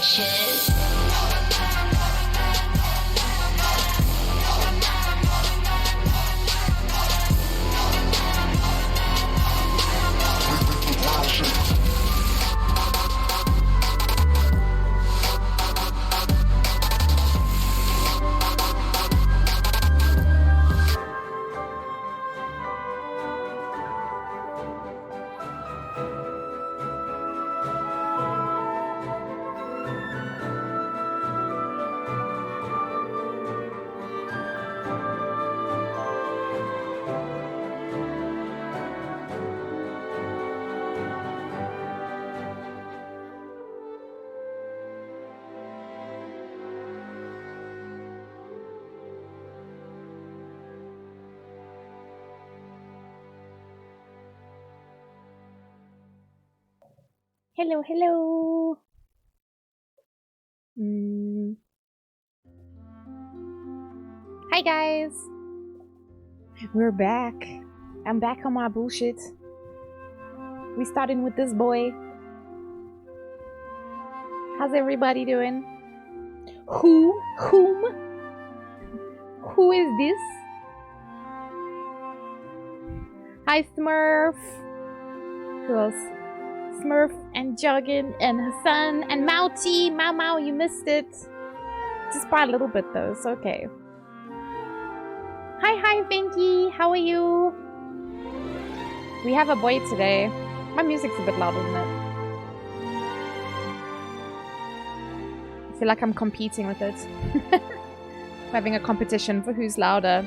bitches. Hello, hello. Hi guys. We're back. I'm back on my bullshit. We starting with this boy. How's everybody doing? Who is this? Hi Smurf. Who else? Smurf and Juggin and Hassan and Mouty. Mau, you missed it. Just by a little bit though, it's okay. Hi, Vinky. How are you? We have a boy today. My music's a bit loud, isn't it? I feel like I'm competing with it. We're having a competition for who's louder.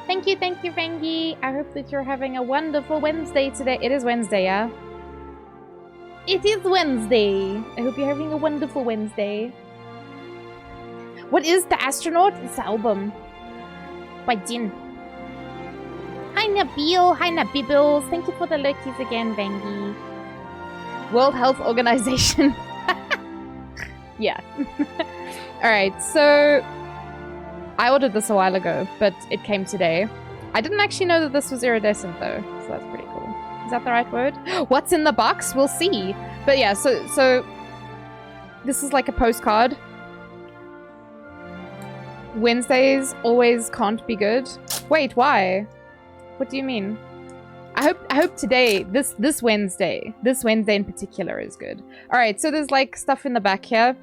Thank you, Vangy. I hope that you're having a wonderful Wednesday today. It is Wednesday, yeah? It is Wednesday. I hope you're having a wonderful Wednesday. What is the Astronaut? It's the album by Jin. Hi Nabil. Hi Nabibbles. Thank you for the lurkies again, Vangy. World Health Organization. Yeah. Alright, so I ordered this a while ago, but it came today. I didn't actually know that this was iridescent though, so that's pretty cool. Is that the right word? What's in the box? We'll see. But yeah, so this is like a postcard. Wednesdays always can't be good. Wait, why? What do you mean? I hope today, this Wednesday in particular is good. Alright, so there's like stuff in the back here.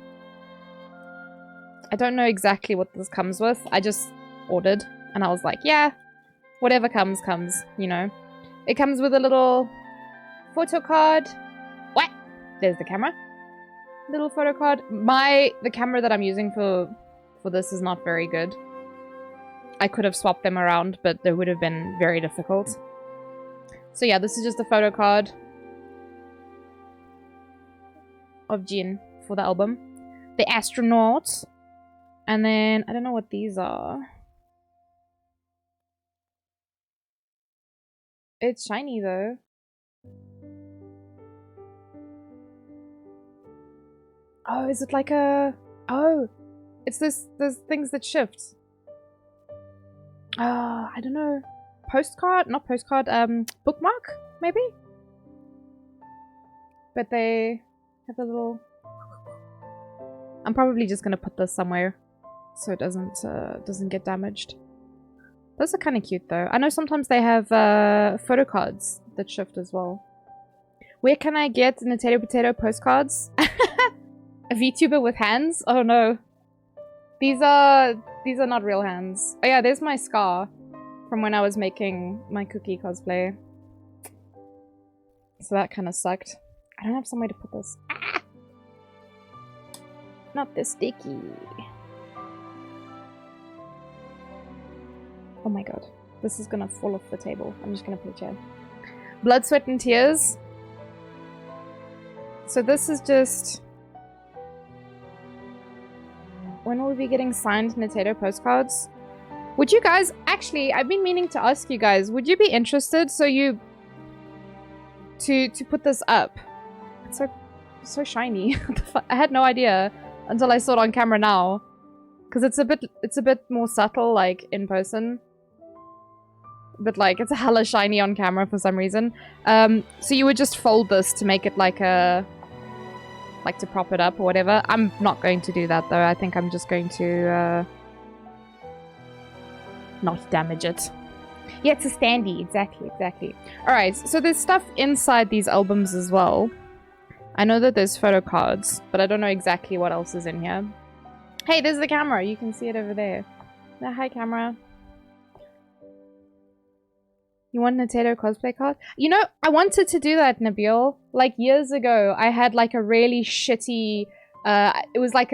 I don't know exactly what this comes with. I just ordered and I was like, yeah, whatever comes, you know. It comes with a little photo card. What? There's the camera. Little photo card. The camera that I'm using for this is not very good. I could have swapped them around, but it would have been very difficult. So yeah, this is just a photo card of Jin for the album. The Astronaut. And then, I don't know what these are. It's shiny though. Oh, is it like a... Oh, it's those things that shift. I don't know. Postcard? Not postcard, bookmark, maybe? But they have a little... I'm probably just gonna put this somewhere so it doesn't get damaged. Those are kind of cute though. I know sometimes they have photo cards that shift as well. Where can I get Potato postcards? A VTuber with hands? Oh no. These are not real hands. Oh yeah, there's my scar from when I was making my cookie cosplay. So that kind of sucked. I don't have somewhere to put this. Ah! Not this sticky. Oh my god. This is gonna fall off the table. I'm just gonna put it here. Blood, Sweat, and Tears. So this is just... When will we be getting signed Potato postcards? Would you guys... Actually, I've been meaning to ask you guys. Would you be interested to put this up? It's so shiny. I had no idea until I saw it on camera now. Because it's a bit more subtle, like, in person. But, like, it's hella shiny on camera for some reason. So you would just fold this to make it like a like to prop it up or whatever. I'm not going to do that though. I think I'm just going to not damage it. Yeah, it's a standee. Exactly. Alright, so there's stuff inside these albums as well. I know that there's photo cards, but I don't know exactly what else is in here. Hey, there's the camera. You can see it over there. Hi, camera. You want Nintendo cosplay card? You know, I wanted to do that, Nabil. Like, years ago, I had, like, a really shitty... it was, like,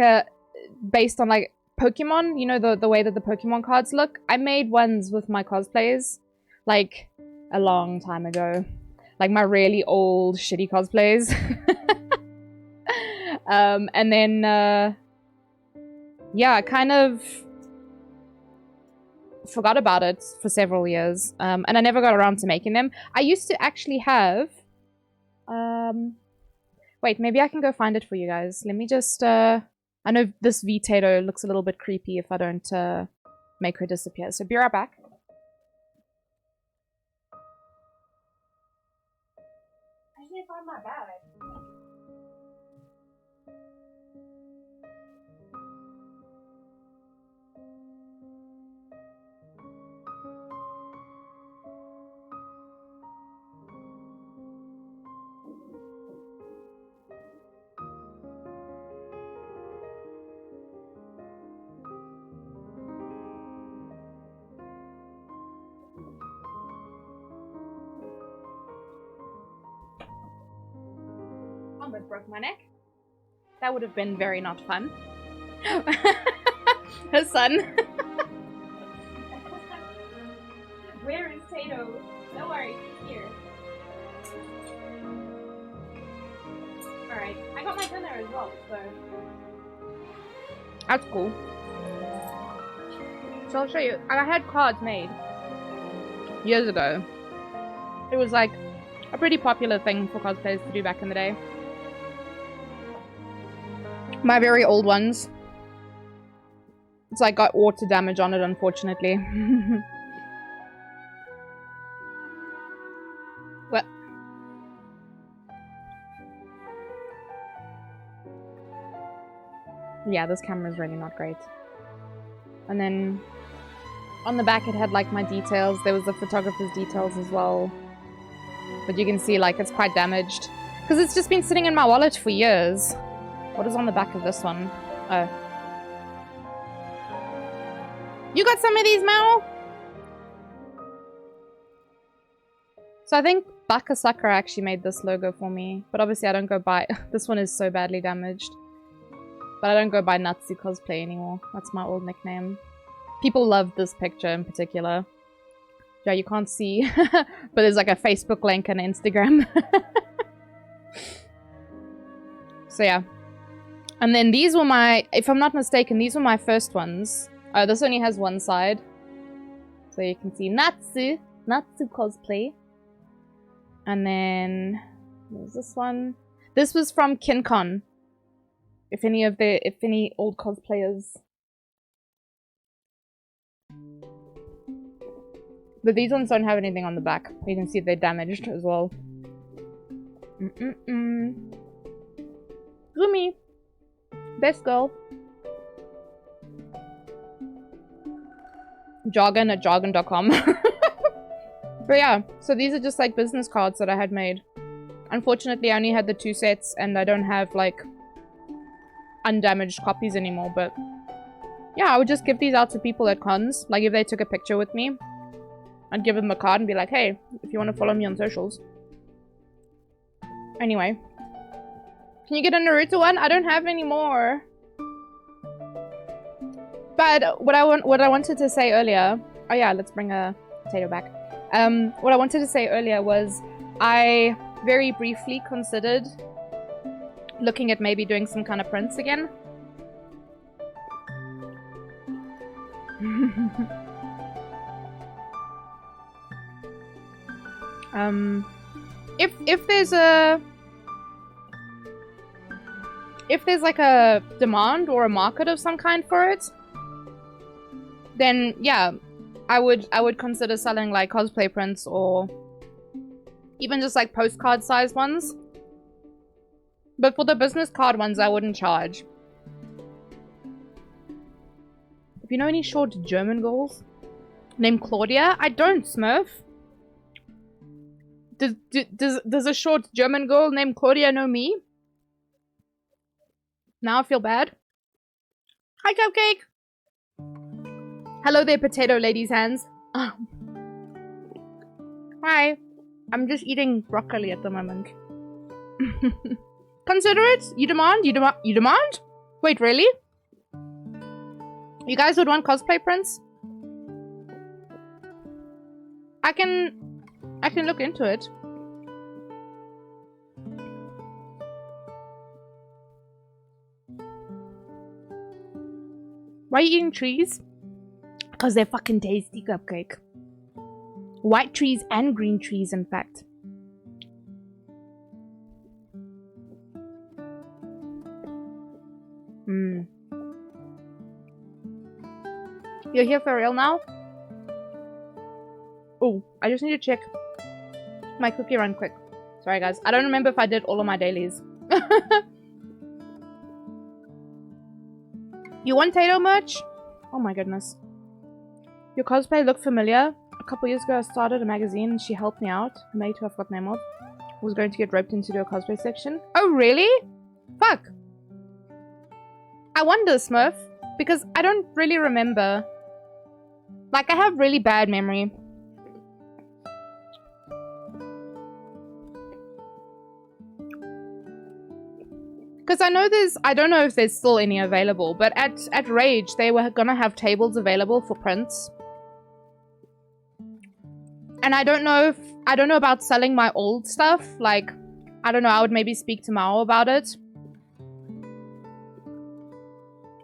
based on, like, Pokemon. You know, the way that the Pokemon cards look? I made ones with my cosplays, like, a long time ago. Like, my really old, shitty cosplays. And then, yeah, I kind of forgot about it for several years. And I never got around to making them. I used to actually have... wait, maybe I can go find it for you guys. Let me just... I know this V-Tato looks a little bit creepy if I don't make her disappear. So be right back. I need to find my bag. Almost broke my neck. That would have been very not fun. Her son. Where is Tato? Don't worry, he's here. Alright, I got my dinner as well, so... That's cool. So I'll show you. I had cards made years ago. It was like a pretty popular thing for cosplayers to do back in the day. My very old ones. It's like got water damage on it, unfortunately. What? Yeah, this camera's really not great. And then on the back it had like my details. There was the photographer's details as well. But you can see like it's quite damaged. Because it's just been sitting in my wallet for years. What is on the back of this one? Oh. You got some of these, Mao? So I think Baka Sakura actually made this logo for me. But obviously I don't go buy... This one is so badly damaged. But I don't go by Natsu Cosplay anymore. That's my old nickname. People love this picture in particular. Yeah, you can't see. But there's like a Facebook link and an Instagram. So yeah. And then these were my, if I'm not mistaken, these were my first ones. Oh, this only has one side. So you can see Natsu Cosplay. And then, there's this one. This was from KinCon. If any old cosplayers. But these ones don't have anything on the back. You can see they're damaged as well. Rumi. Best girl. Jargon at jargon.com. But yeah, so these are just like business cards that I had made. Unfortunately, I only had the 2 sets and I don't have like undamaged copies anymore, but yeah, I would just give these out to people at cons. Like if they took a picture with me, I'd give them a card and be like, hey, if you want to follow me on socials. Anyway. Can you get a Naruto one? I don't have any more. But what I wanted to say earlier... Oh yeah, let's bring a potato back. What I wanted to say earlier was I very briefly considered looking at maybe doing some kind of prints again. If there's like a demand or a market of some kind for it, then yeah, I would consider selling like cosplay prints or even just like postcard size ones. But for the business card ones, I wouldn't charge. If you know any short German girls named Claudia, I don't, Smurf. Does a short German girl named Claudia know me? Now I feel bad. Hi, Cupcake. Hello there, potato lady's hands. Hi. I'm just eating broccoli at the moment. Consider it. You demand? You demand? Wait, really? You guys would want cosplay prints? I can look into it. Why are you eating trees? Because they're fucking tasty, Cupcake. White trees and green trees, in fact. You're here for real now? Oh, I just need to check my cookie run quick. Sorry, guys. I don't remember if I did all of my dailies. You want Tato merch? Oh my goodness. Your cosplay looked familiar. A couple years ago, I started a magazine and she helped me out. Mate, who I've got name of, was going to get roped into the cosplay section. Oh, really? Fuck. I wonder, Smurf, because I don't really remember. Like, I have really bad memory. Because I know I don't know if there's still any available, but at Rage, they were gonna have tables available for prints. And I don't know about selling my old stuff. Like, I don't know, I would maybe speak to Mao about it.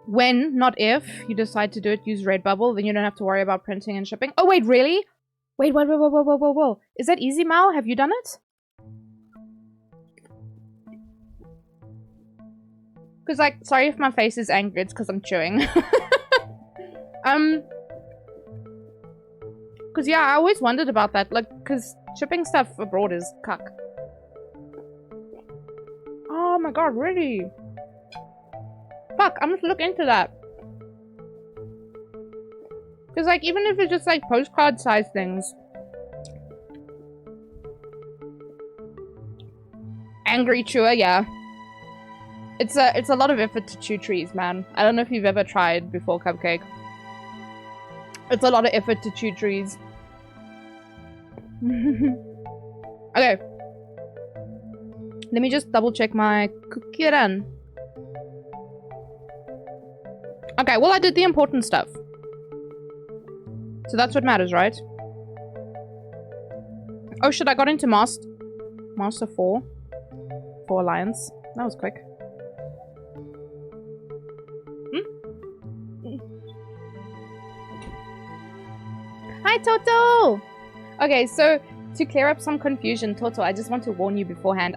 When, not if, you decide to do it, use Redbubble, then you don't have to worry about printing and shipping. Oh, wait, really? Wait, whoa. Is that easy, Mao? Have you done it? Because, like, sorry if my face is angry, it's because I'm chewing. Because, yeah, I always wondered about that. Like, because shipping stuff abroad is cuck. Oh my god, really? Fuck, I'm gonna look into that. Because, like, even if it's just, like, postcard size things. Angry chewer, yeah. It's a lot of effort to chew trees, man. I don't know if you've ever tried before, Cupcake. It's a lot of effort to chew trees. Okay. Let me just double check my cookie run. Okay, well I did the important stuff. So that's what matters, right? Oh shit, I got into Master 4. For Alliance. That was quick. Hi, Toto! Okay, so to clear up some confusion, Toto, I just want to warn you beforehand.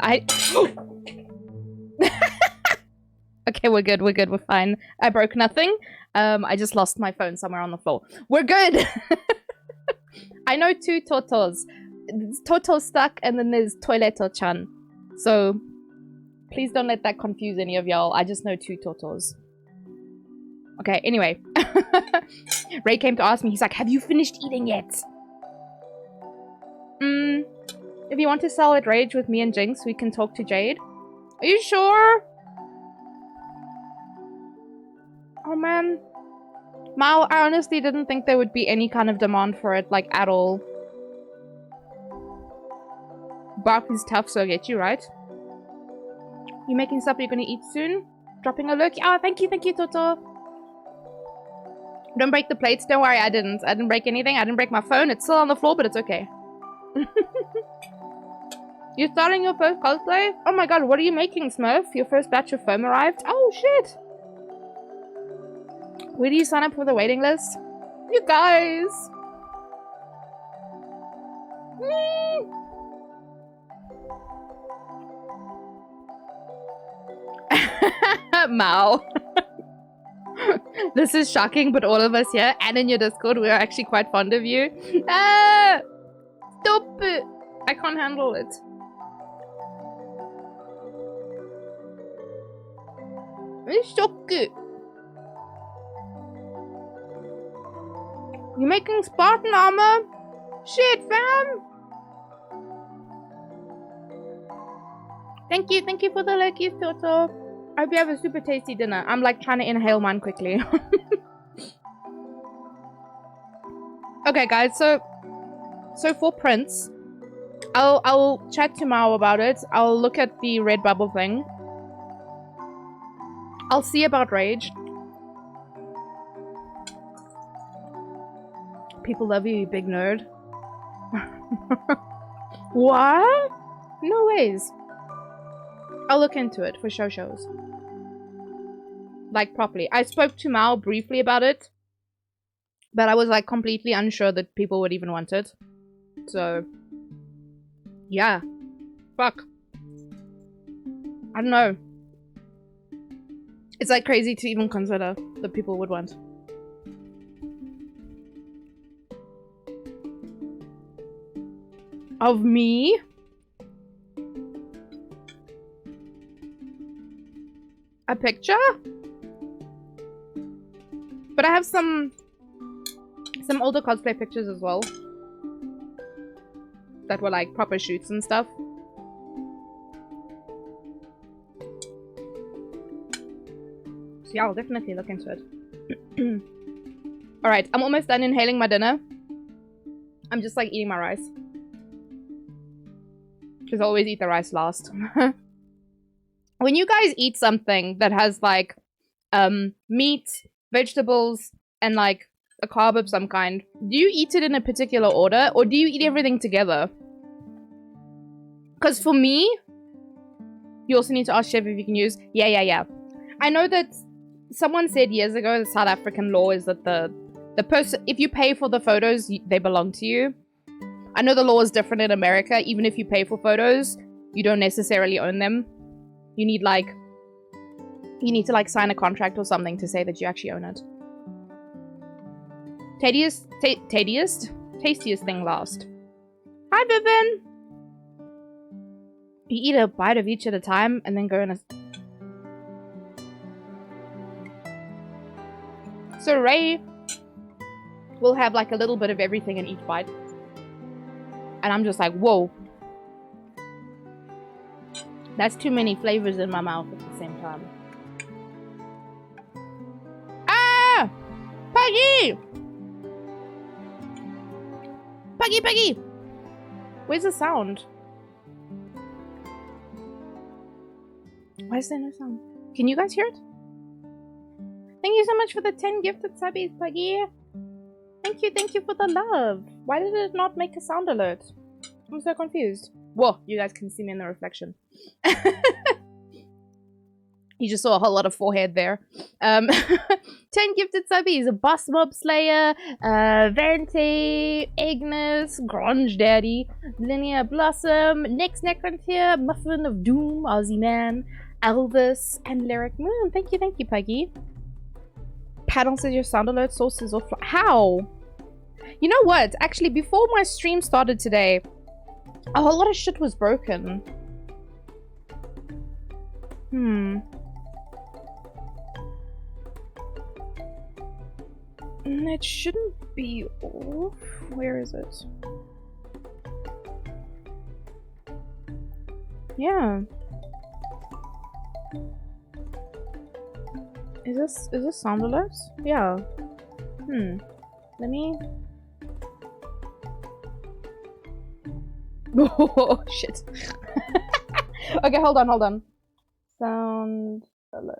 Okay, we're good, we're fine. I broke nothing. I just lost my phone somewhere on the floor. We're good! I know two Totos. There's Toto stuck, and then there's Toileto-chan. So, please don't let that confuse any of y'all. I just know two Totos. Okay, anyway. Ray came to ask me, he's like, have you finished eating yet? If you want to sell at Rage with me and Jinx, we can talk to Jade. Are you sure? Oh man. Mao, I honestly didn't think there would be any kind of demand for it, like, at all. Bark is tough, so I get you, right? You making supper you're gonna eat soon? Dropping a lurk? Oh, thank you, Toto. Don't break the plates. Don't worry, I didn't. I didn't break anything. I didn't break my phone. It's still on the floor, but it's okay. You're starting your first cosplay? Oh my god, what are you making, Smurf? Your first batch of foam arrived? Oh, shit! Where do you sign up for the waiting list? You guys! Mao. This is shocking, but all of us here and in your Discord, we're actually quite fond of you. Ah! Stop it! I can't handle it. It's so cute. You making Spartan armor? Shit, fam! Thank you for the lucky Toto. I hope you have a super tasty dinner. I'm like trying to inhale mine quickly. Okay, guys, so for Prince, I'll chat to Mao about it. I'll look at the red bubble thing. I'll see about Rage. People love you, you big nerd. What? No ways. I'll look into it for shows. Like, properly. I spoke to Mao briefly about it, but I was, like, completely unsure that people would even want it. So, yeah. Fuck. I don't know. It's, like, crazy to even consider that people would want. Of me? A picture? But I have some older cosplay pictures as well. That were like proper shoots and stuff. So yeah, I'll definitely look into it. Alright, I'm almost done inhaling my dinner. I'm just like eating my rice. Because I always eat the rice last. When you guys eat something that has like meat, vegetables, and like a carb of some kind, do you eat it in a particular order or do you eat everything together? Because for me, you also need to ask Chef if you can use... Yeah. I know that someone said years ago the South African law is that the person, if you pay for the photos, they belong to you. I know the law is different in America. Even if you pay for photos, you don't necessarily own them. You need to like sign a contract or something to say that you actually own it. Tastiest thing last. Hi, Vivian! You eat a bite of each at a time and then go in a... So Ray will have like a little bit of everything in each bite. And I'm just like, whoa. That's too many flavors in my mouth at the same time. Ah! Puggy! Puggy! Where's the sound? Why is there no sound? Can you guys hear it? Thank you so much for the 10 gifted subbies, Puggy. Thank you for the love. Why did it not make a sound alert? I'm so confused. Whoa, you guys can see me in the reflection. You just saw a whole lot of forehead there. 10 gifted subbies. Boss Mob Slayer, Vante, Agnes, Grange Daddy, Linear Blossom, Next Necrontier, Muffin of Doom, Aussie Man, Elvis, and Lyric Moon. Thank you, Puggy. Paddle says your sound alert source is offline. How? You know what? Actually, before my stream started today, a whole lot of shit was broken. It shouldn't be off. Where is it? Yeah. Is this sound alerts? Yeah. Let me... Oh, shit. Okay, hold on. Sound alerts.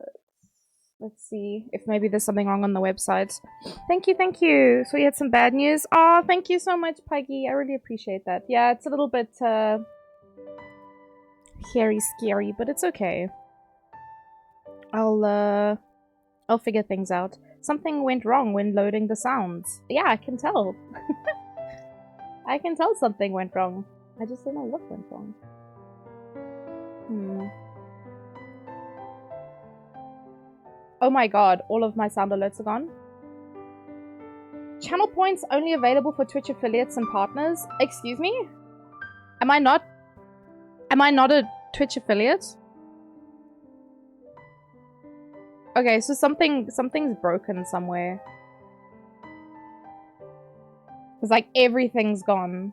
Let's see if maybe there's something wrong on the website. Thank you. So we had some bad news. Oh, thank you so much, Puggy. I really appreciate that. Yeah, it's a little bit scary, but it's okay. I'll figure things out. Something went wrong when loading the sounds. Yeah, I can tell. I can tell something went wrong. I just don't know what went wrong. Oh my god, all of my sound alerts are gone. Channel points only available for Twitch affiliates and partners. Excuse me? Am I not a Twitch affiliate? Okay, so something's broken somewhere. It's like everything's gone.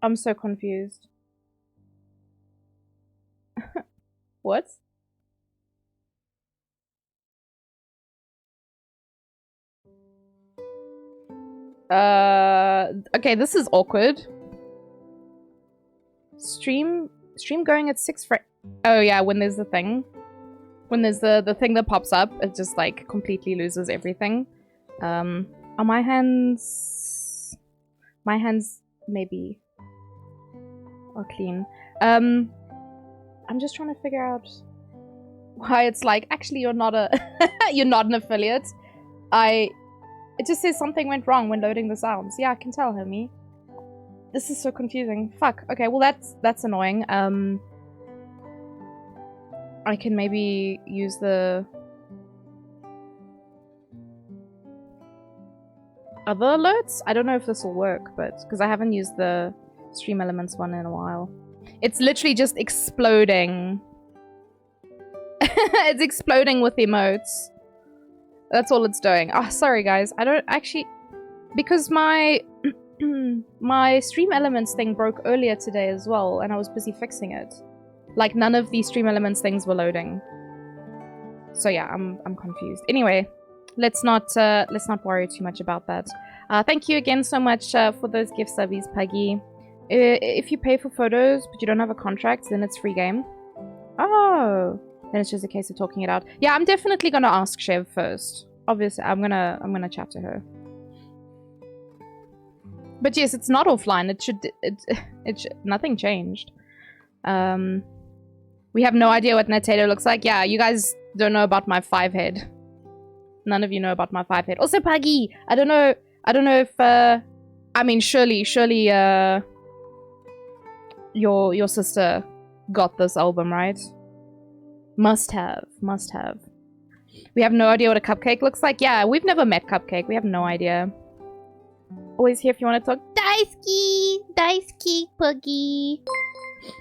I'm so confused. What? Okay, this is awkward. Stream going at 6 frames. Oh yeah, when there's the thing. When there's the thing that pops up, it just like completely loses everything. Are my hands... My hands maybe are clean. I'm just trying to figure out why it's like, actually you're not a you're not an affiliate. It just says something went wrong when loading the sounds. Yeah, I can tell, homie. This is so confusing. Fuck. Okay, well that's annoying. I can maybe use the other alerts? I don't know if this will work, but because I haven't used the Stream Elements one in a while. It's literally just exploding. It's exploding with emotes. That's all it's doing. Oh, sorry guys. I don't actually... Because my... my Stream Elements thing broke earlier today as well, and I was busy fixing it. Like, none of these Stream Elements things were loading. So yeah, I'm confused. Anyway, let's not worry too much about that. Thank you again so much for those gift subbies, Puggy. If you pay for photos, but you don't have a contract, then it's free game. Oh, then it's just a case of talking it out. Yeah, I'm definitely gonna ask Chev first. Obviously, I'm gonna chat to her. But yes, it's not offline. It should nothing changed. We have no idea what Natato looks like. Yeah, you guys don't know about my 5-head. None of you know about my 5-head. Also, Puggy, I don't know if I mean, surely your sister got this album, right? Must have. We have no idea what a cupcake looks like. Yeah, we've never met Cupcake. We have no idea. Always here if you want to talk. Daisuke, Puggy.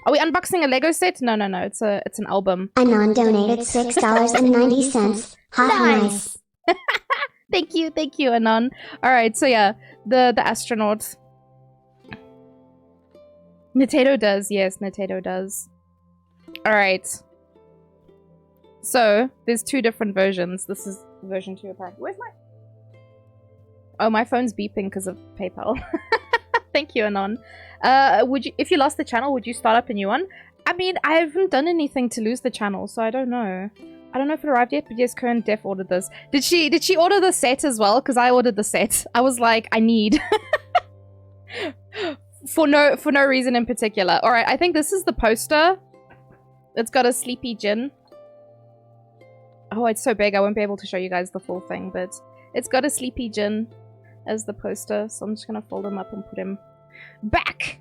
Are we unboxing a Lego set? No. It's an album. Anon donated $6.90. Nice. Thank you, Anon. All right, so yeah, the Astronaut. Natato does, yes, Natato does. All right. So there's 2 different versions. This is version 2 apparently. Where's my... Oh, my phone's beeping because of PayPal. Thank you, Anon. Would you, if you lost the channel, would you start up a new one? I mean, I haven't done anything to lose the channel, so I don't know. I don't know if it arrived yet, but yes, Kern Def ordered this. Did she order the set as well? Because I ordered the set. I was like, I need. for no reason in particular. All right, I think this is the poster. It's got a sleepy Jin. Oh, it's so big, I won't be able to show you guys the full thing, but it's got a sleepy Jin as the poster, so I'm just gonna fold him up and put him back.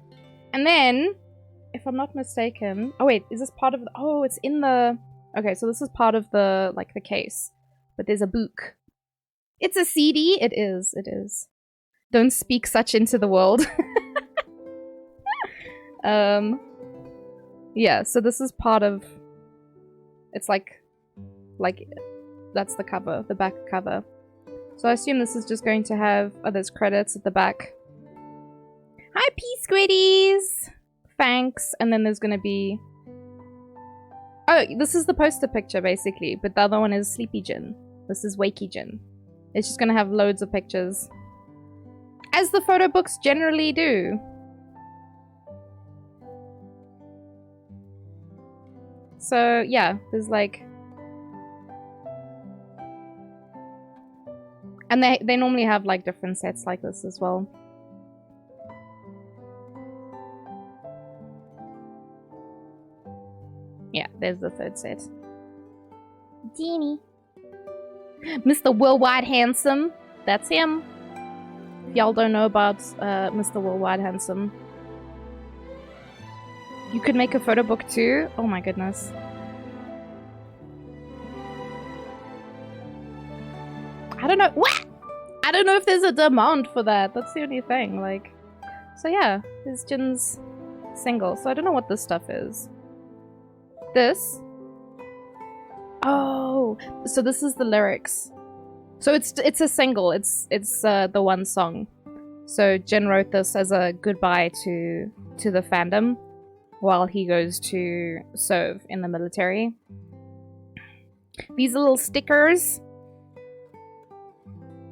And then, if I'm not mistaken... Oh wait, is this part of the... Oh, it's in the... Okay, so this is part of the, like, the case. But there's a book. It's a CD? It is. Don't speak such into the world. Yeah, so this is part of... It's like, that's the cover, the back cover. So I assume this is just going to have... Oh, there's credits at the back. Hi, P-Squiddies! Thanks. And then there's gonna be... Oh, this is the poster picture, basically. But the other one is Sleepy Jin. This is Wakey Jin. It's just gonna have loads of pictures. As the photo books generally do. So, yeah. There's like... And they normally have like different sets like this as well. Yeah, there's the 3rd set. Genie. Mr. Worldwide Handsome. That's him. If y'all don't know about Mr. Worldwide Handsome. You could make a photo book too? Oh my goodness. I don't know. What? I don't know if there's a demand for that. That's the only thing. Like, so yeah, there's Jin's single. So I don't know what this stuff is. This. Oh, so this is the lyrics. So it's a single. It's the one song. So Jin wrote this as a goodbye to the fandom while he goes to serve in the military. These are little stickers.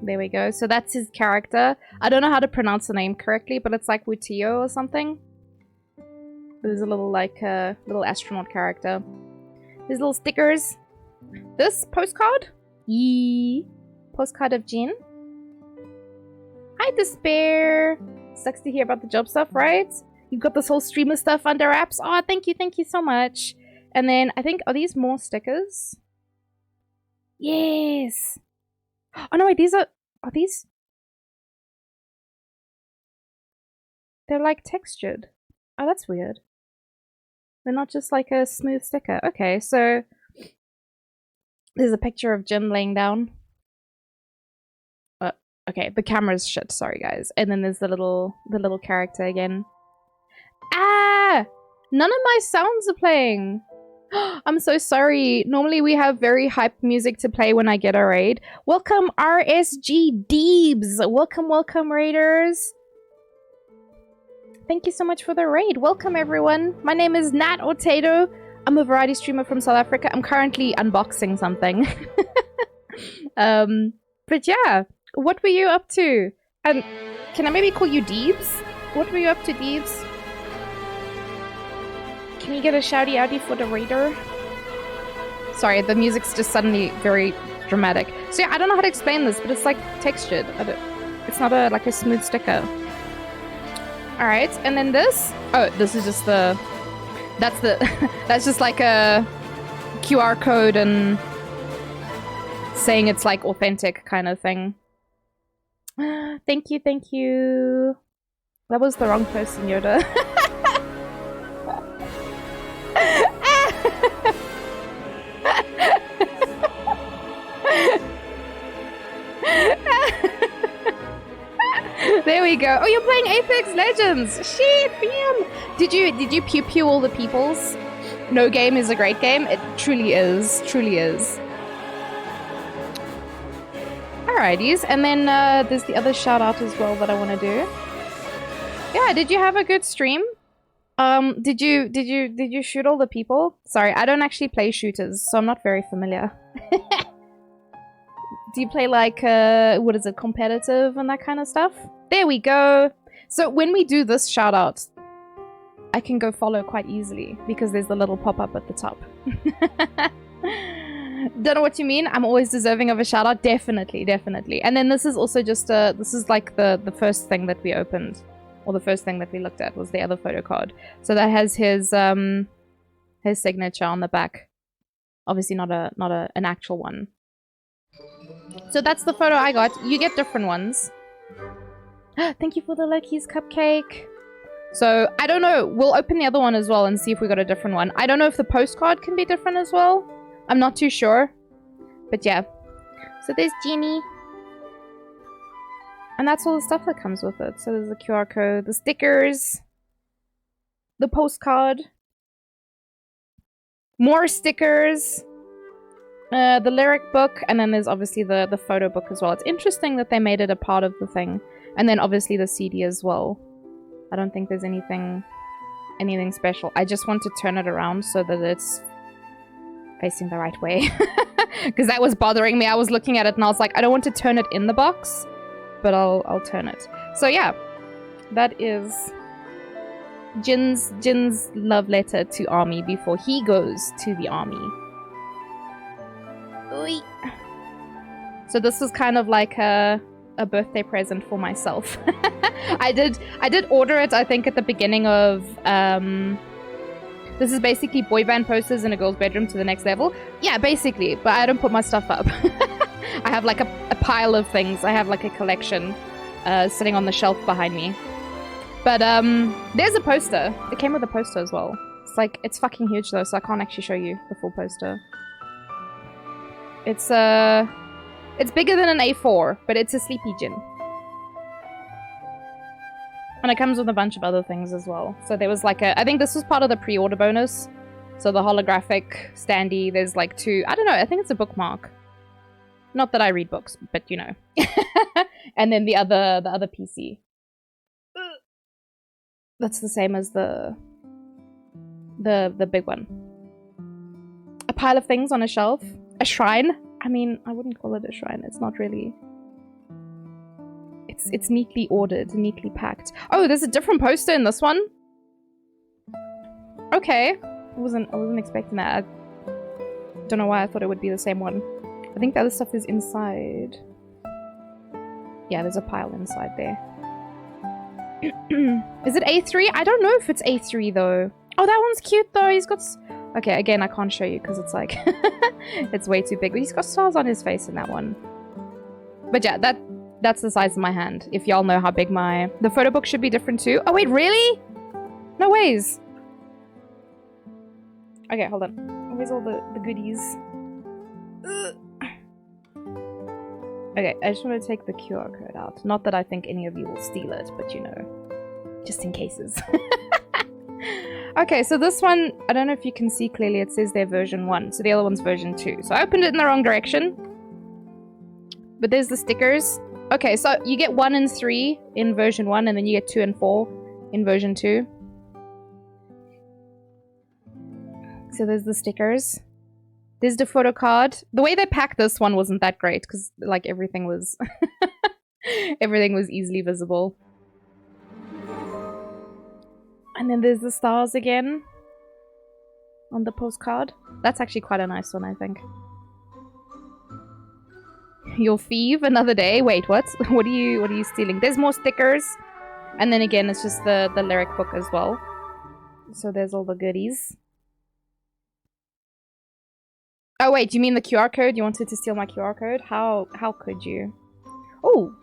There we go. So that's his character. I don't know how to pronounce the name correctly, but it's like Wutio or something. There's a little like little astronaut character. These little stickers. This postcard. Yee. Postcard of Jin. Hi, Despair. Sucks to hear about the job stuff, right? You've got this whole streamer stuff under wraps. Oh, thank you so much. And then I think, are these more stickers? Yes. Oh no, wait, these are these? They're like textured. Oh, that's weird. They're not just like a smooth sticker. Okay, so there's a picture of Jin laying down. Okay, the camera's shit, sorry guys. And then there's the little character again. Ah! None of my sounds are playing. I'm so sorry. Normally we have very hype music to play when I get a raid. Welcome RSG Deebs. Welcome raiders. Thank you so much for the raid. Welcome everyone. My name is Nat Ortato. I'm a variety streamer from South Africa. I'm currently unboxing something. But yeah, what were you up to? And can I maybe call you Deebs? What were you up to, Deebs? Can you get a shouty outy for the raider? Sorry, the music's just suddenly very dramatic. So yeah, I don't know how to explain this, but it's like textured. It's not like a smooth sticker. Alright, and then this? Oh, this is just the... That's just like a QR code and saying it's like authentic kind of thing. Thank you. That was the wrong person, Yoda. There we go. Oh, you're playing Apex Legends. Shit, bam. Did you pew all the peoples? No game is a great game. It truly is. Truly is. Alrighties, and then there's the other shout out as well that I want to do. Yeah, did you have a good stream? Did you shoot all the people? Sorry, I don't actually play shooters, so I'm not very familiar. Do you play like what is it, competitive and that kind of stuff? There we go. So when we do this shout out, I can go follow quite easily because there's the little pop-up at the top. Don't know what you mean. I'm always deserving of a shout out. Definitely. And then this is also just this is like the first thing that we opened, or the first thing that we looked at was the other photo card. So that has his signature on the back. Obviously not an actual one. So that's the photo I got. You get different ones. Thank you for the Loki's cupcake. So I don't know. We'll open the other one as well and see if we got a different one. I don't know if the postcard can be different as well. I'm not too sure. But yeah. So there's Genie. And that's all the stuff that comes with it. So there's the QR code, the stickers, the postcard, more stickers, the lyric book, and then there's obviously the photo book as well. It's interesting that they made it a part of the thing. And then obviously the CD as well. I don't think there's anything special. I just want to turn it around so that it's facing the right way. Because that was bothering me. I was looking at it and I was like, I don't want to turn it in the box, but I'll turn it. So yeah, that is Jin's love letter to Army before he goes to the army. Oy. So this was kind of like a birthday present for myself. I did order it, I think, at the beginning of this is basically boy band posters in a girl's bedroom to the next level. Yeah, basically, but I don't put my stuff up. I have like a pile of things. I have like a collection sitting on the shelf behind me. But there's a poster. It came with a poster as well. It's fucking huge though, so I can't actually show you the full poster. It's bigger than an A4, but it's a Sleepy Jin. And it comes with a bunch of other things as well. So there was like I think this was part of the pre-order bonus. So the holographic standee, there's like 2. I don't know, I think it's a bookmark. Not that I read books, but you know. And then the other PC. That's the same as the big one. A pile of things on a shelf. A shrine. I mean, I wouldn't call it a shrine. It's not really. It's neatly ordered, neatly packed. Oh, there's a different poster in this one. Okay, I wasn't expecting that. I don't know why I thought it would be the same one. I think the other stuff is inside. Yeah, there's a pile inside there. Is it A3? I don't know if it's A3 though. Oh, that one's cute though. He's got... Okay, again, I can't show you because it's like... it's way too big. But he's got stars on his face in that one. But yeah, that's the size of my hand. If y'all know how big my... The photo book should be different too. Oh wait, really? No ways. Okay, hold on. Where's all the goodies? Okay, I just want to take the QR code out. Not that I think any of you will steal it, but you know, just in cases. Okay, so this one, I don't know if you can see clearly, it says they're version 1, so the other one's version 2. So I opened it in the wrong direction. But there's the stickers. Okay, so you get 1 and 3 in version 1, and then you get 2 and 4 in version 2. So there's the stickers. There's the photo card. The way they packed this one wasn't that great because like everything was everything was easily visible. And then there's the stars again on the postcard. That's actually quite a nice one, I think. You'll thieve another day. Wait, what? What are you stealing? There's more stickers. And then again, it's just the lyric book as well. So there's all the goodies. Oh wait, you mean the QR code? You wanted to steal my QR code? How could you? Oh!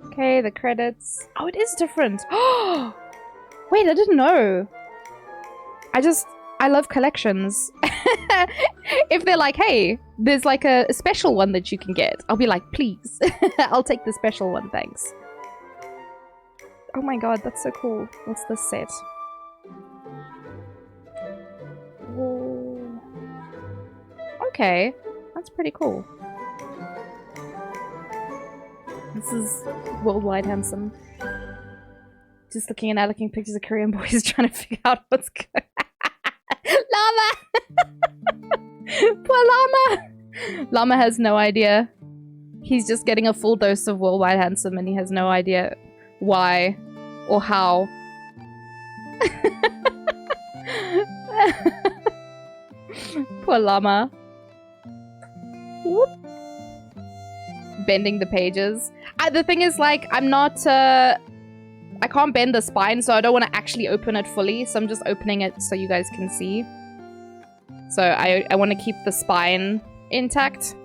Okay, the credits. Oh, it is different. Oh! Wait, I didn't know. I love collections. If they're like, hey, there's like a special one that you can get, I'll be like, please. I'll take the special one, thanks. Oh my god, that's so cool. What's this set? Whoa. Okay, that's pretty cool. This is Worldwide Handsome. Just looking pictures of Korean boys trying to figure out what's good. Llama! Poor Llama! Llama has no idea. He's just getting a full dose of Worldwide Handsome and he has no idea why or how. Poor Llama. Whoop. Bending the pages. The thing is, like, I'm not, I can't bend the spine, so I don't want to actually open it fully, so I'm just opening it so you guys can see. So I want to keep the spine intact.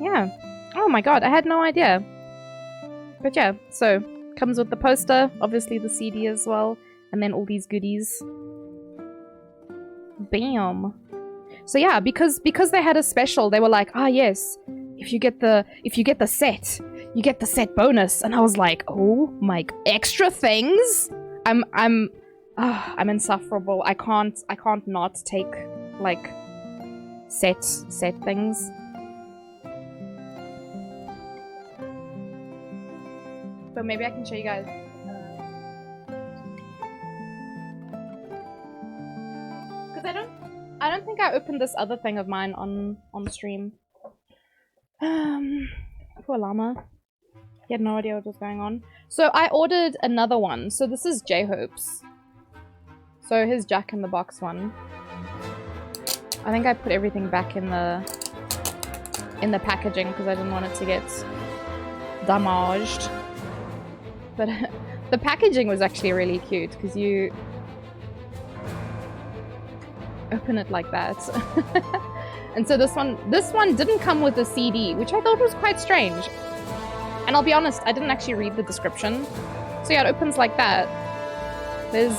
Yeah. Oh my god, I had no idea. But yeah, so, comes with the poster, obviously the CD as well, and then all these goodies. Bam. So yeah, because they had a special, they were like, ah yes, if you get the set, you get the set bonus. And I was like, oh my, extra things? I'm insufferable. I can't not take like set things. But maybe I can show you guys. Because I don't think I opened this other thing of mine on stream. Poor Llama. He had no idea what was going on. So I ordered another one. So this is J-Hope's. So his Jack in the Box one. I think I put everything back in the packaging because I didn't want it to get damaged. But the packaging was actually really cute because you open it like that. And so this one didn't come with a CD, which I thought was quite strange. And I'll be honest, I didn't actually read the description. So yeah, it opens like that. There's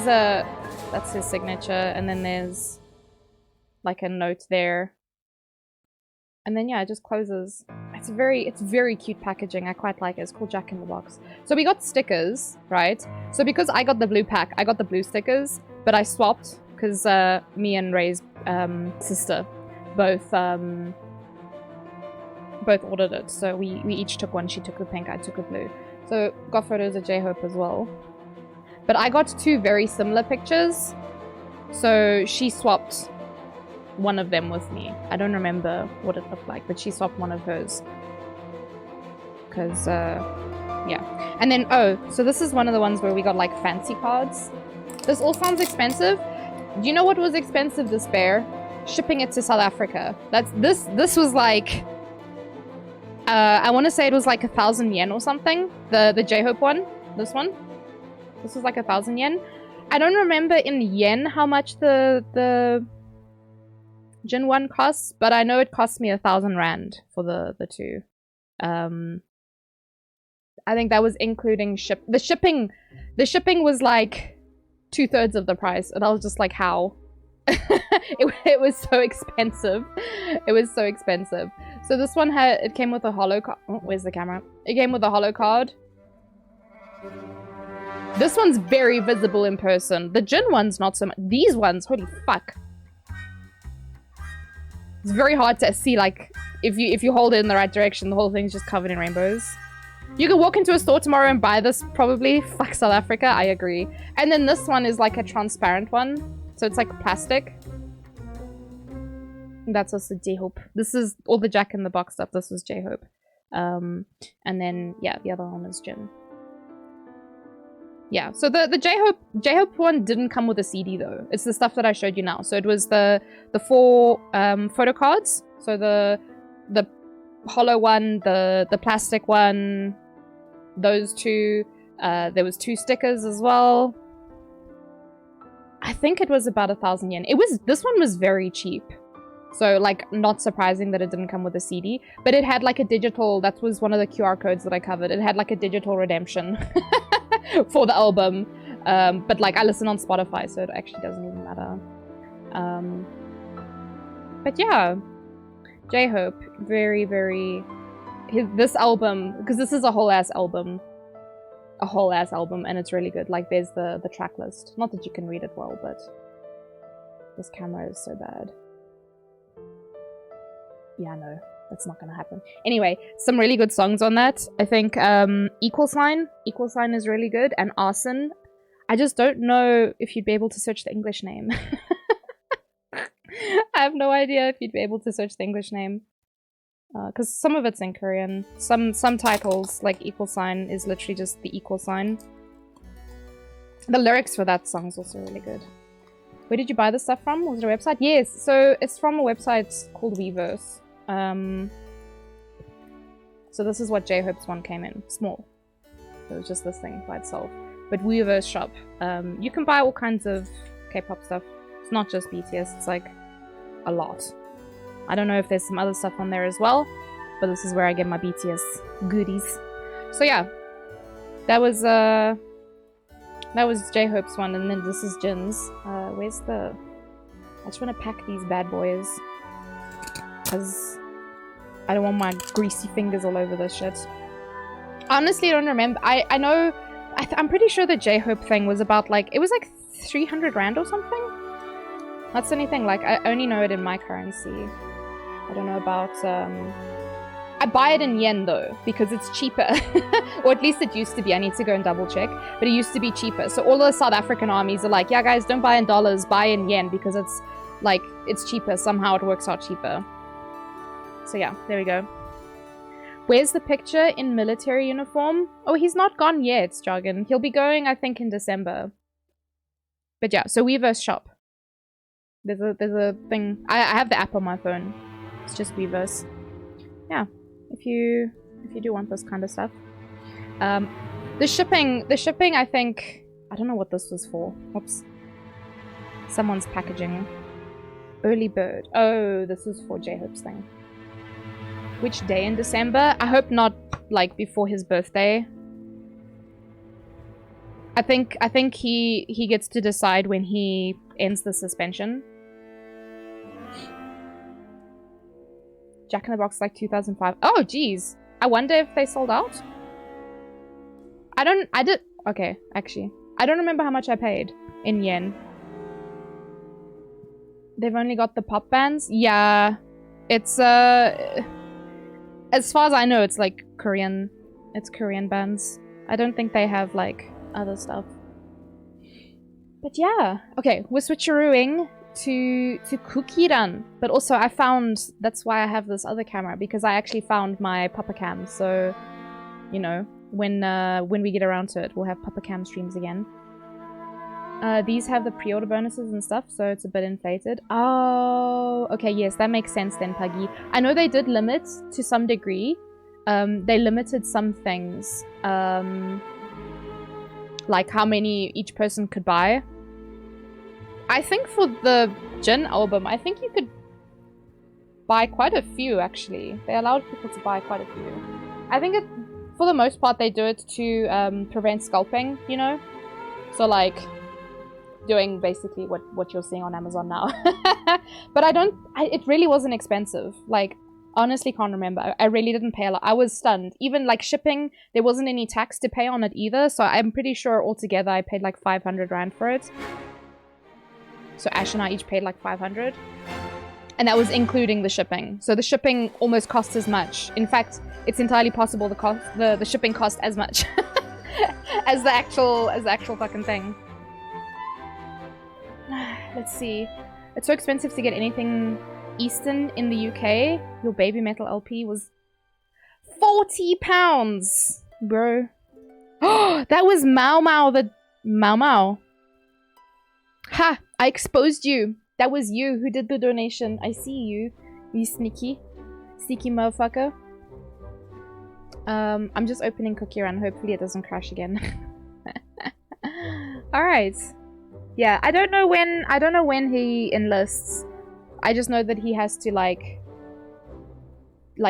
a, that's his signature, and then there's like a note there. And then yeah, it just closes. It's very cute packaging. I quite like it. It's called Jack in the Box. So we got stickers, right? So because I got the blue pack, I got the blue stickers, but I swapped because me and Ray's sister both ordered it. So we each took one. She took the pink, I took the blue. So got photos of J-Hope as well. But I got 2 very similar pictures. So she swapped one of them with me. I don't remember what it looked like, but she swapped one of hers. Because, yeah. And then, oh, so this is one of the ones where we got, like, fancy cards. This all sounds expensive. Do you know what was expensive, Despair? Shipping it to South Africa. This was, like... I want to say it was, like, 1,000 yen or something. The J-Hope one. This one. This was, like, 1,000 yen. I don't remember in yen how much the Jin one costs, but I know it cost me 1,000 rand for the 2. I think that was including the shipping was like 2/3 of the price, and I was just like, how? it was so expensive. It was so expensive. So this one it came with a holo card. Oh, where's the camera? It came with a holo card. This one's very visible in person. The Jin one's not so much. These ones, holy fuck. It's very hard to see, like, if you hold it in the right direction, the whole thing's just covered in rainbows. You could walk into a store tomorrow and buy this, probably. Fuck South Africa, I agree. And then this one is like a transparent one. So it's like plastic. And that's also J-Hope. This is all the Jack in the Box stuff. This was J-Hope. And then, yeah, the other one is Jin. Yeah, so the J-Hope one didn't come with a CD though. It's the stuff that I showed you now. So it was the 4 photo cards. So the hollow one, the plastic one, those 2. There was 2 stickers as well. I think it was about 1,000 yen. This one was very cheap. So like not surprising that it didn't come with a CD, but it had like a digital, that was one of the QR codes that I covered. It had like a digital redemption for the album. But like I listen on Spotify, so it actually doesn't even matter. But yeah, J-Hope, very, very... this album, because this is a whole ass album. A whole ass album, and it's really good. Like there's the track list. Not that you can read it well, but this camera is so bad. Yeah, no, that's not gonna happen. Anyway, some really good songs on that. I think Equal Sign is really good, and Arson. I just don't know if you'd be able to search the English name. I have no idea if you'd be able to search the English name. Because some of it's in Korean. Some titles, like Equal Sign, is literally just the equal sign. The lyrics for that song is also really good. Where did you buy this stuff from? Was it a website? Yes, so it's from a website called Weverse. So this is what J-Hope's one came in. Small. It was just this thing by itself. But Weverse shop. You can buy all kinds of K-pop stuff. It's not just BTS, it's like a lot. I don't know if there's some other stuff on there as well, but this is where I get my BTS goodies. So yeah, that was J-Hope's one, and then this is Jin's. Where's the... I just want to pack these bad boys, because I don't want my greasy fingers all over this shit. Honestly, I don't remember. I know... I'm pretty sure the J-Hope thing was about, like... It was like 300 rand or something? That's the only thing. Like, I only know it in my currency. I don't know about... I buy it in yen, though, because it's cheaper. Or at least it used to be. I need to go and double check. But it used to be cheaper. So all the South African armies are like, yeah, guys, don't buy in dollars, buy in yen, because it's, like, it's cheaper. Somehow it works out cheaper. So yeah, there we go. Where's the picture in military uniform? Oh, he's not gone yet, Jargon. He'll be going, I think, in December. But yeah, so Weverse shop. There's a thing. I have the app on my phone. It's just Weverse. Yeah, if you do want this kind of stuff. The shipping, I think... I don't know what this was for. Oops. Someone's packaging. Early bird. Oh, this is for J-Hope's thing. Which day in December? I hope not, like, before his birthday. I think he gets to decide when he ends the suspension. Jack in the Box like 2005. Oh, geez. I wonder if they sold out. Okay, actually. I don't remember how much I paid in yen. They've only got the pop bands? Yeah. It's, as far as I know, it's like Korean. It's Korean bands. I don't think they have, like, other stuff. But yeah. Okay, we're switcherooing to Kukiran. But also I found, that's why I have this other camera, because I actually found my Papa Cam. So, you know, when we get around to it, we'll have Papa Cam streams again. These have the pre-order bonuses and stuff, so it's a bit inflated. Oh, okay, yes, that makes sense then, Puggy. I know they did limit to some degree. They limited some things. Like how many each person could buy. I think for the Jin album, I think you could buy quite a few, actually. They allowed people to buy quite a few. I think for the most part, they do it to prevent scalping, you know? So, like, doing basically what you're seeing on Amazon now. But it really wasn't expensive. Like, honestly can't remember. I really didn't pay a lot. I was stunned. Even, like, shipping, there wasn't any tax to pay on it either. So I'm pretty sure altogether I paid, like, 500 Rand for it. So Ash and I each paid, like, 500. And that was including the shipping. So the shipping almost cost as much. In fact, it's entirely possible the shipping cost as much as the actual fucking thing. Let's see. It's so expensive to get anything Eastern in the UK. Your Baby Metal LP was £40, bro. Oh, that was Mau Mau the Mau Mau. Ha! I exposed you. That was you who did the donation. I see you. You sneaky motherfucker. I'm just opening Cookie Run. Hopefully it doesn't crash again. Alright. Yeah, I don't know when he enlists. I just know that he has to like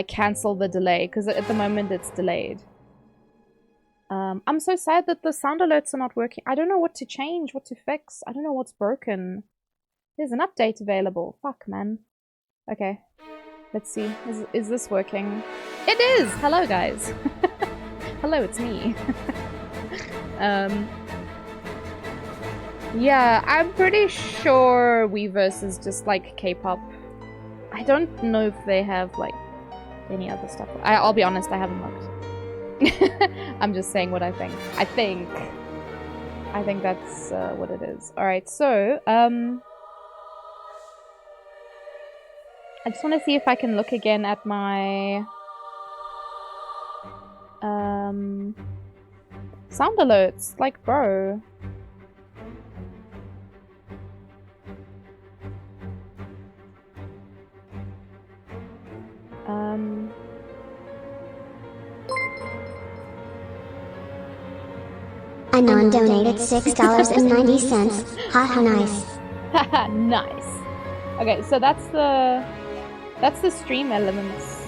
cancel the delay, because at the moment it's delayed. I'm so sad that the sound alerts are not working. I don't know what to change, what to fix. I don't know what's broken. There's an update available. Fuck, man. Okay. Let's see. Is this working? It is! Hello, guys. Hello, it's me. Yeah, I'm pretty sure Weverse is just like K-pop. I don't know if they have like any other stuff. I'll be honest, I haven't looked. I'm just saying what I think. I think that's what it is. Alright, so, I just want to see if I can look again at my sound alerts. Like, bro. Anon donated $6.90. Haha, nice. Haha, nice. Okay, so that's the stream elements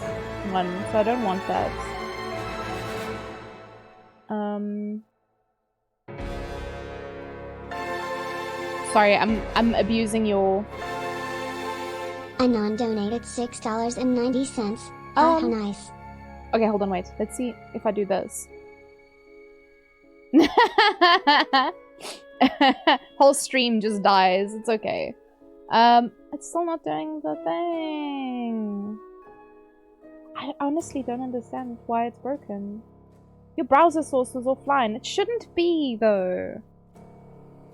one, so I don't want that. Sorry, I'm abusing your... Anon donated $6.90. Haha, nice. Okay, hold on, wait. Let's see if I do this. Whole stream just dies. It's okay. It's still not doing the thing. I honestly don't understand why it's broken. Your browser source was offline. It shouldn't be, though.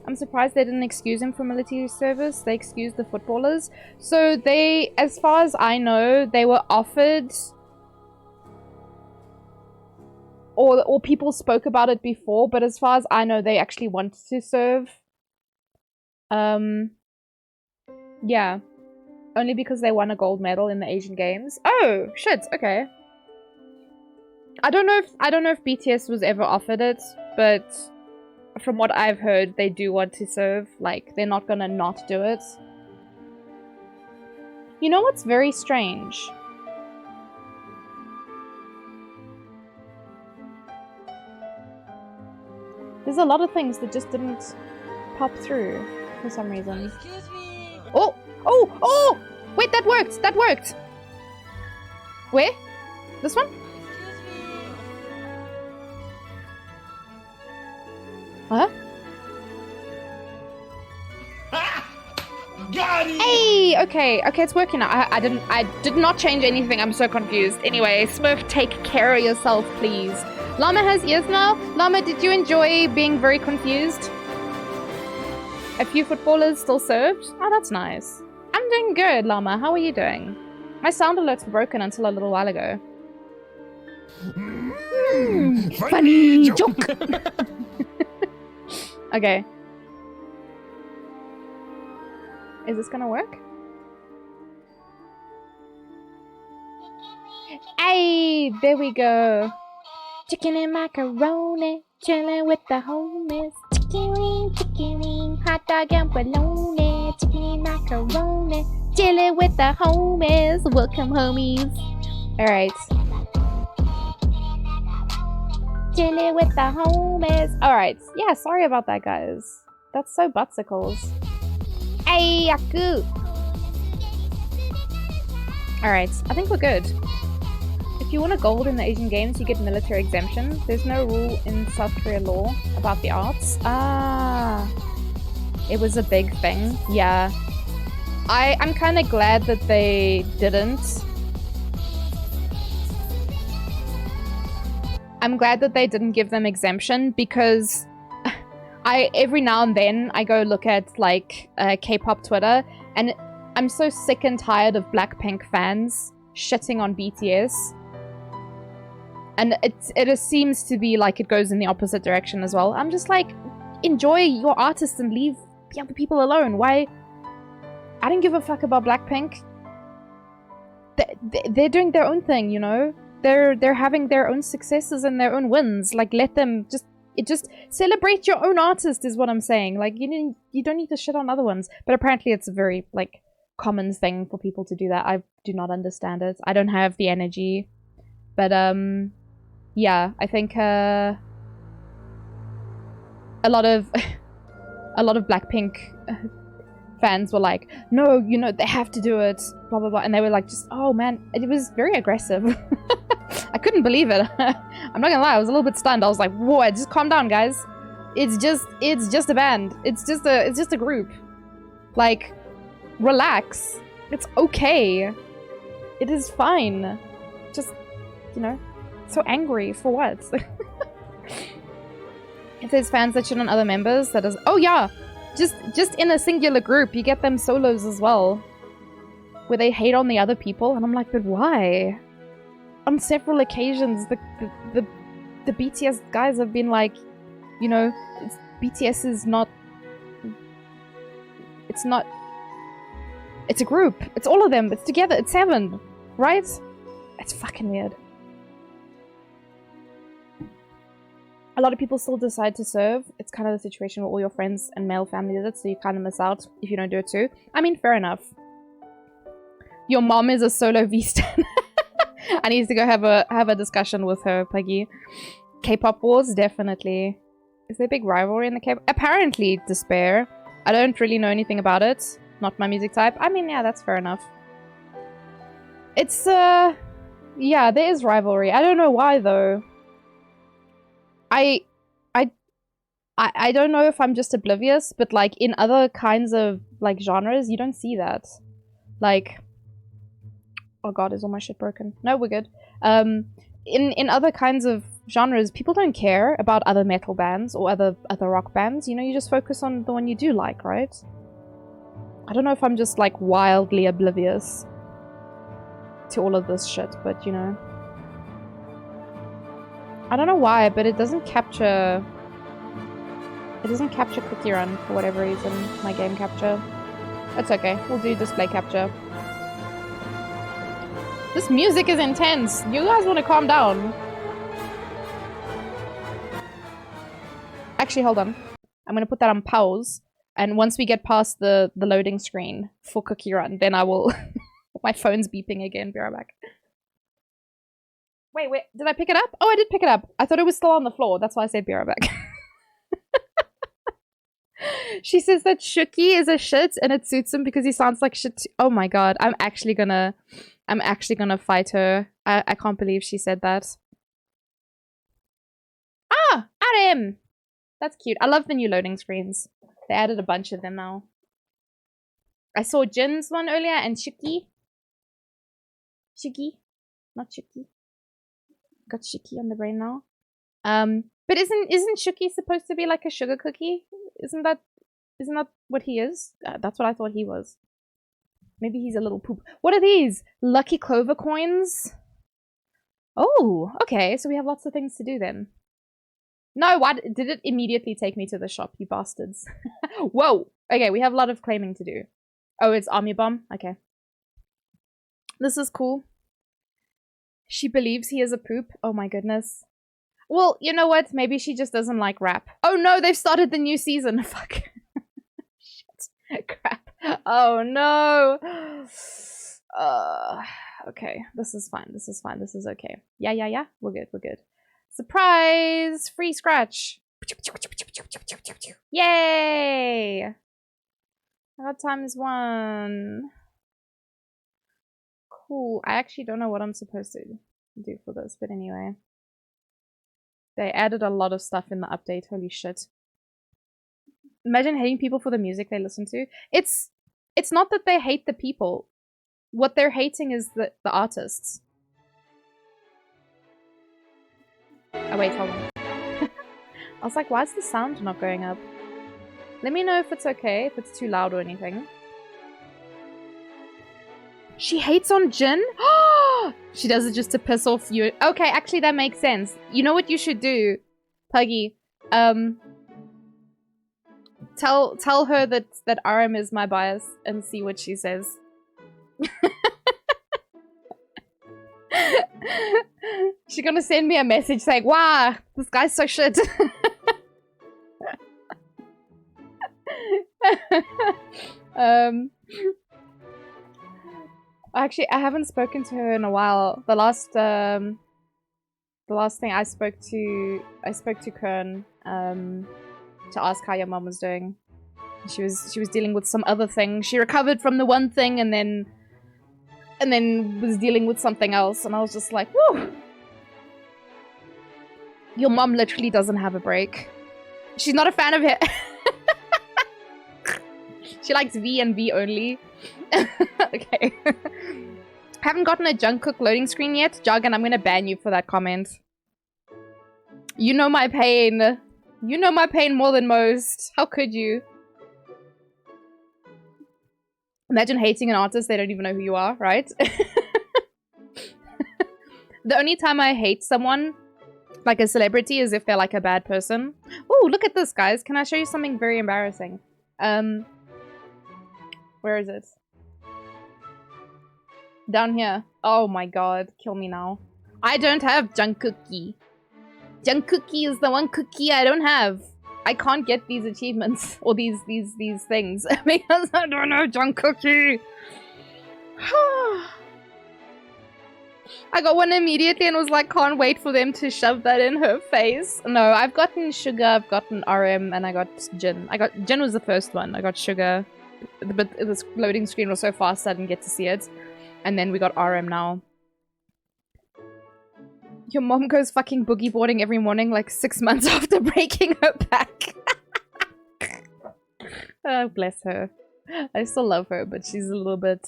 I'm surprised they didn't excuse him from military service. They excused the footballers. So they, as far as I know, they were offered... Or people spoke about it before, but as far as I know, they actually wanted to serve. Yeah. Only because they won a gold medal in the Asian Games. Oh, shit, okay. I don't know if BTS was ever offered it, but from what I've heard, they do want to serve. Like, they're not gonna not do it. You know what's very strange? There's a lot of things that just didn't pop through for some reason. Excuse me. Oh! Oh! Oh! Wait, that worked! That worked! Where? This one? Excuse me. Huh? Got it. Hey! okay, it's working now. I did not change anything. I'm so confused. Anyway, Smurf, take care of yourself, please. Llama has ears now. Llama, did you enjoy being very confused? A few footballers still served? Oh, that's nice. I'm doing good, Llama. How are you doing? My sound alerts were broken until a little while ago. Funny joke! Okay. Is this gonna work? Hey, there we go. Chicken and macaroni, chilling with the homies. Chicken, hot dog and bologna. Chicken and macaroni, chilling with the homies. Welcome, homies. Alright. Chilling with the homies. Alright. Yeah, sorry about that, guys. That's so buttsicles. Hey, Yaku! Alright, I think we're good. If you want a gold in the Asian Games, you get military exemption. There's no rule in South Korea law about the arts. Ah, it was a big thing. Yeah. I'm kind of glad that they didn't. I'm glad that they didn't give them exemption because every now and then I go look at like K-pop Twitter and I'm so sick and tired of Blackpink fans shitting on BTS. And it just seems to be like it goes in the opposite direction as well. I'm just like, enjoy your artist and leave the other people alone. Why? I don't give a fuck about Blackpink. They're doing their own thing, you know? They're having their own successes and their own wins. Like, let them just celebrate your own artist is what I'm saying. Like, you don't need to shit on other ones. But apparently it's a very, like, common thing for people to do that. I do not understand it. I don't have the energy. But, yeah, I think a lot of Blackpink fans were like, no, you know, they have to do it, blah blah blah, and they were like, just, oh man, it was very aggressive. I couldn't believe it. I'm not gonna lie, I was a little bit stunned. I was like, whoa, just calm down, guys. It's just a band. It's just a group. Like, relax. It's okay. It is fine. Just, you know. So angry for what? If there's fans that shit on other members, that is. Oh yeah, just in a singular group, you get them solos as well, where they hate on the other people, and I'm like, but why? On several occasions, the BTS guys have been like, you know, BTS is not. It's not. It's a group. It's all of them. It's together. It's 7, right? It's fucking weird. A lot of people still decide to serve. It's kind of the situation where all your friends and male family did it, so you kind of miss out if you don't do it too. I mean, fair enough. Your mom is a solo V-stan. I need to go have a discussion with her, Peggy. K-pop wars, definitely. Is there a big rivalry in the K-pop? Apparently, Despair. I don't really know anything about it. Not my music type. I mean, yeah, that's fair enough. It's, yeah, there is rivalry. I don't know why, though. I don't know if I'm just oblivious, but like in other kinds of like genres, you don't see that. Like, oh god, is all my shit broken? No, we're good. In other kinds of genres, people don't care about other metal bands or other rock bands. You know, you just focus on the one you do like, right? I don't know if I'm just like wildly oblivious to all of this shit, but you know. I don't know why, but it doesn't capture... It doesn't capture Cookie Run for whatever reason, my game capture. That's okay, we'll do display capture. This music is intense! You guys want to calm down? Actually, hold on. I'm gonna put that on pause, and once we get past the loading screen for Cookie Run, then I will... My phone's beeping again, be right back. Wait, did I pick it up? Oh, I did pick it up. I thought it was still on the floor. That's why I said be right back. She says that Shuki is a shit and it suits him because he sounds like shit. Oh my god, I'm actually gonna fight her. I can't believe she said that. Ah, Adam! That's cute. I love the new loading screens. They added a bunch of them now. I saw Jin's one earlier and Shuki. Shuki, not Shuki. Got Shuki on the brain now. But isn't Shuki supposed to be like a sugar cookie? Isn't that what he is? That's what I thought he was. Maybe he's a little poop. What are these? Lucky Clover coins? Oh, okay. So we have lots of things to do then. No, why did it immediately take me to the shop, you bastards? Whoa! Okay, we have a lot of claiming to do. Oh, it's Army Bomb? Okay. This is cool. She believes he is a poop. Oh my goodness. Well, you know what? Maybe she just doesn't like rap. Oh no, they've started the new season. Fuck. Shit. Crap. Oh no. Okay. This is fine. This is fine. This is okay. Yeah. We're good. We're good. Surprise! Free scratch. Yay! I got ×1. Cool. I actually don't know what I'm supposed to do for this, but anyway. They added a lot of stuff in the update. Holy shit. Imagine hating people for the music they listen to. It's not that they hate the people. What they're hating is the artists. Oh wait, hold on. I was like, why is the sound not going up? Let me know if it's okay, if it's too loud or anything. She hates on Jin? She does it just to piss off you. Okay, actually that makes sense. You know what you should do, Puggy? Tell her that RM is my bias and see what she says. She's gonna send me a message saying, wow, this guy's so shit. Actually, I haven't spoken to her in a while. The last thing I spoke to Kern to ask how your mom was doing. She was dealing with some other thing. She recovered from the one thing and then was dealing with something else, and I was just like, whew. Your mom literally doesn't have a break. She's not a fan of it. She likes V and V only. Okay. Haven't gotten a Jungkook loading screen yet? Jargon, I'm gonna ban you for that comment. You know my pain. You know my pain more than most. How could you? Imagine hating an artist, they don't even know who you are, right? The only time I hate someone, like a celebrity, is if they're like a bad person. Oh, look at this, guys. Can I show you something very embarrassing? Where is it? Down here. Oh my god, kill me now. I don't have Jungkookie. Jungkookie is the one cookie I don't have. I can't get these achievements or these things because I don't know Jungkookie. I got one immediately and was like, can't wait for them to shove that in her face. No, I've gotten Sugar, I've gotten RM, and I got Jin. Jin was the first one. I got Sugar, but this loading screen was so fast I didn't get to see it. And then we got RM now. Your mom goes fucking boogie boarding every morning like 6 months after breaking her back. Oh, bless her. I still love her, but she's a little bit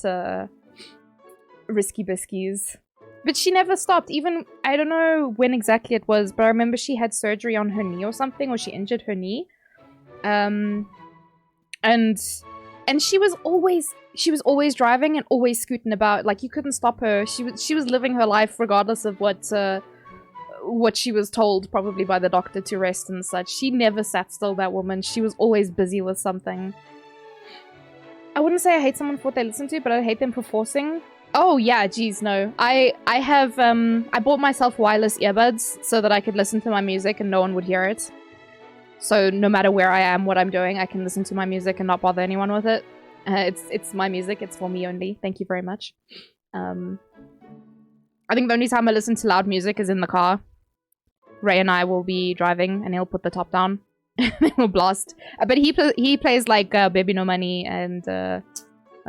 risky biskies. But she never stopped. Even, I don't know when exactly it was, but I remember she had surgery on her knee or something, or she injured her knee. And she was always driving and always scooting about. Like, you couldn't stop her. She was living her life regardless of what she was told, probably by the doctor, to rest and such. She never sat still, that woman. She was always busy with something. I wouldn't say I hate someone for what they listen to, but I hate them for forcing. Oh yeah, geez, no. I bought myself wireless earbuds so that I could listen to my music and no one would hear it. So no matter where I am, what I'm doing, I can listen to my music and not bother anyone with it. It's my music, it's for me only. Thank you very much. I think the only time I listen to loud music is in the car. Ray and I will be driving and he'll put the top down. And we'll blast. But he plays like Baby No Money and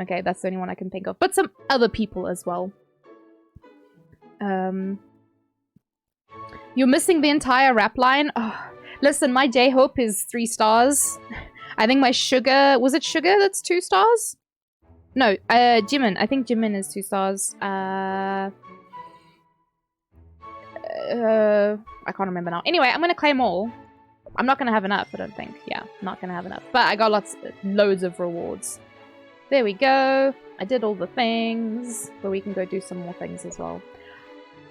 okay, that's the only one I can think of. But some other people as well. You're missing the entire rap line. Oh, listen, my J-Hope is 3 stars. I think my Sugar... Was it Sugar that's 2 stars? No, Jimin. I think Jimin is 2 stars. I can't remember now. Anyway, I'm gonna claim all. I'm not gonna have enough, I don't think. Yeah, not gonna have enough. But I got loads of rewards. There we go. I did all the things, but we can go do some more things as well.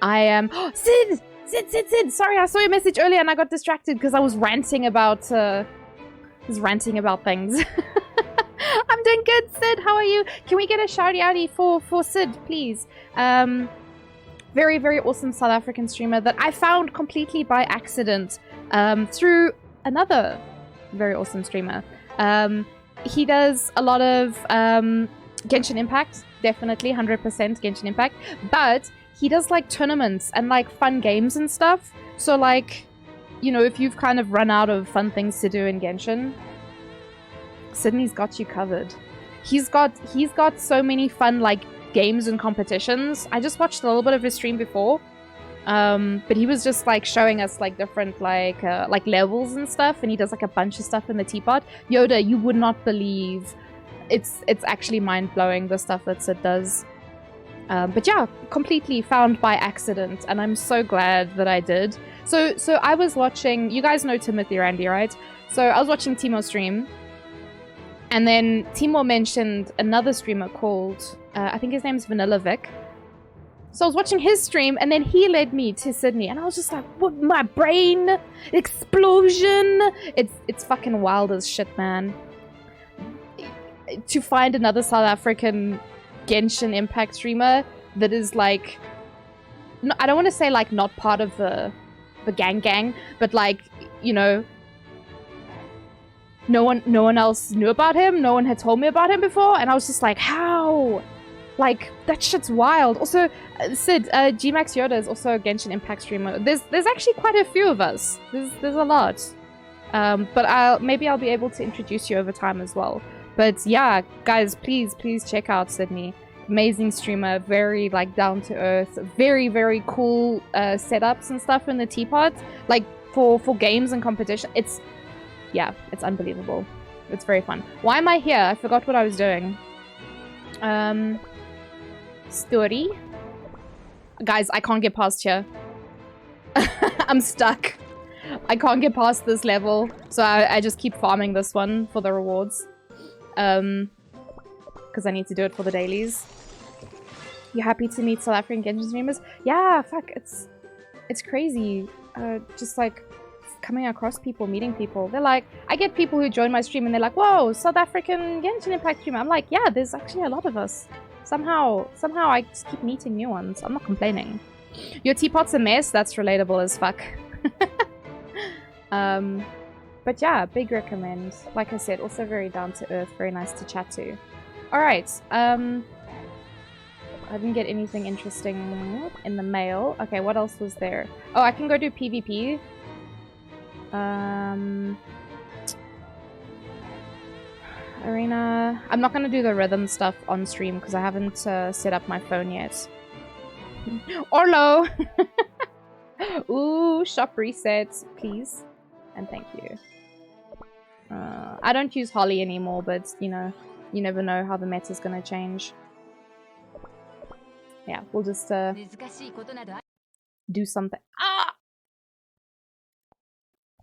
I am... Sid! Sid! Sorry, I saw your message earlier and I got distracted because I was ranting about... things. I'm doing good, Sid. How are you? Can we get a shouty outy for Sid, please? Very, very awesome South African streamer that I found completely by accident through another very awesome streamer. He does a lot of Genshin Impact, definitely 100% Genshin Impact, but he does like tournaments and like fun games and stuff. So like, you know, if you've kind of run out of fun things to do in Genshin, Sydney's got you covered. He's got so many fun like games and competitions. I just watched a little bit of his stream before, but he was just like showing us like different like levels and stuff, and he does like a bunch of stuff in the teapot. Yoda, you would not believe, it's actually mind-blowing the stuff that Sid does. But yeah, completely found by accident, and I'm so glad that I did. So I was watching, you guys know Timothy Randy, right? So I was watching Timo stream, and then Timo mentioned another streamer called, I think his name's Vanilla Vic. So I was watching his stream, and then he led me to Sydney, and I was just like, what, my brain explosion? It's fucking wild as shit, man. To find another South African Genshin Impact streamer that is like, no, I don't want to say like not part of the gang, but like, you know, no one else knew about him. No one had told me about him before, and I was just like, how? Like, that shit's wild. Also, Sid, Gmax Yoda is also a Genshin Impact streamer. There's actually quite a few of us. There's a lot. But maybe I'll be able to introduce you over time as well. But yeah, guys, please check out Sydney. Amazing streamer, very like down to earth, very, very cool setups and stuff in the teapot. Like for games and competition. It's unbelievable. It's very fun. Why am I here? I forgot what I was doing. Story. Guys, I can't get past here. I'm stuck. I can't get past this level, so I just keep farming this one for the rewards. Because I need to do it for the dailies. You happy to meet South African Genshin streamers? Yeah, fuck, it's crazy. Just like coming across people, meeting people. They're like, I get people who join my stream and they're like, whoa, South African Genshin Impact streamer. I'm like, yeah, there's actually a lot of us. Somehow I just keep meeting new ones. I'm not complaining. Your teapot's a mess? That's relatable as fuck. But yeah, big recommend. Like I said, also very down to earth, very nice to chat to. Alright, I didn't get anything interesting in the mail. Okay, what else was there? Oh, I can go do PvP. Arena. I'm not gonna do the rhythm stuff on stream because I haven't set up my phone yet. Orlo! Ooh, shop resets, please. And thank you. I don't use Holly anymore, but you know, you never know how the meta's gonna change. Yeah, we'll just do something. Ah!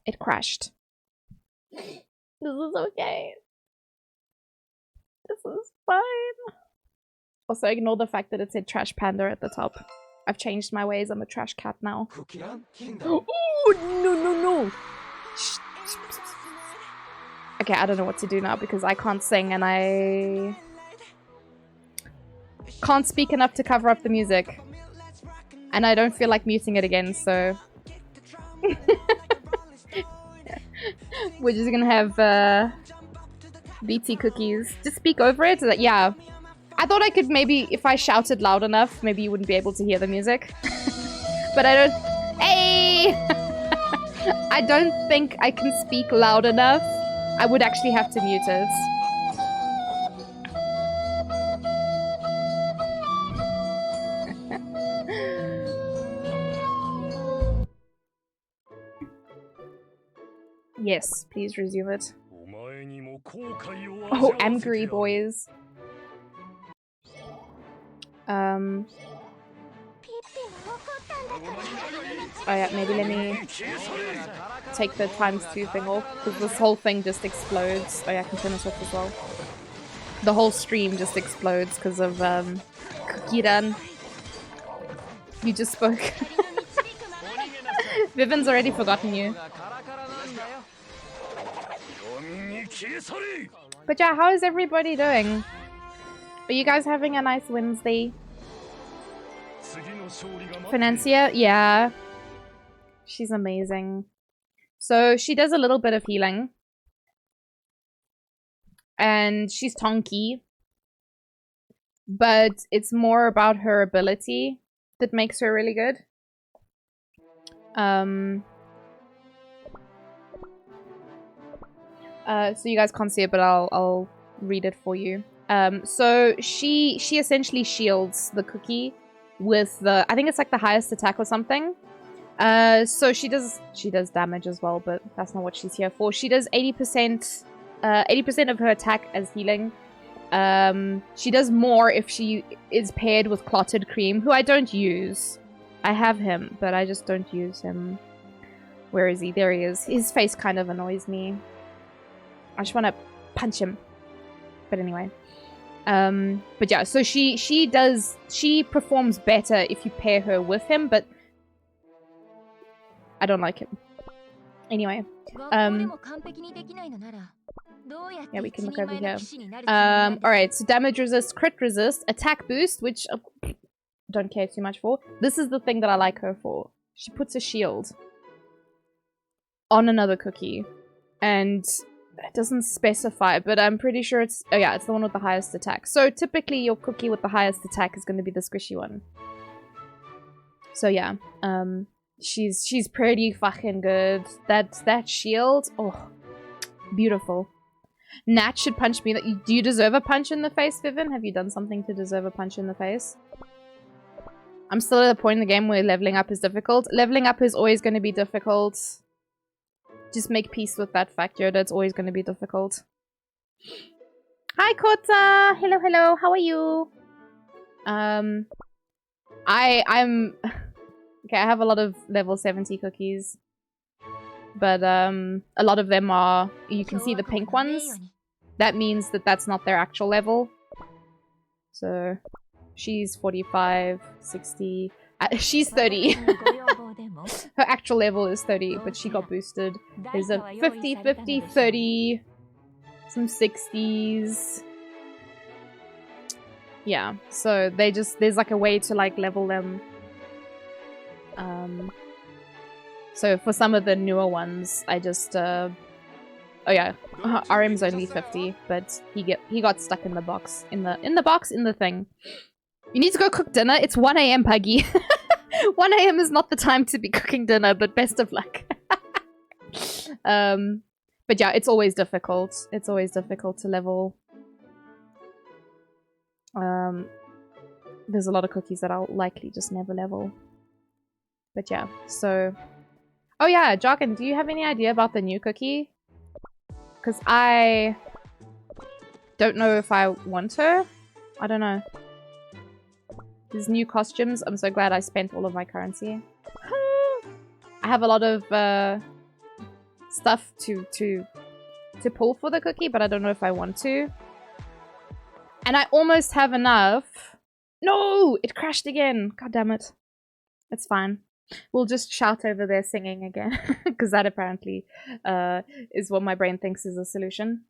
It crashed. This is okay. This is fine. Also, ignore the fact that it said Trash Panda at the top. I've changed my ways. I'm a trash cat now. Oh, no. Shh. Okay, I don't know what to do now because I can't sing and I can't speak enough to cover up the music. And I don't feel like muting it again, so... We're just gonna have BT cookies. Just speak over it? Yeah. I thought I could maybe, if I shouted loud enough, maybe you wouldn't be able to hear the music. But I don't... Hey! I don't think I can speak loud enough. I would actually have to mute it. Yes, please resume it. Oh, angry boys. Oh yeah, maybe let me take the ×2 thing off, because this whole thing just explodes. Oh yeah, I can turn this off as well. The whole stream just explodes because of Kukiran. You just spoke. Vivian's already forgotten you. But yeah, how is everybody doing? Are you guys having a nice Wednesday? Financia? Yeah. She's amazing. So she does a little bit of healing. And she's Tonki. But it's more about her ability that makes her really good. So you guys can't see it, but I'll read it for you. So she essentially shields the cookie with the, I think it's like the highest attack or something. So she does damage as well, but that's not what she's here for. She does 80% of her attack as healing. She does more if she is paired with Clotted Cream, who I don't use. I have him, but I just don't use him. Where is he? There he is. His face kind of annoys me. I just want to punch him. But anyway. But yeah, so she performs better if you pair her with him, but I don't like him. Anyway. Yeah, we can look over here. Alright, so damage resist, crit resist, attack boost, which I don't care too much for. This is the thing that I like her for. She puts a shield on another cookie. And it doesn't specify, but I'm pretty sure it's... Oh yeah, it's the one with the highest attack. So typically your cookie with the highest attack is going to be the squishy one. So yeah, she's pretty fucking good. That shield, oh, beautiful. Nat should punch me. Do you deserve a punch in the face, Vivian? Have you done something to deserve a punch in the face? I'm still at a point in the game where leveling up is difficult. Leveling up is always going to be difficult. Just make peace with that fact, Yoda. It's always going to be difficult. Hi, Kota! Hello, hello. How are you? I'm... Okay, I have a lot of level 70 cookies. But, a lot of them are... You can see the pink ones. That means that that's not their actual level. So... She's 45, 60... she's 30. Her actual level is 30, but she got boosted. There's a 50, 50, 30... Some 60s... Yeah, so they just... There's like a way to like level them. So for some of the newer ones, I just... Oh yeah, RM's only 50, but he got stuck in the box. In the thing. You need to go cook dinner? It's 1 AM, Puggy. 1 AM is not the time to be cooking dinner, but best of luck. But yeah, it's always difficult. It's always difficult to level. There's a lot of cookies that I'll likely just never level. But yeah, so... Oh yeah, Jargon, do you have any idea about the new cookie? Because I... don't know if I want her. I don't know. These new costumes, I'm so glad I spent all of my currency. I have a lot of stuff to pull for the cookie, but I don't know if I want to. And I almost have enough. No! It crashed again. God damn it. It's fine. We'll just shout over there singing again. Because that apparently is what my brain thinks is a solution.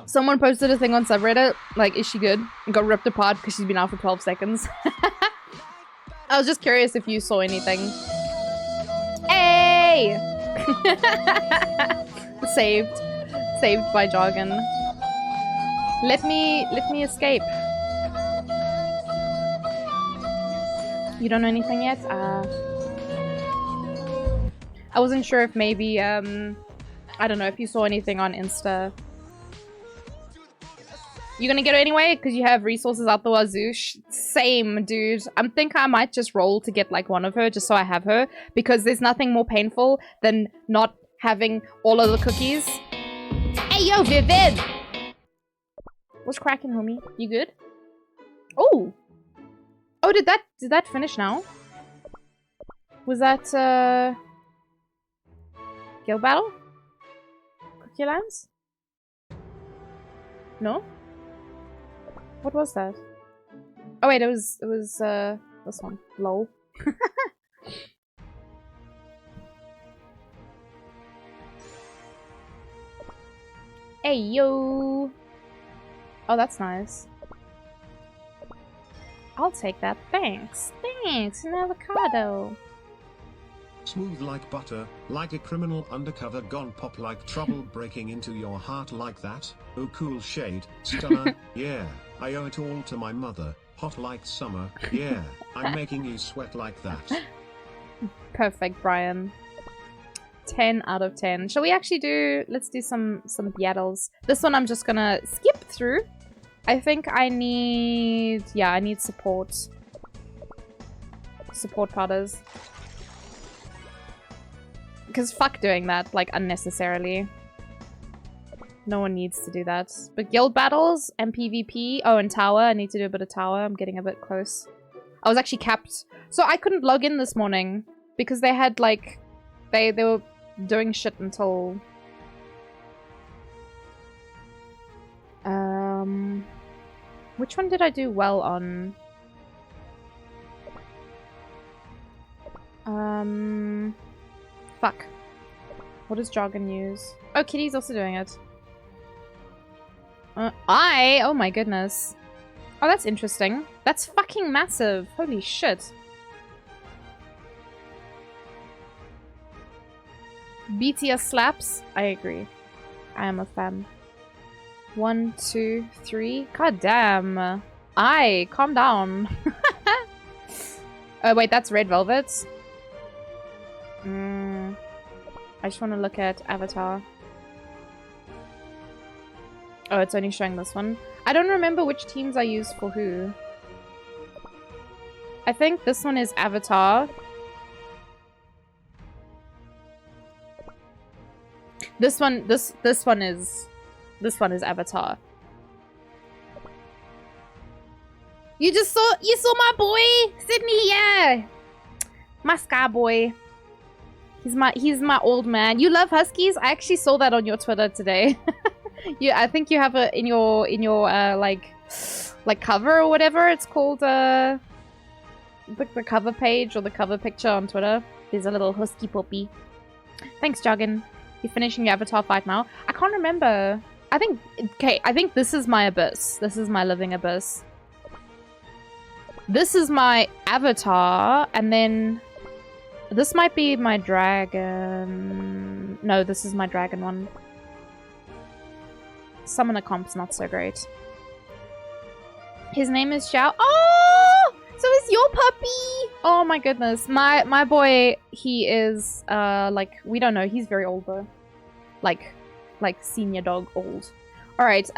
Someone posted a thing on subreddit, like, is she good? And got ripped apart because she's been out for 12 seconds. I was just curious if you saw anything. Hey! Saved. Saved by Jargon. Let me escape. You don't know anything yet? I wasn't sure if maybe, I don't know if you saw anything on Insta. You gonna get her anyway? Because you have resources out the wazoo? Same, dude. I think I might just roll to get like one of her just so I have her. Because there's nothing more painful than not having all of the cookies. Hey, yo, Vivid! What's cracking, homie? You good? Oh! Oh, did that finish now? Was that, Guild Battle? Cookie Lands? No? What was that? Oh wait, it was, this one. Lol. Hey, yo! Oh, that's nice. I'll take that. Thanks. Thanks, an avocado. Smooth like butter, like a criminal undercover gone pop like trouble breaking into your heart like that. Oh cool shade, stunner, yeah, I owe it all to my mother. Hot like summer, yeah, I'm making you sweat like that. Perfect, Brian. 10 out of 10. Shall we actually do... Let's do some battles. This one I'm just gonna skip through. I think I need... Yeah, I need support. Support powders. Because fuck doing that, like, unnecessarily. No one needs to do that. But guild battles and PvP... Oh, and tower. I need to do a bit of tower. I'm getting a bit close. I was actually capped. So I couldn't log in this morning. Because they had, like... They were doing shit until... Which one did I do well on? Fuck. What does jargon use? Oh, Kitty's also doing it. Oh my goodness. Oh, that's interesting. That's fucking massive. Holy shit. BTS slaps? I agree. I am a fan. 1, 2, 3. God damn. Calm down. Oh, wait, that's Red Velvet. I just want to look at Avatar. Oh, it's only showing this one. I don't remember which teams I used for who. I think this one is Avatar. This one is Avatar. You saw my boy, Sydney, yeah. My sky boy. He's my old man. You love huskies? I actually saw that on your Twitter today. I think you have it in your like cover or whatever it's called, the cover page or the cover picture on Twitter. There's a little husky puppy. Thanks, Joggin. You're finishing your Avatar fight now. I can't remember. I think this is my Abyss. This is my living Abyss. This is my Avatar, and then this might be my dragon. No, this is my dragon one. Summoner comp's not so great. His name is Xiao. Oh! So is your puppy! Oh my goodness. My boy, he is, like, we don't know. He's very old though. Like senior dog old. Alright,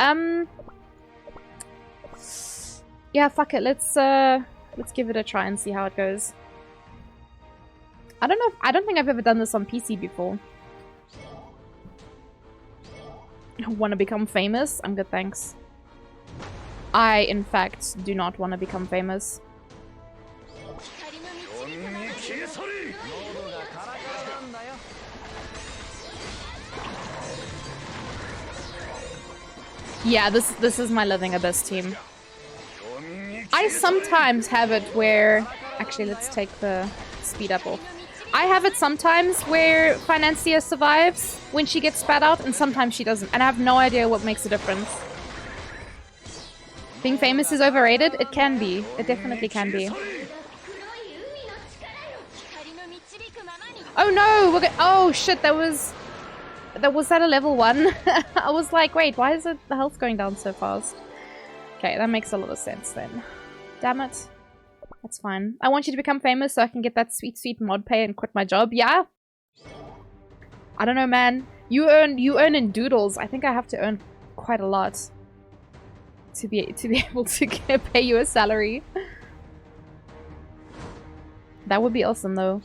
yeah, fuck it. Let's give it a try and see how it goes. I don't think I've ever done this on PC before. Want to become famous? I'm good, thanks. I, in fact, do not want to become famous. Yeah, this is my Living Abyss team. I sometimes have it where... Actually, let's take the speed up off. I have it sometimes where Financier survives when she gets spat out, and sometimes she doesn't. And I have no idea what makes a difference. Being famous is overrated? It can be. It definitely can be. Oh no! Oh shit, that was that a level 1? I was like, wait, why is the health going down so fast? Okay, that makes a lot of sense then. Damn it. That's fine. I want you to become famous so I can get that sweet, sweet mod pay and quit my job. Yeah? I don't know, man. You earn in doodles. I think I have to earn quite a lot to be able to pay you a salary. That would be awesome, though.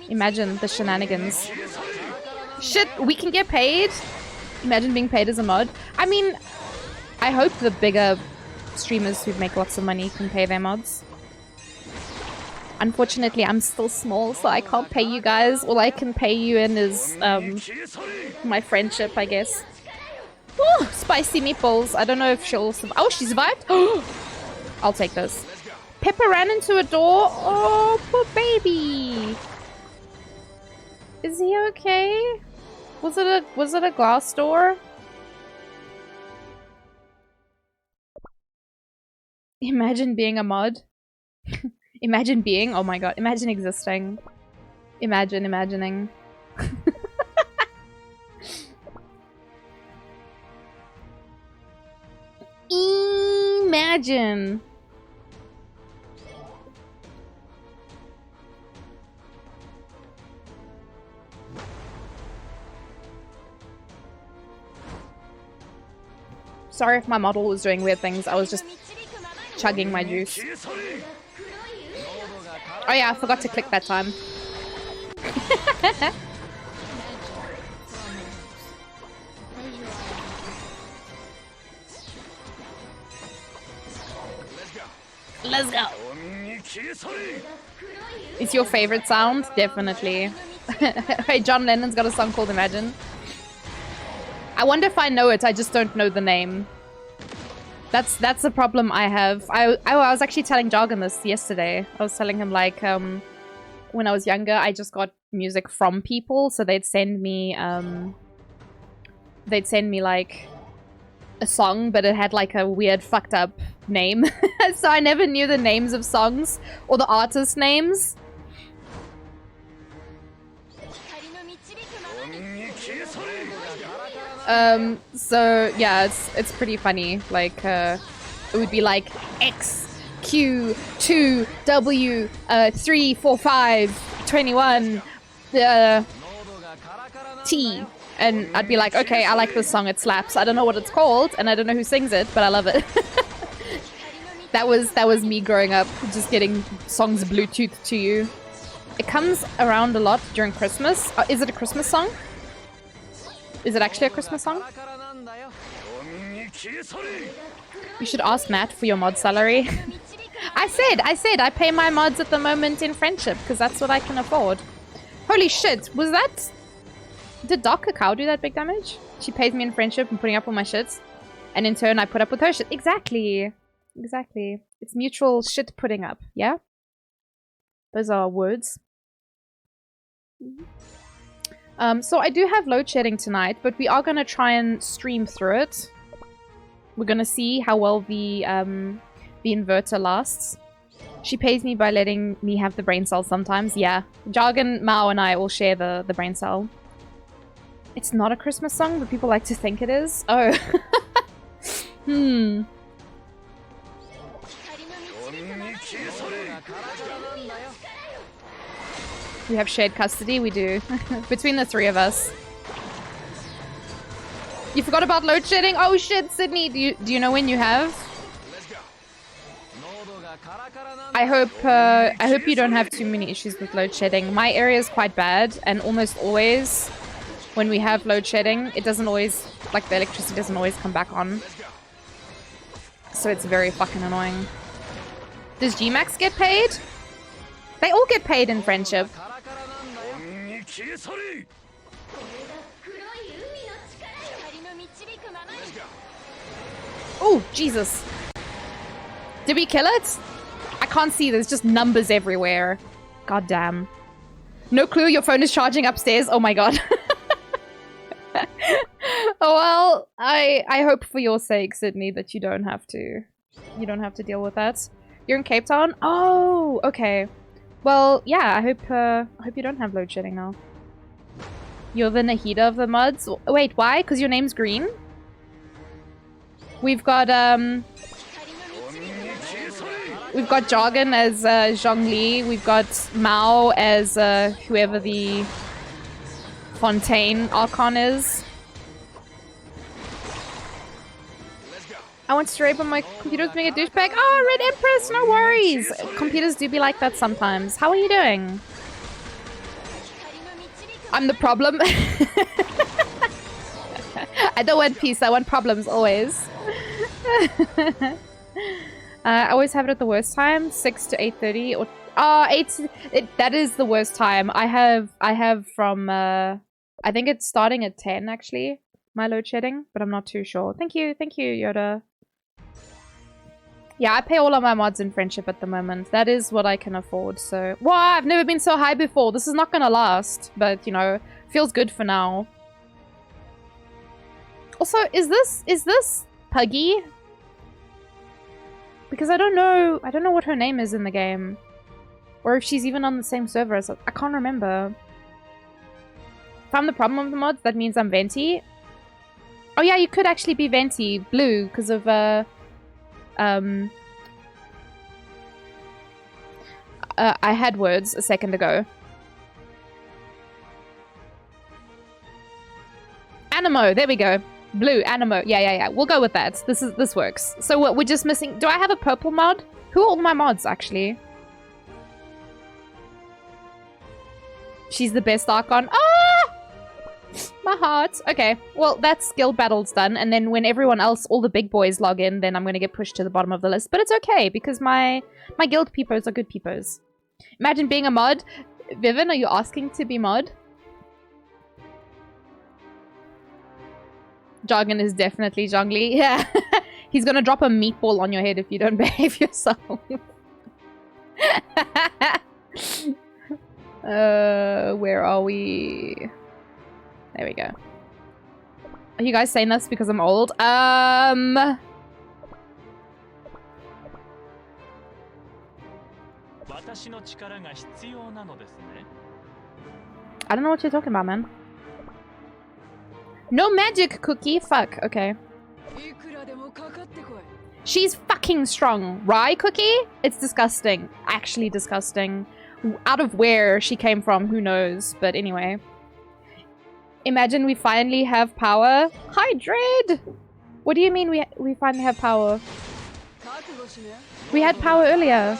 Imagine the shenanigans. Shit, we can get paid? Imagine being paid as a mod. I mean, I hope the bigger streamers who make lots of money can pay their mods. Unfortunately, I'm still small, so I can't pay you guys. All I can pay you in is my friendship, I guess. Ooh, spicy meatballs. I don't know if she'll survive. Oh, she survived? I'll take this. Pepper ran into a door. Oh, poor baby. Is he okay? Was it a glass door? Imagine being a mod. Imagine being, oh my god, imagine existing. Imagine imagining. Imagine. Sorry if my model was doing weird things, I was just chugging my juice. Oh yeah, I forgot to click that time. Let's go. It's your favorite sound? Definitely. Hey, John Lennon's got a song called Imagine. I wonder if I know it, I just don't know the name. That's the problem I have. I was actually telling Jargon this yesterday. I was telling him, like, when I was younger, I just got music from people, so they'd send me like a song, but it had like a weird fucked up name. So I never knew the names of songs or the artist names. So yeah, it's pretty funny. Like, it would be like X, Q, 2, W, 3, 4, 5, 21, T. And I'd be like, okay, I like this song, it slaps. I don't know what it's called, and I don't know who sings it, but I love it. That was me growing up, just getting songs Bluetooth to you. It comes around a lot during Christmas. Is it a Christmas song? Is it actually a Christmas song? You should ask Matt for your mod salary. I said I pay my mods at the moment in friendship, because that's what I can afford. Holy shit, was that... Did Dark Cacao do that big damage? She pays me in friendship and putting up with my shit. And in turn, I put up with her shit. Exactly. Exactly. It's mutual shit putting up, yeah? Those are words. So I do have load shedding tonight, but we are going to try and stream through it. We're going to see how well the inverter lasts. She pays me by letting me have the brain cell sometimes, yeah. Jargon, Mao, and I all share the brain cell. It's not a Christmas song, but people like to think it is. Oh. Hmm. We have shared custody, we do. Between the three of us. You forgot about load shedding? Oh shit, Sydney, do you know when you have? I hope you don't have too many issues with load shedding. My area is quite bad, and almost always when we have load shedding, it doesn't always, like, the electricity doesn't always come back on. So it's very fucking annoying. Does Gmax get paid? They all get paid in friendship. Oh, Jesus. Did we kill it? I can't see. There's just numbers everywhere. God damn. No clue. Your phone is charging upstairs. Oh my god. Oh well, I hope for your sake, Sydney, that you don't have to deal with that. You're in Cape Town? Oh, okay. Well, yeah, I hope you don't have load shedding now. You're the Nahida of the mods? Wait, why? Because your name's green? We've got Jargon as Zhongli. We've got Mao as whoever the Fontaine Archon is. I want to rape on my computer with being a douchebag. Oh, Red Empress, no worries. Computers do be like that sometimes. How are you doing? I'm the problem. I don't want peace, I want problems always. I always have it at the worst time, 6 to 8:30 or 8. That is the worst time. I have from I think it's starting at 10 actually. My load shedding, but I'm not too sure. Thank you, Yoda. Yeah, I pay all of my mods in friendship at the moment. That is what I can afford. So, wow, I've never been so high before. This is not gonna last, but you know, feels good for now. Also, is this Puggy? Because I don't know what her name is in the game, or if she's even on the same server as I can't remember. If I'm the problem of the mods, that means I'm Venti. Oh yeah, you could actually be Venti Blue because of I had words a second ago. Animo, there we go. Blue, Animo. Yeah. We'll go with that. This works. So what, we're just missing... Do I have a purple mod? Who are all my mods, actually? She's the best Archon. Ah! My heart. Okay, well, that's guild battle's done. And then when everyone else, all the big boys log in, then I'm going to get pushed to the bottom of the list. But it's okay, because my guild peepers are good peepers. Imagine being a mod. Vivian, are you asking to be mod? Jargon is definitely jungly. Yeah. He's gonna drop a meatball on your head if you don't behave yourself. Where are we? There we go. Are you guys saying this because I'm old? I don't know what you're talking about, man. No magic, Cookie. Fuck. Okay. She's fucking strong. Right, Cookie? It's disgusting. Actually disgusting. Out of where she came from, who knows? But anyway. Imagine we finally have power. Hi, Dread! What do you mean we finally have power? We had power earlier.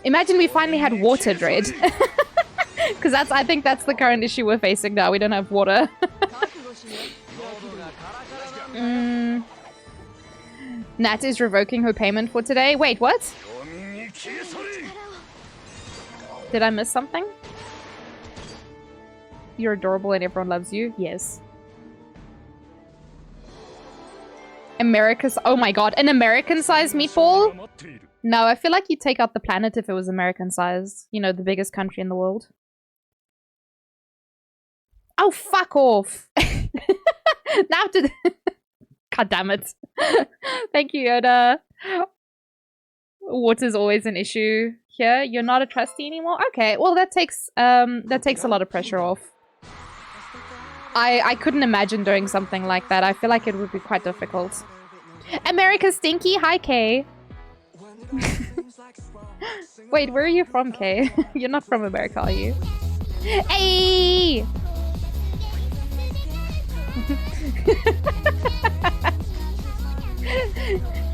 Imagine we finally had water, Dread. Because I think that's the current issue we're facing now. We don't have water. Nat is revoking her payment for today. Wait, what? Did I miss something? You're adorable and everyone loves you. Yes. America's... Oh my god, an American-sized meatball? No, I feel like you'd take out the planet if it was American-sized. You know, the biggest country in the world. Oh, fuck off! Now to... God damn it. Thank you, Yoda. Water's always an issue here. You're not a trustee anymore? Okay, well that takes a lot of pressure off. I couldn't imagine doing something like that. I feel like it would be quite difficult. America Stinky, hi Kay. Wait, where are you from, Kay? You're not from America, are you? Hey!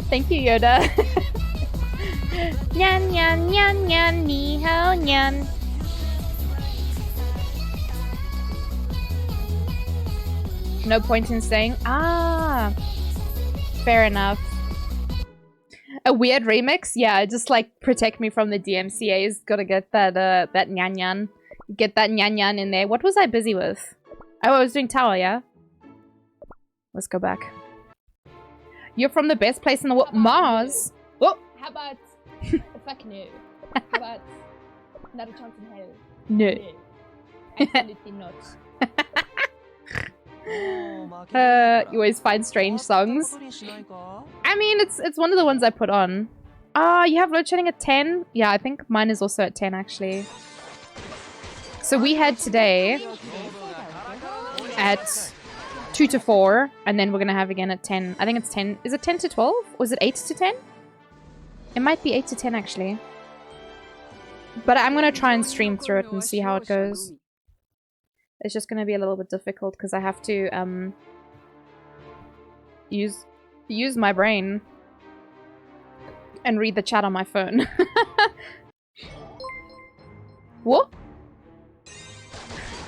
Thank you, Yoda. Nyan nyan nyan nyan ni hao nyan. No point in saying. Ah, fair enough. A weird remix, yeah. Just like protect me from the DMCA's. Gotta get that that nyan nyan. Get that nyan nyan in there. What was I busy with? Oh, I was doing tower, yeah. Let's go back. You're from the best place in the world, Mars. Oh, how about fuck no? How about not a chance in hell? No, absolutely not. You always find strange songs. I mean, it's one of the ones I put on. Ah, you have load shedding at 10? Yeah, I think mine is also at 10 actually. So we had today at 2 to 4, and then we're gonna have again at 10. I think it's 10. Is it 10 to 12? Or is it 8 to 10? It might be 8 to 10 actually. But I'm gonna try and stream through it and see how it goes. It's just gonna be a little bit difficult because I have to use my brain and read the chat on my phone. What?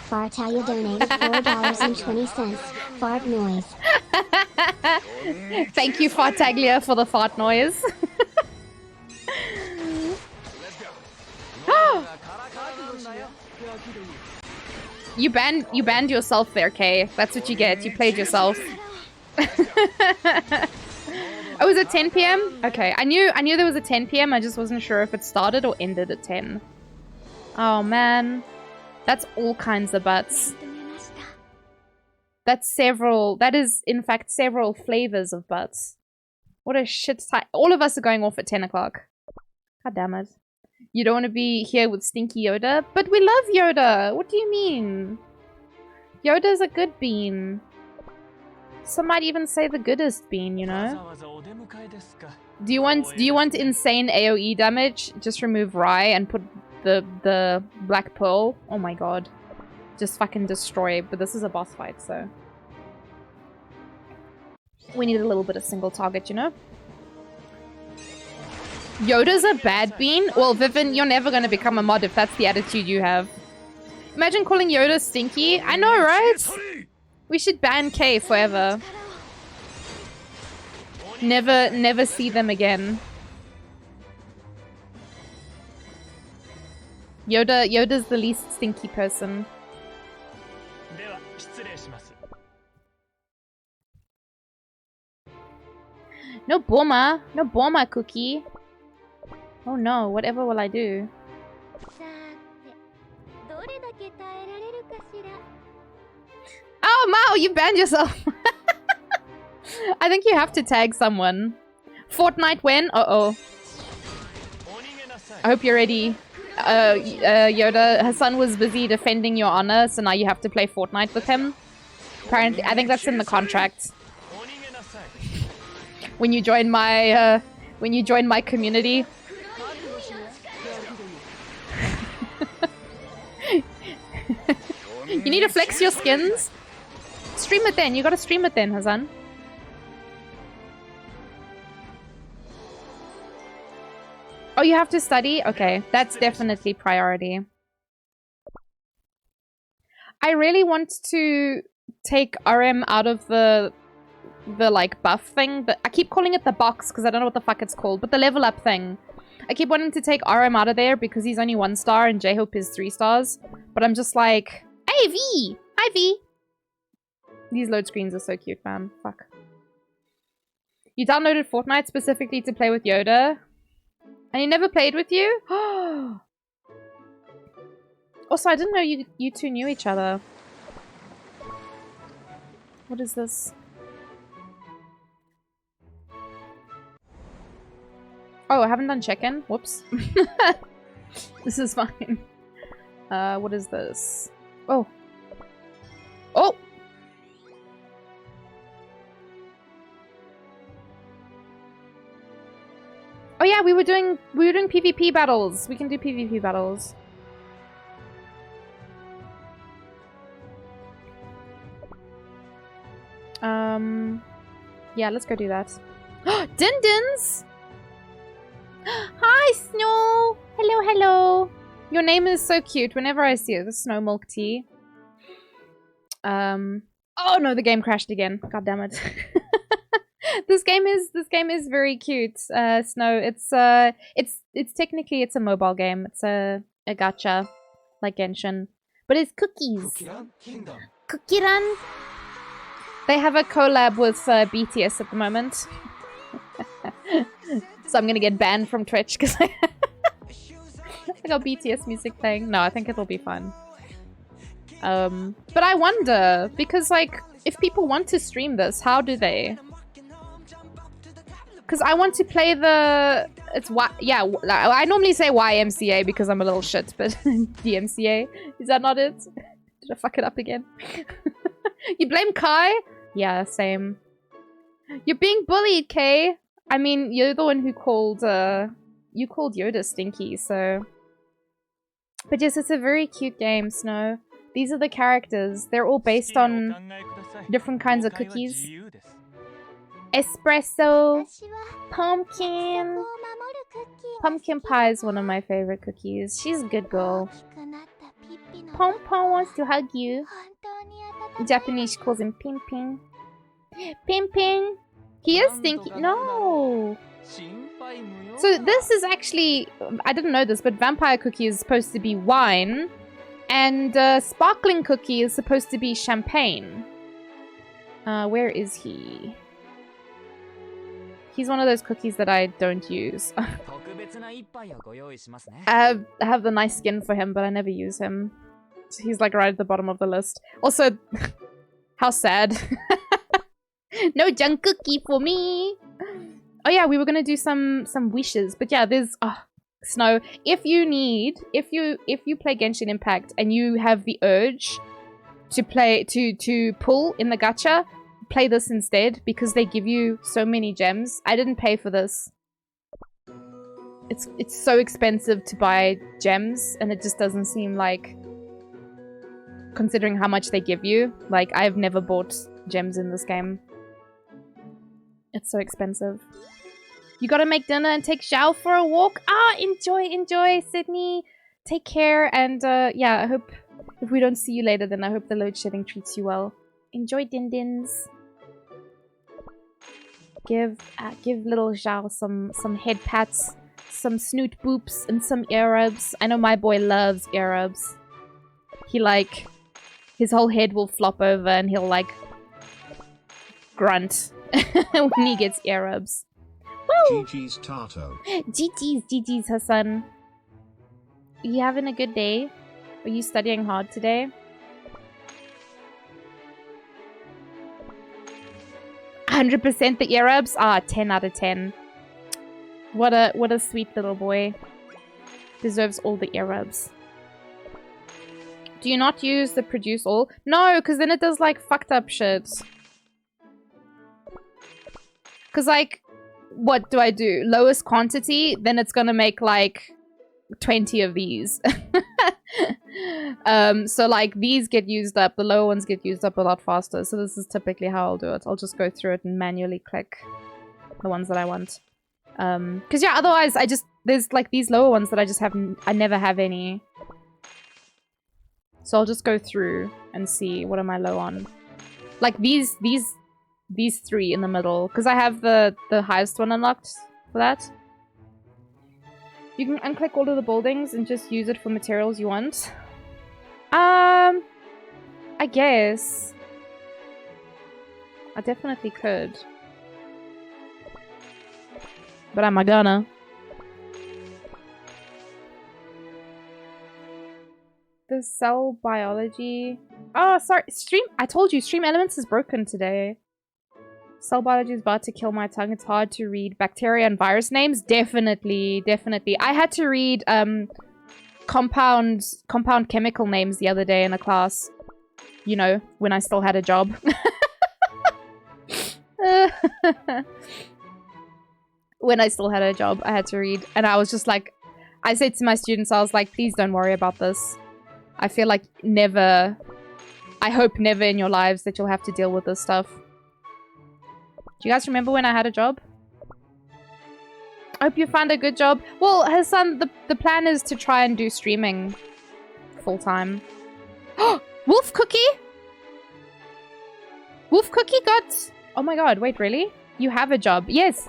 Fartalia donated $4.20. Fart noise. Thank you, Fartaglia, for the fart noise. You banned yourself there, Kay. That's what you get. You played yourself. Oh, was it 10 p.m? Okay, I knew there was a 10 p.m. I just wasn't sure if it started or ended at 10. Oh man, that's all kinds of butts. That's several. That is, in fact, several flavors of butts. What a shit site. All of us are going off at 10 o'clock. God damn it. You don't want to be here with Stinky Yoda? But we love Yoda! What do you mean? Yoda's a good bean. Some might even say the goodest bean, you know? Do you want insane AoE damage? Just remove Rye and put the Black Pearl. Oh my god. Just fucking destroy. But this is a boss fight, so... we need a little bit of single target, you know? Yoda's a bad bean? Well, Vivian, you're never gonna become a mod if that's the attitude you have. Imagine calling Yoda stinky. I know, right? We should ban K forever. Never see them again. Yoda's the least stinky person. No Boma cookie. Oh no, whatever will I do? Oh, Mao, you banned yourself. I think you have to tag someone. Fortnite when? Uh-oh. I hope you're ready. Yoda, Hassan was busy defending your honor, so now you have to play Fortnite with him. Apparently, I think that's in the contract. When you join my community. You need to flex your skins? Stream it then. You gotta stream it then, Hazan. Oh, you have to study? Okay, that's definitely priority. I really want to take RM out of the like buff thing, but I keep calling it the box because I don't know what the fuck it's called, but the level up thing. I keep wanting to take RM out of there because he's only 1 star and J-Hope is 3 stars. But I'm just like, hey V! Hi V! These load screens are so cute, man. Fuck. You downloaded Fortnite specifically to play with Yoda? And he never played with you? Also, I didn't know you two knew each other. What is this? Oh, I haven't done check-in. Whoops. This is fine. What is this? Oh. Oh! Oh yeah, we were doing PvP battles. We can do PvP battles. Yeah, let's go do that. Dindins! Hi, Snow! Hello, hello! Your name is so cute whenever I see it. The Snow Milk Tea. Oh no, the game crashed again. God damn it. This game is very cute. Snow, it's technically it's a mobile game. It's a gacha, like Genshin. But it's cookies. Cookie Run. They have a collab with BTS at the moment. So I'm gonna get banned from Twitch because I got BTS music playing. No, I think it'll be fun. But I wonder, because like, if people want to stream this, how do they? Because I want to play the... yeah, I normally say YMCA because I'm a little shit, but DMCA? Is that not it? Did I fuck it up again? You blame Kai? Yeah, same. You're being bullied, Kay. I mean, you're the one who called, you called Yoda stinky, so... But yes, it's a very cute game, Snow. These are the characters. They're all based on different kinds of cookies. Espresso, pumpkin. Pumpkin pie is one of my favorite cookies. She's a good girl. Pom Pom wants to hug you. In Japanese, she calls him Pin Pin. Pimping. He is stinky. No. So this is actually, I didn't know this, but vampire cookie is supposed to be wine, and sparkling cookie is supposed to be champagne. Where is he? He's one of those cookies that I don't use. I have the nice skin for him, but I never use him. He's like right at the bottom of the list. Also, how sad. No junk cookie for me. Oh yeah, we were gonna do some wishes, but yeah, there's Snow. If you play Genshin Impact and you have the urge to pull in the gacha, play this instead because they give you so many gems. I didn't pay for this. It's so expensive to buy gems, and it just doesn't seem like, considering how much they give you. Like, I've never bought gems in this game. It's so expensive. You gotta make dinner and take Xiao for a walk. Enjoy, Sydney. Take care, and yeah, I hope if we don't see you later, then I hope the load shedding treats you well. Enjoy Din-Dins. Give little Xiao some head pats, some snoot boops, and some ear rubs. I know my boy loves ear rubs. He like, his whole head will flop over and he'll like grunt when he gets ear rubs. Woo! GG's Tato. GG's Hassan. Are you having a good day? Are you studying hard today? 100% the ear rubs? 10 out of 10. What a sweet little boy. Deserves all the ear rubs. Do you not use the produce all? No, because then it does like fucked up shit. Because like, what do I do? Lowest quantity? Then it's gonna make like 20 of these. So like these get used up, the lower ones get used up a lot faster. So this is typically how I'll do it. I'll just go through it and manually click the ones that I want. Because yeah, otherwise there's like these lower ones that I never have any. So I'll just go through and see what am I low on. Like these three in the middle, because I have the highest one unlocked for that. You can unclick all of the buildings and just use it for materials you want. I guess. I definitely could. But am I gonna? The cell biology... Oh, sorry. I told you, Stream Elements is broken today. Cell biology is about to kill my tongue. It's hard to read bacteria and virus names. Definitely. I had to read compound chemical names the other day in a class. You know, when I still had a job. When I still had a job, I had to read. And I was just like, I said to my students, I was like, please don't worry about this. I feel like never, I hope never in your lives that you'll have to deal with this stuff. Do you guys remember when I had a job? I hope you find a good job. Well, Hassan, the plan is to try and do streaming full-time. Wolf Cookie? Wolf Cookie got... Oh my god, wait, really? You have a job. Yes.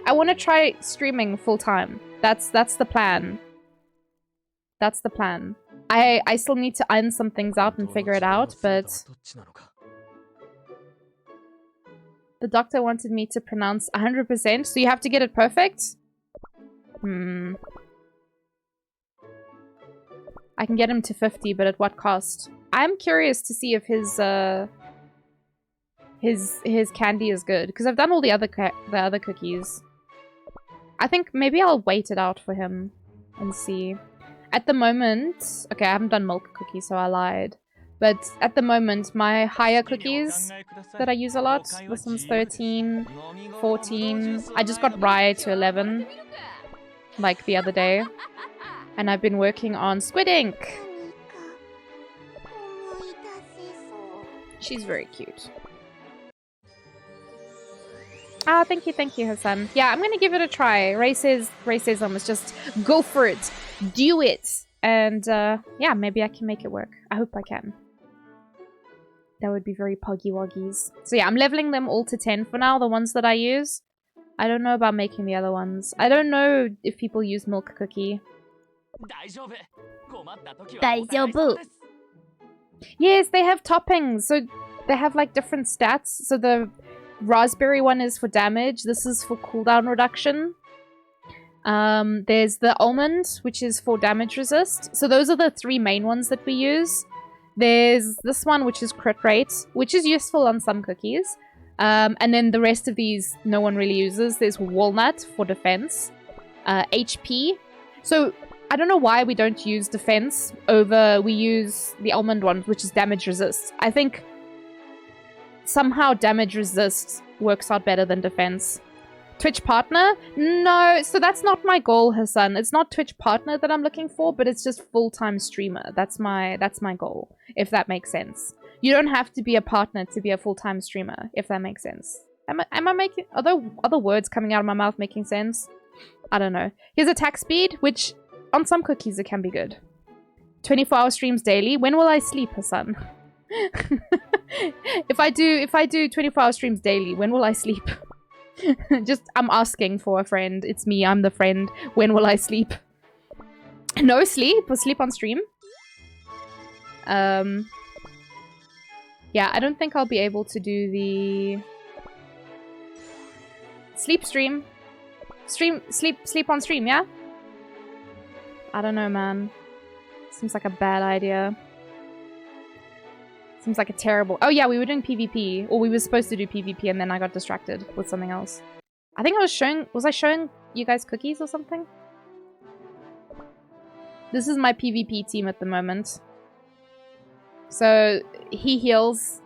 I want to try streaming full-time. That's the plan. That's the plan. I still need to iron some things out and figure it out, but... The doctor wanted me to pronounce 100%, so you have to get it perfect? I can get him to 50, but at what cost? I'm curious to see if his candy is good, because I've done all the other cookies. I think maybe I'll wait it out for him and see. At the moment... Okay, I haven't done milk cookies, so I lied. But at the moment, my higher cookies that I use a lot, this one's 13, 14. I just got Rye to 11, like the other day. And I've been working on Squid Ink. She's very cute. Ah, thank you, Hassan. Yeah, I'm gonna give it a try. Ray says almost just go for it. Do it. And yeah, maybe I can make it work. I hope I can. That would be very poggy woggies. So yeah, I'm leveling them all to 10 for now, the ones that I use. I don't know about making the other ones. I don't know if people use milk cookie. Daijoubu. Yes, they have toppings. So they have like different stats. So the raspberry one is for damage. This is for cooldown reduction. There's the almond, which is for damage resist. So those are the 3 main ones that we use. There's this one, which is crit rate, which is useful on some cookies. And then the rest of these no one really uses. There's walnut for defense. HP. So I don't know why we don't use defense over... We use the almond one, which is damage resist. I think somehow damage resist works out better than defense. Twitch partner? No, so that's not my goal, Hassan. It's not Twitch partner that I'm looking for, but it's just full-time streamer. That's my goal, if that makes sense. You don't have to be a partner to be a full-time streamer, if that makes sense. Am I making... Are there other words coming out of my mouth making sense? I don't know. Here's attack speed, which on some cookies it can be good. 24-hour streams daily. When will I sleep, Hassan? If I do 24-hour streams daily, when will I sleep? Just, I'm asking for a friend. It's me, I'm the friend. When will I sleep? No sleep? Or sleep on stream? Yeah, I don't think I'll be able to do the... Sleep stream. Sleep on stream, yeah? I don't know, man. Seems like a bad idea. Seems like a terrible... Oh yeah, we were doing PvP. Or we were supposed to do PvP and then I got distracted with something else. I think I was showing... Was I showing you guys cookies or something? This is my PvP team at the moment. So, he heals.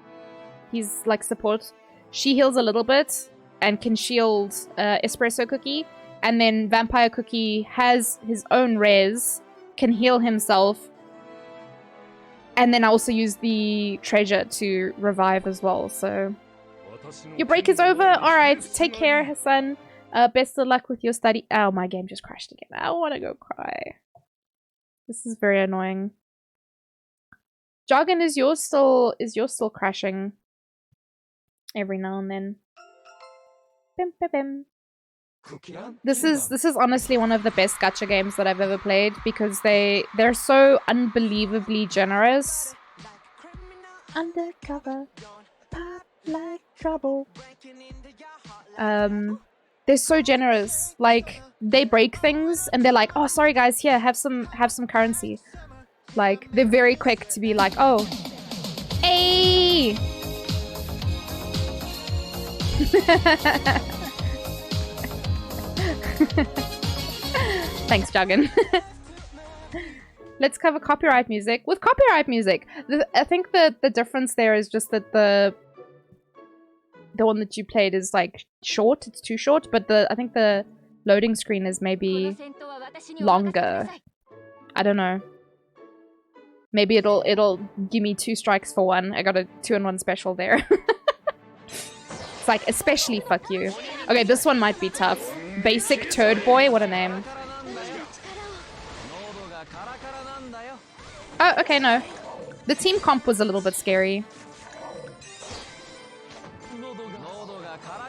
He's like support. She heals a little bit and can shield Espresso Cookie. And then Vampire Cookie has his own res, can heal himself. And then I also use the treasure to revive as well, so... Your break is over? Alright, take care, Hassan. Best of luck with your study. Oh, my game just crashed again. I want to go cry. This is very annoying. Jargon, is yours still crashing? Every now and then. Bim, bim, bim. This is honestly one of the best gacha games that I've ever played because they're so unbelievably generous. Undercover, pop like trouble. They're so generous. Like they break things and they're like, "Oh, sorry guys, here, have some currency." Like they're very quick to be like, "Oh, hey." Thanks, Jargon. Let's cover copyright music with copyright music. I think the difference there is just that the one that you played is like short. It's too short, but I think the loading screen is maybe longer. I don't know. Maybe it'll give me 2 strikes for 1. I got a 2-in-1 special there. It's like especially fuck you. Okay, this one might be tough. Basic Turd Boy, what a name. Oh, okay, no. The team comp was a little bit scary.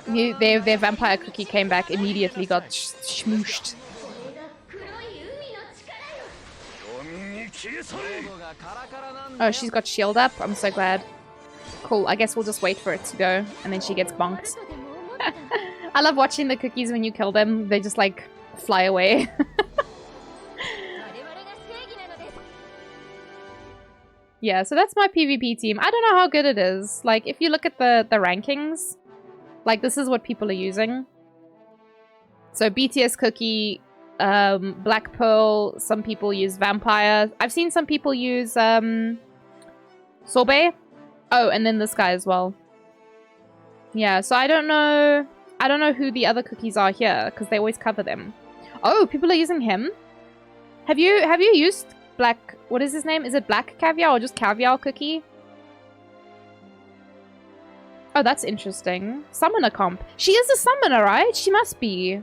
Their Vampire Cookie came back, immediately got smooshed. Oh, she's got shield up? I'm so glad. Cool, I guess we'll just wait for it to go, and then she gets bonked. I love watching the cookies when you kill them. They just, like, fly away. Yeah, so that's my PvP team. I don't know how good it is. Like, if you look at the rankings, like, this is what people are using. So, BTS Cookie, Black Pearl, some people use Vampire. I've seen some people use, Sorbet. Oh, and then this guy as well. Yeah, so I don't know who the other cookies are here, because they always cover them. Oh, people are using him? Have you used Black... What is his name? Is it Black Caviar or just Caviar Cookie? Oh, that's interesting. Summoner comp. She is a summoner, right? She must be.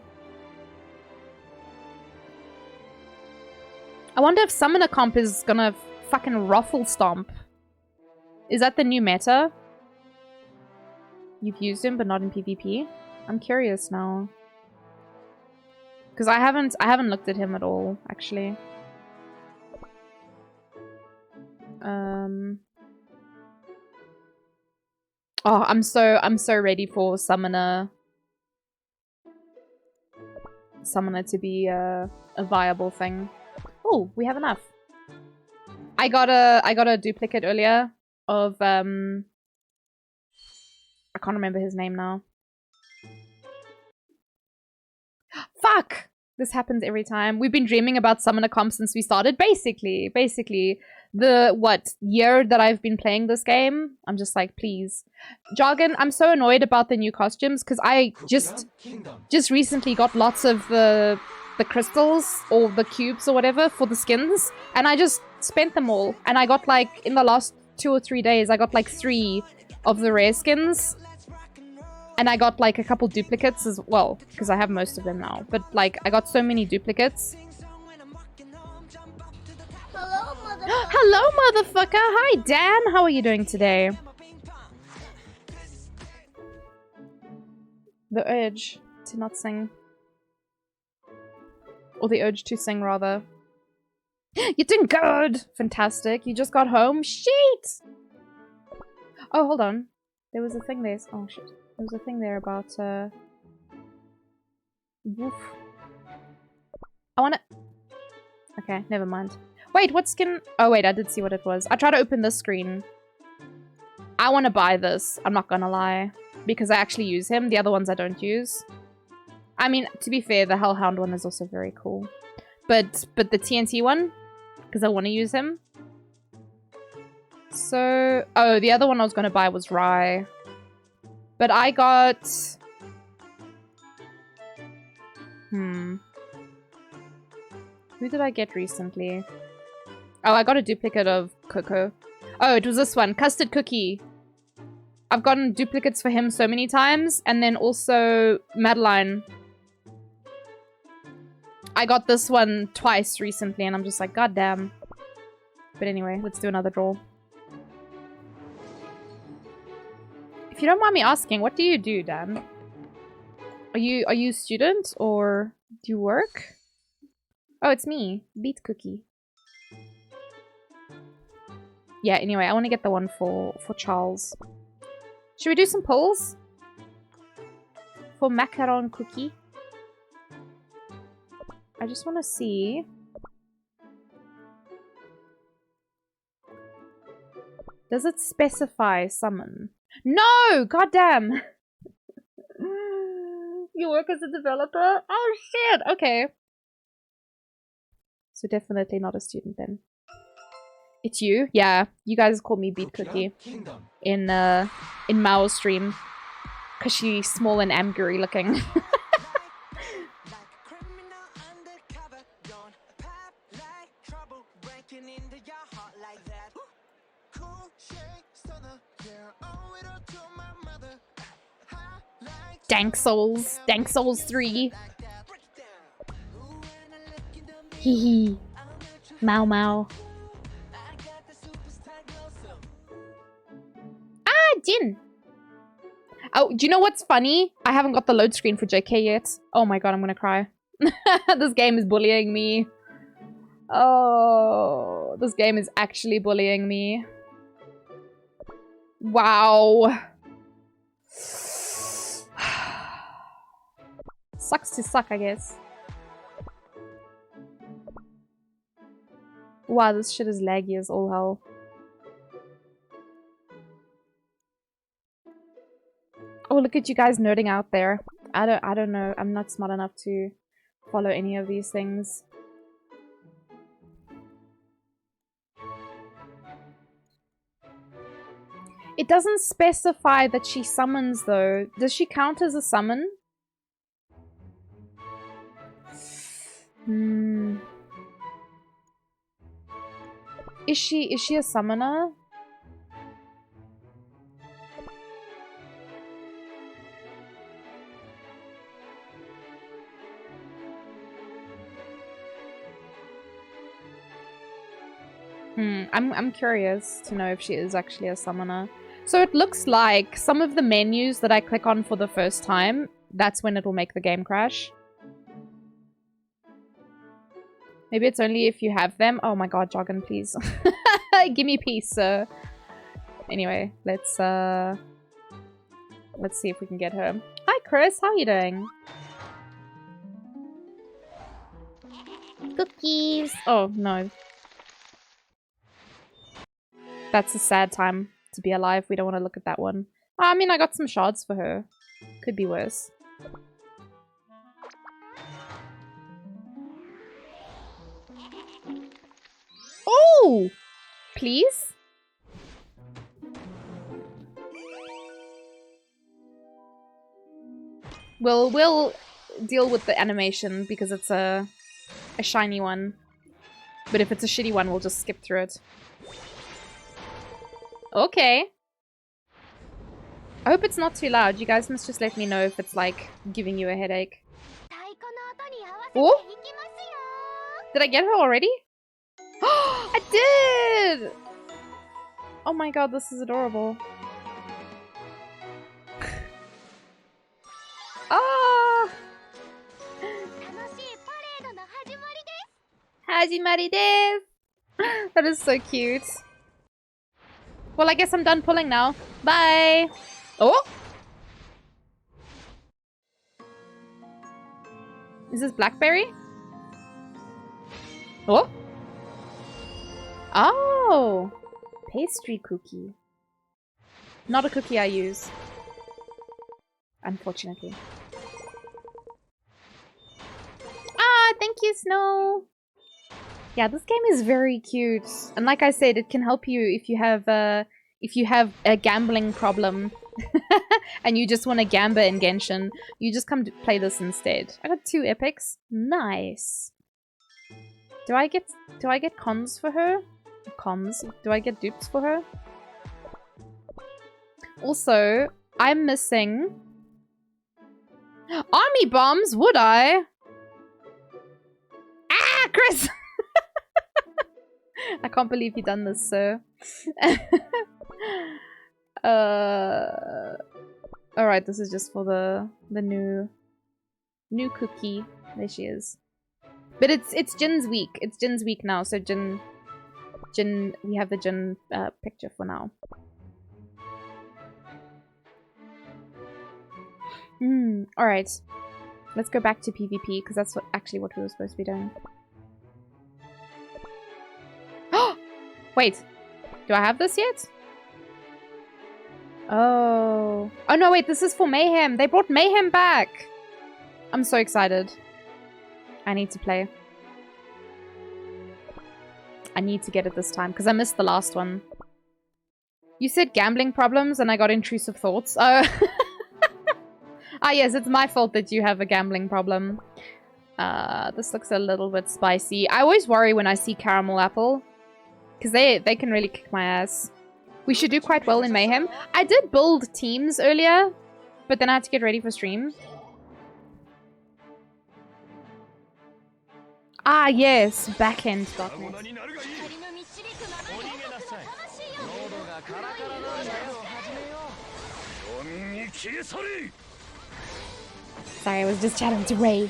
I wonder if Summoner comp is gonna fucking ruffle stomp. Is that the new meta? You've used him, but not in PvP? I'm curious now. Because I haven't looked at him at all, actually. Oh, I'm so ready for Summoner to be a viable thing. Oh, we have enough. I got a duplicate earlier of I can't remember his name now. Fuck! This happens every time. We've been dreaming about Summoner Comp since we started. Basically, the year that I've been playing this game, I'm just like, please. Jargon, I'm so annoyed about the new costumes because I just recently got lots of the crystals or the cubes or whatever for the skins, and I just spent them all. And I got like, in the last 2 or 3 days, I got like 3 of the rare skins. And I got like a couple duplicates as well, because I have most of them now. But like, I got so many duplicates. Hello, motherfucker. Hello, motherfucker! Hi, Dan! How are you doing today? The urge to not sing. Or the urge to sing, rather. You're doing good! Fantastic. You just got home? Shit! Oh, hold on. There was a thing there. Oh, shit. There was a thing there about, woof. I wanna... Okay, never mind. Wait, what skin? Oh, wait, I did see what it was. I tried to open this screen. I want to buy this. I'm not gonna lie. Because I actually use him. The other ones I don't use. I mean, to be fair, the Hellhound one is also very cool. But the TNT one, because I want to use him. So... Oh, the other one I was gonna buy was Rye. But I got... Who did I get recently? Oh, I got a duplicate of Coco. Oh, it was this one. Custard Cookie. I've gotten duplicates for him so many times. And then also Madeline. I got this one twice recently and I'm just like, god damn. But anyway, let's do another draw. If you don't mind me asking, what do you do, Dan? Are you a student or do you work? Oh, it's me, Beat Cookie. Yeah, anyway, I want to get the one for Charles. Should we do some polls? For Macaron Cookie? I just want to see. Does it specify summon? No! Goddamn! You work as a developer? Oh shit! Okay. So definitely not a student then. It's you? Yeah. You guys call me Beat Cookie. In Mao's stream. Cause she's small and angry looking. Dank Souls. Dank Souls 3. Hehe. Mao Mao. Ah, Jin. Oh, do you know what's funny? I haven't got the load screen for JK yet. Oh my god, I'm gonna cry. This game is bullying me. Oh, this game is actually bullying me. Wow. Sucks to suck, I guess. Wow, this shit is laggy as all hell. Oh, look at you guys nerding out there. I don't know. I'm not smart enough to follow any of these things. It doesn't specify that she summons though. Does she count as a summon? Is she a summoner? I'm curious to know if she is actually a summoner. So it looks like some of the menus that I click on for the first time, that's when it will make the game crash. Maybe it's only if you have them. Oh my god, Joggin, please. Give me peace, sir. Anyway, let's see if we can get her. Hi, Chris. How are you doing? Cookies. Oh, no. That's a sad time to be alive. We don't want to look at that one. I mean, I got some shards for her. Could be worse. Oh! Please? We'll deal with the animation because it's a shiny one. But if it's a shitty one, we'll just skip through it. Okay. I hope it's not too loud. You guys must just let me know if it's like giving you a headache. Oh! Did I get her already? I did! Oh my god, this is adorable. Ah! Hajimari desu! That is so cute. Well, I guess I'm done pulling now. Bye! Oh! Is this blackberry? Oh! Oh! Pastry cookie. Not a cookie I use. Unfortunately. Ah, thank you, Snow! Yeah, this game is very cute. And like I said, it can help you if you have a gambling problem and you just want to gamba in Genshin. You just come to play this instead. I got 2 epics. Nice. Do I get cons for her? Cons? Do I get dupes for her? Also, I'm missing army bombs, would I? Ah, Chris! I can't believe you done this, sir. Alright, this is just for the new cookie. There she is. But it's Jin's week. It's Jin's week now, so Jin, we have the Jin picture for now. Alright. Let's go back to PvP, because that's actually what we were supposed to be doing. Wait, do I have this yet? Oh. Oh no, wait, this is for Mayhem. They brought Mayhem back. I'm so excited. I need to play. I need to get it this time, because I missed the last one. You said gambling problems and I got intrusive thoughts. Oh. Ah yes, it's my fault that you have a gambling problem. This looks a little bit spicy. I always worry when I see caramel apple. Because they can really kick my ass. We should do quite well in Mayhem. I did build teams earlier, but then I had to get ready for stream. Ah, yes. Backend darkness. Sorry, I was just chatting to Ray.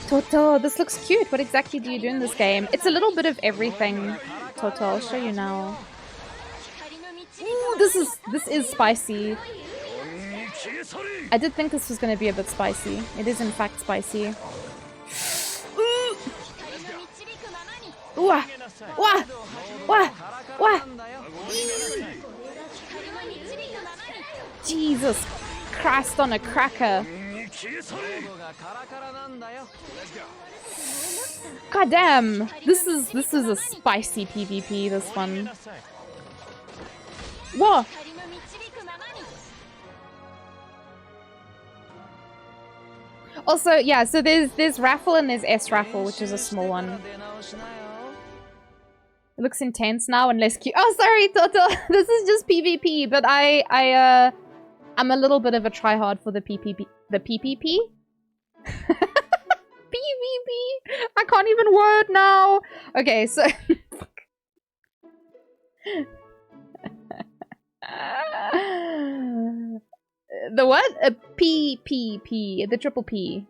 Toto, this looks cute. What exactly do you do in this game? It's a little bit of everything. Toto, I'll show you now. Ooh, this is spicy. I did think this was going to be a bit spicy. It is in fact spicy. Wah! Wah! Wah! Wah! Jesus Christ on a cracker. God damn! This is a spicy PvP, this one. Whoa! Also, yeah, so there's raffle and there's S raffle, which is a small one. It looks intense now and less cute. Oh, sorry, Toto. This is just PvP, but I'm a little bit of a tryhard for the PPP. The PPP? PvP? I can't even word now. Okay, so... the what? A P. The triple P.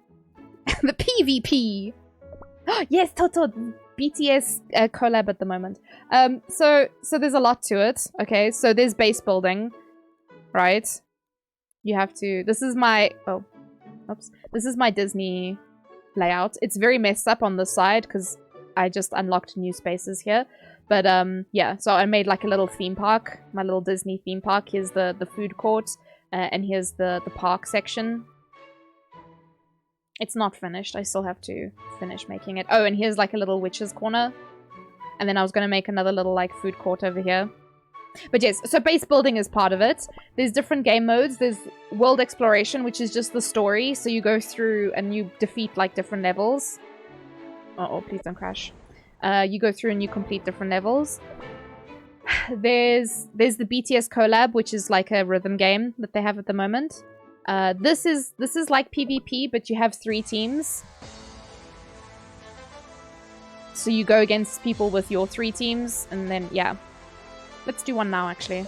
The PvP. Yes, Toto. BTS collab at the moment. So there's a lot to it. Okay, so there's base building, right? You have to... This is my... Oh. Oops. This is my Disney layout. It's very messed up on this side because I just unlocked new spaces here. But yeah, so I made like a little theme park. My little Disney theme park. Here's the food court. And here's the park section. It's not finished. I still have to finish making it. Oh, and here's like a little witch's corner. And then I was going to make another little like food court over here. But yes, so base building is part of it. There's different game modes. There's world exploration, which is just the story. So you go through and you defeat like different levels. Uh-oh, please don't crash. You go through and you complete different levels. There's the BTS collab, which is like a rhythm game that they have at the moment. This is like PvP, but you have 3 teams. So you go against people with your 3 teams, and then, yeah. Let's do one now, actually.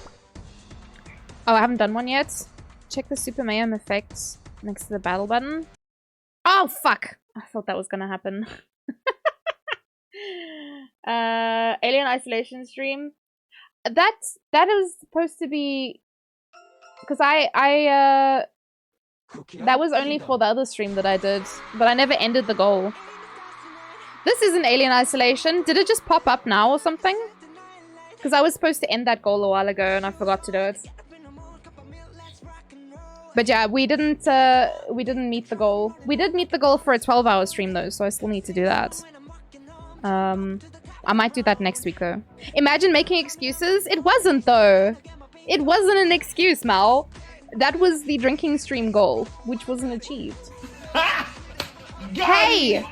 Oh, I haven't done one yet. Check the Super Mayhem effects next to the battle button. Oh, fuck! I thought that was gonna happen. Alien Isolation stream. That is supposed to be... Because that was only for the other stream that I did, but I never ended the goal. This is an Alien Isolation. Did it just pop up now or something? Because I was supposed to end that goal a while ago and I forgot to do it. But yeah, we didn't meet the goal. We did meet the goal for a 12-hour stream though, so I still need to do that. I might do that next week though. Imagine making excuses. It wasn't though. It wasn't an excuse, Mal. That was the drinking stream goal, which wasn't achieved. Hey!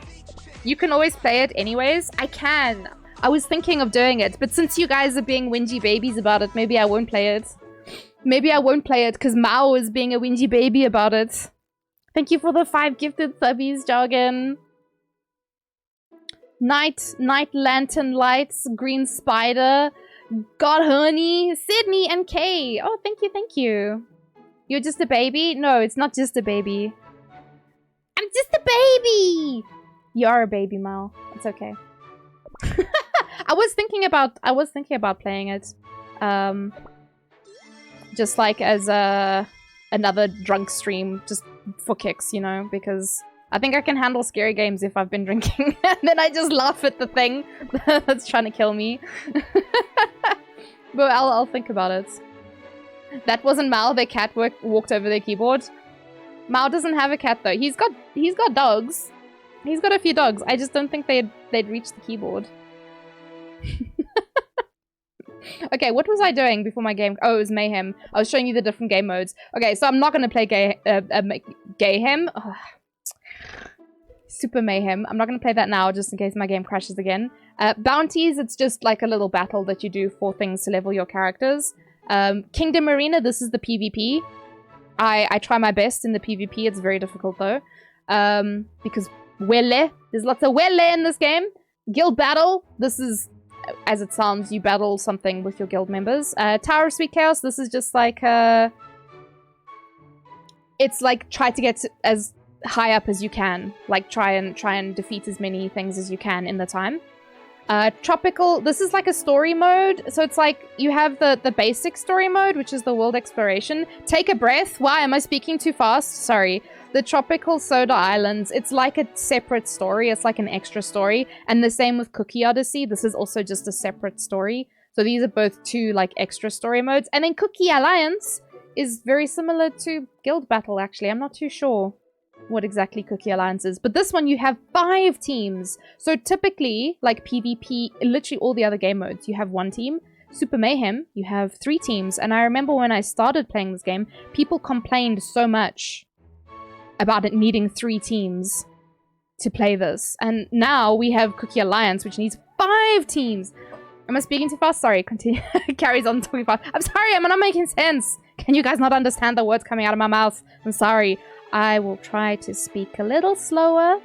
You can always play it anyways. I can. I was thinking of doing it, but since you guys are being whingy babies about it, maybe I won't play it. Maybe I won't play it because Mao is being a whingy baby about it. Thank you for the 5 gifted subbies, Jargon. Night Lantern Lights, Green Spider, God Honey, Sydney, and Kay. Oh, thank you. You're just a baby? No, it's not just a baby. I'm just a baby! You are a baby, Mal. It's okay. I was thinking about playing it. Just like as another drunk stream, just for kicks, you know, because I think I can handle scary games if I've been drinking. And then I just laugh at the thing that's trying to kill me. But I'll think about it. That wasn't Mal. Their cat walked over their keyboard. Mal doesn't have a cat though. He's got dogs. He's got a few dogs. I just don't think they'd reach the keyboard. Okay, what was I doing before my game? Oh, it was Mayhem. I was showing you the different game modes. Okay, so I'm not gonna play Gayhem. Ugh. Super Mayhem. I'm not gonna play that now, just in case my game crashes again. Bounties, it's just like a little battle that you do for things to level your characters. Kingdom Arena, this is the PvP. I try my best in the PvP. It's very difficult though. Because there's lots of wele in this game. Guild Battle, this is, as it sounds, you battle something with your guild members. Tower of Sweet Chaos, this is just like, it's like try to get as high up as you can. Like try and defeat as many things as you can in the time. Tropical, this is like a story mode. So it's like you have the basic story mode, which is the world exploration. Take a breath. Why am I speaking too fast? Sorry. The Tropical Soda Islands, it's like a separate story. It's like an extra story. And the same with Cookie Odyssey. This is also just a separate story. So these are both 2 like extra story modes. And then Cookie Alliance is very similar to Guild Battle, actually. I'm not too sure what exactly Cookie Alliance is. But this one, you have 5 teams. So typically, like PvP, literally all the other game modes, you have 1 team. Super Mayhem, you have 3 teams. And I remember when I started playing this game, people complained so much about it needing 3 teams to play this. And now we have Cookie Alliance, which needs 5 teams. Am I speaking too fast? Sorry, continue. Carries on talking fast. I'm sorry, I'm not making sense. Can you guys not understand the words coming out of my mouth? I'm sorry. I will try to speak a little slower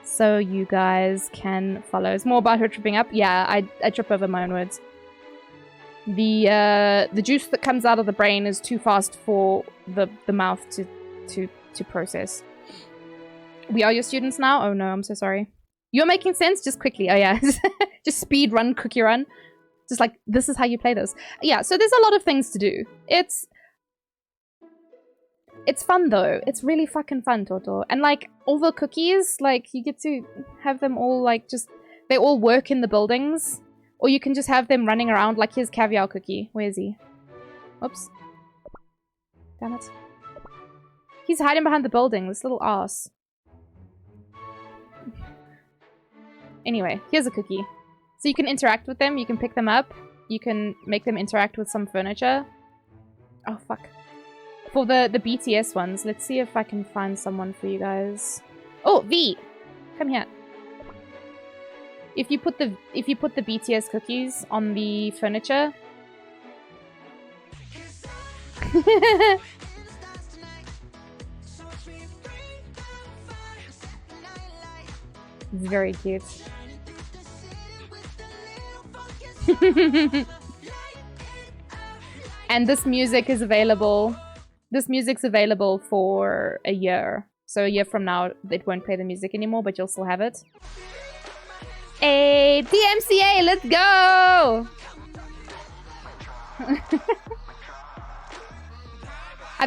so you guys can follow. It's more about her tripping up. Yeah, I trip over my own words. The juice that comes out of the brain is too fast for the mouth to process. We are your students now? Oh no, I'm so sorry. You're making sense? Just quickly. Oh yeah. Just speed run, cookie run. Just like, this is how you play this. Yeah, so there's a lot of things to do. It's fun though. It's really fucking fun, Toto. And like, all the cookies, like, you get to have them all like just... They all work in the buildings. Or you can just have them running around like his caviar cookie. Where is he? Oops. Damn it. He's hiding behind the building, this little ass. Anyway, here's a cookie. So you can interact with them, you can pick them up, you can make them interact with some furniture. Oh, fuck. For the BTS ones, let's see if I can find someone for you guys. Oh, V! Come here. If you put the BTS cookies on the furniture... It's very cute. And this music is available. This music's available for a year. So a year from now, it won't play the music anymore, but you'll still have it. Hey, DMCA, let's go! I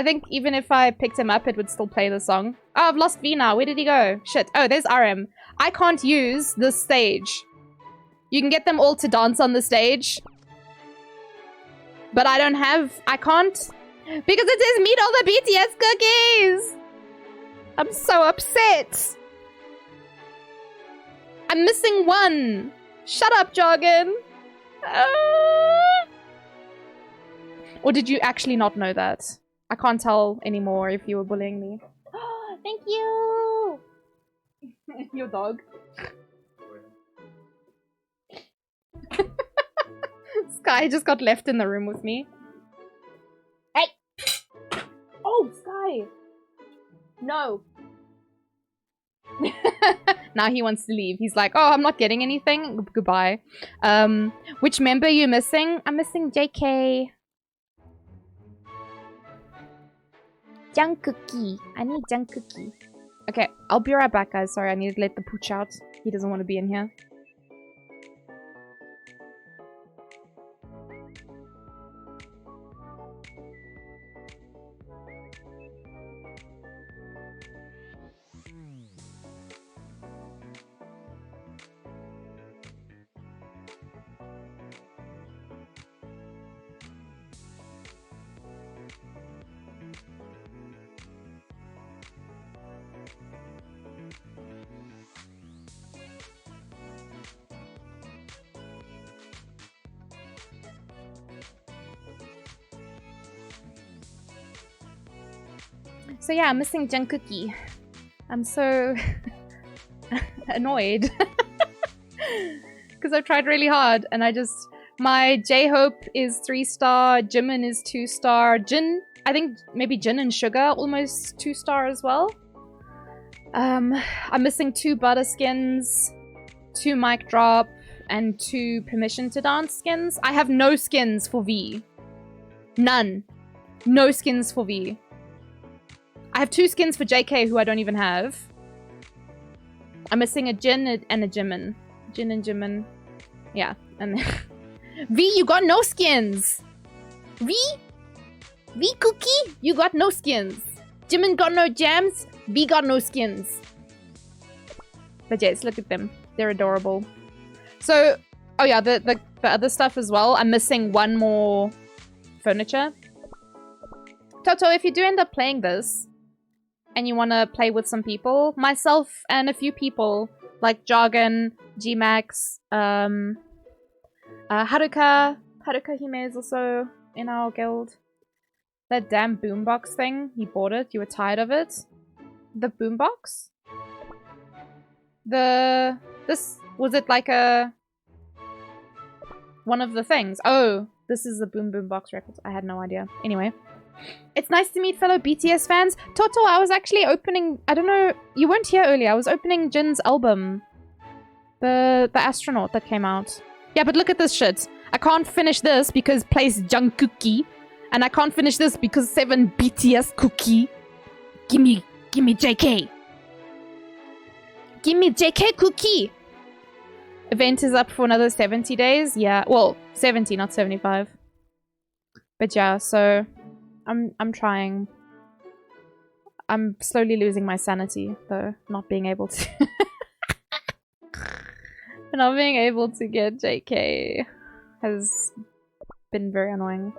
think even if I picked him up, it would still play the song. Oh, I've lost V now. Where did he go? Shit. Oh, there's RM. I can't use this stage. You can get them all to dance on the stage. But I don't have... I can't. Because it says meet all the BTS cookies! I'm so upset. I'm missing one. Shut up, Jargon. Or did you actually not know that? I can't tell anymore if you were bullying me. Thank you! Your dog. Sky just got left in the room with me. Hey! Oh, Sky! No. Now he wants to leave. He's like, oh, I'm not getting anything. Goodbye. Which member are you missing? I'm missing JK. Junk cookie. I need junk cookie. Okay, I'll be right back, guys. Sorry, I need to let the pooch out. He doesn't want to be in here. So yeah, I'm missing Jungkookie. I'm so annoyed. Because I've tried really hard and I just... My J-Hope is 3-star, Jimin is 2-star, Jin... I think maybe Jin and Sugar almost 2-star as well. I'm missing 2 butter skins, 2 mic drop, and 2 permission to dance skins. I have no skins for V. None. No skins for V. I have 2 skins for JK who I don't even have. I'm missing a Jin and a Jimin. Jin and Jimin. Yeah. And V, you got no skins! V? V Cookie? You got no skins. Jimin got no jams. V got no skins. But yes, look at them. They're adorable. So, oh yeah, the other stuff as well. I'm missing 1 more furniture. Toto, if you do end up playing this, and you want to play with some people, myself and a few people, like Jargon, Gmax, Haruka Hime is also in our guild. That damn boombox thing, you bought it, you were tired of it. The boombox? This, was it like one of the things? Oh, this is the boombox record. I had no idea. Anyway, It's nice to meet fellow BTS fans. Toto, I was actually opening... I don't know... You weren't here earlier. I was opening Jin's album. The Astronaut that came out. Yeah, but look at this shit. I can't finish this because plays Jungkookie. And I can't finish this because 7 BTS cookie. Gimme JK. Gimme JK cookie. Event is up for another 70 days. Yeah, well, 70, not 75. But yeah, so I'm trying. I'm slowly losing my sanity, though, not being able to not being able to get JK has been very annoying.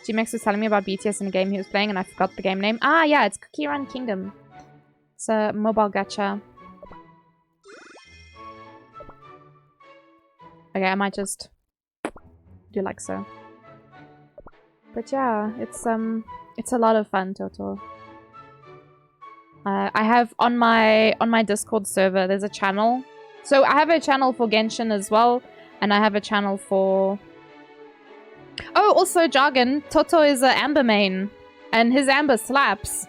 G-Max was telling me about BTS in a game he was playing and I forgot the game name. Ah, yeah, it's Cookie Run Kingdom. It's a mobile gacha. Okay, I might just do like so. But yeah, it's a lot of fun, Toto. I have on my Discord server, there's a channel. So I have a channel for Genshin as well, and I have a channel for... Oh, also Jargon. Toto is an Amber main, and his Amber slaps.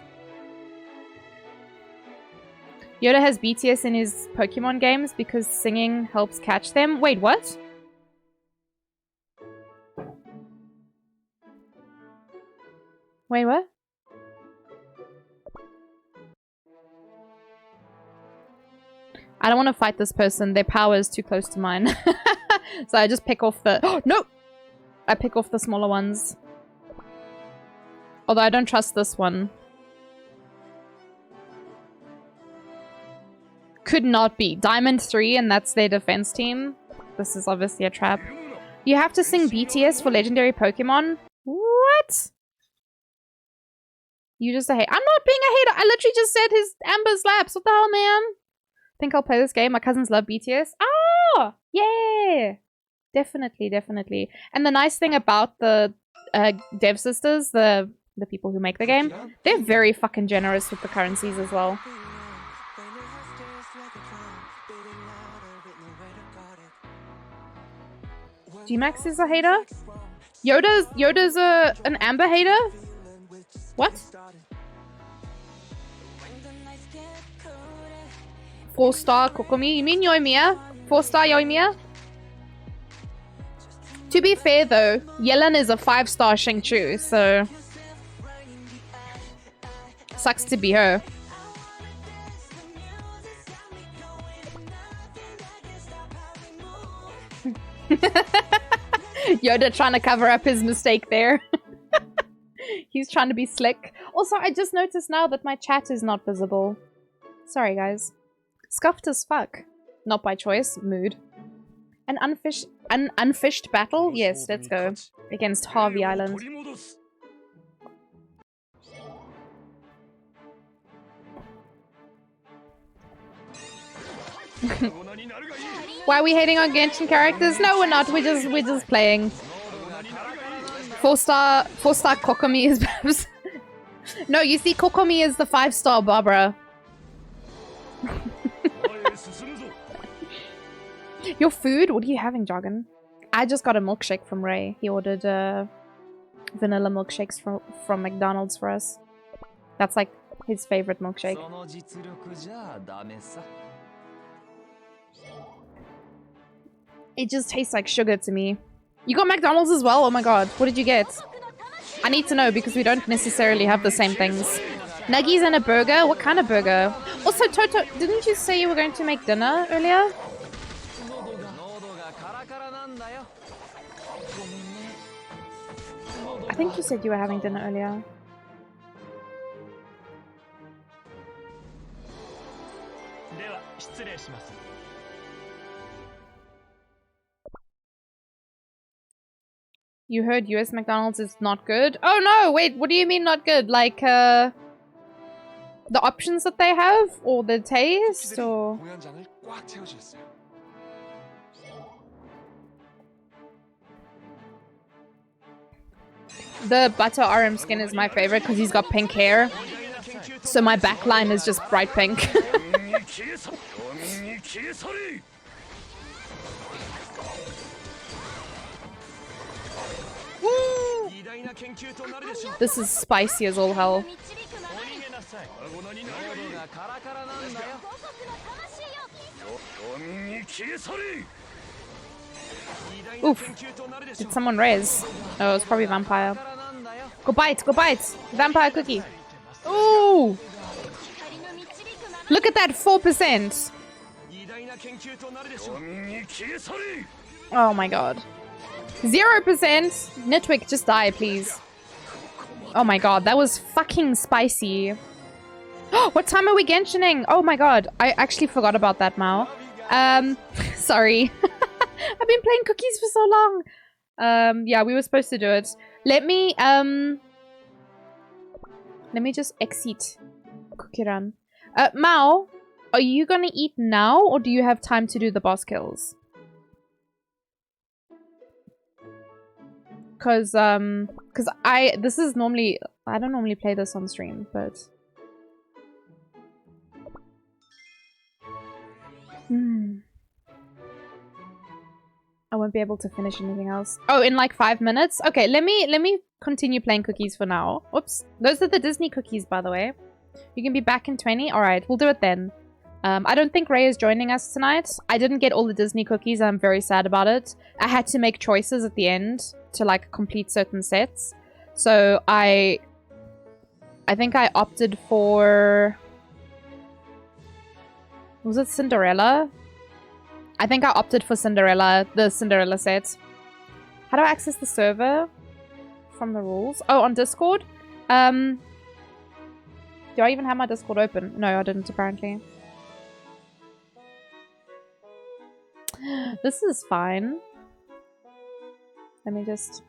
Yoda has BTS in his Pokemon games because singing helps catch them. Wait, what? Wait, what? I don't want to fight this person. Their power is too close to mine. So I just pick off the... Oh, no! I pick off the smaller ones. Although I don't trust this one. Could not be. Diamond 3 and that's their defense team. This is obviously a trap. You have to sing BTS for legendary Pokemon? What? You just a hate. I'm not being a hater. I literally just said his Amber slaps. What the hell, man? Think I'll play this game. My cousins love BTS. Oh, yeah. Definitely, definitely. And the nice thing about the dev sisters, the people who make the game, they're very fucking generous with the currencies as well. G-Max is a hater? Yoda's an Amber hater? What? 4-star Kokomi? You mean Yoimiya? 4-star Yoimiya? To be fair though, Yellen is a 5-star Shingchu, so... Sucks to be her. Yoda trying to cover up his mistake there. He's trying to be slick. Also, I just noticed now that my chat is not visible. Sorry, guys. Scuffed as fuck. Not by choice. Mood. An unfished battle? Yes, let's go. Against Harvey Island. Why are we hating on Genshin characters? No, we're not. We're just playing. 4-star Kokomi is perhaps... No, you see, Kokomi is the 5-star Barbara. Your food? What are you having, Jargon? I just got a milkshake from Ray. He ordered vanilla milkshakes from McDonald's for us. That's like his favorite milkshake. It just tastes like sugar to me. You got McDonald's as well? Oh my god. What did you get? I need to know because we don't necessarily have the same things. Nuggies and a burger? What kind of burger? Also, Toto, didn't you say you were going to make dinner earlier? I think you said you were having dinner earlier. You heard US McDonald's is not good? Oh no, wait, what do you mean not good? Like, the options that they have? Or the taste? Or... The butter RM skin is my favorite because he's got pink hair. So my backline is just bright pink. This is spicy as all hell. Oof. Did someone raise? Oh, it's probably vampire. Go bite, go bite! Vampire cookie. Ooh! Look at that 4%. Oh my god. 0%! Nitwick, just die, please. Oh my god, that was fucking spicy. What time are we Genshining? Oh my god, I actually forgot about that, Mao. Sorry. I've been playing cookies for so long. Yeah, we were supposed to do it. Let me just exit cookie run. Mao, are you gonna eat now, or do you have time to do the boss kills? Cause this is normally, I don't normally play this on stream, but I won't be able to finish anything else. Oh, in like 5 minutes? Okay, let me continue playing cookies for now. Oops. Those are the Disney cookies, by the way. You can be back in 20? Alright, we'll do it then. I don't think Ray is joining us tonight. I didn't get all the Disney cookies. I'm very sad about it. I had to make choices at the end to like complete certain sets. So I think I opted for... Was it Cinderella? I think I opted for Cinderella, the Cinderella set. How do I access the server? From the rules? Oh, on Discord? Do I even have my Discord open? No, I didn't apparently. This is fine. Let me just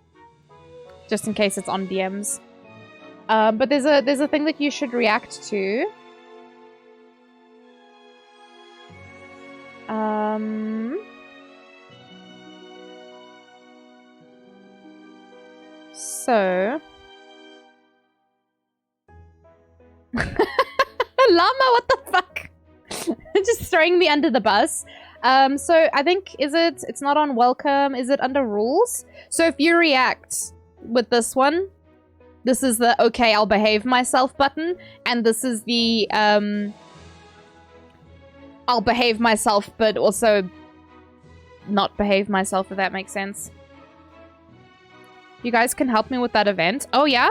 in case it's on DMs. But there's a thing that you should react to. So Llama, what the fuck? Just throwing me under the bus. So I think, it's not on welcome, is it under rules? So if you react with this one, this is the okay, I'll behave myself button, and this is the I'll behave myself but also not behave myself, if that makes sense. You guys can help me with that event. Oh yeah?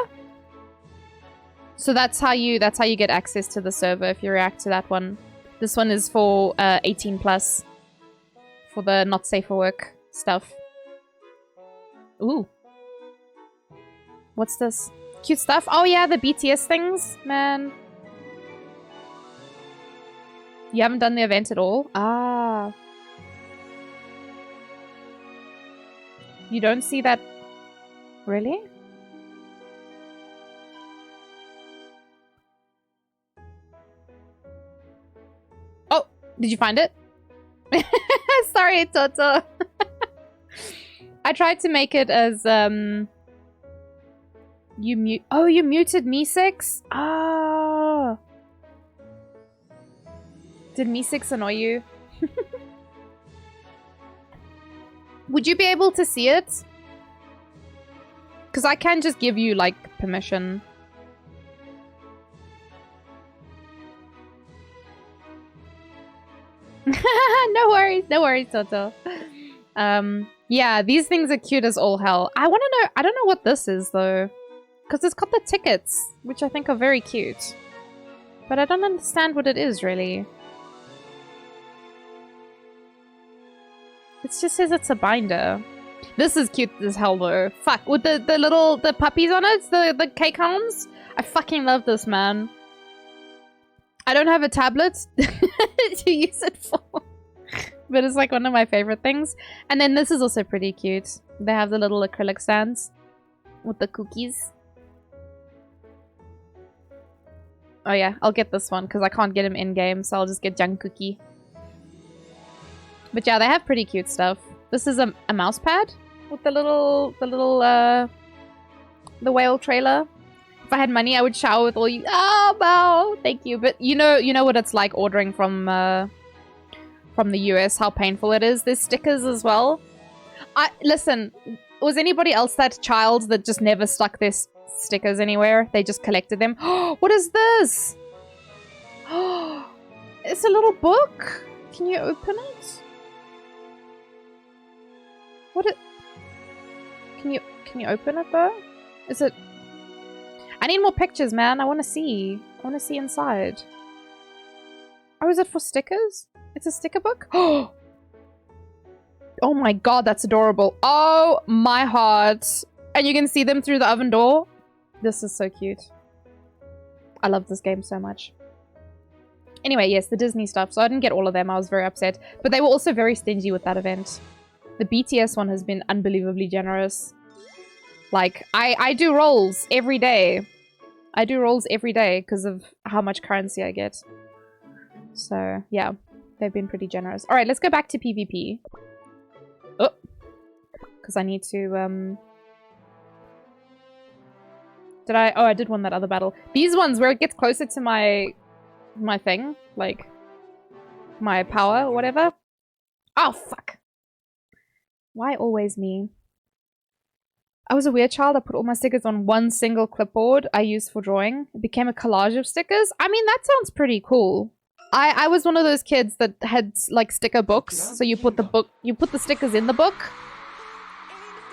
So that's how you get access to the server if you react to that one. This one is for 18 plus. For the not safe for work stuff. Ooh. What's this? Cute stuff? Oh yeah, the BTS things, man. You haven't done the event at all? Ah. You don't see that? Really? Oh, did you find it? Sorry, Toto. I tried to make it as you muted Me6? Ah. Did Me6 annoy you? Would you be able to see it? Because I can just give you, like, permission. No worries, Toto. Yeah, these things are cute as all hell. I want to know, I don't know what this is, though. Because it's got the tickets, which I think are very cute. But I don't understand what it is, really. It just says it's a binder. This is cute as hell, though. Fuck, with the puppies on it, the cake arms. I fucking love this, man. I don't have a tablet to use it for. But it's like one of my favorite things. And then this is also pretty cute. They have the little acrylic stands with the cookies. Oh yeah, I'll get this one because I can't get him in-game, so I'll just get Junk Cookie. But yeah, they have pretty cute stuff. This is a mouse pad with the whale trailer. If I had money, I would shower with all you. Oh, wow, thank you. But you know what it's like ordering from the US. How painful it is. There's stickers as well. Listen, Was anybody else that child that just never stuck their stickers anywhere? They just collected them. What is this? It's a little book. Can you open it? What it? Can you open it though? Is it? I need more pictures, man. I want to see. I want to see inside. Oh, is it for stickers? It's a sticker book? Oh my god, that's adorable. Oh my heart. And you can see them through the oven door. This is so cute. I love this game so much. Anyway, yes, the Disney stuff. So I didn't get all of them. I was very upset. But they were also very stingy with that event. The BTS one has been unbelievably generous. Like, I do rolls every day. I do rolls every day because of how much currency I get. So, yeah. They've been pretty generous. Alright, let's go back to PvP. Oh! Because I need to, Did I? Oh, I did win that other battle. These ones where it gets closer to my thing. Like, my power or whatever. Oh, fuck! Why always me? I was a weird child. I put all my stickers on one single clipboard I used for drawing. It became a collage of stickers. I mean, that sounds pretty cool. I was one of those kids that had like sticker books. So you put the stickers in the book.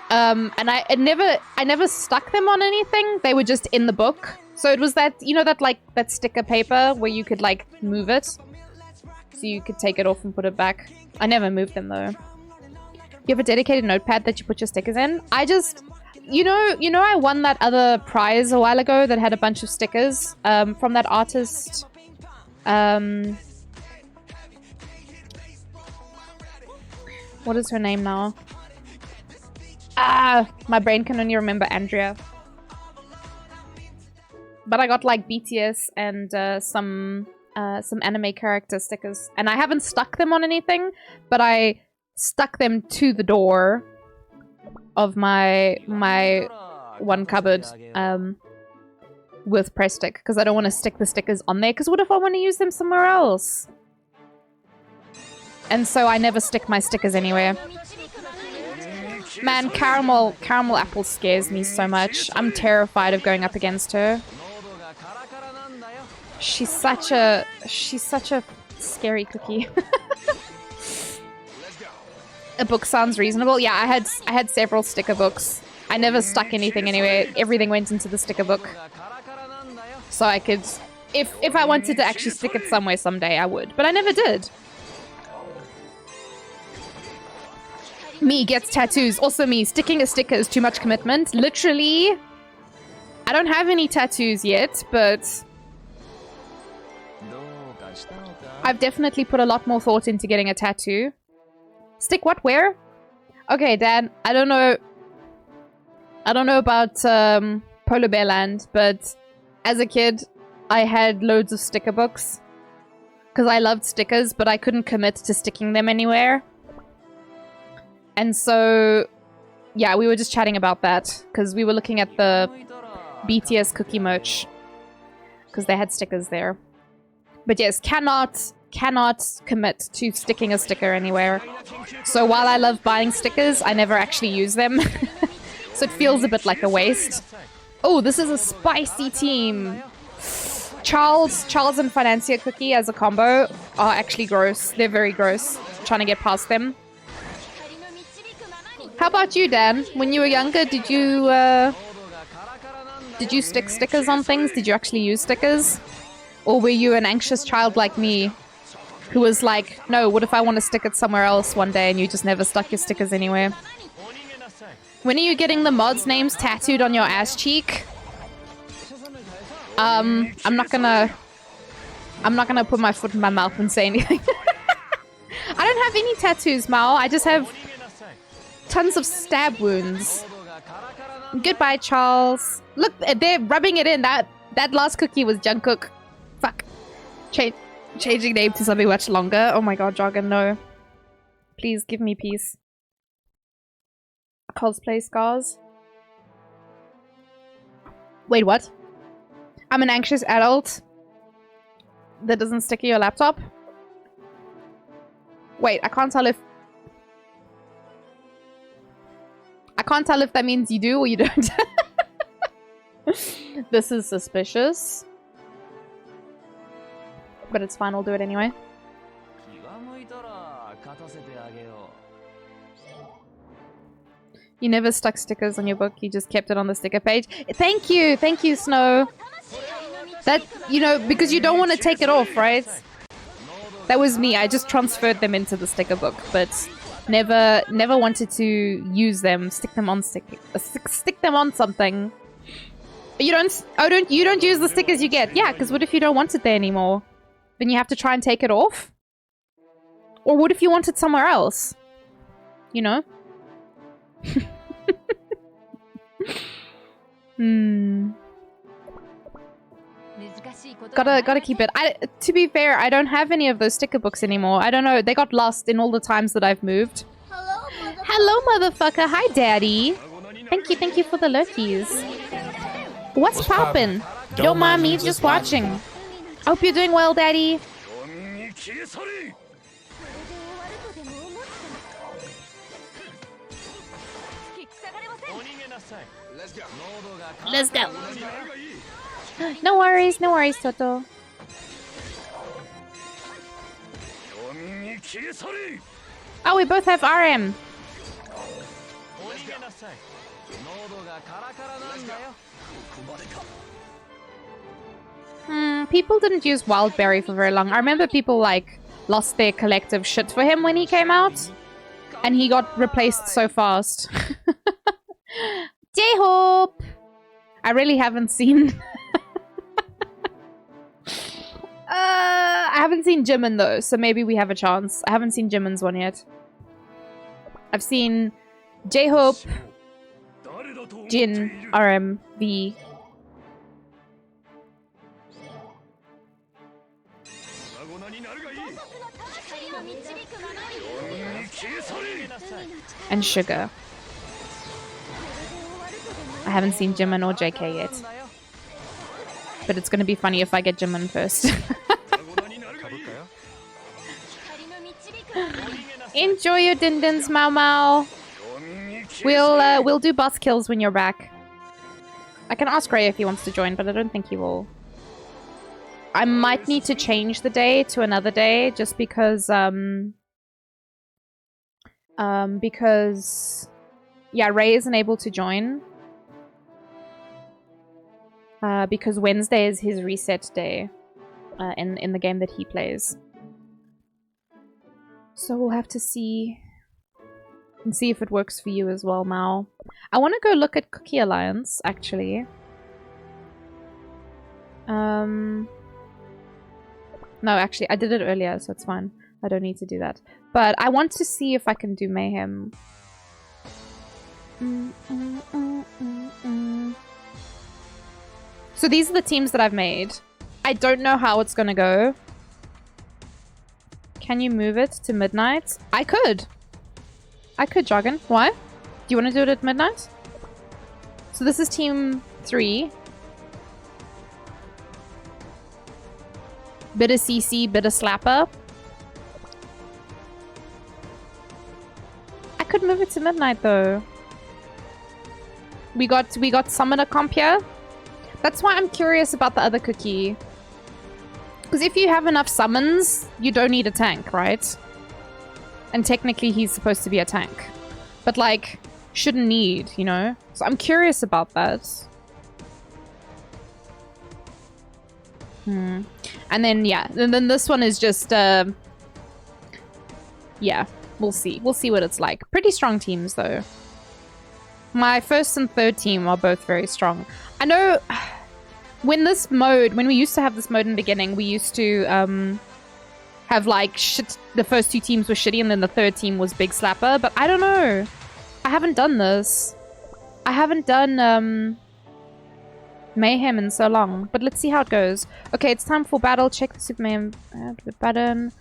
And I never stuck them on anything. They were just in the book. So it was that, you know, that sticker paper where you could like move it. So you could take it off and put it back. I never moved them though. You have a dedicated notepad that you put your stickers in? I just, you know I won that other prize a while ago that had a bunch of stickers from that artist. What is her name now? Ah, my brain can only remember Andrea. But I got like BTS and some anime character stickers, and I haven't stuck them on anything, but I stuck them to the door of my one cupboard with press stick because I don't want to stick the stickers on there because what if I want to use them somewhere else? And so I never stick my stickers anywhere. Man, caramel apple scares me so much. I'm terrified of going up against her. She's such a scary cookie. A book sounds reasonable. Yeah, I had several sticker books. I never stuck anything anywhere. Everything went into the sticker book. So I could, if I wanted to actually stick it somewhere someday, I would. But I never did. Me gets tattoos. Also me. Sticking a sticker is too much commitment. Literally. I don't have any tattoos yet, but I've definitely put a lot more thought into getting a tattoo. Stick what? Where? Okay, Dan. I don't know about Polar Bear Land, but as a kid, I had loads of sticker books. Because I loved stickers, but I couldn't commit to sticking them anywhere. And so, yeah, we were just chatting about that. Because we were looking at the BTS cookie merch. Because they had stickers there. But yes, cannot commit to sticking a sticker anywhere. So while I love buying stickers, I never actually use them. So it feels a bit like a waste. Oh, this is a spicy team. Charles and Financier Cookie as a combo are actually gross. They're very gross. Trying to get past them. How about you, Dan? When you were younger, did you stick stickers on things? Did you actually use stickers? Or were you an anxious child like me? Who was like, no, what if I want to stick it somewhere else one day and you just never stuck your stickers anywhere? When are you getting the mods' names tattooed on your ass cheek? I'm not gonna put my foot in my mouth and say anything. I don't have any tattoos, Mao. I just have tons of stab wounds. Goodbye, Charles. Look, they're rubbing it in. That last cookie was Jungkook. Fuck. Changing name to something much longer. Oh my god, Jargon, no. Please give me peace. Cosplay scars. Wait, what? I'm an anxious adult that doesn't stick to your laptop? Wait, I can't tell if can't tell if that means you do or you don't. This is suspicious. But it's fine, I'll do it anyway. You never stuck stickers on your book, you just kept it on the sticker page. Thank you, Snow. That, you know, because you don't want to take it off, right? That was me, I just transferred them into the sticker book, but never wanted to use them, stick them on something. You don't use the stickers you get. Yeah, because what if you don't want it there anymore? Then you have to try and take it off? Or what if you want it somewhere else? You know? Gotta keep it. To be fair, I don't have any of those sticker books anymore. I don't know. They got lost in all the times that I've moved. Hello, motherfucker. Hi, daddy. Thank you for the lurkies. What's poppin'? Don't mind me, just watching. Hope you're doing well, daddy. Let's go. No worries, Toto. Oh, we both have RM. People didn't use Wildberry for very long. I remember people, like, lost their collective shit for him when he came out. And he got replaced so fast. J-Hope! I really haven't seen... I haven't seen Jimin though, so maybe we have a chance. I haven't seen Jimin's one yet. I've seen J-Hope, Jin, RM, V. And Sugar. I haven't seen Jimin or JK yet. But it's gonna be funny if I get Jimin first. Enjoy your dindins, Mau Mau. We'll do boss kills when you're back. I can ask Ray if he wants to join, but I don't think he will. I might need to change the day to another day, just because yeah, Ray isn't able to join. Because Wednesday is his reset day in the game that he plays. So we'll have to see and see if it works for you as well, Mao. I want to go look at Cookie Alliance, actually. No, actually, I did it earlier, so it's fine. I don't need to do that. But I want to see if I can do Mayhem. So these are the teams that I've made. I don't know how it's gonna go. Can you move it to midnight? I could. I could, Jargon. Why? Do you want to do it at midnight? So this is team 3. Bit of CC, bit of Slapper. I could move it to midnight though. We got Summoner comp here. That's why I'm curious about the other cookie. Because if you have enough summons, you don't need a tank, right? And technically he's supposed to be a tank. But like, shouldn't need, you know? So I'm curious about that. And then, yeah. And then this one is just, yeah. We'll see. We'll see what it's like. Pretty strong teams, though. My first and third team are both very strong. I know... When we used to have this mode in the beginning, we used to have like shit. The first 2 teams were shitty, and then the third team was Big Slapper. But I don't know. I haven't done this. I haven't done Mayhem in so long. But let's see how it goes. Okay, it's time for battle. Check the Super Mayhem button.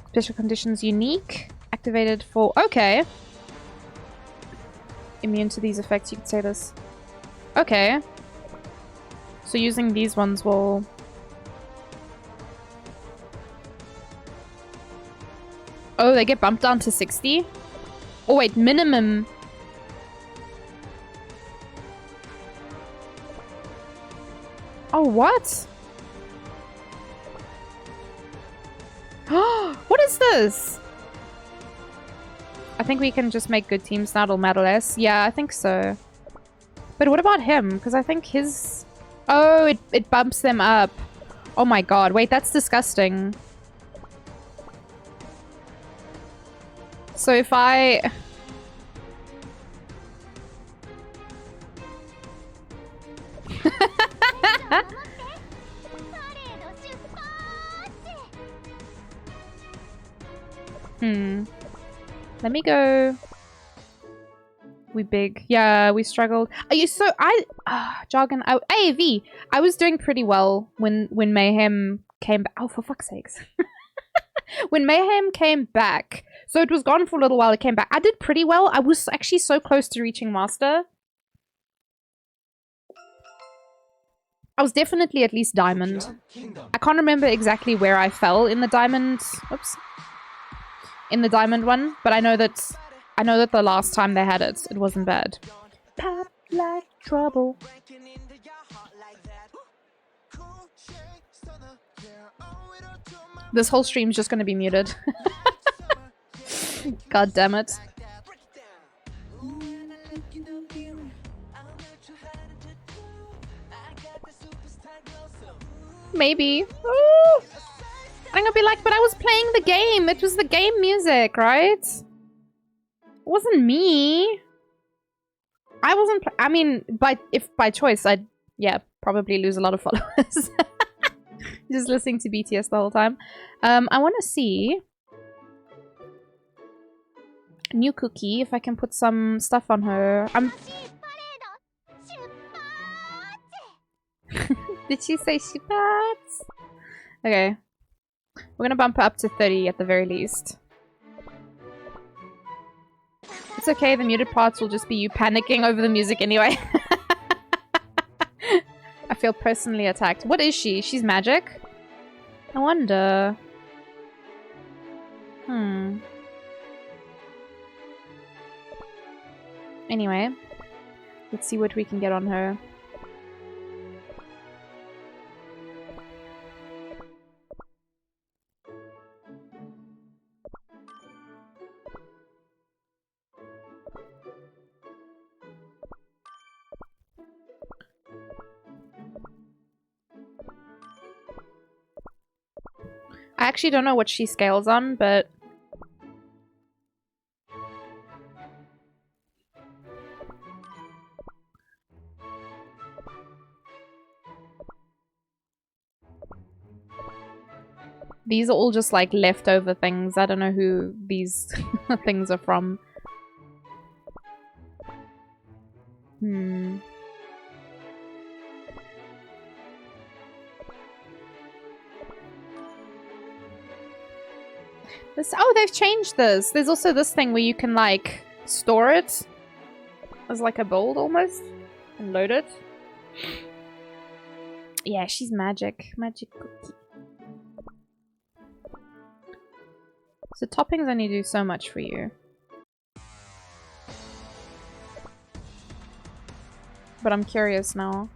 Special conditions unique. Activated for... Okay. Immune to these effects. You could say this. Okay. So using these ones will... Oh, they get bumped down to 60? Oh wait, minimum... Oh, what? What is this? I think we can just make good teams now. It'll matter less. Yeah, I think so. But what about him? Because I think his... Oh, it bumps them up. Oh my god. Wait, that's disgusting. So if I... Let me go. We big. Yeah, we struggled. Are you so... jargon. AAV. I was doing pretty well when Mayhem came back. Oh, for fuck's sakes. When Mayhem came back. So it was gone for a little while. It came back. I did pretty well. I was actually so close to reaching Master. I was definitely at least Diamond. I can't remember exactly where I fell in the Diamond... Oops. In the Diamond one. But I know that the last time they had it, it wasn't bad. Pop like trouble. This whole stream's just gonna be muted. God damn it. Maybe. Ooh. I'm gonna be like, but I was playing the game. It was the game music, right? It wasn't me. I wasn't. I mean, if by choice, I'd probably lose a lot of followers. Just listening to BTS the whole time. I want to see new cookie if I can put some stuff on her. Did she say shipats? Okay. We're gonna bump her up to 30 at the very least. It's okay, the muted parts will just be you panicking over the music anyway. I feel personally attacked. What is she? She's magic? I wonder. Anyway. Let's see what we can get on her. I actually don't know what she scales on, but... These are all just like leftover things. I don't know who these things are from. Oh, they've changed this. There's also this thing where you can, like, store it as, like, a bold almost and load it. Yeah, she's magic. Magic cookie. So toppings only do so much for you. But I'm curious now.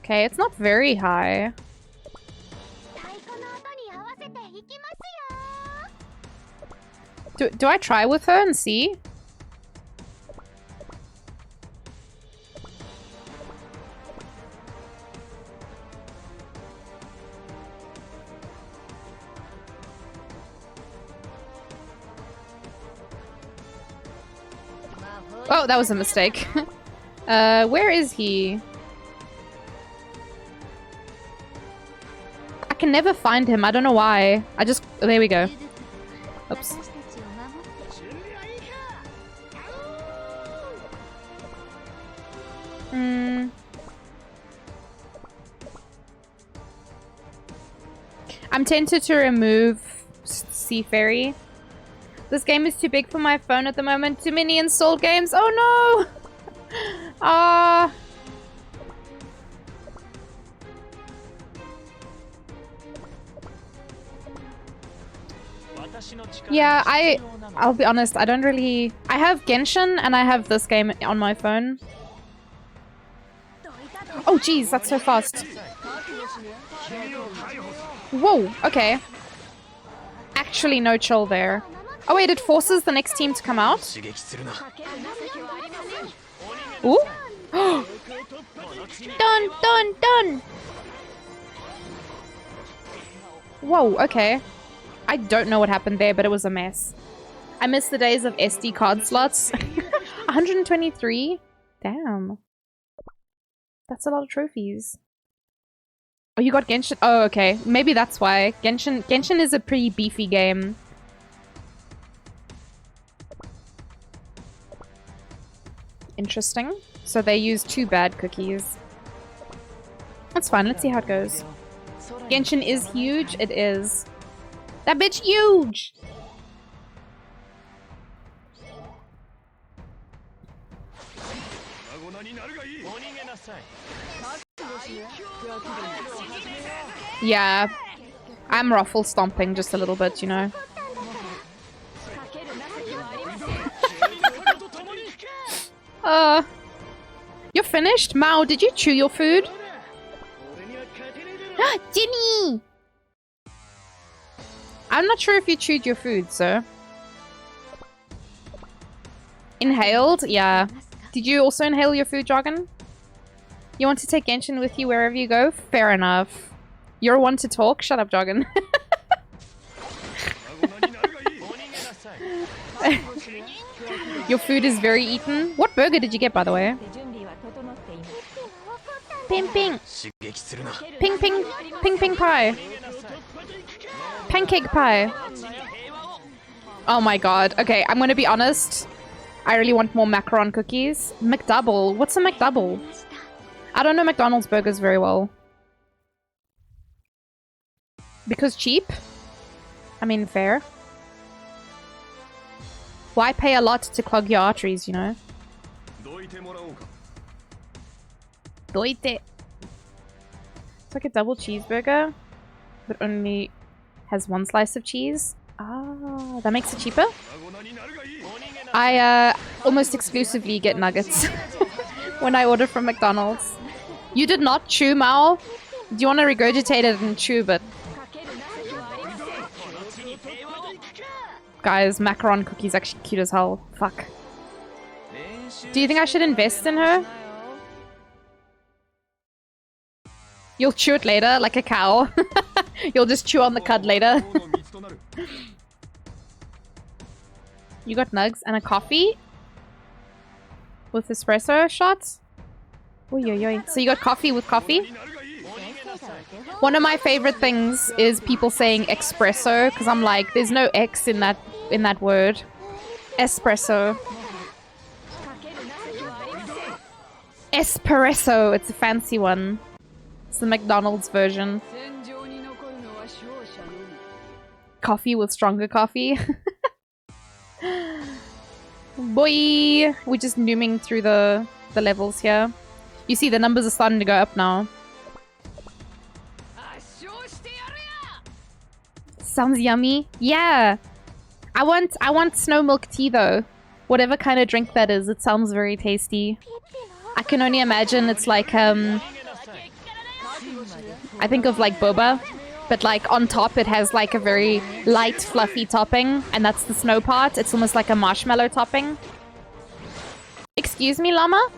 Okay, it's not very high. Do I try with her and see? Oh, that was a mistake. Where is he? I can never find him. I don't know why. There we go. Oops. I'm tempted to remove Sea Fairy. This game is too big for my phone at the moment. Too many installed games. Oh no! Yeah, I'll be honest, I don't really... I have Genshin and I have this game on my phone. Oh, geez, that's so fast. Whoa, okay. Actually, no chill there. Oh, wait, it forces the next team to come out? Ooh. Done, done, done! Whoa, okay. I don't know what happened there, but it was a mess. I miss the days of SD card slots. 123? Damn. That's a lot of trophies. Oh, you got Genshin? Oh, okay. Maybe that's why. Genshin is a pretty beefy game. Interesting. So they use 2 bad cookies. That's fine. Let's see how it goes. Genshin is huge. It is. That bitch huge! Yeah. I'm ruffle stomping just a little bit, you know. You're finished? Mao, did you chew your food? Jinny! I'm not sure if you chewed your food, sir. Inhaled? Yeah. Did you also inhale your food, Jargon? You want to take Genshin with you wherever you go? Fair enough. You're one to talk? Shut up, Jargon. Your food is very eaten. What burger did you get, by the way? Ping ping. Ping ping. Ping ping pie. Pancake pie. Oh my god. Okay, I'm gonna be honest. I really want more macaron cookies. McDouble. What's a McDouble? I don't know McDonald's burgers very well. Because cheap? I mean, fair. Why pay a lot to clog your arteries, you know? Doite. It's like a double cheeseburger, but only has 1 slice of cheese. Ah, that makes it cheaper? I almost exclusively get nuggets when I order from McDonald's. You did not chew, Mao? Do you want to regurgitate it and chew, but... Guys, macaron cookie's actually cute as hell. Fuck. Do you think I should invest in her? You'll chew it later, like a cow. You'll just chew on the cud later. You got nugs and a coffee? With espresso shots? Oy, oy, oy. So you got coffee with coffee? One of my favorite things is people saying espresso, because I'm like, there's no X in that word. Espresso. Espresso. It's a fancy one. It's the McDonald's version. Coffee with stronger coffee. Boy! We're just nooming through the levels here. You see, the numbers are starting to go up now. Sounds yummy. Yeah! I want snow milk tea though. Whatever kind of drink that is, it sounds very tasty. I can only imagine it's like, I think of like boba, but like on top it has like a very light, fluffy topping, and that's the snow part. It's almost like a marshmallow topping. Excuse me, llama?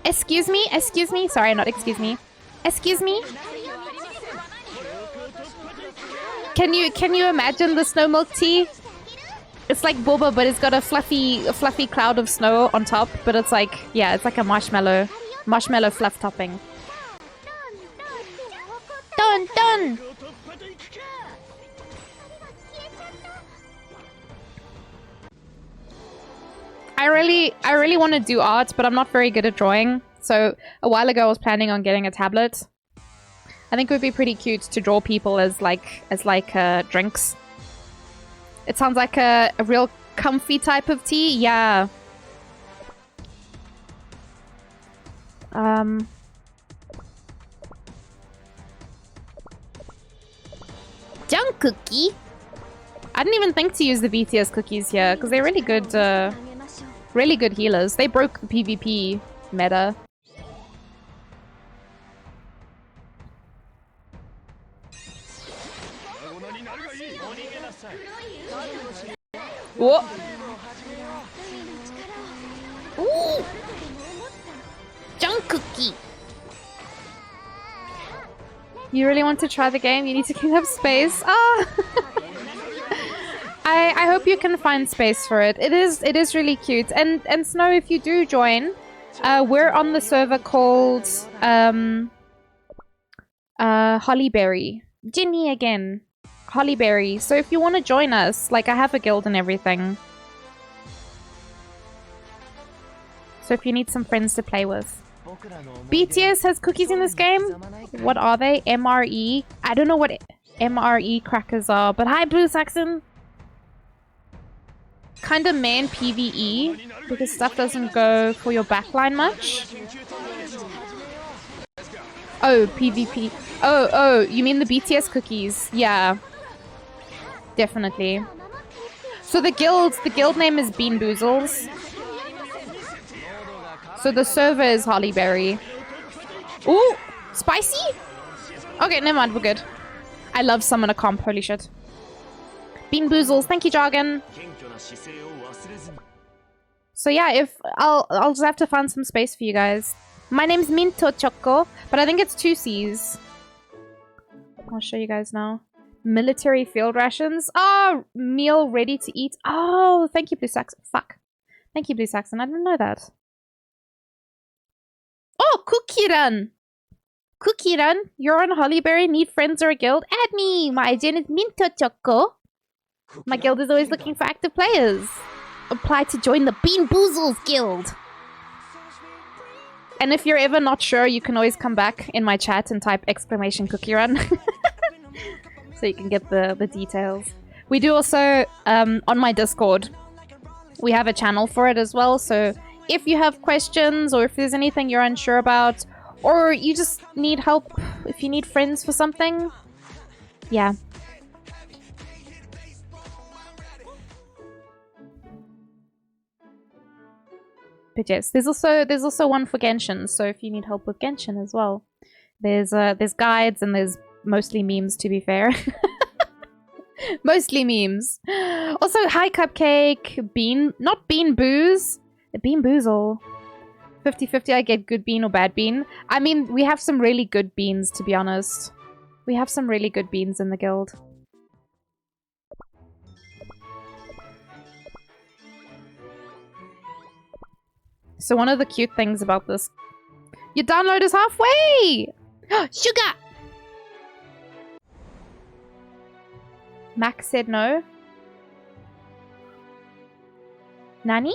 Excuse me? Excuse me? Sorry, not excuse me. Excuse me? Can you imagine the snow milk tea? It's like boba, but it's got a fluffy cloud of snow on top, but it's like, yeah, it's like a marshmallow fluff topping. Done, done. I really want to do art, but I'm not very good at drawing. So a while ago I was planning on getting a tablet. I think it would be pretty cute to draw people as drinks. It sounds like a real comfy type of tea. Yeah. Junk cookie? I didn't even think to use the BTS cookies here, because they're really good healers. They broke the PvP meta. Whoa. Ooh. Junk cookie. You really want to try the game? You need to clean up space. Ah. I hope you can find space for it. It is really cute. And Snow, if you do join, we're on the server called Hollyberry. Ginny again. Hollyberry. So if you want to join us, like I have a guild and everything. So if you need some friends to play with. BTS has cookies in this game? What are they? MRE? I don't know what MRE crackers are, but hi Blue Saxon! Kinda main PvE, because stuff doesn't go for your backline much. Oh, PvP. Oh, you mean the BTS cookies? Yeah. Definitely. So the guild name is Bean Boozles. So the server is Hollyberry. Ooh, spicy? Okay, never mind, we're good. I love Summoner Comp, holy shit. Bean Boozles, thank you, Jargon. So yeah, if I'll just have to find some space for you guys. My name's Minto Choco, but I think it's 2 C's. I'll show you guys now. Military field rations. Oh, meal ready to eat. Oh, thank you, Blue Saxon. Fuck. Thank you, Blue Saxon. I didn't know that. Oh, Cookie Run. Cookie Run, you're on Hollyberry, need friends or a guild? Add me! My agent is Minto Choco. My guild is always looking for active players. Apply to join the Bean Boozles Guild. And if you're ever not sure, you can always come back in my chat and type exclamation cookie run. So you can get the details. We do also, on my Discord, we have a channel for it as well. So if you have questions or if there's anything you're unsure about, or you just need help, if you need friends for something, yeah. But yes, there's also one for Genshin, so if you need help with Genshin as well. There's guides and there's mostly memes, to be fair. Mostly memes. Also, hi Cupcake, not Bean Booze, Bean Boozle. 50-50, I get good bean or bad bean. I mean, we have some really good beans, to be honest. We have some really good beans in the guild. So one of the cute things about this... Your download is halfway! Sugar! Max said no. Nani?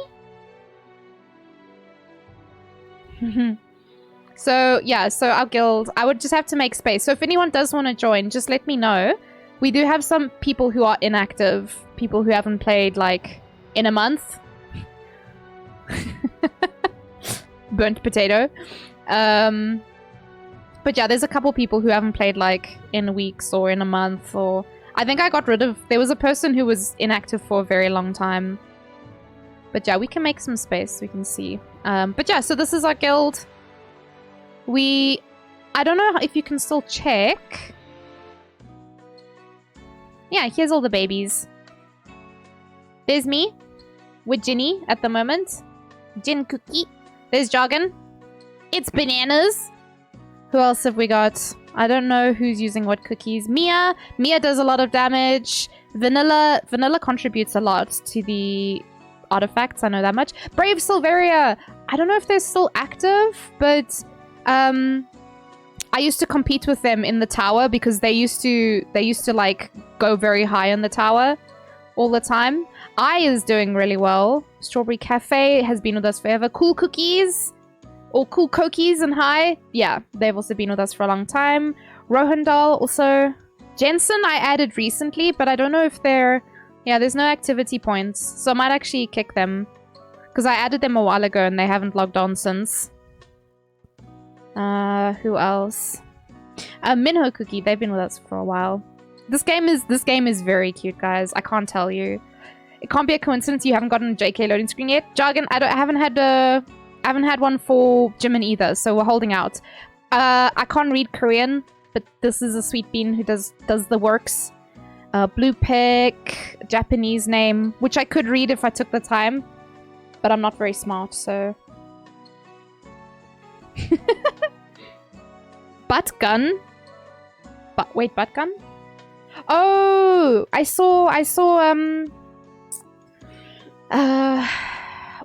So, yeah, so our guild, I would just have to make space. So if anyone does want to join, just let me know. We do have some people who are inactive. People who haven't played, like, in a month. Burnt potato. But yeah, there's a couple people who haven't played, like, in weeks or in a month. Or I think I got rid of... There was a person who was inactive for a very long time. But yeah, we can make some space. We can see. But yeah, so this is our guild. I don't know if you can still check. Yeah, here's all the babies. There's me with Ginny at the moment. Gin Cookie. There's Jargon. It's Bananas. Who else have we got? I don't know who's using what cookies. Mia does a lot of damage. Vanilla contributes a lot to the artifacts, I know that much. Brave Silveria. I don't know if they're still active, but I used to compete with them in the tower because they used to like go very high in the tower all the time. I is doing really well. Strawberry Cafe has been with us forever. Cool Cookies or Cool Cookies and High. Yeah, they've also been with us for a long time. Rohendal also. Jensen I added recently, but I don't know if they're... Yeah, there's no activity points, so I might actually kick them. Because I added them a while ago and they haven't logged on since. Who else? Minho Cookie, they've been with us for a while. This game is very cute, guys. I can't tell you. It can't be a coincidence you haven't gotten a JK loading screen yet. Jargon, I haven't had one for Jimin either, so we're holding out. I can't read Korean, but this is a sweet bean who does the works. Blue Pick, Japanese name, which I could read if I took the time, but I'm not very smart, so. Butt gun. Wait, butt gun? Oh, I saw.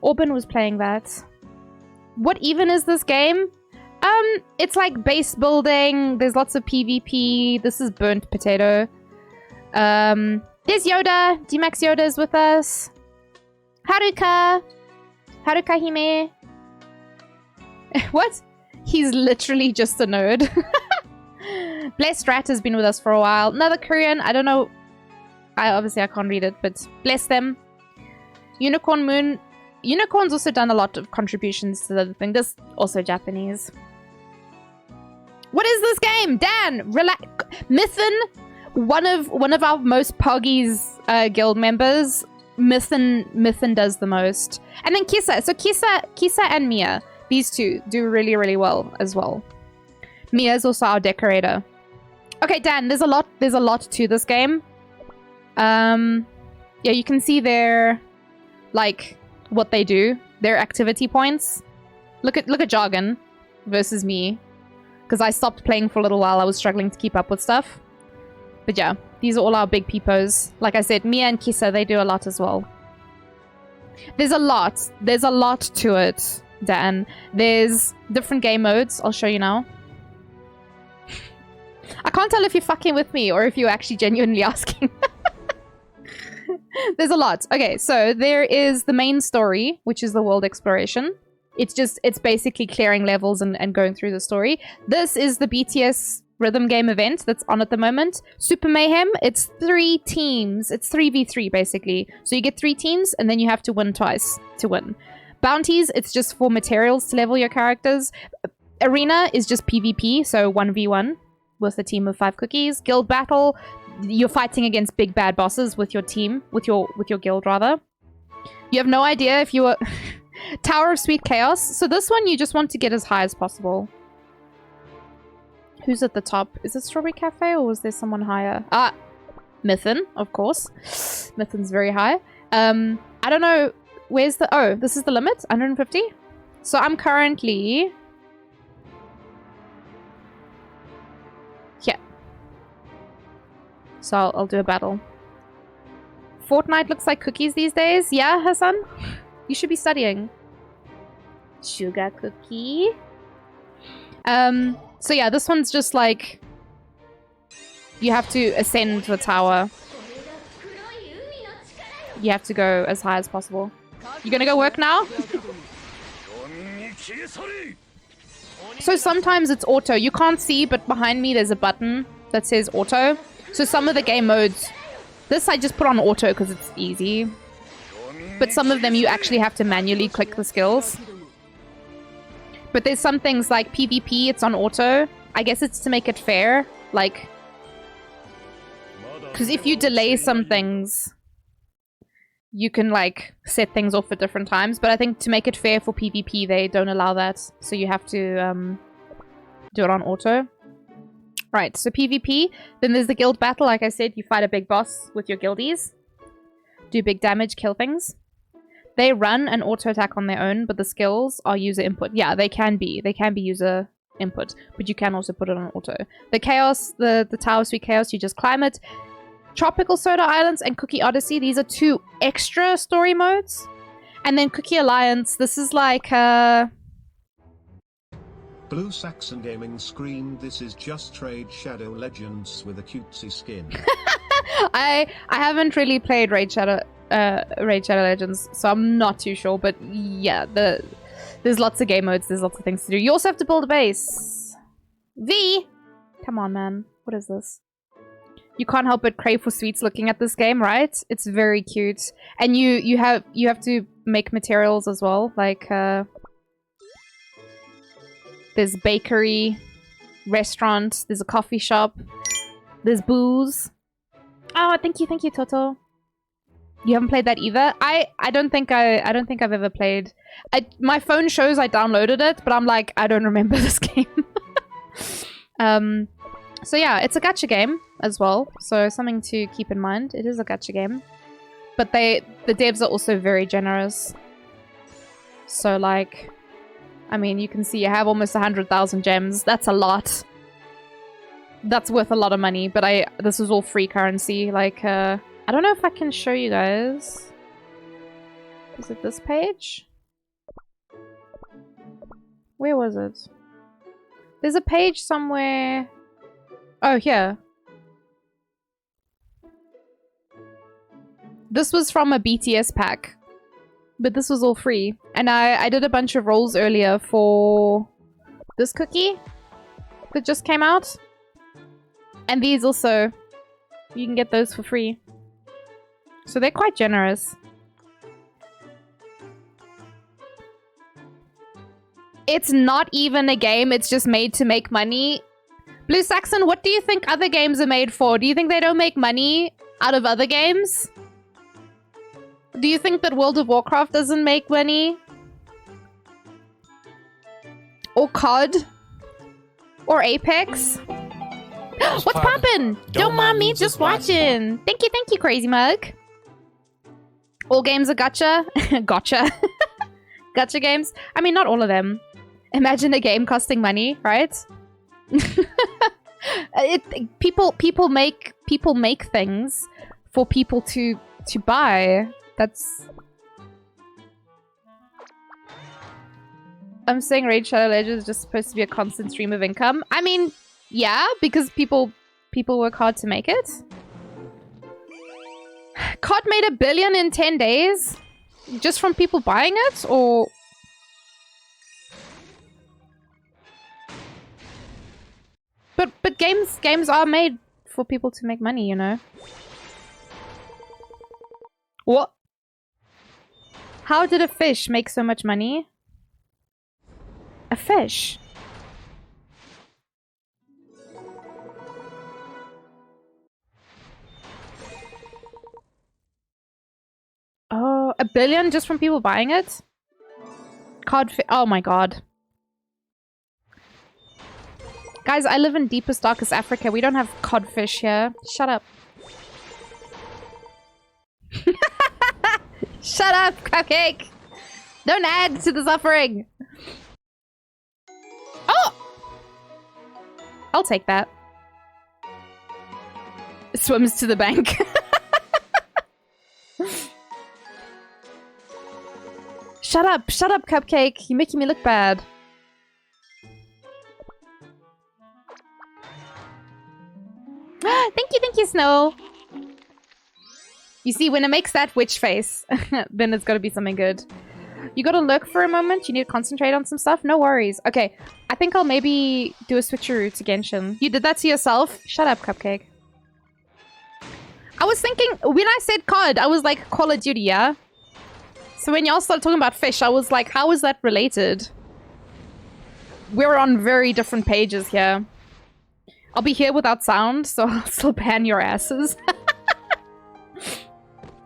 Orban was playing that. What even is this game? It's like base building. There's lots of PvP. This is burnt potato. There's Yoda. D-Max Yoda is with us. Haruka. Haruka Hime. What? He's literally just a nerd. Blessed Rat has been with us for a while. Another Korean. I don't know. Obviously I can't read it, but bless them. Unicorn Moon. Unicorn's also done a lot of contributions to the thing. This also Japanese. What is this game? Dan, relax. Mythin, one of our most poggies guild members. Mythin does the most. And then Kisa. So Kisa and Mia, these two do really, really well as well. Mia is also our decorator. Okay, Dan, there's a lot to this game. Yeah, you can see their like what they do, their activity points. Look at Jargon versus me. Because I stopped playing for a little while. I was struggling to keep up with stuff. But yeah, these are all our big peepos. Like I said, Mia and Kisa, they do a lot as well. There's a lot. There's a lot to it, Dan. There's different game modes. I'll show you now. I can't tell if you're fucking with me or if you're actually genuinely asking. There's a lot. Okay, so there is the main story, which is the world exploration. It's basically clearing levels and going through the story. This is the BTS rhythm game event that's on at the moment. Super Mayhem, it's 3 teams. It's 3v3 basically. So you get 3 teams and then you have to win twice to win. Bounties, it's just for materials to level your characters. Arena is just PvP, so 1v1 with a team of 5 cookies. Guild Battle, you're fighting against big bad bosses with your team, with your guild rather. You have no idea if you were... Tower of Sweet Chaos. So this one you just want to get as high as possible. Who's at the top? Is it Strawberry Cafe or was there someone higher? Ah, Mythin, of course. Mythin's very high. I don't know. Where's the... Oh, this is the limit? 150? So I'm currently... Yeah. So I'll do a battle. Fortnite looks like cookies these days. Yeah, Hassan? You should be studying. Sugar cookie. So yeah, this one's just like... You have to ascend the tower. You have to go as high as possible. You gonna go work now? So sometimes it's auto. You can't see, but behind me there's a button that says auto. So some of the game modes... This I just put on auto because it's easy. But some of them you actually have to manually click the skills. But there's some things like PvP, it's on auto. I guess it's to make it fair. Like... Because if you delay some things... You can like set things off at different times. But I think to make it fair for PvP, they don't allow that. So you have to do it on auto. Right, so PvP. Then there's the guild battle. Like I said, you fight a big boss with your guildies. Do big damage, kill things. They run an auto attack on their own, but the skills are user input. Yeah, they can be. They can be user input, but you can also put it on auto. The Chaos, the Tower of Sweet Chaos, you just climb it. Tropical Soda Islands and Cookie Odyssey, these are 2 extra story modes. And then Cookie Alliance, this is like Blue Saxon Gaming screamed, "This is just Trade Shadow Legends with a cutesy skin." I haven't really played Raid Shadow Legends, so I'm not too sure. But yeah, there's lots of game modes. There's lots of things to do. You also have to build a base. V, come on, man. What is this? You can't help but crave for sweets looking at this game, right? It's very cute, and you have to make materials as well. Like there's bakery, restaurant. There's a coffee shop. There's booze. Oh, thank you, Toto. You haven't played that either? I don't think I've ever played. My phone shows I downloaded it, but I'm like, I don't remember this game. So yeah, it's a gacha game as well. So something to keep in mind. It is a gacha game. But the devs are also very generous. So like, I mean, you can see you have almost 100,000 gems. That's a lot. That's worth a lot of money. But this is all free currency. Like, I don't know if I can show you guys. Is it this page? Where was it? There's a page somewhere. Oh, here. This was from a BTS pack. But this was all free. And I did a bunch of rolls earlier for this cookie that just came out. And these also. You can get those for free. So they're quite generous. It's not even a game, it's just made to make money. Blue Saxon, what do you think other games are made for? Do you think they don't make money out of other games? Do you think that World of Warcraft doesn't make money? Or COD? Or Apex? What's poppin'? Don't mind me, just watching. Thank you, Crazy Mug. All games are gacha. Gotcha. Gacha games. I mean, not all of them. Imagine a game costing money, right? People make things for people to buy. That's. I'm saying Raid Shadow Legends is just supposed to be a constant stream of income. I mean, yeah, because people work hard to make it. COD made $1 billion in 10 days, just from people buying it, or. But games are made for people to make money, you know. What? How did a fish make so much money? A fish? Oh, $1 billion just from people buying it? Codfish. Oh my god. Guys, I live in deepest, darkest Africa. We don't have codfish here. Shut up. Shut up, Cupcake! Don't add to the suffering! Oh! I'll take that. It swims to the bank. Shut up, Cupcake. You're making me look bad. Thank you, Snow. You see, when it makes that witch face, then it's gotta be something good. You gotta lurk for a moment. You need to concentrate on some stuff. No worries. Okay, I think I'll maybe do a switcheroo to Genshin. You did that to yourself? Shut up, Cupcake. I was thinking, when I said COD, I was like, Call of Duty, yeah? So when y'all started talking about fish, I was like, how is that related? We're on very different pages here. I'll be here without sound, so I'll still ban your asses.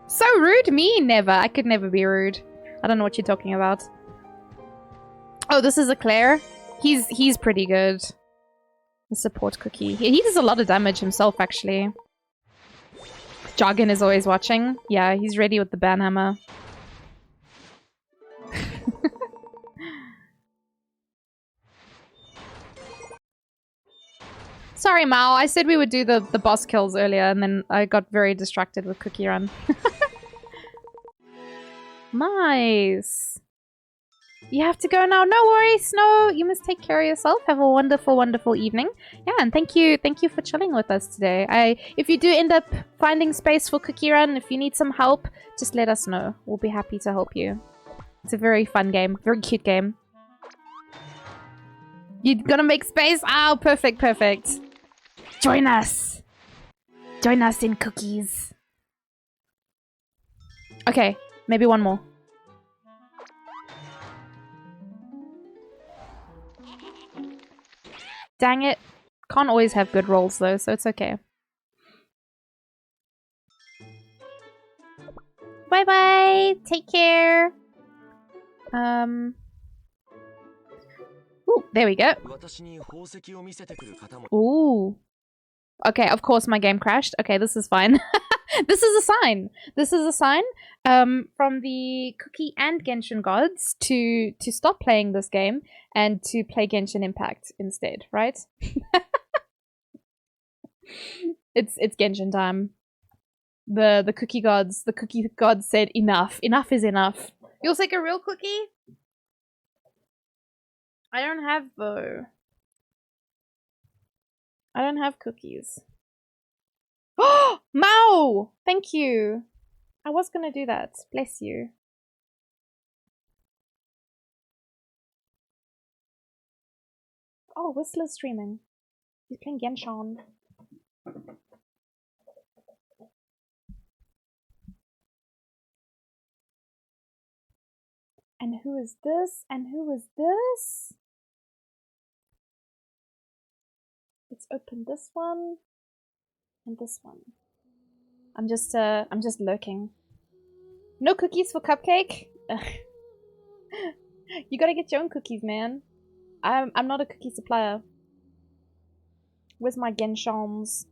So rude, me? Never. I could never be rude. I don't know what you're talking about. Oh, this is a Claire. He's pretty good. The support cookie. He does a lot of damage himself, actually. Jargon is always watching. Yeah, he's ready with the banhammer. Sorry, Mao. I said we would do the boss kills earlier, and then I got very distracted with Cookie Run. Nice. You have to go now. No worries, Snow. You must take care of yourself. Have a wonderful, wonderful evening. Yeah, and thank you for chilling with us today. If you do end up finding space for Cookie Run, if you need some help, just let us know. We'll be happy to help you. It's a very fun game. Very cute game. You're gonna make space? Oh, perfect, perfect. Join us. Join us in cookies. Okay, maybe one more. Dang it. Can't always have good rolls though, so it's okay. Bye bye. Take care. Ooh, there we go. Ooh. Okay, of course my game crashed. Okay, this is fine. This is a sign. This is a sign from the Cookie and Genshin gods to stop playing this game and to play Genshin Impact instead, right? It's Genshin time. The cookie gods said enough. Enough is enough. You'll take a real cookie? I don't have though. I don't have cookies. Oh, Mao! Thank you. I was gonna do that. Bless you. Oh, Whistler's streaming. He's playing Genshin. And who is this? And who is this? Let's open this one and this one. I'm just lurking. No cookies for Cupcake? You gotta get your own cookies, man. I'm not a cookie supplier. Where's my Genshans?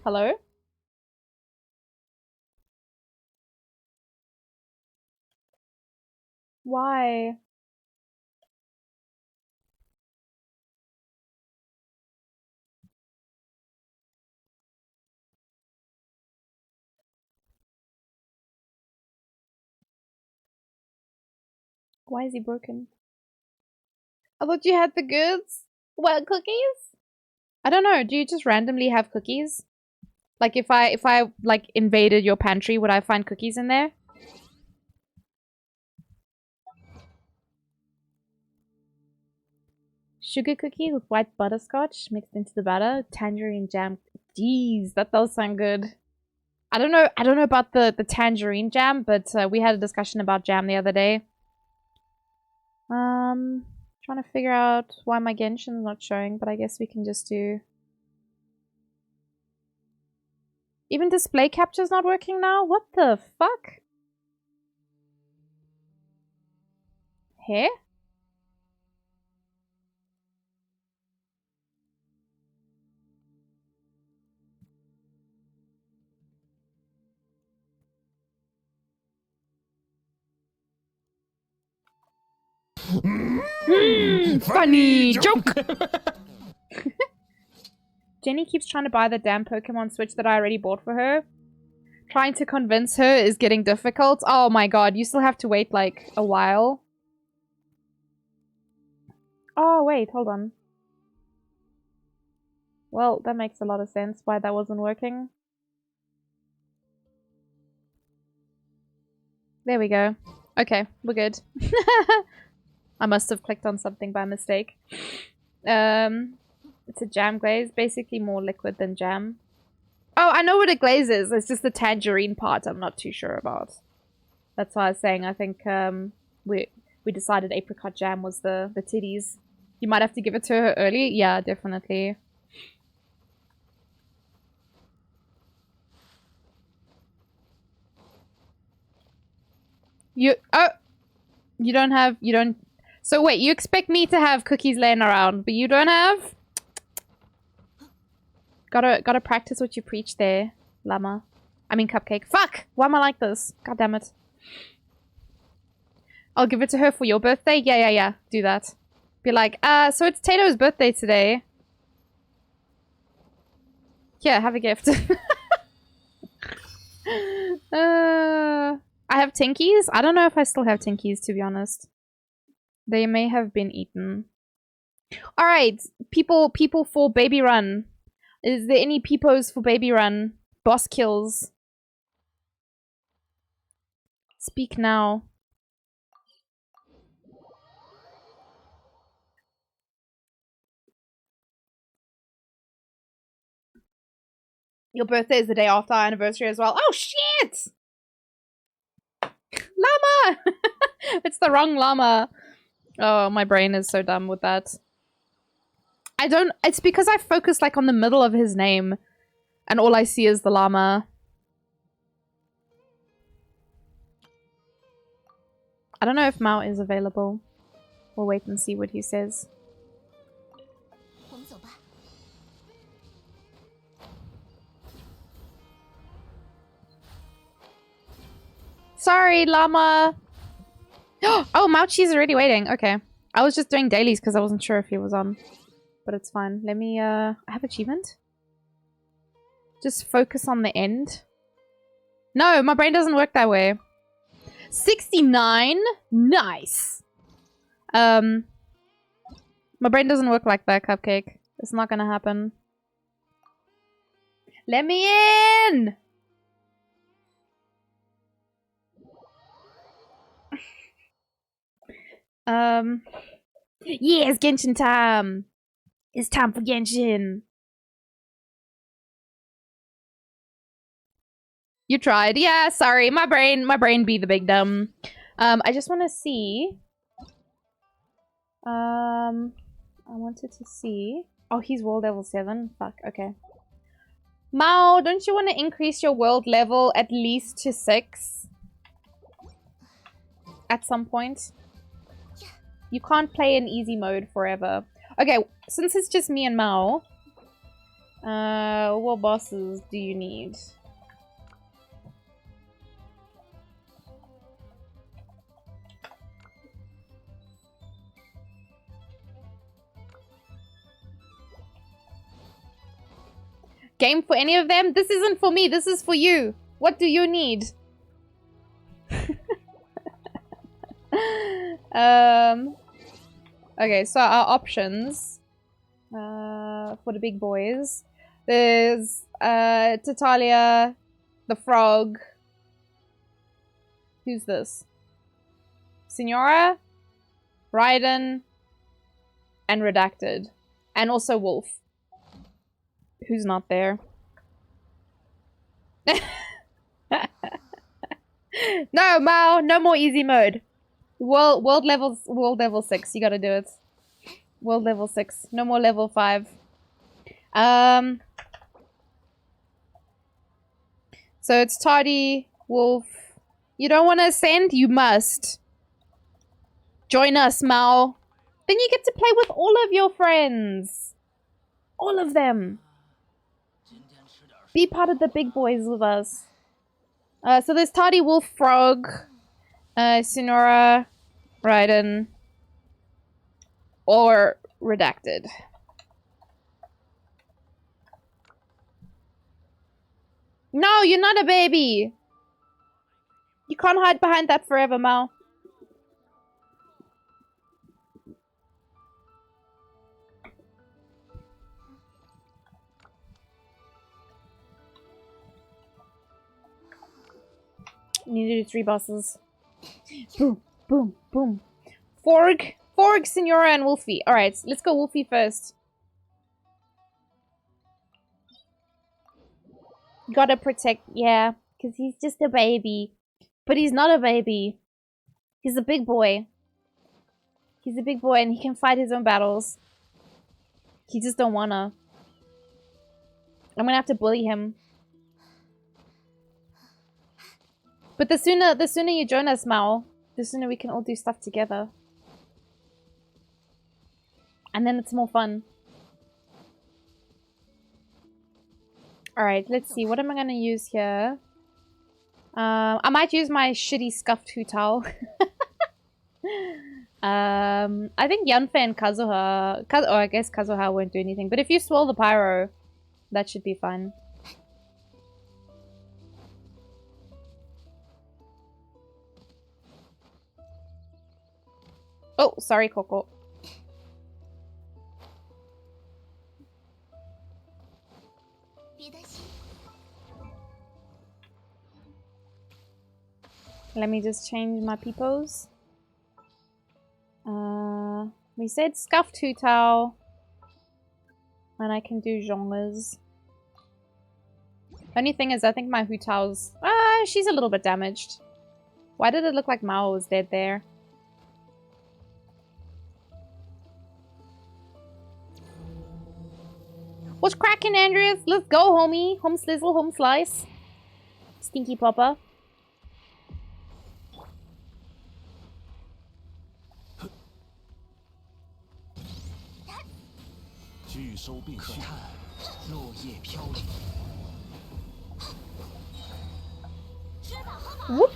Hello? Why? Why is he broken? I thought you had the goods. What, cookies? I don't know. Do you just randomly have cookies? Like if I like invaded your pantry, would I find cookies in there? Sugar cookie with white butterscotch mixed into the batter, tangerine jam. Jeez, that does sound good. I don't know about the tangerine jam, but we had a discussion about jam the other day. Trying to figure out why my Genshin's not showing, but I guess we can just do... Even display capture's not working now? What the fuck? Hair? Funny joke! Jenny keeps trying to buy the damn Pokemon Switch that I already bought for her. Trying to convince her is getting difficult. Oh my god, you still have to wait like a while. Oh wait, hold on. Well, that makes a lot of sense why that wasn't working. There we go. Okay, we're good. I must have clicked on something by mistake. It's a jam glaze, basically more liquid than jam. Oh, I know what a glaze is. It's just the tangerine part I'm not too sure about. That's why I was saying I think we decided apricot jam was the titties. You might have to give it to her early. Yeah, definitely. You don't. So wait, you expect me to have cookies laying around, but you don't have? Gotta practice what you preach there, llama. I mean cupcake. Fuck! Why am I like this? God damn it. I'll give it to her for your birthday? Yeah. Do that. Be like, so it's Tato's birthday today. Here, have a gift. I have Tinkies? I don't know if I still have Tinkies, to be honest. They may have been eaten. Alright, people for Baby Run. Is there any peepos for Baby Run? Boss kills. Speak now. Your birthday is the day after our anniversary as well. Oh shit! Llama! It's the wrong llama. Oh, my brain is so dumb with that. It's because I focus like on the middle of his name and all I see is the llama. I don't know if Mao is available. We'll wait and see what he says. Sorry, llama. Oh, Mauchi's already waiting. Okay. I was just doing dailies because I wasn't sure if he was on. But it's fine. Let me, I have achievement? Just focus on the end. No, my brain doesn't work that way. 69? Nice. My brain doesn't work like that, Cupcake. It's not gonna happen. Let me in! Yeah, it's Genshin time. It's time for Genshin. You tried. Yeah, sorry. My brain be the big dumb. I just want to see. I wanted to see. Oh, he's world level 7. Fuck, okay. Mao, don't you want to increase your world level at least to 6? At some point? You can't play in easy mode forever. Okay, since it's just me and Mao, what bosses do you need? Game for any of them? This isn't for me, this is for you. What do you need? Okay, so our options for the big boys. There's Tatalia, the frog. Who's this? Signora, Raiden, and Redacted. And also Wolf. Who's not there? No, Mao, no more easy mode. World level 6. You gotta do it. World level 6. No more level 5. So it's Toddy, Wolf. You don't want to ascend? You must. Join us, Mao. Then you get to play with all of your friends. All of them. Be part of the big boys with us. So there's Toddy, Wolf, Frog, Sonora, Raiden, or Redacted. No, you're not a baby! You can't hide behind that forever, Mao. You need to do 3 bosses. Boom, boom, boom. Forg, Signora, and Wolfie. Alright, let's go Wolfie first. Gotta protect, yeah. Because he's just a baby. But he's not a baby. He's a big boy. He's a big boy and he can fight his own battles. He just don't wanna. I'm gonna have to bully him. But the sooner you join us, Mao, the sooner we can all do stuff together. And then it's more fun. Alright, let's see. What am I gonna use here? I might use my shitty scuffed Hu Tao. I think Yanfei and Kazuha... Oh, I guess Kazuha won't do anything. But if you swirl the pyro, that should be fun. Oh, sorry, Coco. Let me just change my peepos. We said scuffed Hu Tao. And I can do genres. Only thing is, I think my Hu Tao's... she's a little bit damaged. Why did it look like Mao was dead there? What's cracking, Andreas? Let's go, homie. Home slizzle, home slice. Stinky Papa. Whoop.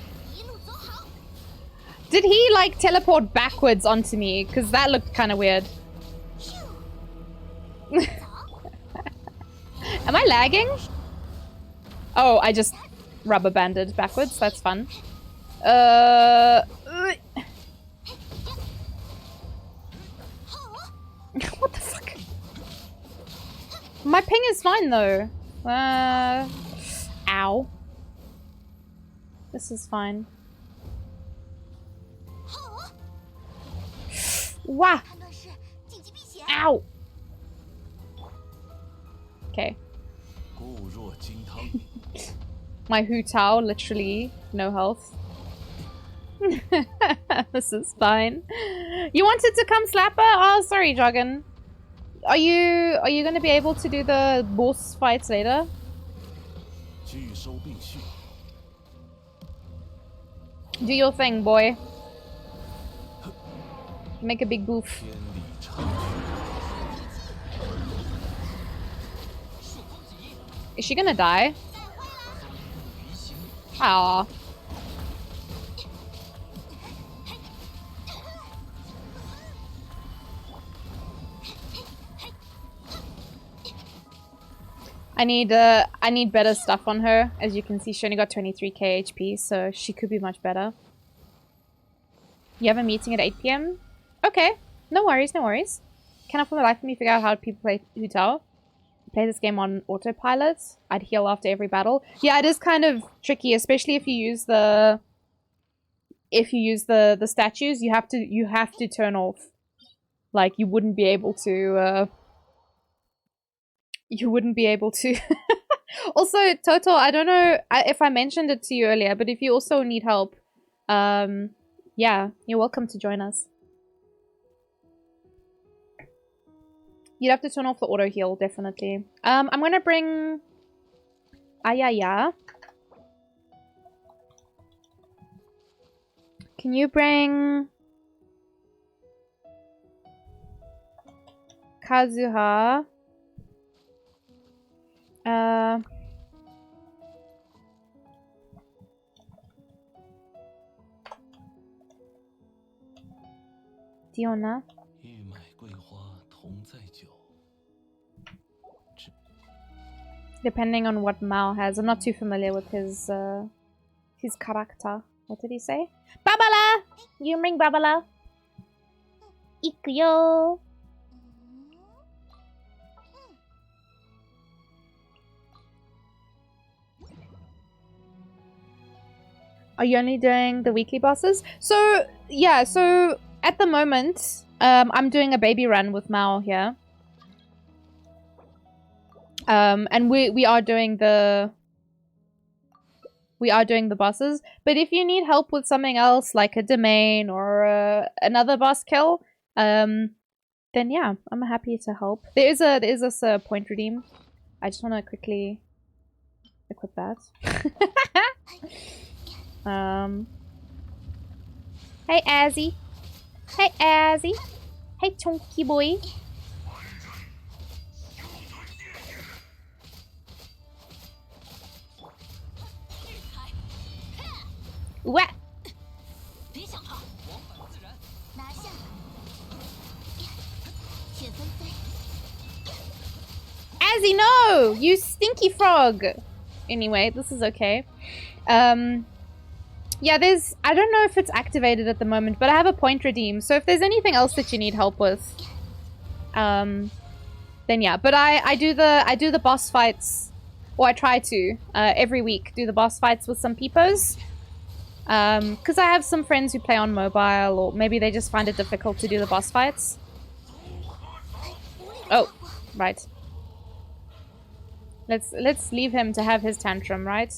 Did he like teleport backwards onto me? Because that looked kind of weird. Am I lagging? Oh, I just rubber banded backwards. That's fun. What the fuck? My ping is fine though. Ow. This is fine. Wah! Ow! Okay. My Hu Tao, literally no health. This is fine. You wanted to come slap her? Oh, sorry, Jargon. Are you gonna be able to do the boss fights later? Do your thing, boy. Make a big goof. Is she gonna die? Aww. I need better stuff on her. As you can see, she only got 23k HP, so she could be much better. You have a meeting at 8 PM? Okay, no worries, no worries. Cannot for the life of me figure out how people play Hu Tao. Play this game on autopilot. I'd heal after every battle. Yeah, it is kind of tricky, especially if you use the statues. You have to turn off. Like you wouldn't be able to. You wouldn't be able to. Also, Toto, I don't know if I mentioned it to you earlier, but if you also need help, yeah, you're welcome to join us. You'd have to turn off the auto heal, definitely. I'm gonna bring Ayaya. Can you bring Kazuha? Diona. Depending on what Mao has. I'm not too familiar with his character. What did he say? Babala! You bring Babala. Ikuyo. Are you only doing the weekly bosses? So, yeah, so at the moment, I'm doing a baby run with Mao here. And we are doing the bosses. But if you need help with something else, like a domain or another boss kill, then yeah, I'm happy to help. There is a point redeem. I just want to quickly equip that. Hey Azzy. Hey Azzy. Hey Chunky boy. What? Azzy, no! You stinky frog! Anyway, this is okay. Yeah, I don't know if it's activated at the moment, but I have a point redeem. So if there's anything else that you need help with, then yeah. But I do the boss fights, or I try to, every week, do the boss fights with some peepos. Because I have some friends who play on mobile, or maybe they just find it difficult to do the boss fights. Oh, right. Let's leave him to have his tantrum, right?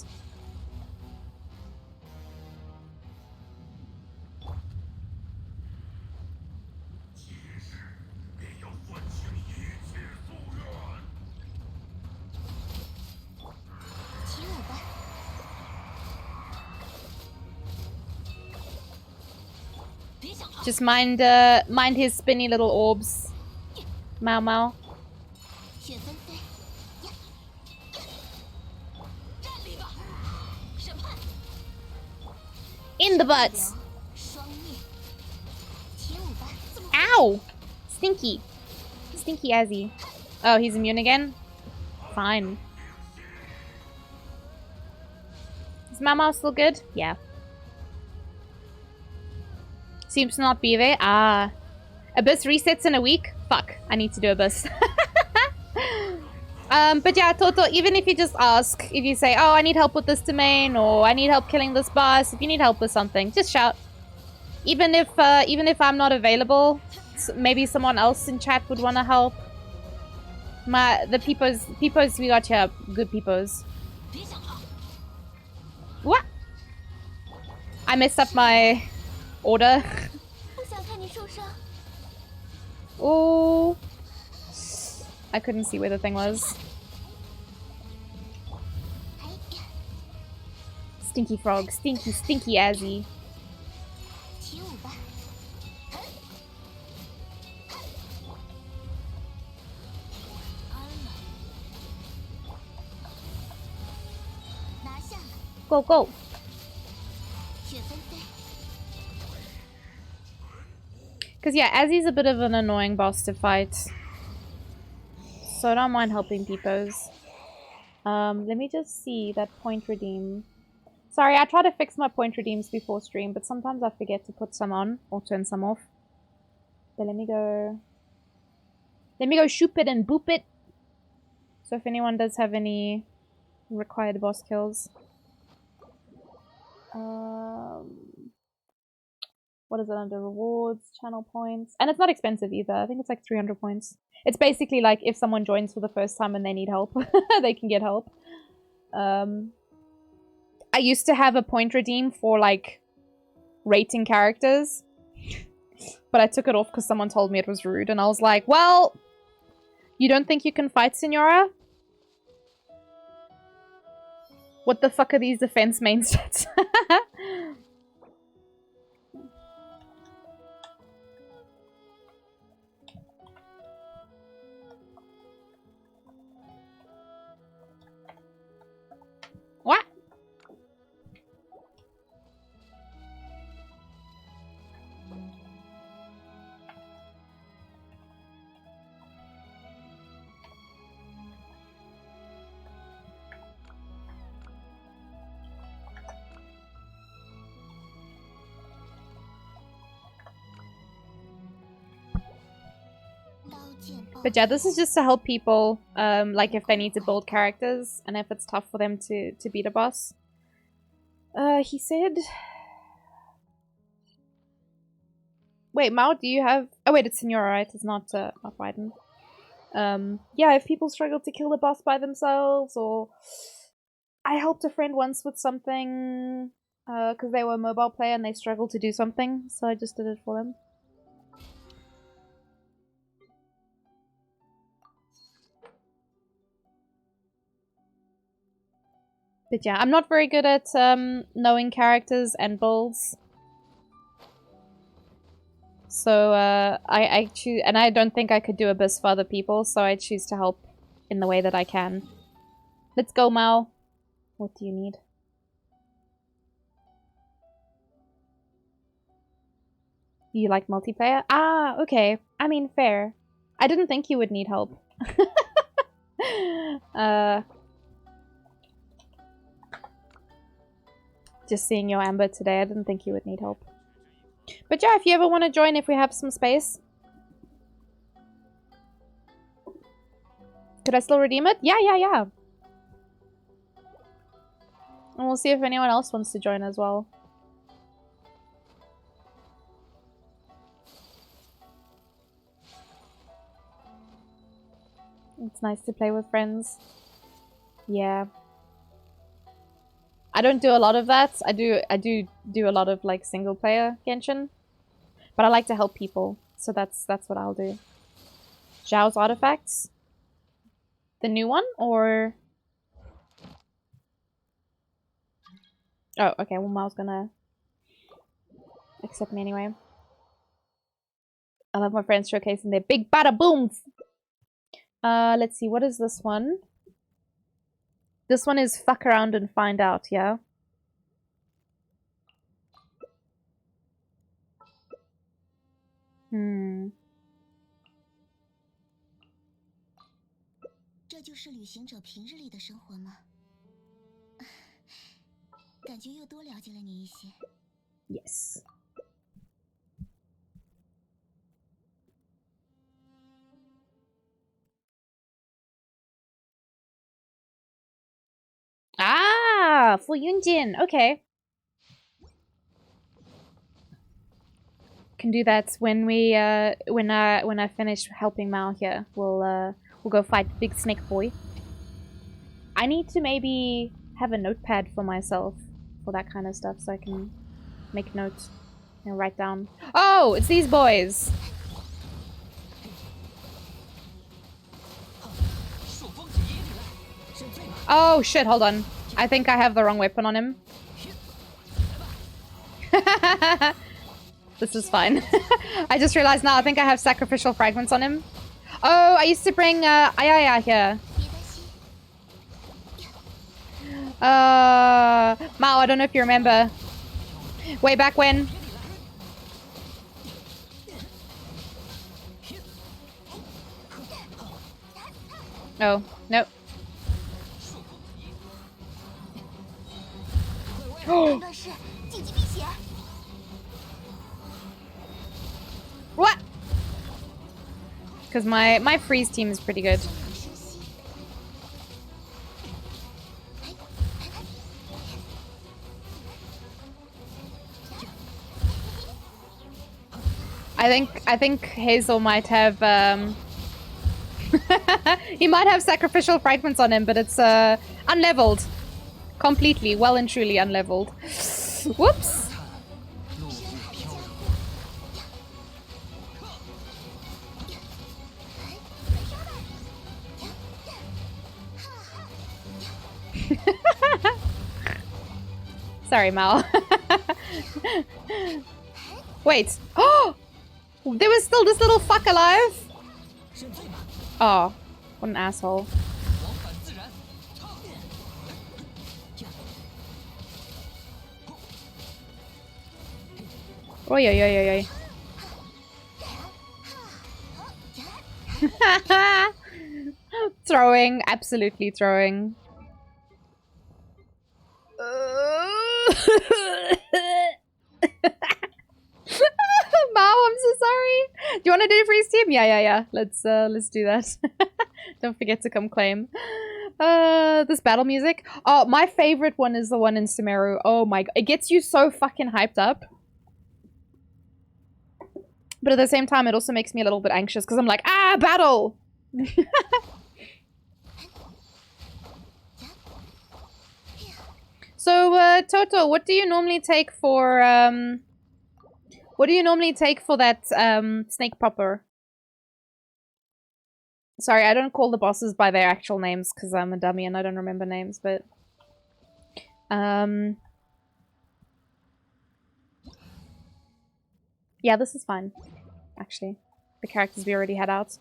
Just mind his spinny little orbs. Mau Mau. In the butt. Ow! Stinky. Stinky Azzy. Oh, he's immune again? Fine. Is my mouse still good? Yeah. Seems to not be there. Ah. Abyss resets in a week? Fuck. I need to do Abyss. But yeah, Toto, even if you just ask, if you say, oh, I need help with this domain, or I need help killing this boss, if you need help with something, just shout. Even if I'm not available, maybe someone else in chat would want to help. The peepos we got here, good peepos. What? I messed up my order. Oh, I couldn't see where the thing was. Stinky frog, stinky Azzy. Go, go. Because yeah, Azzy's a bit of an annoying boss to fight. So I don't mind helping peepos. Let me just see that point redeem. Sorry, I try to fix my point redeems before stream, but sometimes I forget to put some on or turn some off. But let me go shoop it and boop it. So if anyone does have any required boss kills. What is it under rewards, channel points? And it's not expensive either. I think it's like 300 points. It's basically like if someone joins for the first time and they need help, they can get help. I used to have a point redeem for like rating characters, but I took it off because someone told me it was rude, and I was like, well, you don't think you can fight Signora? What the fuck are these defense main stats? What? But yeah, this is just to help people, like if they need to build characters and if it's tough for them to beat a boss. He said... Wait, Mao, do you have... Oh wait, it's Signora, right? It's not Raiden. Yeah, if people struggle to kill the boss by themselves, or... I helped a friend once with something, because they were a mobile player and they struggled to do something, so I just did it for them. But yeah, I'm not very good at knowing characters and builds. So I choose, and I don't think I could do Abyss for other people, so I choose to help in the way that I can. Let's go, Mao. What do you need? Do you like multiplayer? Ah, okay. I mean, fair. I didn't think you would need help. Just seeing your Amber today, I didn't think you would need help. But yeah, if you ever want to join, if we have some space. Could I still redeem it? Yeah. And we'll see if anyone else wants to join as well. It's nice to play with friends. Yeah. I don't do a lot of that. I do a lot of like single player Genshin. But I like to help people. So that's what I'll do. Zhao's artifacts? The new one or... Oh, okay. Well, Mao's gonna accept me anyway. I love my friends showcasing their big bada booms. Let's see. What is this one? This one is fuck around and find out, yeah? Hmm. 这就是旅行者平日里的生活吗？感觉又多了解了你一些。Yes. Ah, for Yunjin. Okay. Can do that when we when I finish helping Mao here. We'll go fight the big snake boy. I need to maybe have a notepad for myself for that kind of stuff so I can make notes and write down. Oh, it's these boys. Oh shit, hold on. I think I have the wrong weapon on him. This is fine. I just realized now I think I have sacrificial fragments on him. Oh, I used to bring Ayaya here. Mao, I don't know if you remember. Way back when. Oh, nope. What? Because my freeze team is pretty good. I think Hazel might have he might have sacrificial fragments on him, but it's unleveled. Completely, well and truly unleveled. Whoops. Sorry, Mal. Wait. Oh! There was still this little fuck alive? Oh, what an asshole. Oi, oi, oi, oi, oi. Throwing, absolutely throwing. Mao, I'm so sorry. Do you want to do a freeze team? Yeah. Let's do that. Don't forget to come claim. This battle music. Oh, my favorite one is the one in Sumeru. Oh my god. It gets you so fucking hyped up. But at the same time, it also makes me a little bit anxious because I'm like, ah, battle! So, Toto, what do you normally take for, what do you normally take for that, snake popper? Sorry, I don't call the bosses by their actual names because I'm a dummy and I don't remember names, but... Yeah, this is fine, actually. The characters we already had out.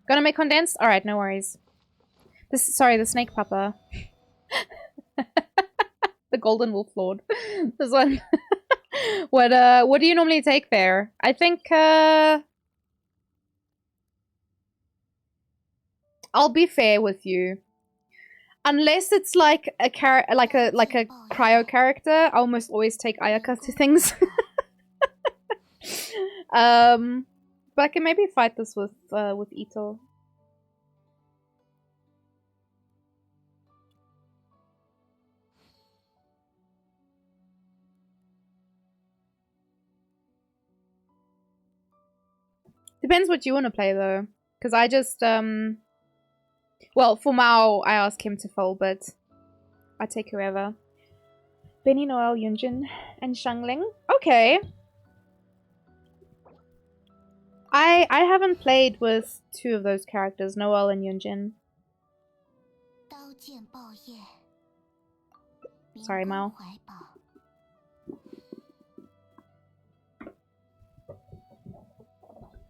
Gonna make condensed? Alright, no worries. Sorry, the snake pupper. The golden wolf lord. This one. What do you normally take there? I think, I'll be fair with you. Unless it's like a cryo character, I almost always take Ayaka to things. But I can maybe fight this with Ito. Depends what you want to play though, because I just well, for Mao, I ask him to fold, but I take whoever. Benny, Noel, Yunjin, and Shangling. Okay. I haven't played with two of those characters, Noel and Yunjin. Sorry, Mao.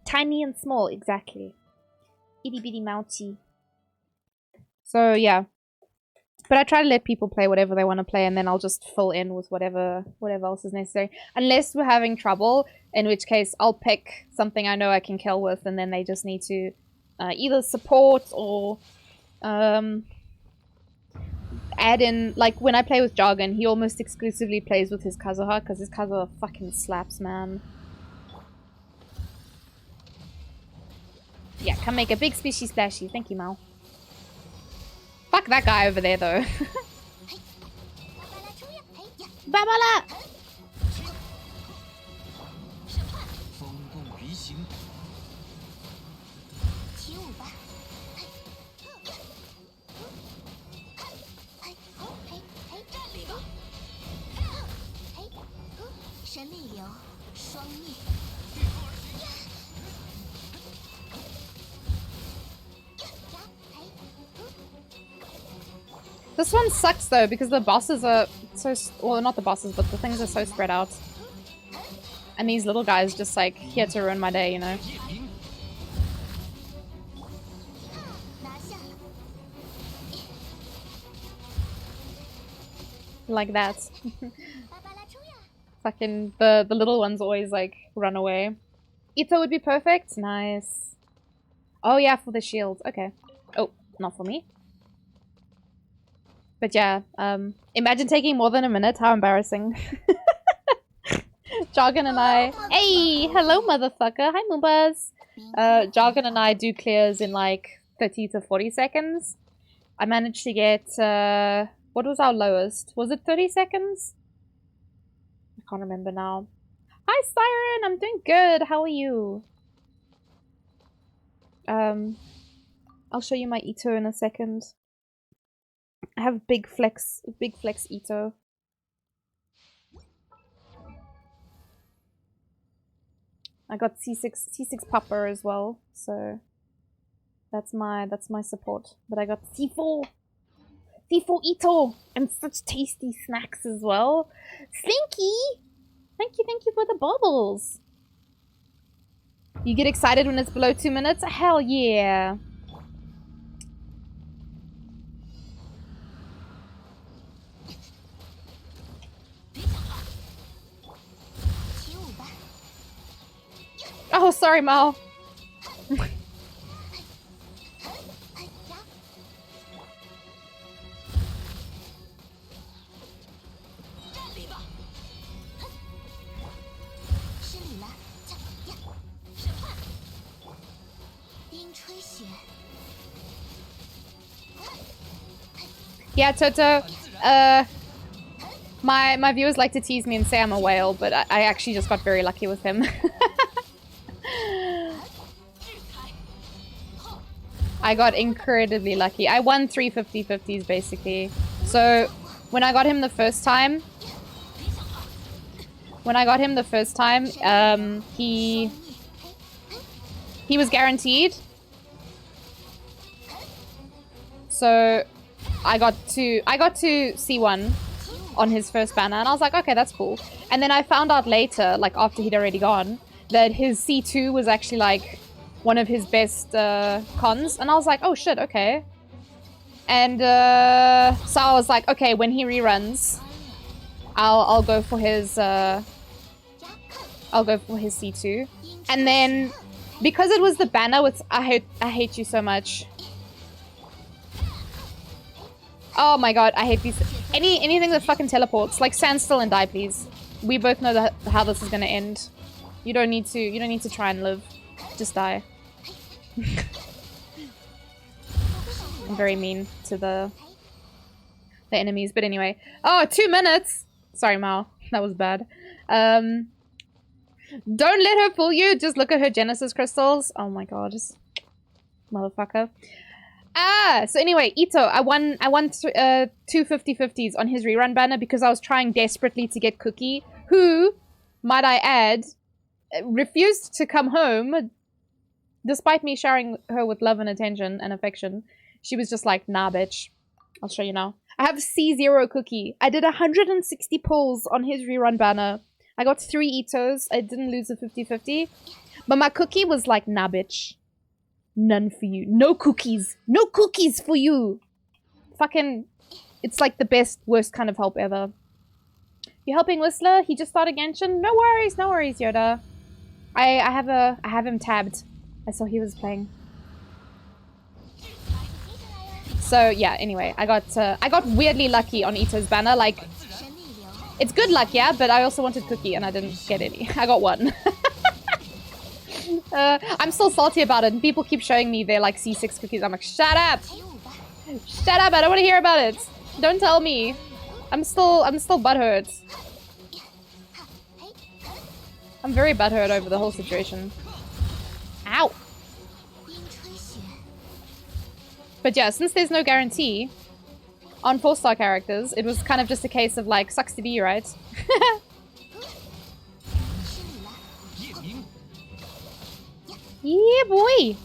Tiny and small, exactly. Itty bitty Mao-chi. So, yeah. But I try to let people play whatever they want to play, and then I'll just fill in with whatever else is necessary. Unless we're having trouble, in which case I'll pick something I know I can kill with, and then they just need to either support or add in. Like when I play with Jargon, he almost exclusively plays with his Kazuha because his Kazuha fucking slaps, man. Yeah, come make a big spishy splashy. Thank you, Mal. Fuck that guy over there, though. Babala! This one sucks though, because the bosses are so... Well, not the bosses, but the things are so spread out. And these little guys just like here to ruin my day, you know? Like that. Fucking the little ones always like run away. Ito would be perfect. Nice. Oh yeah, for the shield. Okay. Oh, not for me. But yeah, imagine taking more than a minute. How embarrassing. Jargon and I... Hey! Hello, motherfucker. Hi, Moobas. Jargon and I do clears in like 30 to 40 seconds. I managed to get... what was our lowest? Was it 30 seconds? I can't remember now. Hi, Siren! I'm doing good. How are you? I'll show you my Ito in a second. I have big flex Ito. I got C6 Pupper as well, so that's my support. But I got C4 Ito and such tasty snacks as well. Slinky, thank you for the bubbles. You get excited when it's below 2 minutes? Hell yeah. Oh, sorry, Mal. Yeah, Toto. My viewers like to tease me and say I'm a whale, but I actually just got very lucky with him. I got incredibly lucky. I won 3 50-50s basically. So when I got him the first time, he was guaranteed. So I got to C1 on his first banner, and I was like, okay, that's cool. And then I found out later, like after he'd already gone, that his C2 was actually like one of his best cons, and I was like, oh shit, okay. And so I was like, okay, when he reruns, I'll go for his C2. And then because it was the banner with I hate you so much. Oh my god, I hate these. Anything that fucking teleports, like stand still and die, please. We both know how this is gonna end. You don't need to try and live. Just die. I'm very mean to the enemies, but anyway. Oh, 2 minutes! Sorry, Mao. That was bad. Don't let her fool you. Just look at her Genesis crystals. Oh my god. Just... Motherfucker. So anyway, Ito, I won 2 50-50s on his rerun banner because I was trying desperately to get Cookie, who, might I add, refused to come home despite me showering her with love and attention and affection. She was just like, nah, bitch. I'll show you now. I have C0 Cookie. I did 160 pulls on his rerun banner. I got 3 Itos. I didn't lose a 50-50. But my Cookie was like, nah, bitch. None for you. No cookies. No cookies for you. Fucking It's like the best, worst kind of help ever. You helping Whistler? He just started Genshin? No worries, Yoda. I have him tabbed. I saw he was playing. So yeah, anyway, I got weirdly lucky on Ito's banner. Like, it's good luck, yeah, but I also wanted cookie and I didn't get any. I got one. I'm still salty about it, and people keep showing me their like C6 cookies. I'm like, shut up! Shut up! I don't want to hear about it. Don't tell me. I'm still butthurt. I'm very butthurt over the whole situation. Ow! But yeah, since there's no guarantee on 4-star characters, it was kind of just a case of like, sucks to be you, right? Yeah, boy!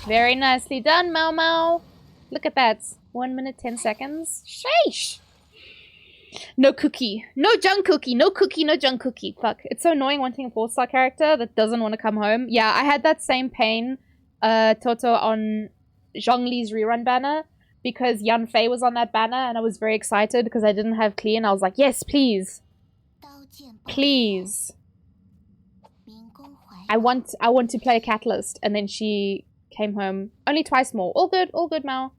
Very nicely done, Mau Mau. Look at that. 1 minute, 10 seconds. Sheesh! No cookie. No junk cookie. No cookie, no junk cookie. Fuck. It's so annoying wanting a 4-star character that doesn't want to come home. Yeah, I had that same pain, Toto, on Zhongli's rerun banner, because Yan Fei was on that banner, and I was very excited because I didn't have clear, and I was like, yes, please. Please. I want to play a Catalyst, and then she came home only twice more. All good, Mal.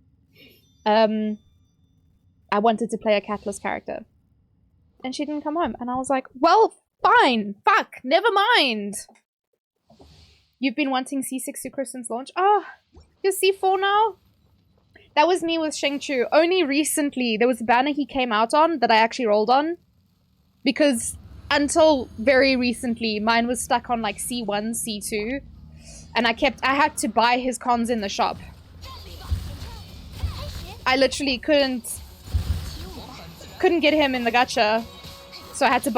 I wanted to play a Catalyst character, and she didn't come home, and I was like, well, fine, fuck, never mind. You've been wanting C6 Sucre since launch? Oh, you're C4 now? That was me with Shengchu. Only recently, there was a banner he came out on that I actually rolled on, because until very recently, mine was stuck on like C1, C2, and I had to buy his cons in the shop. I literally couldn't get him in the gacha, so I had to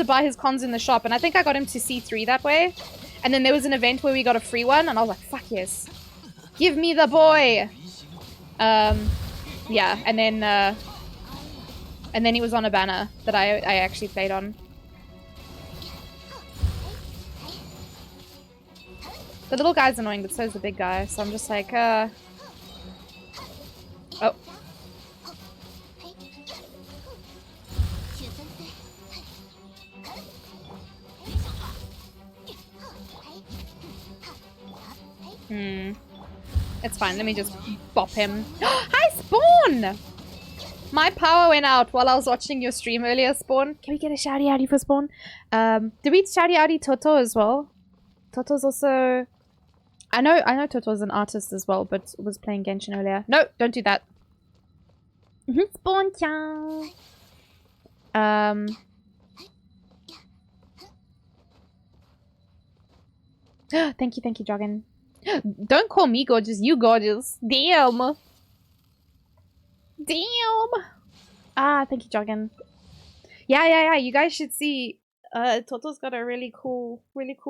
buy his cons in the shop, and I think I got him to C3 that way. And then there was an event where we got a free one, and I was like, fuck yes, give me the boy. Yeah, and then he was on a banner that I actually played on. The little guy's annoying, but so is the big guy, so I'm just like, oh. It's fine, let me just bop him. Hi, Spawn! My power went out while I was watching your stream earlier, Spawn. Can we get a shouty outy for Spawn? Did we shouty outy Toto as well? Toto's also... I know Toto's an artist as well, but was playing Genshin earlier. No, don't do that. Spawn-chan! Thank you, Joggin. Don't call me gorgeous, you gorgeous. Damn. Damn. Ah, thank you, Joggin. Yeah. You guys should see. Toto's got a really cool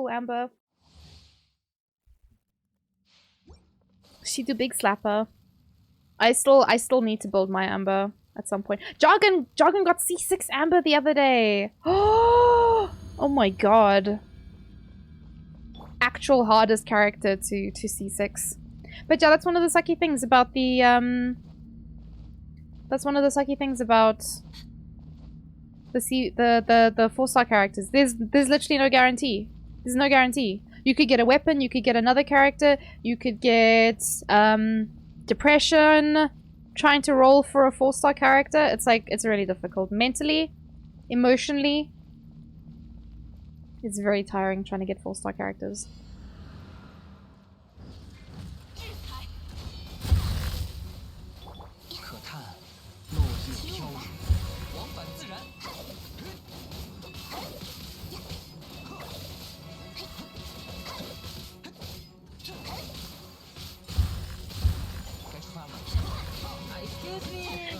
amber. She do big slapper. I still need to build my amber at some point. Joggin got C6 amber the other day. Oh my god. Actual hardest character to C6. But yeah, that's one of the sucky things about the that's one of the sucky things about the 4-star characters. There's literally no guarantee. There's no guarantee. You could get a weapon, you could get another character, you could get depression, trying to roll for a 4-star character. It's like, it's really difficult. Mentally, emotionally, it's very tiring trying to get 4-star characters.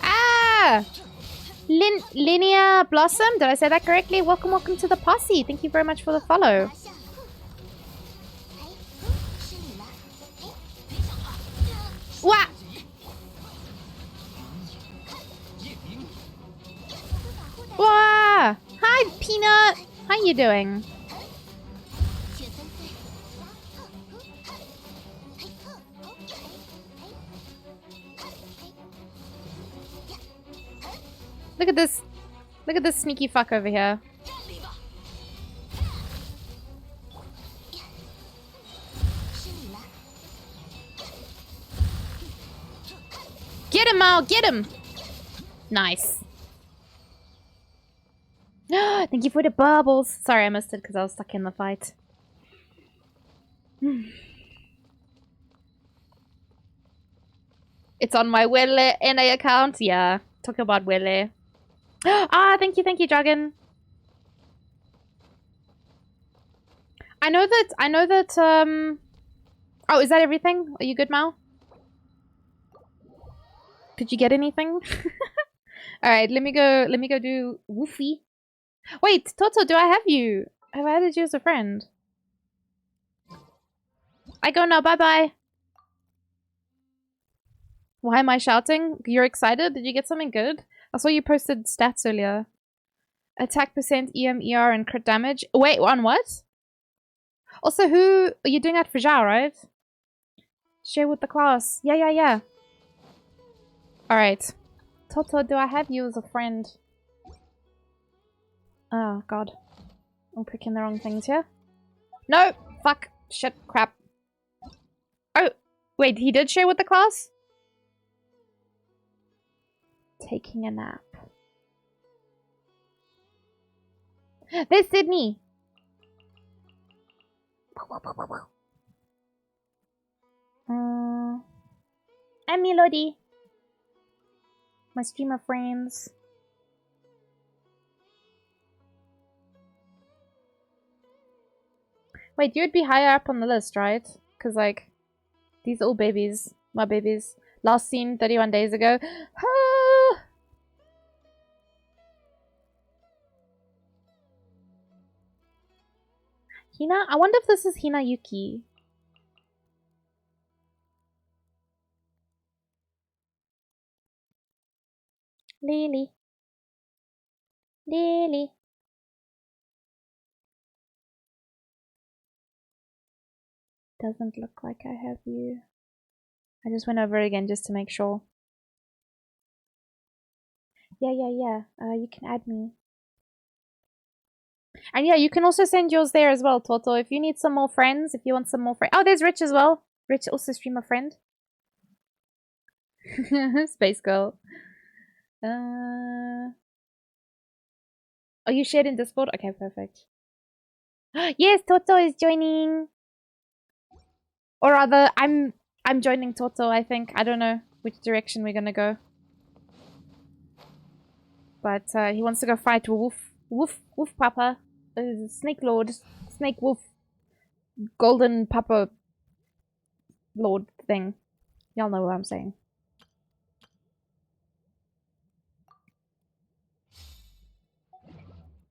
Ah! Linear Blossom, did I say that correctly? Welcome to the posse. Thank you very much for the follow. Wah! Wah! Hi, Peanut. How you doing? Look at this. Look at this sneaky fuck over here. Get him, Mal! Get him! Nice. Thank you for the bubbles. Sorry, I missed it because I was stuck in the fight. It's on my Welle NA account. Yeah, talk about Welle. Thank you, Dragon. I know that, oh, is that everything? Are you good, Mal? Did you get anything? Alright, let me go do Woofy. Wait, Toto, do I have you? Have I added you as a friend? I go now, bye-bye. Why am I shouting? You're excited? Did you get something good? I saw you posted stats earlier. Attack percent, EM, ER, and crit damage. Wait, on what? Also, who... Are you doing that for Zhao, right? Share with the class. Yeah. Alright. Toto, do I have you as a friend? Oh, God. I'm picking the wrong things here. No! Fuck. Shit. Crap. Oh! Wait, he did share with the class? Taking a nap. There's Sydney! I'm Melody. My streamer friends. Wait, you'd be higher up on the list, right? Because, like, these old babies, my babies, last seen 31 days ago. Hina? I wonder if this is Hina Yuki. Lily. Doesn't look like I have you. I just went over again just to make sure. Yeah. You can add me. And yeah, you can also send yours there as well, Toto. If you need some more friends, if you want some more friends. Oh, there's Rich as well. Rich also streamer friend. Space girl. Are you shared in Discord? Okay, perfect. Yes, Toto is joining. Or rather, I'm joining Toto, I think. I don't know which direction we're gonna go. But he wants to go fight Wolf Papa. Snake Lord. Snake Wolf. Golden Papa Lord thing. Y'all know what I'm saying.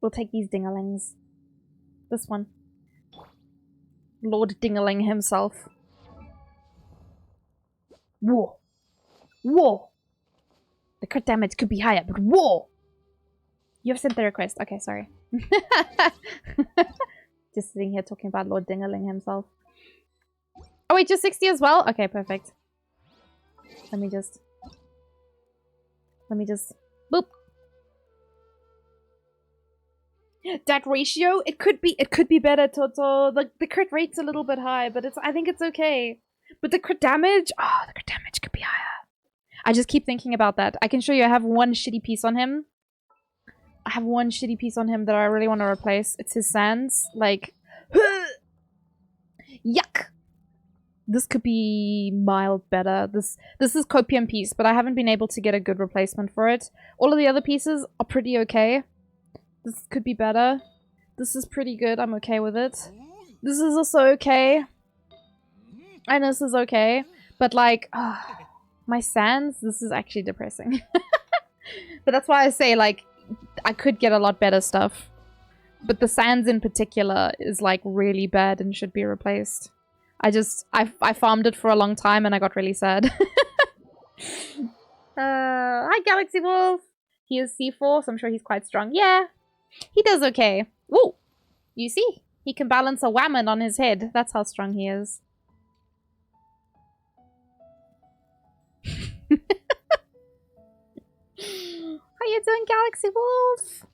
We'll take these dingalings. This one. Lord Dingaling himself. Whoa. The crit damage could be higher, but whoa! You have sent the request. Okay, sorry. Just sitting here talking about Lord Dingaling himself. Oh wait, you're 60 as well? Okay, perfect. Let me just... Boop! That ratio? It could be better, Toto. The crit rate's a little bit high, but I think it's okay. But the crit damage? Oh, the crit damage could be higher. I just keep thinking about that. I can show you I have one shitty piece on him. I have one shitty piece on him that I really want to replace. It's his sands. Like... Yuck! This could be mild better. This is Copium piece, but I haven't been able to get a good replacement for it. All of the other pieces are pretty okay. This could be better. This is pretty good. I'm okay with it. This is also okay. And this is okay. But like, my sands, this is actually depressing. But that's why I say, like, I could get a lot better stuff. But the sands in particular is like really bad and should be replaced. I farmed it for a long time and I got really sad. Hi Galaxy Wolf! He is C4, so I'm sure he's quite strong. Yeah, he does okay. Woo! You see? He can balance a whammon on his head. That's how strong he is. How you doing, Galaxy Wolf?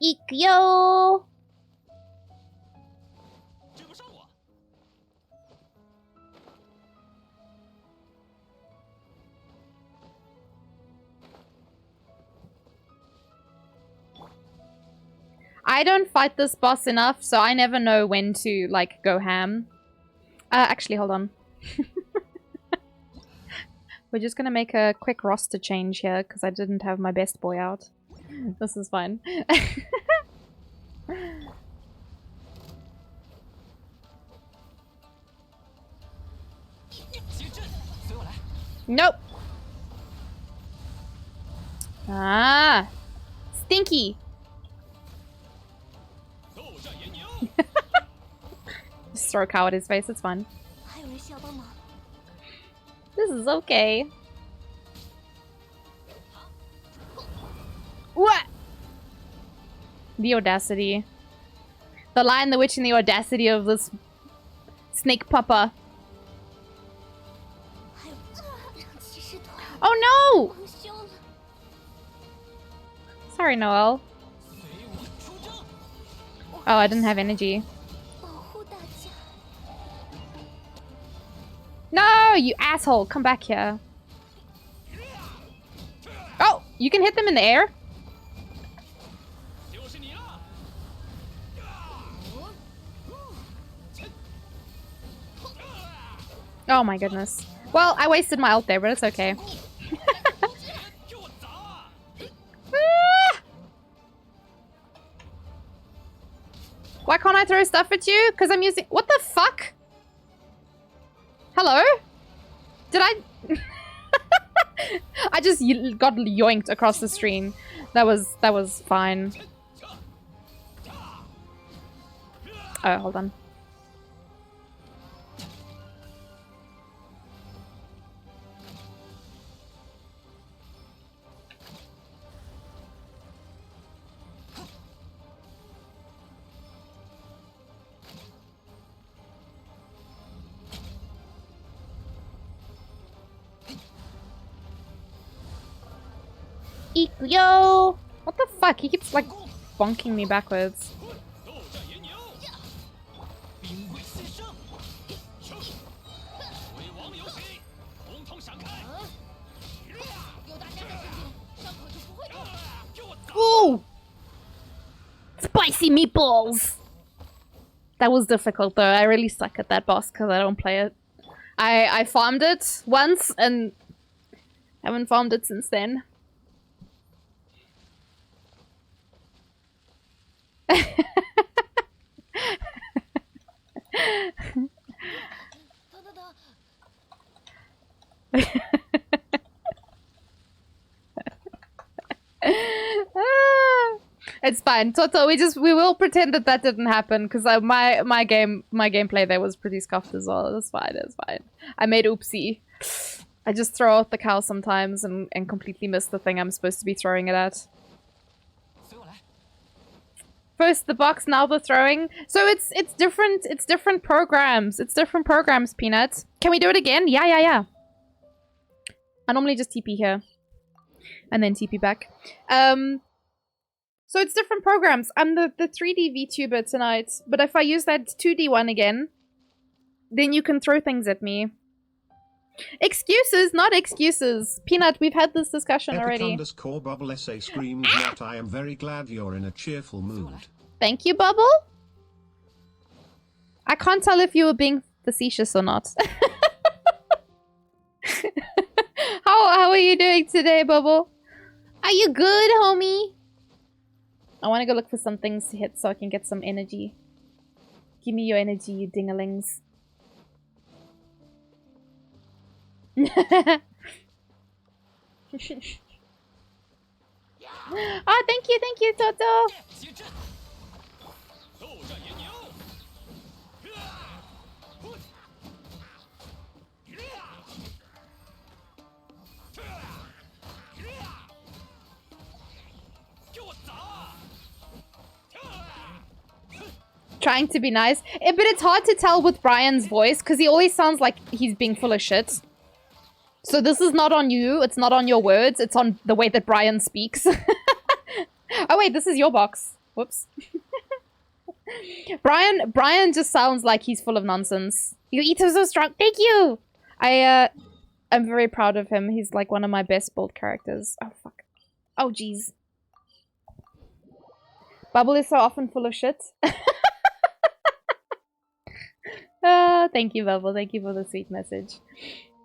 Ikyo! I don't fight this boss enough, so I never know when to, like, go ham. Actually, hold on. We're just gonna make a quick roster change here, because I didn't have my best boy out. This is fine. Nope! Ah! Stinky! Just throw a cow at his face, it's fine. This is okay. What? The audacity. The Lion, the Witch, and the audacity of this snake pupper. Oh no! Sorry, Noel. Oh, I didn't have energy. No, you asshole! Come back here. Oh, you can hit them in the air? Oh my goodness. Well, I wasted my ult there, but it's okay. Why can't I throw stuff at you? Because I'm using... What the fuck? Hello? Did I... I just got yoinked across the stream. That was fine. Oh, hold on. Yo! What the fuck? He keeps like bonking me backwards. Ooh! Spicy meatballs! That was difficult though. I really suck at that boss because I don't play it. I farmed it once and haven't farmed it since then. It's fine, Toto. We will pretend that that didn't happen because my gameplay there was pretty scuffed as well. It's fine. It's fine. I made oopsie. I just throw out the cow sometimes and completely miss the thing I'm supposed to be throwing it at. First the box, now the throwing. So it's different. It's different programs. It's different programs, Peanut. Can we do it again? Yeah. I normally just TP here. And then TP back. So it's different programs. I'm the 3D VTuber tonight. But if I use that 2D one again, then you can throw things at me. Excuses, not excuses. Peanut, we've had this discussion already. _bubble SA screamed not. I am very glad you're in a cheerful mood. Thank you, Bubble. I can't tell if you were being facetious or not. How are you doing today, Bubble? Are you good, homie? I want to go look for some things to hit so I can get some energy. Give me your energy, you dingalings. Oh, thank you, Toto. trying to be nice. But it's hard to tell with Brian's voice because he always sounds like he's being full of shit. So this is not on you. It's not on your words. It's on the way that Brian speaks. Oh, wait, this is your box. Whoops. Brian just sounds like he's full of nonsense. You eat so strong. Thank you. I'm very proud of him. He's like one of my best build characters. Oh, fuck. Oh, jeez. Bubble is so often full of shit. Thank you, Bubble. Thank you for the sweet message.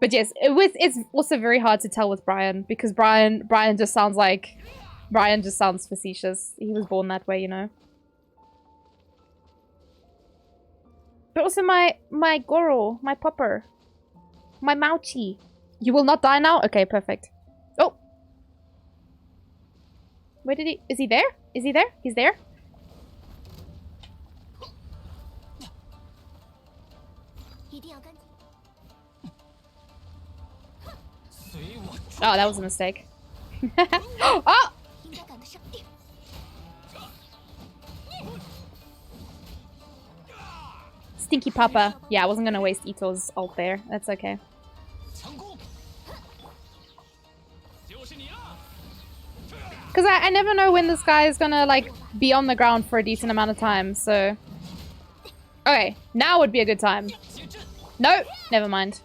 But yes, it's also very hard to tell with Brian because Brian just sounds like Brian just sounds facetious. He was born that way, you know. But also my Goro, my Popper, my Mauchi. You will not die now? Okay, perfect. Oh. Where did he... Is he there? Is he there? He's there? Oh, that was a mistake. Oh! Stinky Papa. Yeah, I wasn't gonna waste Ito's ult there. That's okay. Because I never know when this guy is gonna, like, be on the ground for a decent amount of time, so... Okay, now would be a good time. No, never mind.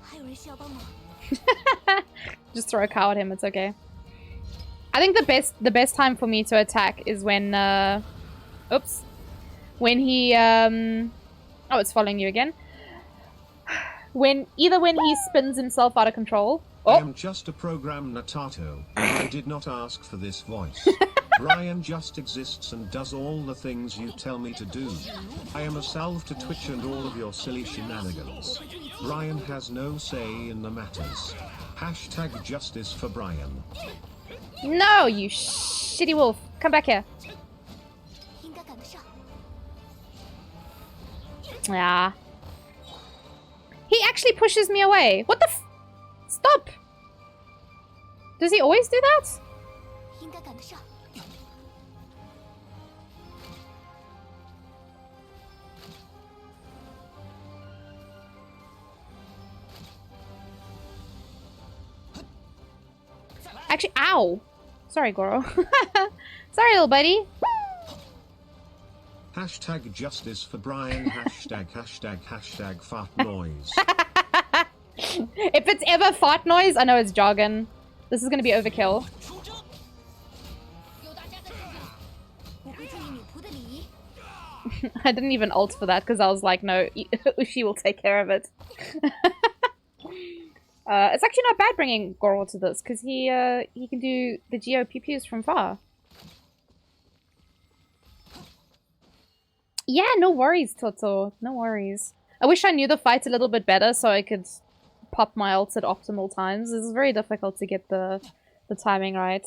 Just throw a cow at him, it's okay. I think the best time for me to attack is when, oops. When he, oh, it's following you again. Either when he spins himself out of control. Oh. I am just a program Natato. I did not ask for this voice. Brian just exists and does all the things you tell me to do. I am a salve to Twitch and all of your silly shenanigans. Brian has no say in the matters. Hashtag justice for Brian. No, you shitty wolf. Come back here. Ah. He actually pushes me away. What the f- Stop! Does he always do that? Actually, ow! Sorry, Goro. Sorry, little buddy. Hashtag justice for Brian. Hashtag fart noise. If it's ever fart noise, I know it's jargon. This is gonna be overkill. I didn't even ult for that because I was like, no, Ushi will take care of it. It's actually not bad bringing Goro to this because he can do the Geo pew-pews from far. Yeah, no worries, Toto. No worries. I wish I knew the fight a little bit better so I could pop my ults at optimal times. It's very difficult to get the timing right.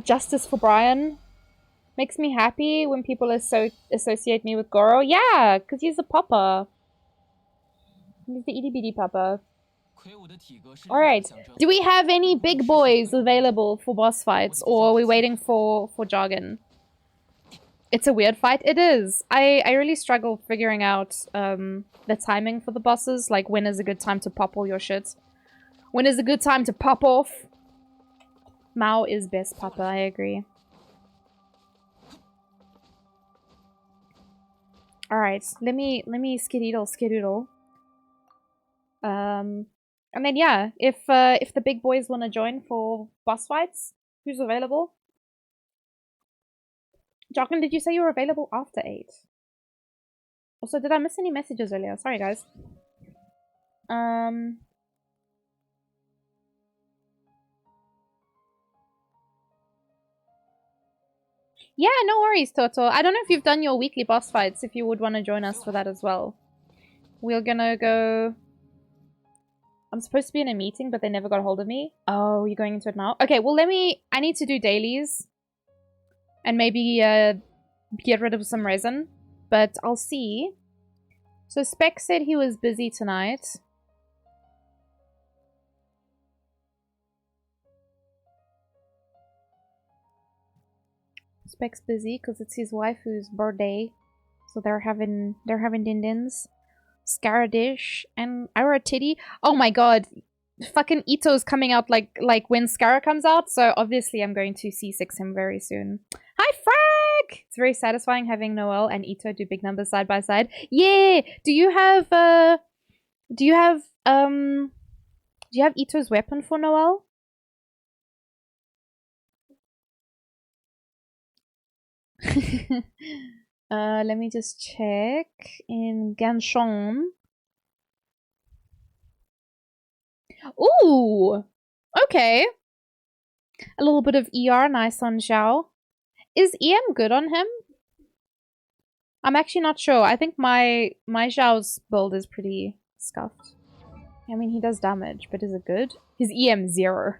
Justice for Brian. Makes me happy when people associate me with Goro. Yeah, because he's a papa. He's the itty bitty papa. Alright. Do we have any big boys available for boss fights? Or are we waiting for jargon? It's a weird fight. It is. I really struggle figuring out the timing for the bosses. Like, when is a good time to pop all your shit? When is a good time to pop off? Mao is best papa, I agree. Alright, let me skedoodle. And then yeah, if the big boys want to join for boss fights, who's available? Jocelyn, did you say you were available after 8? Also, did I miss any messages earlier? Sorry, guys. Yeah, no worries, Toto. I don't know if you've done your weekly boss fights, if you would want to join us for that as well. We're gonna go... I'm supposed to be in a meeting, but they never got a hold of me. Oh, you're going into it now? Okay, well, I need to do dailies. And maybe get rid of some resin. But I'll see. So Spec said he was busy tonight. Spec's busy because it's his waifu's birthday. So they're having din-dins. Scaradish and Aratiti. Oh my god. Fucking Ito's coming out like when Scara comes out, so obviously I'm going to C6 him very soon. Hi Frag! It's very satisfying having Noel and Ito do big numbers side by side. Yeah! Do you have Ito's weapon for Noel? Let me just check in Genshin. Ooh! Okay. A little bit of ER, nice on Zhao. Is EM good on him? I'm actually not sure. I think my Zhao's build is pretty scuffed. I mean, he does damage, but is it good? His EM 0.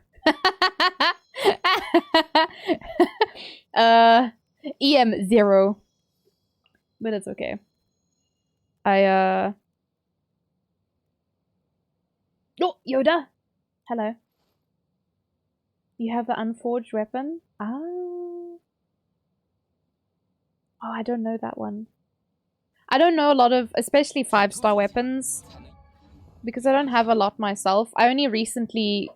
EM 0. But it's okay. Oh, Yoda! Hello. You have the unforged weapon? Oh, I don't know that one. I don't know a lot of, especially 5-star weapons. Because I don't have a lot myself. I only recently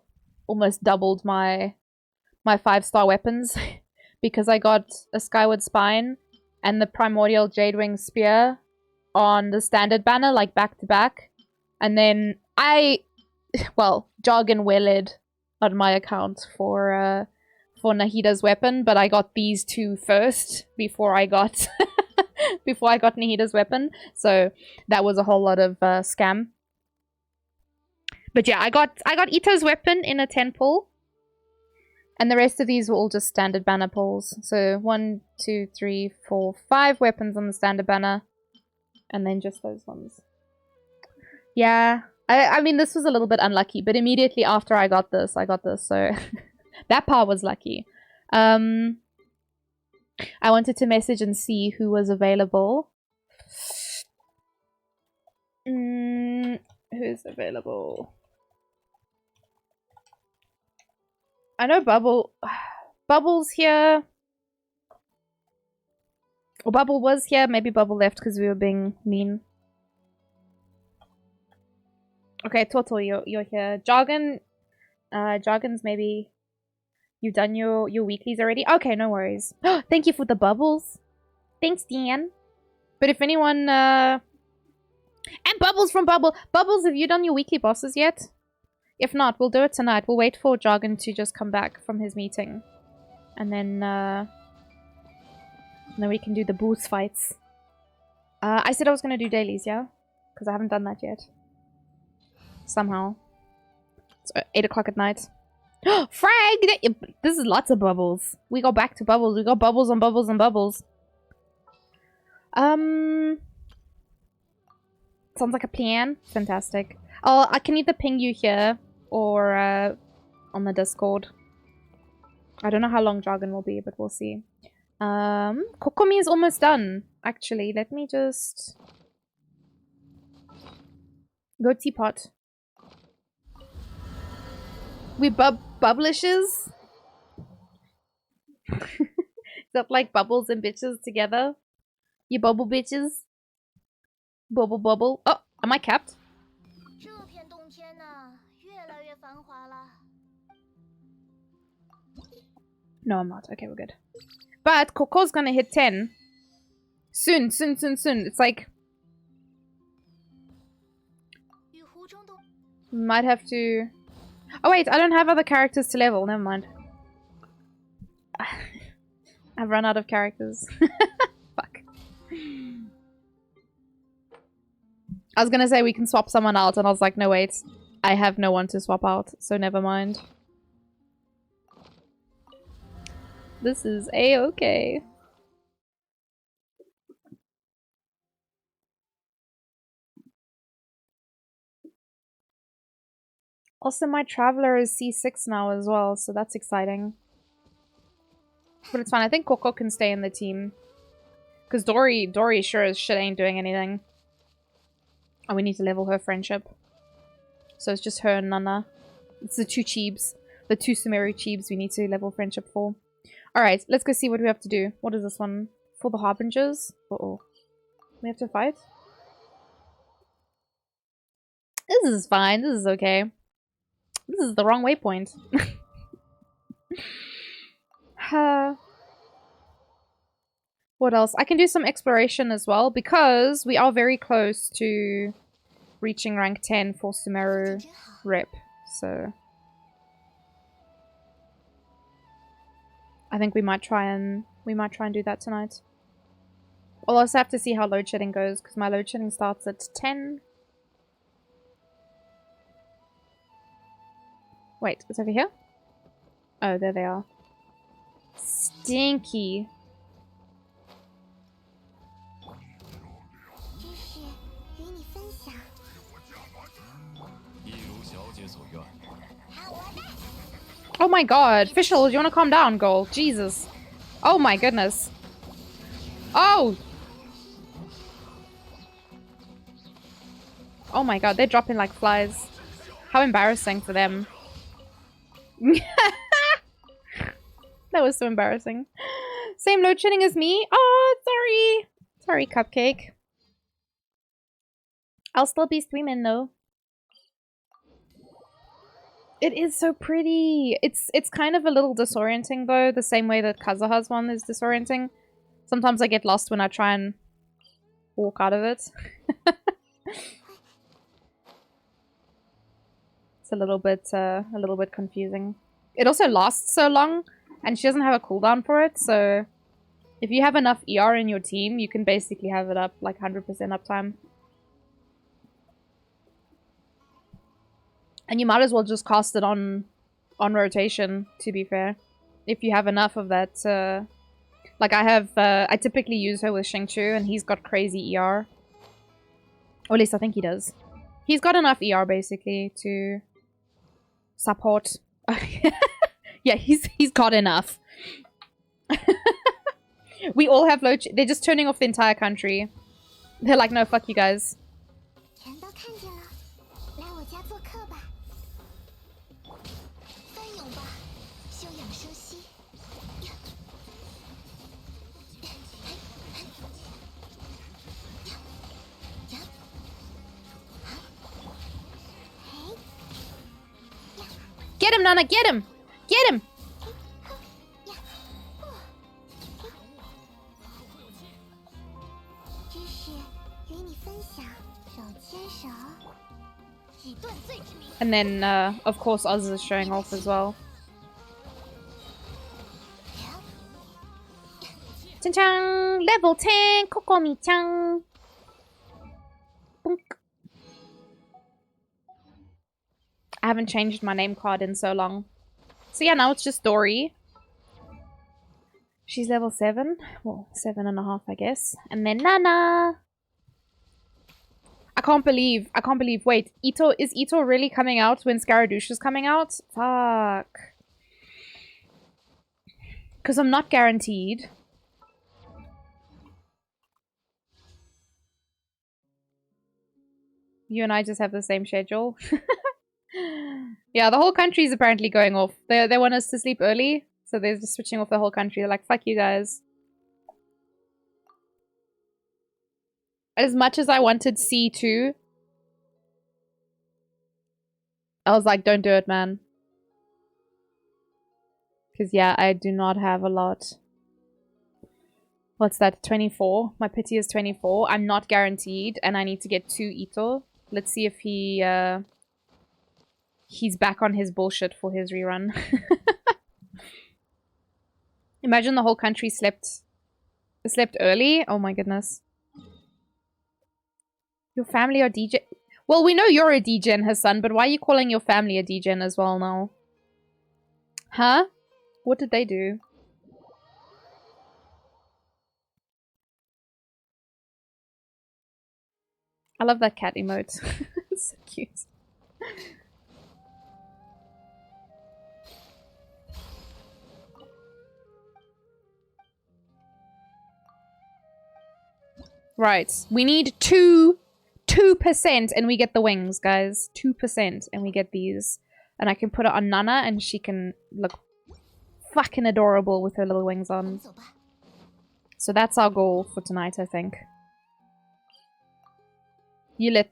almost doubled my 5-star weapons. Because I got a Skyward Spine and the Primordial Jadewing Spear on the standard banner, like back to back. And then Jargon Welled on my account for Nahida's weapon, but I got these two first before I got Nahida's weapon. So that was a whole lot of scam. But yeah, I got Ito's weapon in a 10 pull. And the rest of these were all just standard banner pulls. So 1, 2, 3, 4, 5 weapons on the standard banner. And then just those ones. Yeah. I mean, this was a little bit unlucky, but immediately after I got this, so that part was lucky. I wanted to message and see who was available. Who's available? I know Bubble's here. Or Bubble was here. Maybe Bubble left because we were being mean. Okay, Toto, you're here. Jargon's maybe you've done your weeklies already. Okay, no worries. Thank you for the bubbles. Thanks, Dan. But if anyone and Bubbles from Bubbles, have you done your weekly bosses yet? If not, we'll do it tonight. We'll wait for Jargon to just come back from his meeting, and then we can do the boost fights. I said I was gonna do dailies, yeah, because I haven't done that yet. Somehow. It's 8 o'clock at night. Frag! This is lots of bubbles. We go back to bubbles. We got bubbles on bubbles on bubbles. Sounds like a plan. Fantastic. I can either ping you here or on the Discord. I don't know how long Jargon will be, but we'll see. Kokomi is almost done. Actually, let me just go teapot. We bubblishes? Is that like bubbles and bitches together? You bubble bitches? Bubble bubble. Oh, am I capped? No, I'm not. Okay, we're good. But Coco's gonna hit 10. Soon. It's like... Might have to... Oh wait, I don't have other characters to level. Never mind. I've run out of characters. Fuck. I was gonna say we can swap someone out, and I was like, no wait. I have no one to swap out, so never mind. This is a-okay. Also, my Traveler is C6 now as well, so that's exciting. But it's fine. I think Coco can stay in the team. Because Dory sure as shit ain't doing anything. And we need to level her friendship. So it's just her and Nana. It's the two Cheebs. The two Sumeru Cheebs we need to level friendship for. Alright, let's go see what we have to do. What is this one? For the Harbingers? Uh-oh. We have to fight? This is fine. This is okay. This is the wrong waypoint. What else? I can do some exploration as well because we are very close to reaching rank 10 for Sumeru rep. So I think we might try and do that tonight. We'll also have to see how load shedding goes because my load shedding starts at 10. Wait, it's over here? Oh, there they are. Stinky. Oh my god. Fischl, you wanna calm down, Goal? Jesus. Oh my goodness. Oh! Oh my god, they're dropping like flies. How embarrassing for them. That was so embarrassing. Same load shedding as me? Oh, sorry. Sorry, Cupcake. I'll still be streaming though. It is so pretty. It's kind of a little disorienting though, the same way that Kazuha's one is disorienting. Sometimes I get lost when I try and walk out of it. It's a little bit confusing. It also lasts so long, and she doesn't have a cooldown for it, so if you have enough ER in your team, you can basically have it up like 100% uptime. And you might as well just cast it on rotation, to be fair. If you have enough of that, like I typically use her with Xingqiu, and he's got crazy ER. Or at least I think he does. He's got enough ER, basically, to support. Yeah, he's got enough. We all have load. They're just turning off the entire country. They're like, no, fuck you guys. Get him, Nana! Get him! Get him! And then, of course, Oz is showing off as well. Chan-chan! Level 10! Kokomi-chan! Boink. I haven't changed my name card in so long. So yeah, now it's just Dory. She's level 7. Well, 7.5, I guess. And then Nana! I can't believe, wait, is Ito really coming out when Scaradouche is coming out? Fuck. Because I'm not guaranteed. You and I just have the same schedule. Yeah, the whole country is apparently going off. They want us to sleep early, so they're just switching off the whole country. They're like, fuck you guys. As much as I wanted C2, I was like, don't do it, man. Because, yeah, I do not have a lot. What's that? 24? My pity is 24. I'm not guaranteed, and I need to get 2 Ito. Let's see if he's back on his bullshit for his rerun. Imagine the whole country slept early. Oh my goodness. Your family are DJ. Well, we know you're a degen, Hassan, but why are you calling your family a degen as well now? Huh? What did they do? I love that cat emote. It's so cute. Right. We need 2% and we get the wings, guys. 2% and we get these. And I can put it on Nana and she can look fucking adorable with her little wings on. So that's our goal for tonight, I think. You let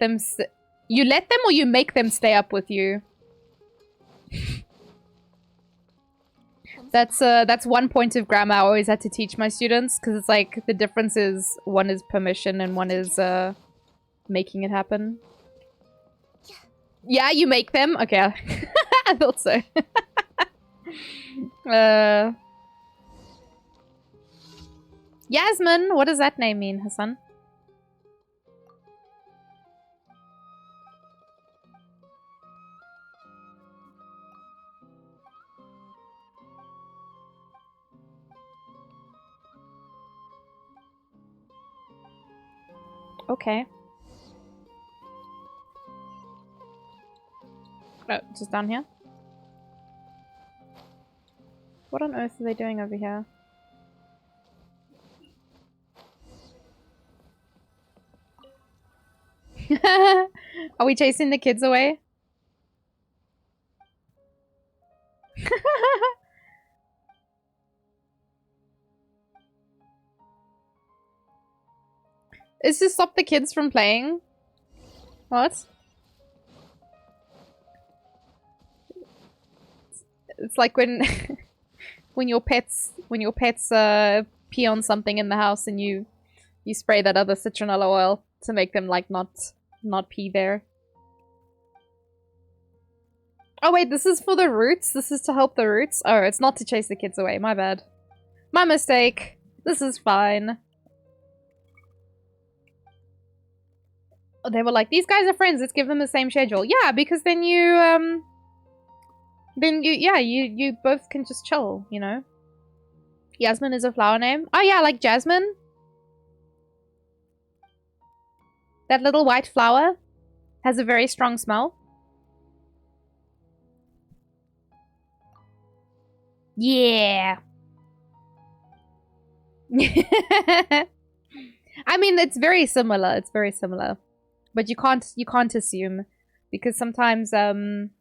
them or you make them stay up with you? That's one point of grammar I always had to teach my students, because it's like the difference is one is permission and one is making it happen. Yeah, you make them? Okay. I thought so. Yasmin, what does that name mean, Hassan? Okay. Oh, just down here? What on earth are they doing over here? Are we chasing the kids away? Is to stop the kids from playing? What? It's like when when your pets pee on something in the house and you spray that other citronella oil to make them like not pee there. Oh wait, this is for the roots? This is to help the roots? Oh, it's not to chase the kids away. My bad. My mistake. This is fine. They were like, these guys are friends, let's give them the same schedule. Yeah, because then you both can just chill, you know? Yasmin is a flower name. Oh yeah, like Jasmine. That little white flower has a very strong smell. Yeah. I mean, it's very similar. It's very similar. But you can't assume, because sometimes sometimes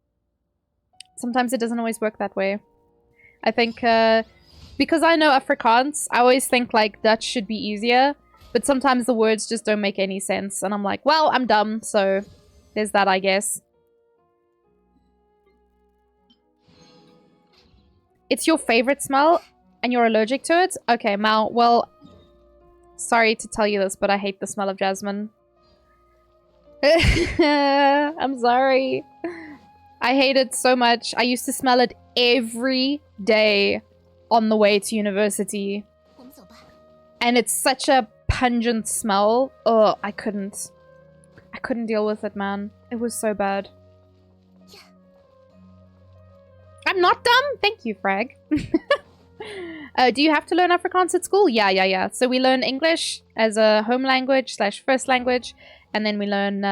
it doesn't always work that way. I think because I know Afrikaans, I always think like Dutch should be easier, but sometimes the words just don't make any sense, and I'm like, well, I'm dumb, so there's that, I guess. It's your favorite smell and you're allergic to it? Okay, Mal, well, sorry to tell you this, but I hate the smell of jasmine. I'm sorry. I hate it so much. I used to smell it every day on the way to university. And it's such a pungent smell. Oh, I couldn't deal with it, man. It was so bad. I'm not dumb? Thank you, Frag. Do you have to learn Afrikaans at school? Yeah. So we learn English as a home language / first language. And then we learn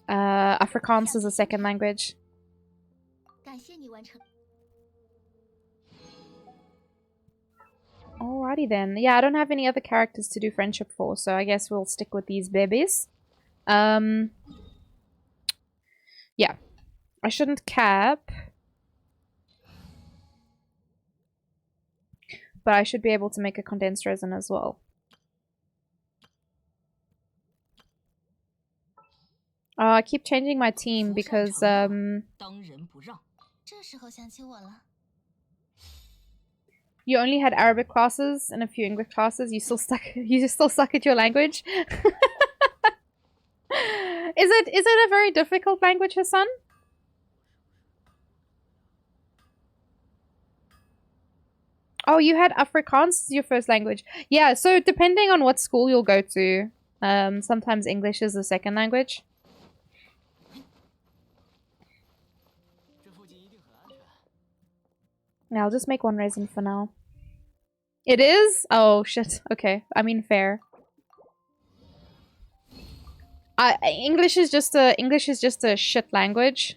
Afrikaans as a second language. Alrighty then. Yeah, I don't have any other characters to do friendship for, so I guess we'll stick with these babies. Yeah. I shouldn't cap. But I should be able to make a condensed resin as well. I keep changing my team because you only had Arabic classes and a few English classes. You still suck at your language. Is it a very difficult language, Hassan? Oh, you had Afrikaans as your first language. Yeah, so depending on what school you'll go to, sometimes English is the second language. Yeah, I'll just make one resin for now. It is? Oh, shit. Okay. I mean, fair. English is just a shit language.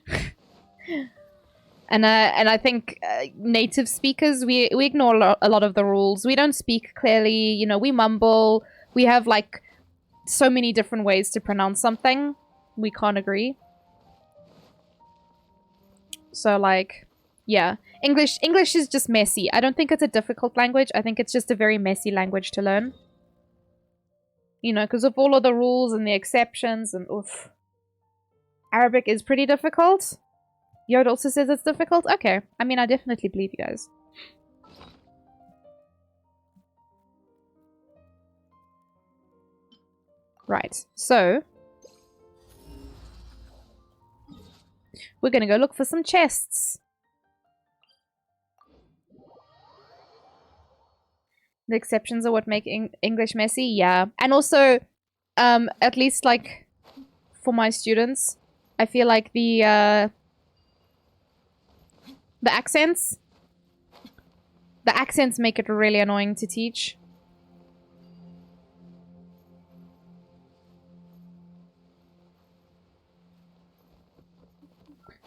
And I think native speakers, we ignore a lot of the rules. We don't speak clearly, you know, we mumble. We have, like, so many different ways to pronounce something. We can't agree. So, like, yeah. English is just messy. I don't think it's a difficult language. I think it's just a very messy language to learn. You know, because of all of the rules and the exceptions and oof. Arabic is pretty difficult. Yod also says it's difficult. Okay. I mean, I definitely believe you guys. Right. So, we're gonna go look for some chests. The exceptions are what make English messy. Yeah. And also, at least like for my students, I feel like the accents make it really annoying to teach.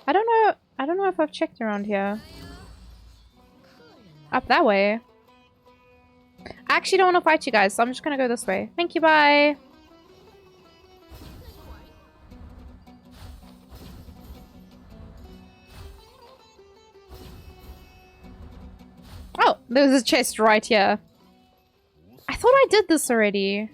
I don't know if I've checked around here. Up that way. I actually don't want to fight you guys, so I'm just gonna go this way. Thank you, bye. Oh, there's a chest right here. I thought I did this already.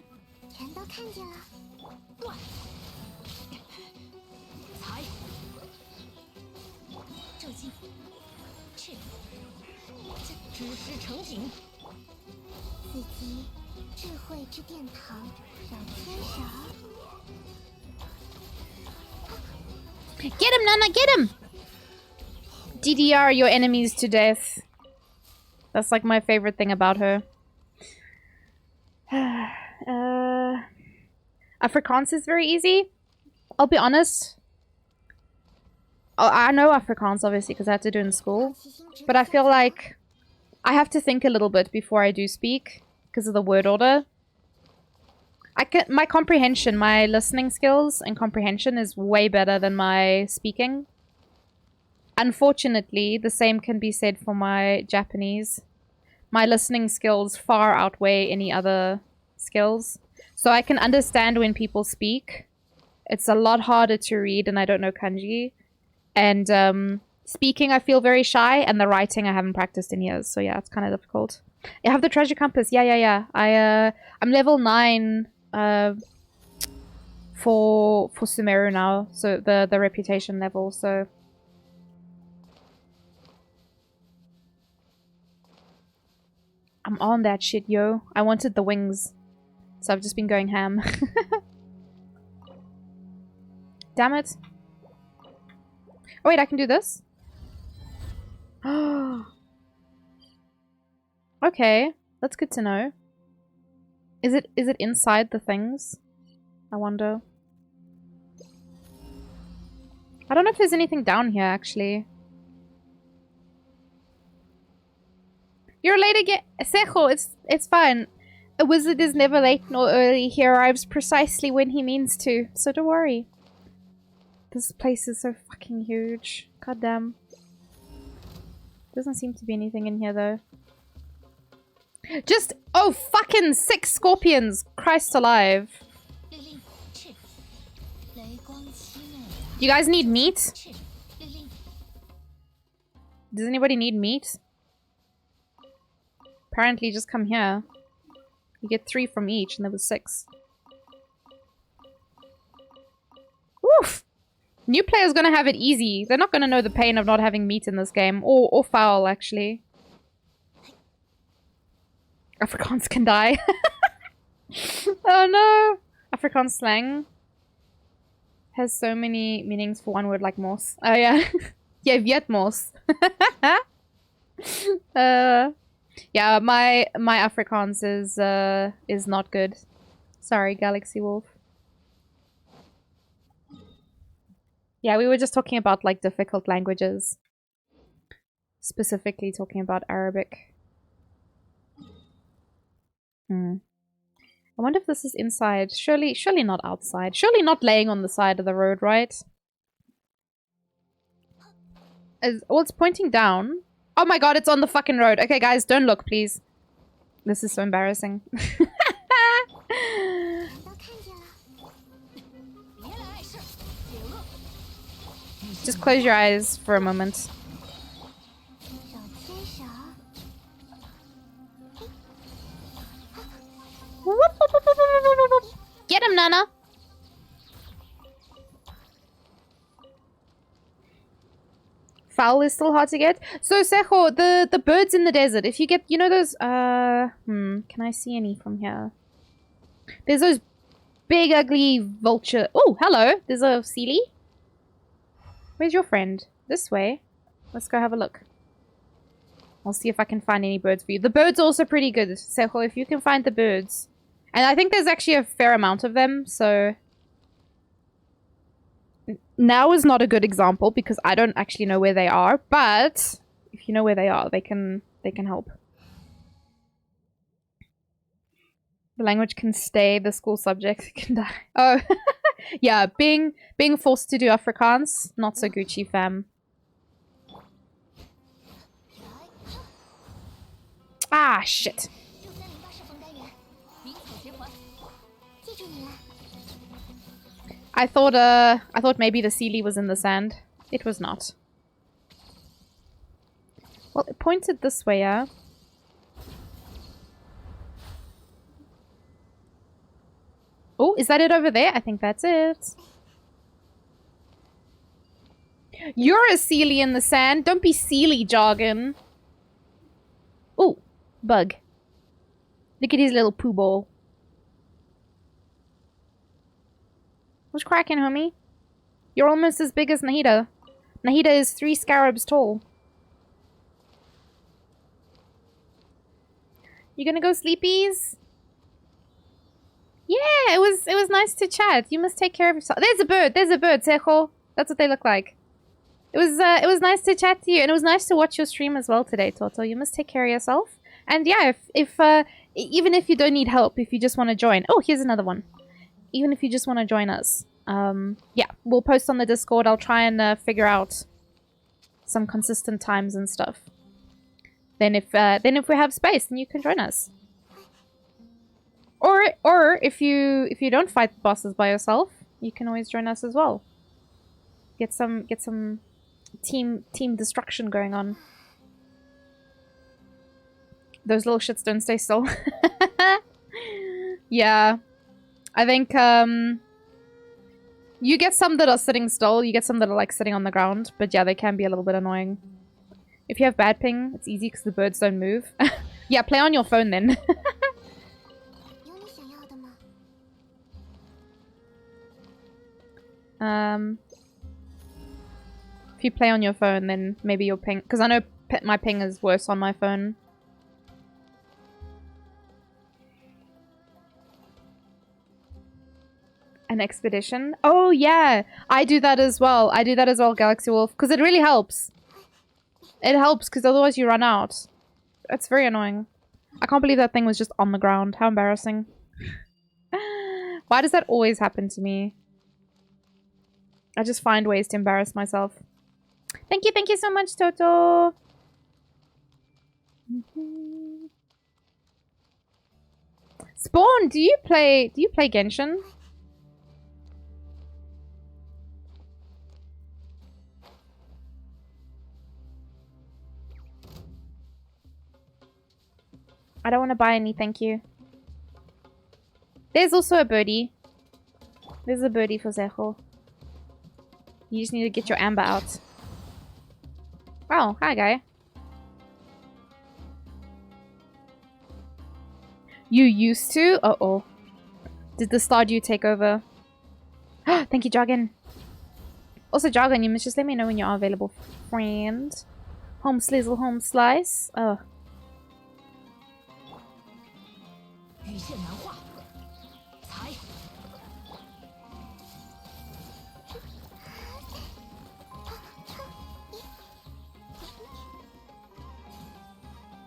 Get him, Nana, get him! DDR your enemies to death. That's like my favorite thing about her. Afrikaans is very easy. I'll be honest. I know Afrikaans, obviously, because I had to do it in school. But I feel like I have to think a little bit before I do speak, because of the word order. My comprehension, my listening skills and comprehension is way better than my speaking. Unfortunately, the same can be said for my Japanese. My listening skills far outweigh any other skills. So I can understand when people speak. It's a lot harder to read, and I don't know kanji. And speaking, I feel very shy, and the writing I haven't practiced in years. So yeah, it's kind of difficult. I have the treasure compass. Yeah. I'm level 9 for Sumeru now. So the reputation level. So I'm on that shit, yo. I wanted the wings, so I've just been going ham. Damn it. Oh wait, I can do this? Okay, that's good to know. Is it inside the things? I wonder. I don't know if there's anything down here, actually. You're late again. Sejo, it's fine. A wizard is never late nor early. He arrives precisely when he means to, so don't worry. This place is so fucking huge. God damn. Doesn't seem to be anything in here, though. Just, oh, fucking 6 scorpions! Christ alive. You guys need meat? Does anybody need meat? Apparently, just come here. You get 3 from each, and there was 6. Oof! New players gonna have it easy. They're not gonna know the pain of not having meat in this game. Or fowl, actually. Afrikaans can die. Oh no! Afrikaans slang has so many meanings for one word, like mos. Oh yeah. Yeah, weet mos. Yeah, my Afrikaans is not good. Sorry, Galaxy Wolf. Yeah, we were just talking about like difficult languages. Specifically talking about Arabic. I wonder if this is inside. Surely not outside. Surely not laying on the side of the road, right? Well, it's pointing down. Oh my god, it's on the fucking road. Okay, guys, don't look, please. This is so embarrassing. Just close your eyes for a moment. Welcome, Nana. Fowl is still hard to get. So, Sejo, the birds in the desert, if you get, you know those, can I see any from here? There's those big, ugly vulture. Oh, hello. There's a Sealy. Where's your friend? This way. Let's go have a look. I'll see if I can find any birds for you. The birds are also pretty good, Sejo, if you can find the birds. And I think there's actually a fair amount of them, so... Now is not a good example because I don't actually know where they are, but if you know where they are, they can help. The language can stay, the school subject can die. Oh, yeah, being forced to do Afrikaans, not so Gucci, fam. Ah, shit. I thought maybe the Sealy was in the sand. It was not. Well, it pointed this way, yeah. Oh, is that it over there? I think that's it. You're a Sealy in the sand. Don't be Sealy jogging. Oh, bug. Look at his little poo ball. What's cracking, homie? You're almost as big as Nahida. Nahida is 3 scarabs tall. You gonna go sleepies? Yeah, it was nice to chat. You must take care of yourself. There's a bird, Sejo. That's what they look like. It was nice to chat to you, and it was nice to watch your stream as well today, Toto. You must take care of yourself. And yeah, if even if you don't need help, if you just want to join. Oh, here's another one. Even if you just want to join us. Yeah, we'll post on the Discord. I'll try and figure out some consistent times and stuff. Then if we have space, then you can join us. Or if you don't fight the bosses by yourself, you can always join us as well. Get some team destruction going on. Those little shits don't stay still. Yeah. I think you get some that are sitting still, you get some that are like sitting on the ground, but yeah, they can be a little bit annoying. If you have bad ping, it's easy because the birds don't move. Yeah, play on your phone then. If you play on your phone, then maybe your ping... Because I know my ping is worse on my phone. An expedition? Oh, yeah! I do that as well. I do that as well, Galaxy Wolf. Because it really helps. It helps, because otherwise you run out. It's very annoying. I can't believe that thing was just on the ground. How embarrassing. Why does that always happen to me? I just find ways to embarrass myself. Thank you so much, Toto! Spawn, do you play Genshin? I don't want to buy any, thank you. There's also a birdie. There's a birdie for Zecho. You just need to get your amber out. Oh, hi, guy. You used to? Uh-oh. Did the Stardew take over? Thank you, Jargon. Also, Jargon, you must just let me know when you are available, friend. Home slizzle, home slice. Oh.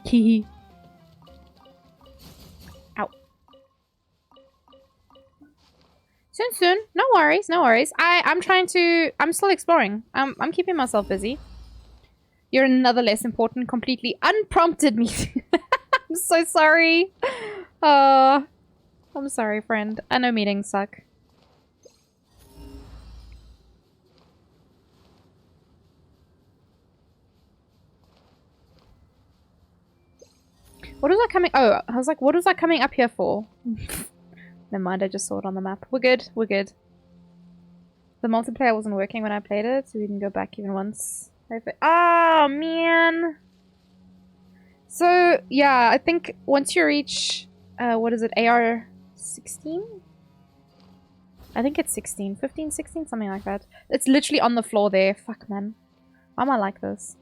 Hehe. Ow. Soon. No worries, no worries. I'm still exploring. I'm keeping myself busy. You're another less important, completely unprompted meeting. I'm so sorry. I'm sorry, friend. I know meetings suck. What was I coming... Oh, I was like, what was I coming up here for? Never mind, I just saw it on the map. We're good, we're good. The multiplayer wasn't working when I played it, so we didn't go back even once. Oh, man! So, yeah, I think once you reach, what is it, AR 16? I think it's 16, 15, 16, something like that. It's literally on the floor there. Fuck, man. Why am I like this?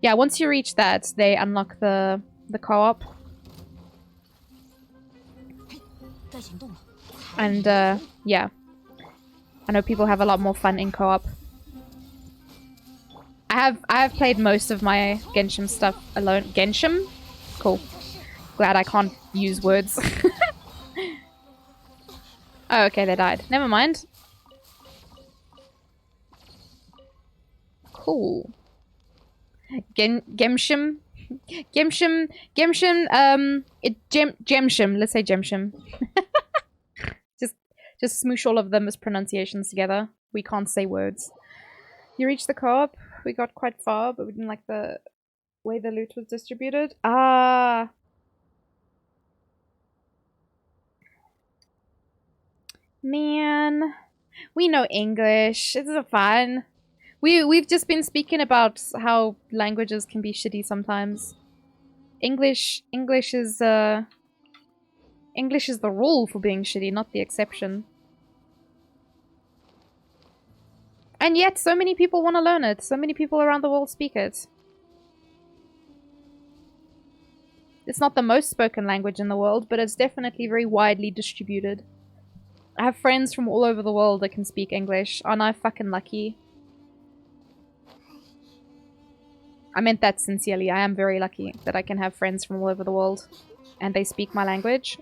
Yeah, once you reach that, they unlock the co-op. And, yeah. I know people have a lot more fun in co-op. I have played most of my Genshin stuff alone. Genshin? Cool. Glad I can't use words. Oh, okay, they died. Never mind. Cool. Genshin. Genshin. Genshin. Let's say Genshin. Just smoosh all of them as pronunciations together. We can't say words. You reached the co-op. We got quite far, but we didn't like the way the loot was distributed. Ah. Man. We know English. It's fun. We've just been speaking about how languages can be shitty sometimes. English is the rule for being shitty, not the exception. And yet, so many people want to learn it. So many people around the world speak it. It's not the most spoken language in the world, but it's definitely very widely distributed. I have friends from all over the world that can speak English. Aren't I fucking lucky? I meant that sincerely. I am very lucky that I can have friends from all over the world. And they speak my language.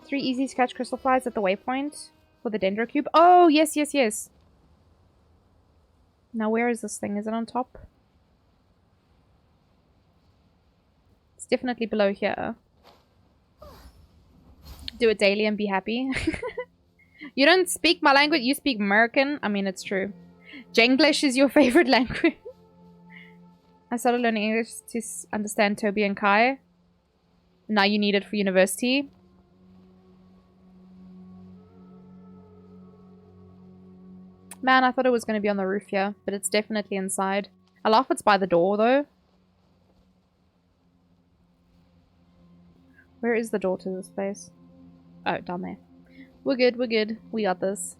3 easy to catch crystal flies at the waypoint for the dendro cube. Oh, yes, yes, yes. Now where is this thing? Is it on top? It's definitely below here. Do it daily and be happy. You don't speak my language, you speak American. I mean, it's true. Jenglish is your favorite language. I started learning English to understand Toby and Kai. Now you need it for university. Man, I thought it was going to be on the roof here, but it's definitely inside. I laugh it's by the door, though. Where is the door to this place? Oh, down there. We're good, we're good. We got this.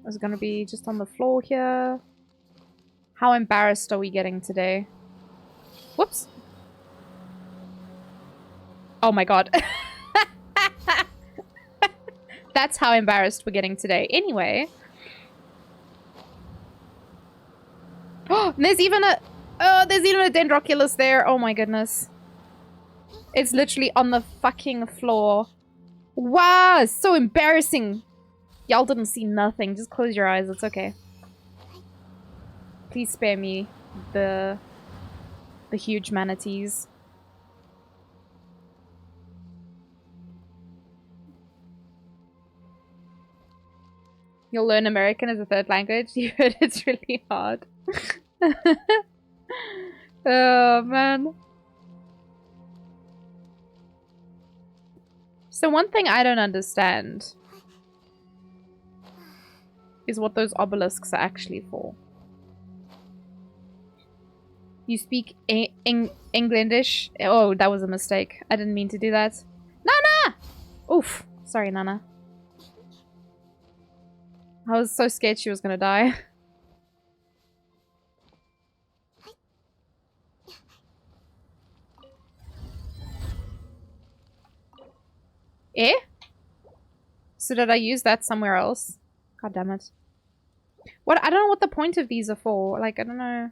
It's gonna be just on the floor here. How embarrassed are we getting today? Whoops. Oh my god. That's how embarrassed we're getting today. Anyway. Oh, there's even a... Oh, there's even a Dendroculus there. Oh my goodness. It's literally on the fucking floor. Wow, it's so embarrassing. Y'all didn't see nothing. Just close your eyes. It's okay. Please spare me the huge manatees. You'll learn American as a third language. You heard it's really hard. Oh, man. So one thing I don't understand is what those obelisks are actually for. You speak Englandish? Oh, that was a mistake. I didn't mean to do that. Nana! Oof. Sorry, Nana. I was so scared she was gonna die. Eh? So did I use that somewhere else? God damn it. What? I don't know what the point of these are for. Like, I don't know.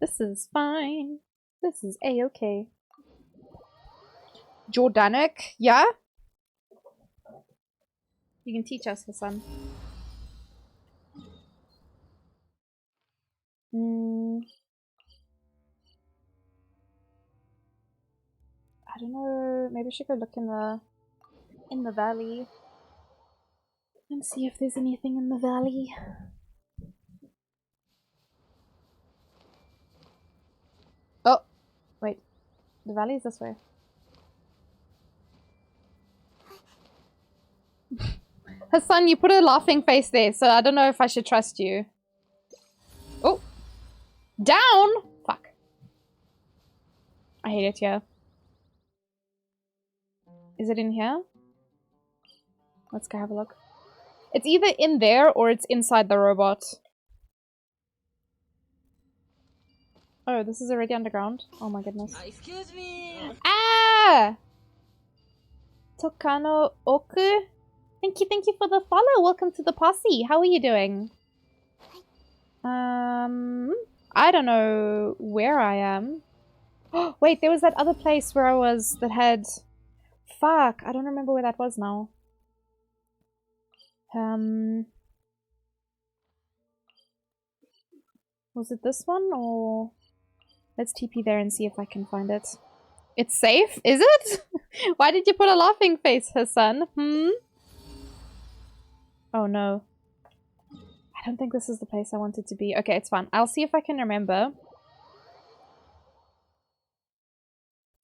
This is fine. This is a-okay. Jordanic? Yeah? You can teach us, Hassan. I don't know. Maybe I should go look in the valley and see if there's anything in the valley. Wait. The valley is this way. Hassan, you put a laughing face there, so I don't know if I should trust you. Oh! Down! Fuck. I hate it here. Is it in here? Let's go have a look. It's either in there or it's inside the robot. Oh, this is already underground? Oh my goodness. Excuse me. Ah! Tokano Oku? Thank you for the follow. Welcome to the posse. How are you doing? I don't know where I am. Oh, wait, there was that other place where I was that had... Fuck, I don't remember where that was now. Was it this one or... Let's TP there and see if I can find it. It's safe? Is it? Why did you put a laughing face, Hassan? Oh no. I don't think this is the place I wanted to be. Okay, it's fine. I'll see if I can remember.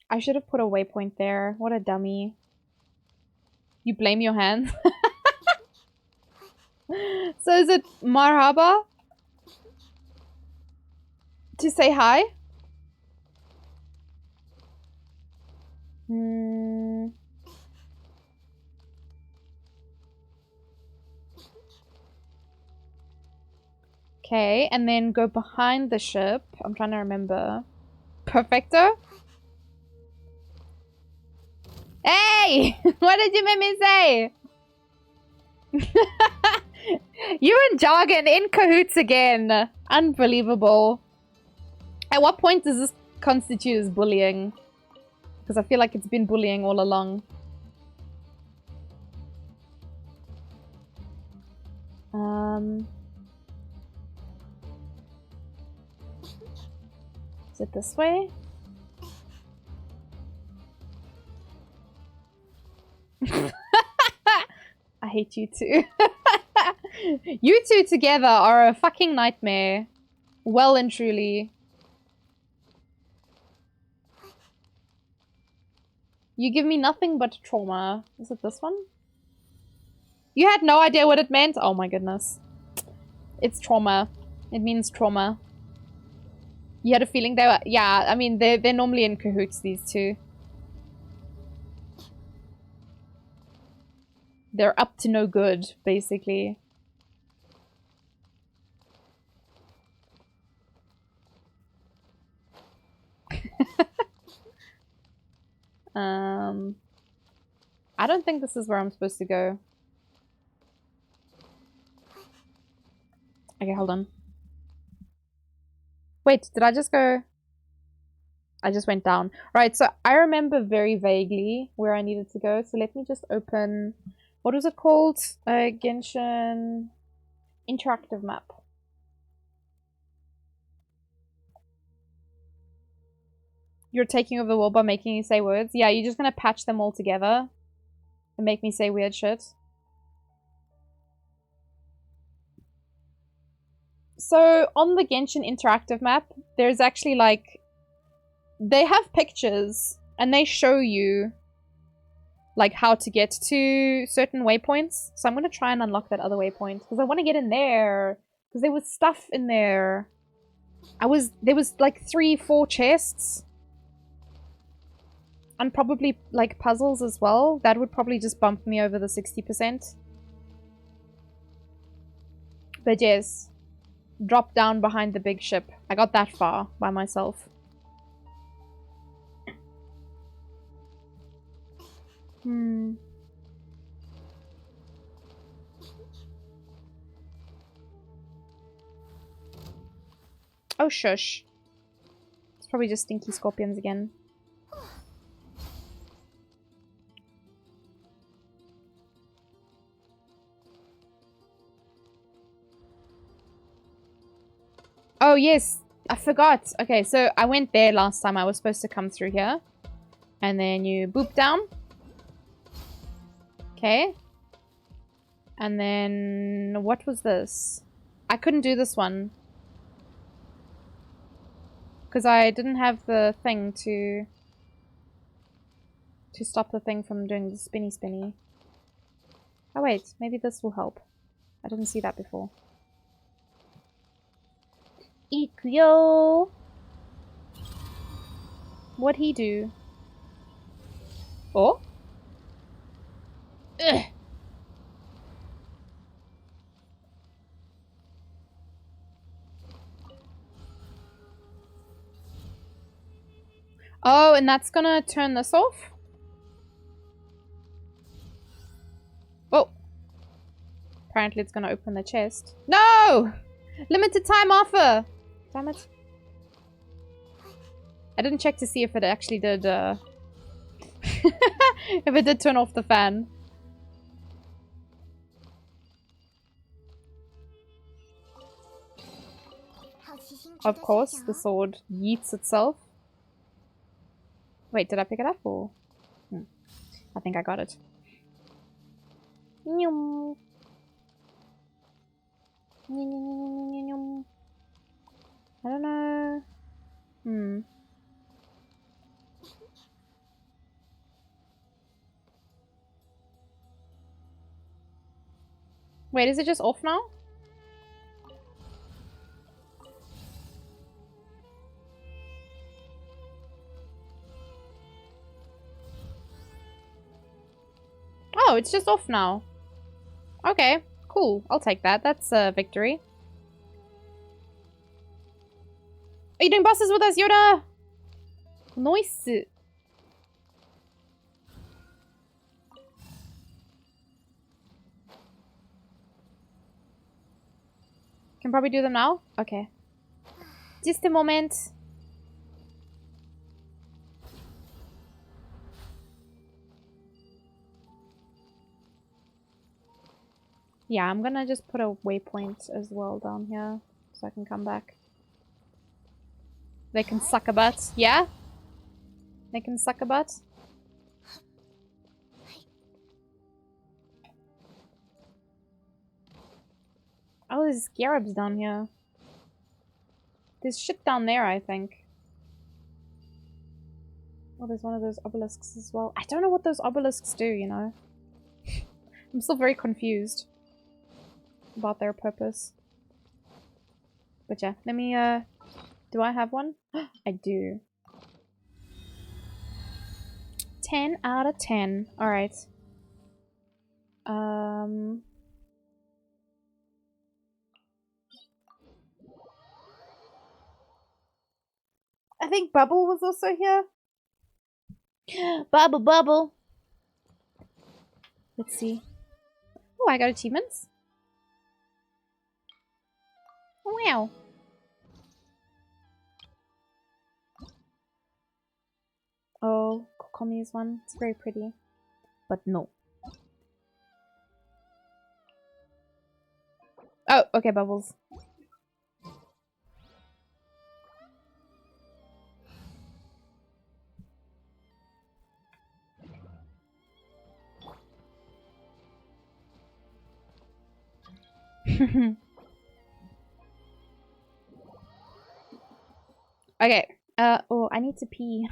I should have put a waypoint there. What a dummy. You blame your hands? So is it marhaba? To say hi? Okay, and then go behind the ship. I'm trying to remember. Perfecto? Hey! What did you make me say? You and Jargon in cahoots again. Unbelievable. At what point does this constitute as bullying? Because I feel like it's been bullying all along. Is it this way? I hate you two. You two together are a fucking nightmare. Well and truly. You give me nothing but trauma. Is it this one? You had no idea what it meant? Oh my goodness. It's trauma. It means trauma. You had a feeling they were... Yeah, I mean, they're normally in cahoots, these two. They're up to no good, basically. I don't think this is where I'm supposed to go. Okay, hold on. Wait, did I just go... I just went down. Right, so I remember very vaguely where I needed to go. So let me just open... What was it called? Genshin... Interactive map. You're taking over the world by making you say words? Yeah, you're just gonna patch them all together and make me say weird shit. So, on the Genshin interactive map, there's actually like... They have pictures and they show you like how to get to certain waypoints. So I'm gonna try and unlock that other waypoint because I want to get in there because there was stuff in there. There was like 3-4 chests and probably like puzzles as well. That would probably just bump me over the 60%. But yes, drop down behind the big ship. I got that far by myself. Oh, shush. It's probably just stinky scorpions again. Oh, yes. I forgot. Okay, so I went there last time. I was supposed to come through here. And then you boop down. Okay. And then... What was this? I couldn't do this one. Because I didn't have the thing to stop the thing from doing the spinny. Oh wait, maybe this will help. I didn't see that before. Equio! What'd he do? Oh? Ugh. Oh, and that's gonna turn this off? Oh. Apparently it's gonna open the chest. No! Limited time offer! Damn it. I didn't check to see if it actually did, if it did turn off the fan. Of course, the sword yeets itself. Wait, did I pick it up or? I think I got it. Nyum. I don't know. Wait, is it just off now? Oh, it's just off now. Okay, cool. I'll take that. That's a victory. Are you doing bosses with us, Yoda? Nice. Can probably do them now? Okay. Just a moment. Yeah, I'm gonna just put a waypoint as well down here so I can come back. They can suck a butt. Yeah? They can suck a butt. Oh, there's scarabs down here. There's shit down there, I think. Oh, there's one of those obelisks as well. I don't know what those obelisks do, you know? I'm still very confused about their purpose. But yeah, let me, do I have one? I do. 10 out of 10. Alright. I think Bubble was also here. Bubble. Let's see. Oh, I got achievements. Wow. Oh, Kokomi's one. It's very pretty. But no. Oh, okay, Bubbles. Okay. Oh, I need to pee.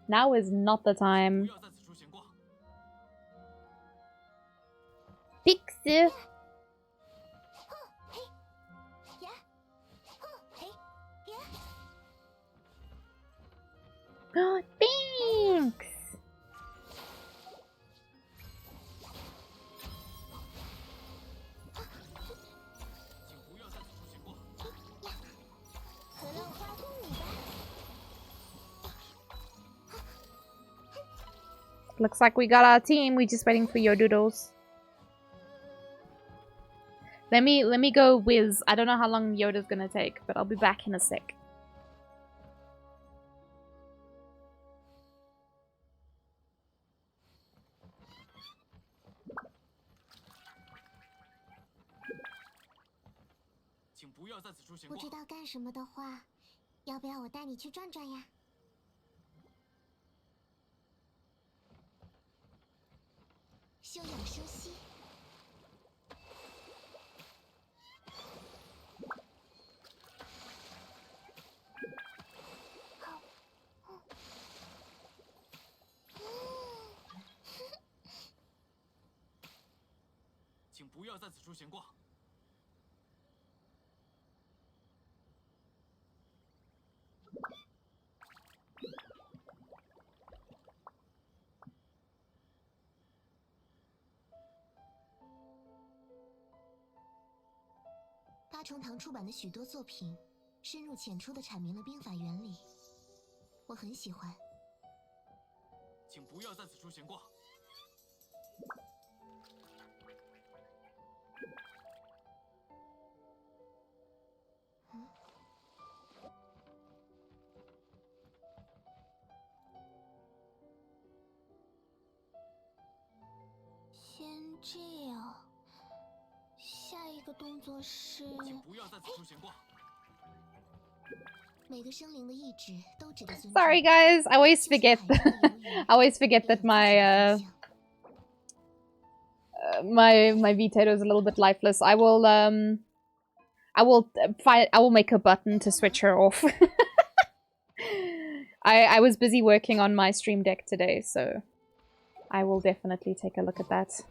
Now is not the time. Pixie. Oh, thanks. Looks like we got our team. We're just waiting for your doodles. Let me go whiz. I don't know how long Yoda's gonna take, but I'll be back in a sec. 不要在此处闲逛。八重堂出版的许多作品，深入浅出地阐明了兵法原理，我很喜欢。请不要在此处闲逛。先这样，下一个动作是。请不要在此处闲逛。每个生灵的意志都值得尊重。Sorry guys, I always forget I always forget that my my Vitato is a little bit lifeless. I will make a button to switch her off. I was busy working on my stream deck today, so I will definitely take a look at that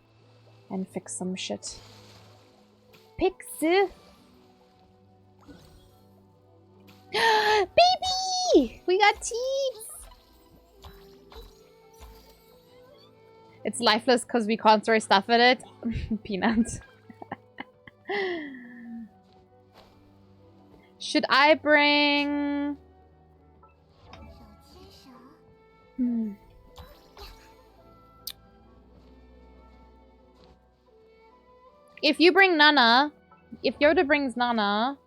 and fix some shit. Pixie! Baby! We got teeth! It's lifeless because we can't throw stuff at it. Peanut. Should I bring... If you bring Nana, if Yoda brings Nana,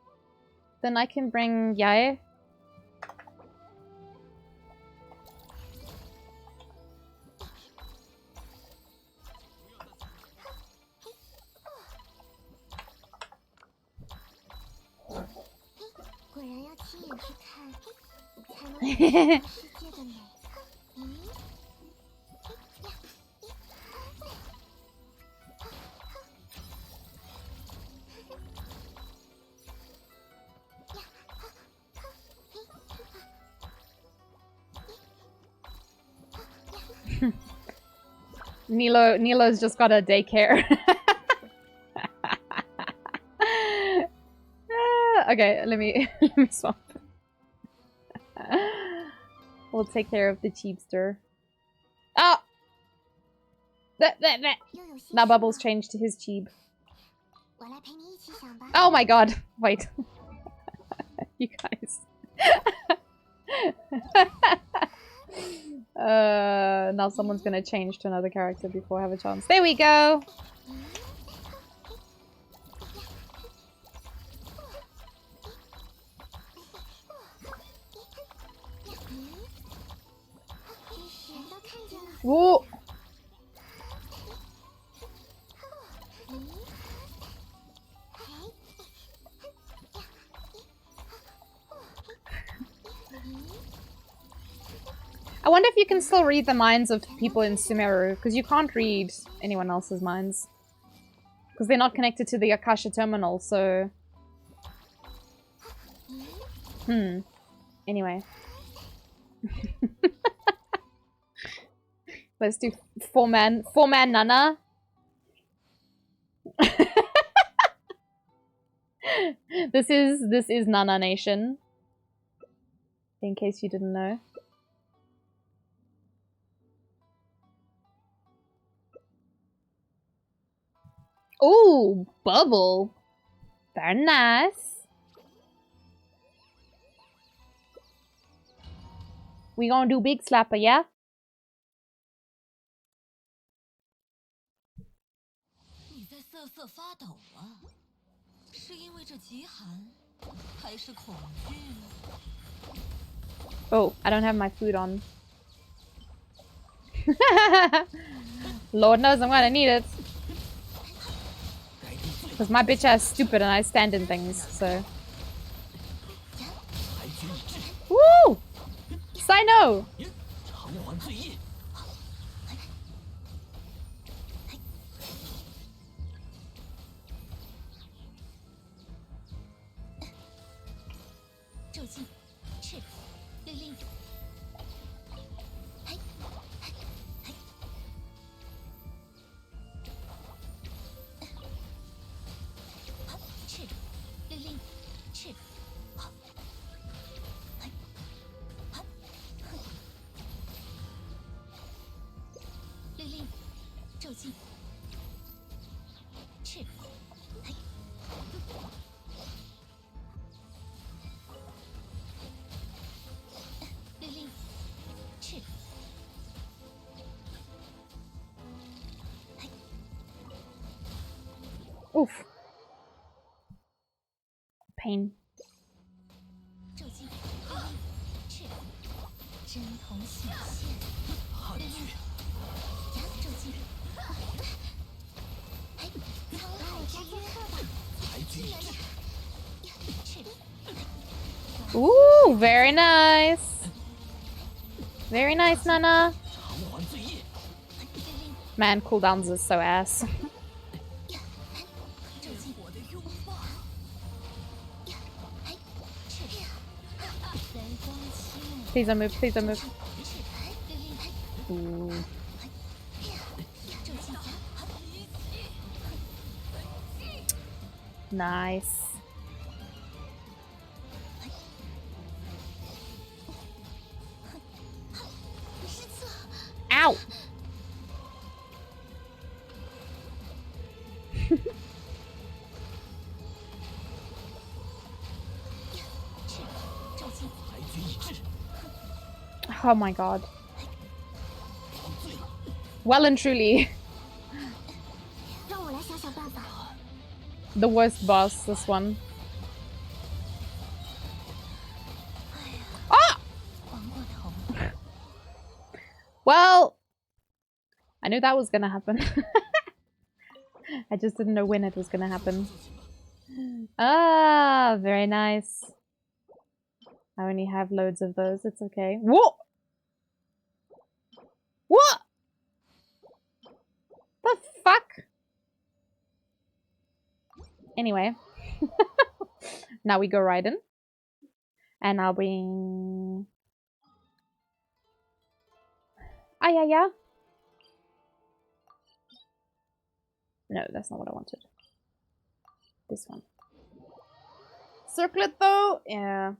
then I can bring Yae. Nilo's just got a daycare. Okay, let me swap. We'll take care of the cheapster. Oh! Now Bubbles changed to his cheap. Oh my god! Wait. You guys. Now someone's gonna change to another character before I have a chance. There we go! Whoa! I wonder if you can still read the minds of people in Sumeru, because you can't read anyone else's minds. Because they're not connected to the Akasha terminal, so... Anyway. Let's do four-man Nana. This is Nana Nation. In case you didn't know. Ooh, bubble. Very nice. We gonna do big slapper, yeah? 你在瑟瑟发抖啊？是因为这极寒，还是恐惧呢？ Oh, I don't have my food on. Lord knows I'm gonna need it. Because my bitch ass stupid and I stand in things, so. Woo! Sino! Oof. Pain. 咒击，赤，针筒显现，汉剧，咒击，哎，沧海之约，裁决一致，赤， Ooh, very nice. Very nice, Nana. 偿还罪业， Man, cooldowns is so ass. 咒击，我的拥抱，哎，赤，雷光切， Please don't move, please don't move. 赤， Ooh. 咒击， Nice. 失策， Ow! 赤，咒击， 裁决一致， Oh my god. 赎罪， Well and truly. 让我来想想办法。 The worst boss, this one. 黄过头， Well, I knew that was gonna happen. I just didn't know when it was gonna happen. Ah, very nice. I only have loads of those. It's okay. What? What? The fuck? Anyway. Now we go Raiden. And I'll bring... Ah, yeah. No, that's not what I wanted. This one. Circlet, though? Yeah.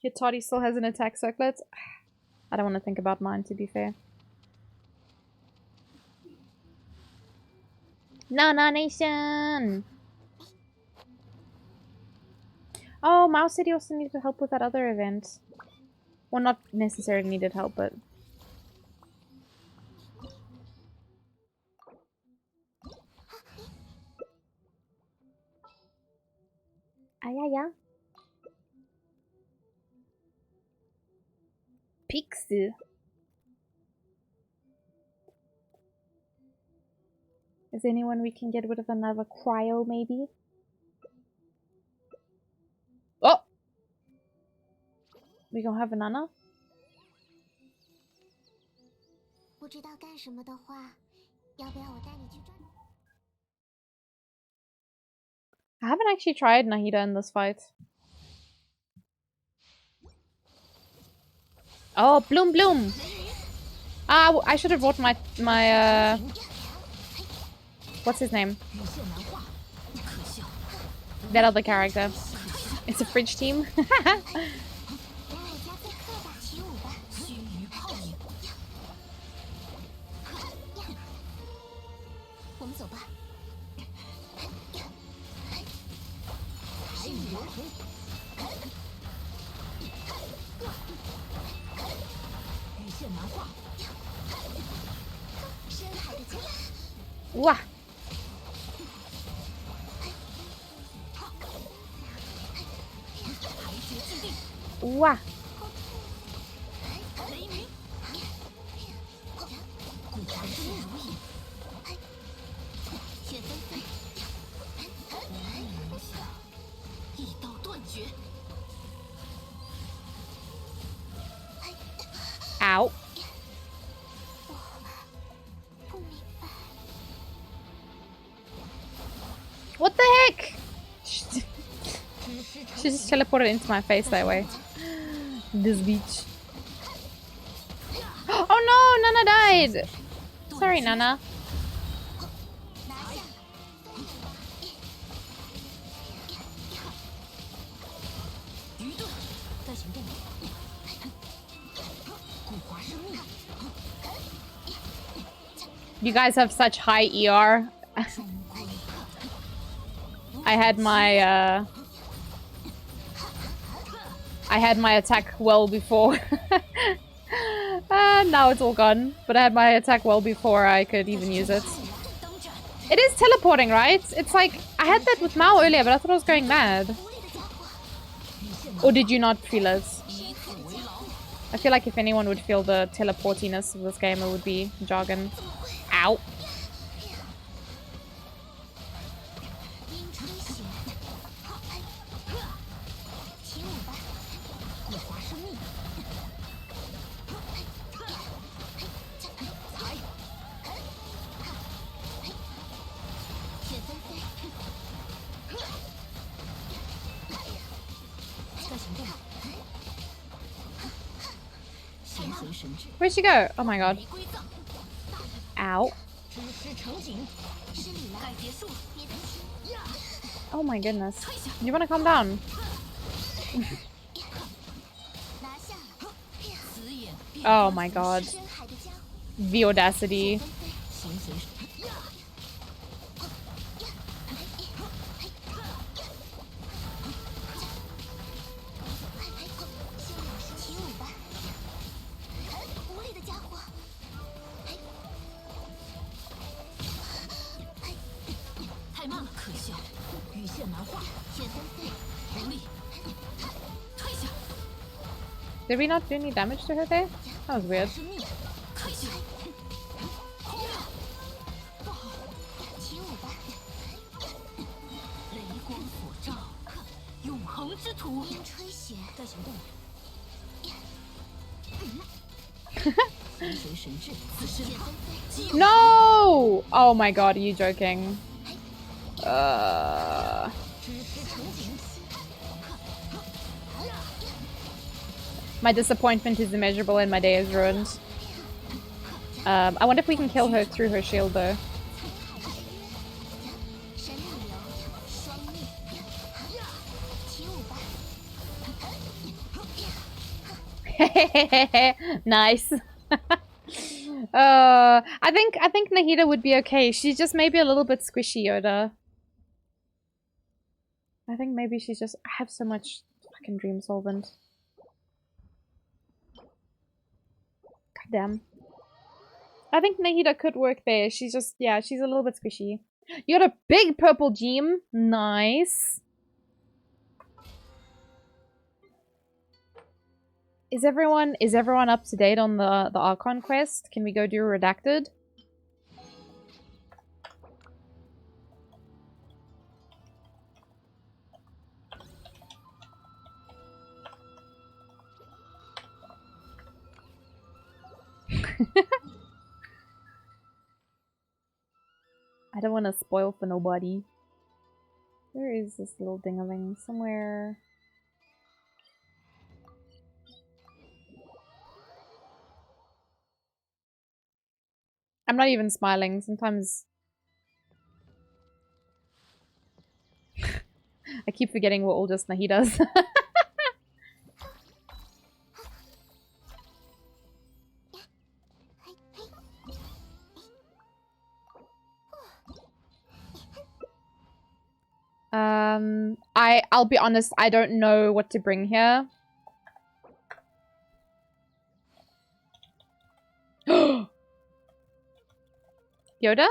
Your toddy still has an attack circlet? I don't want to think about mine, to be fair. Nana Nation! Oh, Mouse said he also needed help with that other event. Well, not necessarily needed help, but... Ah, yeah. Pixie. Is there anyone we can get rid of another cryo, maybe? Oh! We gonna have a Nana? 不知道干什么的话，要不要我带你去转？ I haven't actually tried Nahida in this fight. Oh, Bloom! Ah, I should have brought my what's his name? That other character. It's a fridge team. 来我家做客吧，起舞吧。须臾泡影，我们走吧。才女流红，羽线难画，深海的江， Wow. 裁决既定， Wow. 雷鸣，古玩事如影，雪纷飞，无影下，一刀断绝， Ow. 不明白。 What the heck? She just teleported into my face that way. This beach. Oh no! Nana died! Sorry, Nana. 拿下！愚钝，在行动，古华生命， You guys have such high ER. 终归， I had my attack well before. Now it's all gone. But I had my attack well before I could even use it. 登斩， It is teleporting, right? It's like, I had that with Mao earlier, but I thought I was going mad. Or did you not feel it? I feel like if anyone would feel the teleportiness of this game, it would be Jargon. Ow. Where'd she go? Oh my god. Ow. Oh my goodness. You wanna calm down? Oh my god. The audacity. Did we not do any damage to her there? That was weird. No! Oh my god, are you joking? My disappointment is immeasurable and my day is ruined. I wonder if we can kill her through her shield though. Nice. I think Nahida would be okay. She's just maybe a little bit squishy, Yoda. I think maybe she's just... I have so much fucking dream solvent. God damn. I think Nahida could work there. She's just... yeah, she's a little bit squishy. You got a big purple gem. Nice. Is everyone up to date on the Archon quest? Can we go do Redacted? I don't want to spoil for nobody. Where is this little dingaling? Somewhere. I'm not even smiling. Sometimes I keep forgetting we're all just Nahidas. I'll be honest, I don't know what to bring here. Yoda?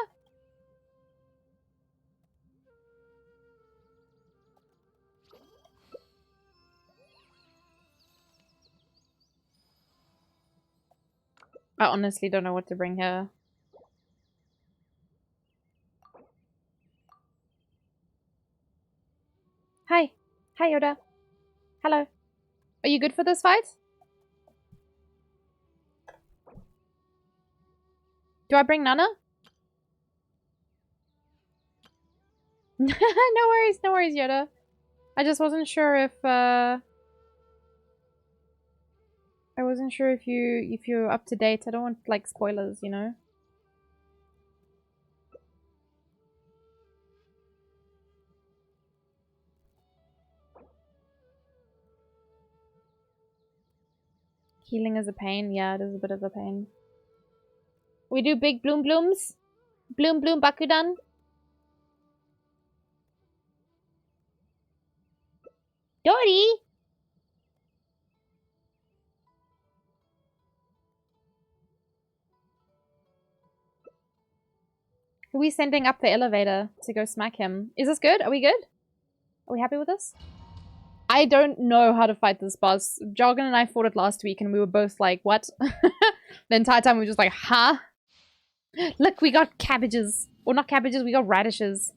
I honestly don't know what to bring here. Hi. Hi, Yoda. Hello. Are you good for this fight? Do I bring Nana? No worries, Yoda. I just wasn't sure if, I wasn't sure if you're up to date. I don't want, like, spoilers, you know? Healing is a pain. Yeah, it is a bit of a pain. We do big blooms? Bloom Bakudan? Dory! Who are we sending up the elevator to go smack him? Is this good? Are we good? Are we happy with this? I don't know how to fight this boss. Jargon and I fought it last week and we were both like, what? The entire time we were just like, huh? Look, we got cabbages. Or not cabbages, we got radishes.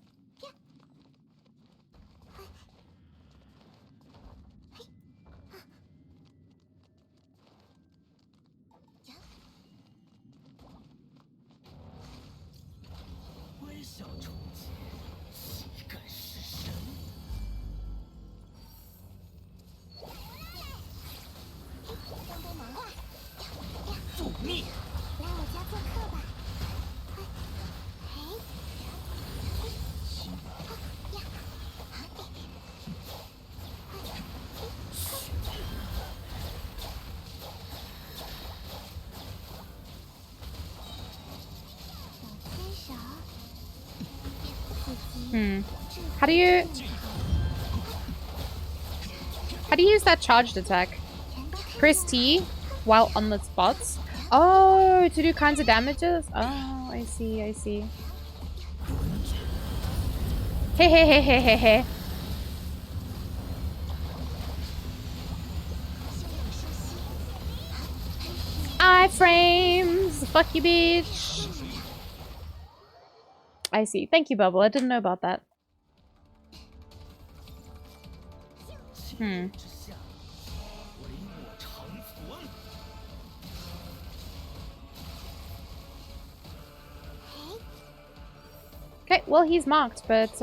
How do you use that charged attack? Press T while on the spots. Oh, to do kinds of damages? Oh, I see, I see. Hey, hey, hey, hey, hey, hey. Iframes! Fuck you, bitch! I see. Thank you, Bubble. I didn't know about that. Okay, well, he's marked, but,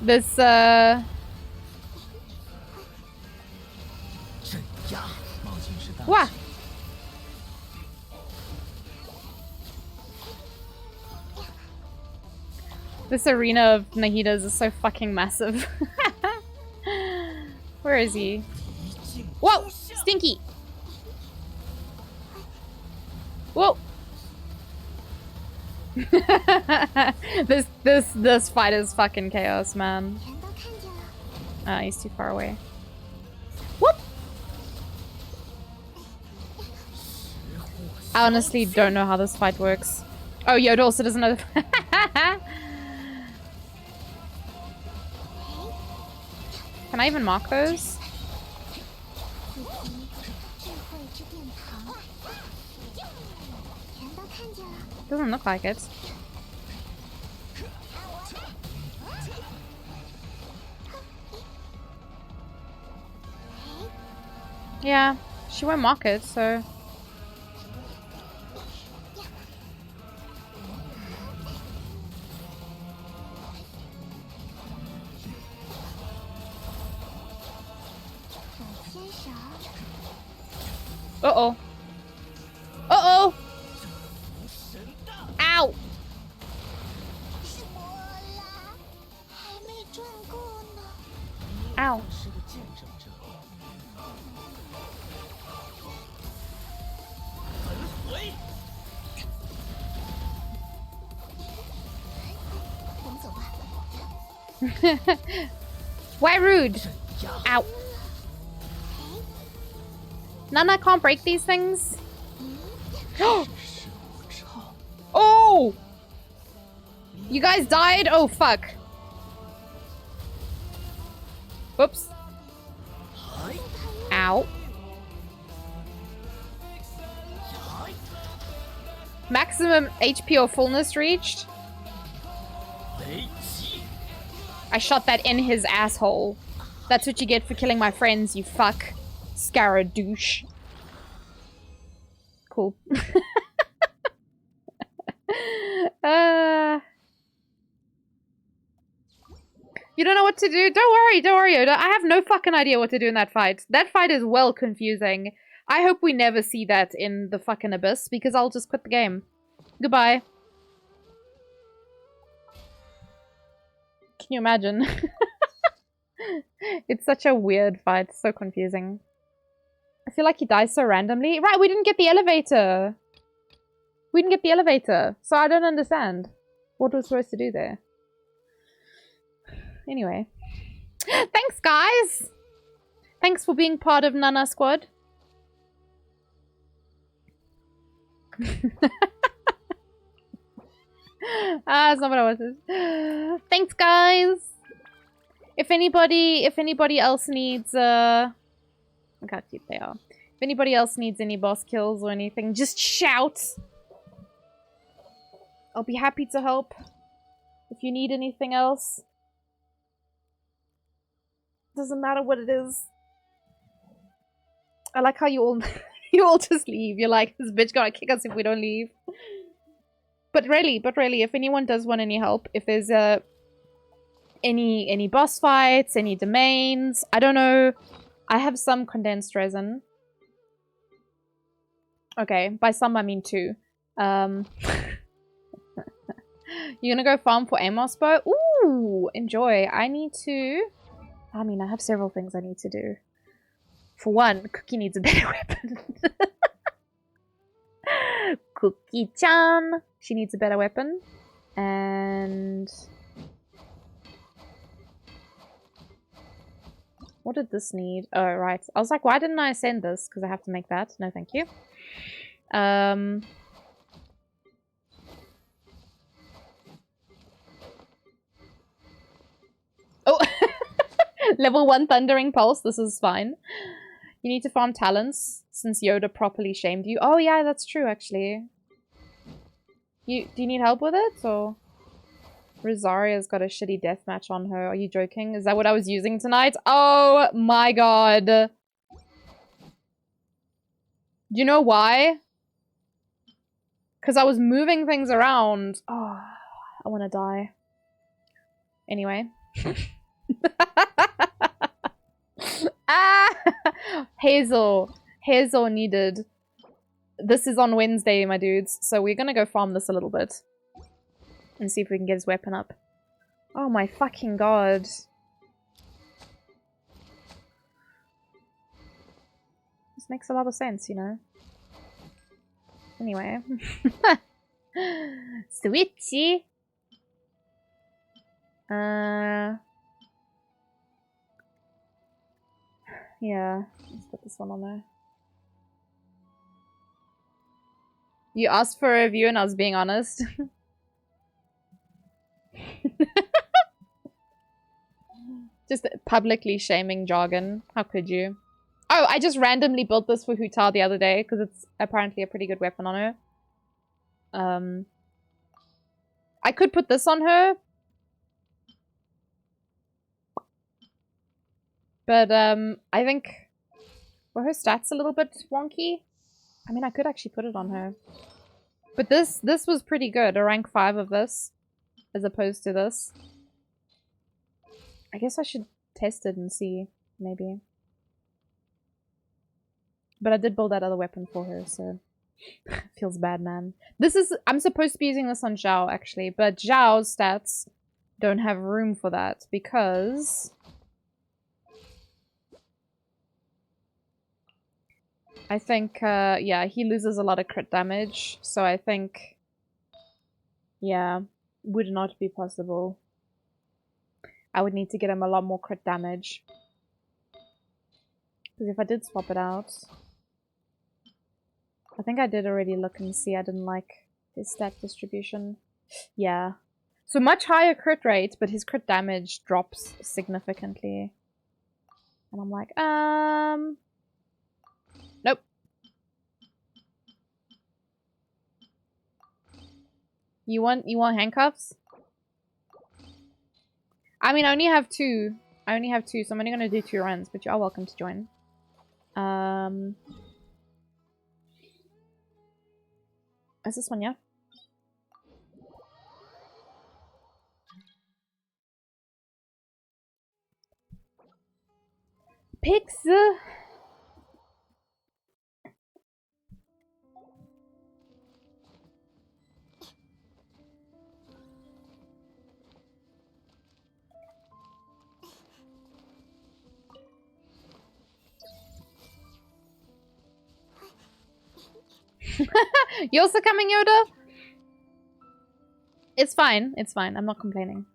this, Wow. This arena of Nahida's is so fucking massive. Where is he? Whoa! Stinky! Whoa! This fight is fucking chaos, man. Ah, he's too far away. Whoop! I honestly don't know how this fight works. Oh, Yoda also doesn't know. Can I even mark those? Doesn't look like it. Yeah, she won't mark it, so... Uh-oh. Uh-oh! Ow! Ow. Why rude? Ow. Nana can't break these things? Oh! You guys died? Oh, fuck. Whoops. Ow. Maximum HP or fullness reached? I shot that in his asshole. That's what you get for killing my friends, you fuck. Scaradouche. Cool. You don't know what to do? Don't worry, Yoda. I have no fucking idea what to do in that fight. That fight is well confusing. I hope we never see that in the fucking abyss, because I'll just quit the game. Goodbye. Can you imagine? It's such a weird fight. So confusing. feel like he dies so randomly. Right, we didn't get the elevator. We didn't get the elevator. So I don't understand what we're supposed to do there. Anyway. Thanks, guys! Thanks for being part of Nana Squad. That's not what I wanted. Thanks, guys! If anybody else needs, look how cute they are. If anybody else needs any boss kills or anything, just shout! I'll be happy to help. If you need anything else. Doesn't matter what it is. I like how you all you all just leave. You're like, this bitch gonna kick us if we don't leave. But really, if anyone does want any help, if there's any boss fights, any domains, I don't know. I have some condensed resin. Okay, by some I mean 2. You're gonna go farm for Amos bow? Ooh, enjoy. I have several things I need to do. For one, Cookie needs a better weapon. Cookie-chan! She needs a better weapon. And... what did this need? Oh, right. I was like, why didn't I send this? Because I have to make that. No, thank you. Oh! Level 1 Thundering Pulse. This is fine. You need to farm talents since Yoda properly shamed you. Oh, yeah, that's true, actually. Do you need help with it, or... Rosaria's got a shitty deathmatch on her. Are you joking? Is that what I was using tonight? Oh my god. Do you know why? Because I was moving things around. Oh, I want to die. Anyway. Ah! Hazel needed. This is on Wednesday, my dudes. So we're gonna go farm this a little bit. And see if we can get his weapon up. Oh my fucking god. This makes a lot of sense, you know. Anyway. Switchy! Yeah, let's put this one on there. You asked for a review and I was being honest. Just publicly shaming jargon. How could you? Oh, I just randomly built this for Huta the other day because it's apparently a pretty good weapon on her. I could put this on her. But I think were her stats a little bit wonky? I mean, I could actually put it on her. But this was pretty good. A rank 5 of this as opposed to this. I guess I should test it and see, maybe. But I did build that other weapon for her, so... Feels bad, man. I'm supposed to be using this on Zhao, actually, but Zhao's stats don't have room for that, because... I think, yeah, he loses a lot of crit damage, so I think... Yeah, would not be possible. I would need to get him a lot more crit damage. Because if I did swap it out... I think I did already look and see I didn't like his stat distribution. Yeah. So much higher crit rate, but his crit damage drops significantly. And I'm like, nope. You want handcuffs? I mean, I only have 2. I only have 2, so I'm only gonna do 2 runs, but you are welcome to join. Is this one, yeah? Pigs! You also coming, Yoda? It's fine. It's fine. I'm not complaining.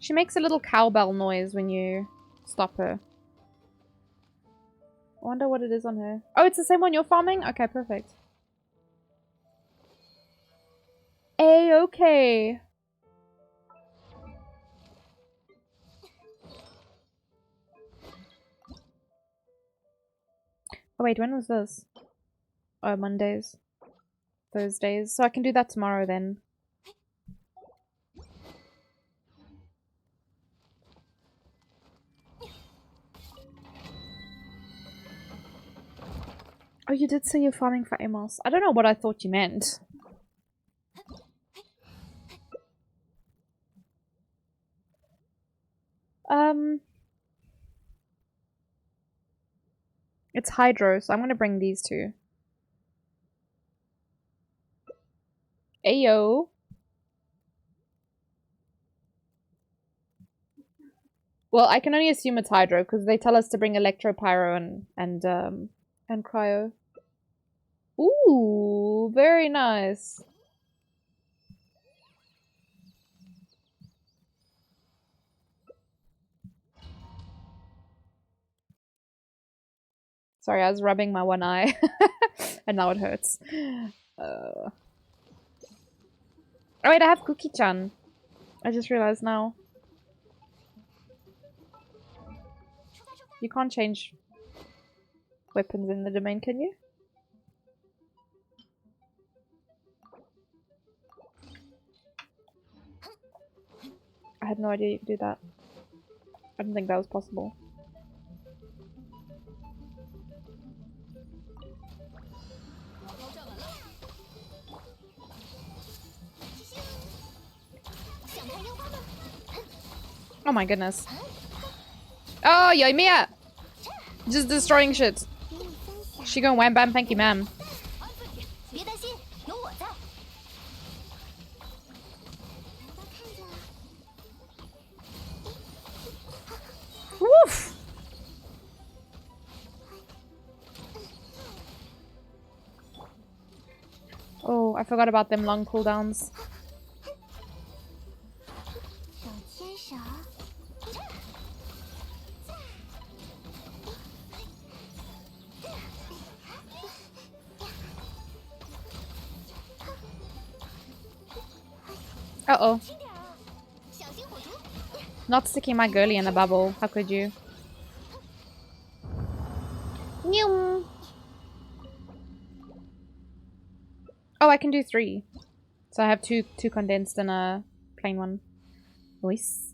She makes a little cowbell noise when you stop her. I wonder what it is on her. Oh, it's the same one you're farming? Okay, perfect. A-okay. Oh wait, when was this? Oh, Mondays. Thursdays. So I can do that tomorrow then. Oh, you did say you're farming for Amos. I don't know what I thought you meant. It's hydro, so I'm gonna bring these two. Ayo. Well, I can only assume it's hydro because they tell us to bring electro, pyro, and cryo. Ooh, very nice. Sorry, I was rubbing my one eye, and now it hurts. Oh wait, I have Cookie-chan. I just realized now. You can't change weapons in the domain, can you? I had no idea you could do that. I didn't think that was possible. Oh my goodness. Oh, Yoimiya! Just destroying shit. She going wham bam thank you ma'am. Woof! Oh, I forgot about them long cooldowns. Uh-oh. Not sticking my girly in a bubble. How could you? Nyum. Oh, I can do 3. So I have two condensed and a plain one. Nice.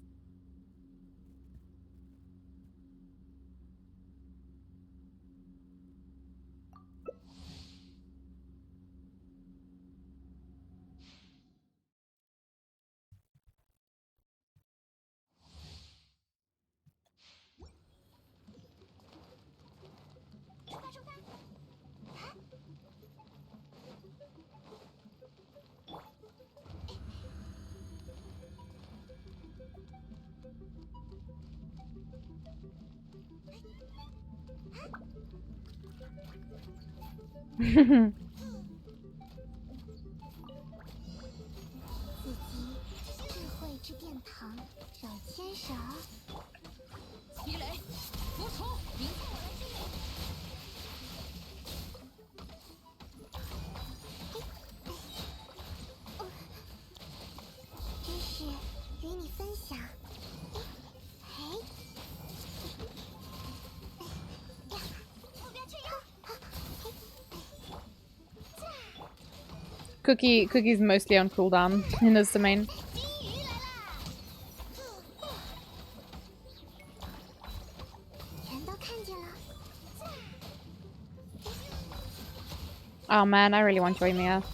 Cookie's mostly on cooldown in this domain. Oh man, I really want Yoimiya.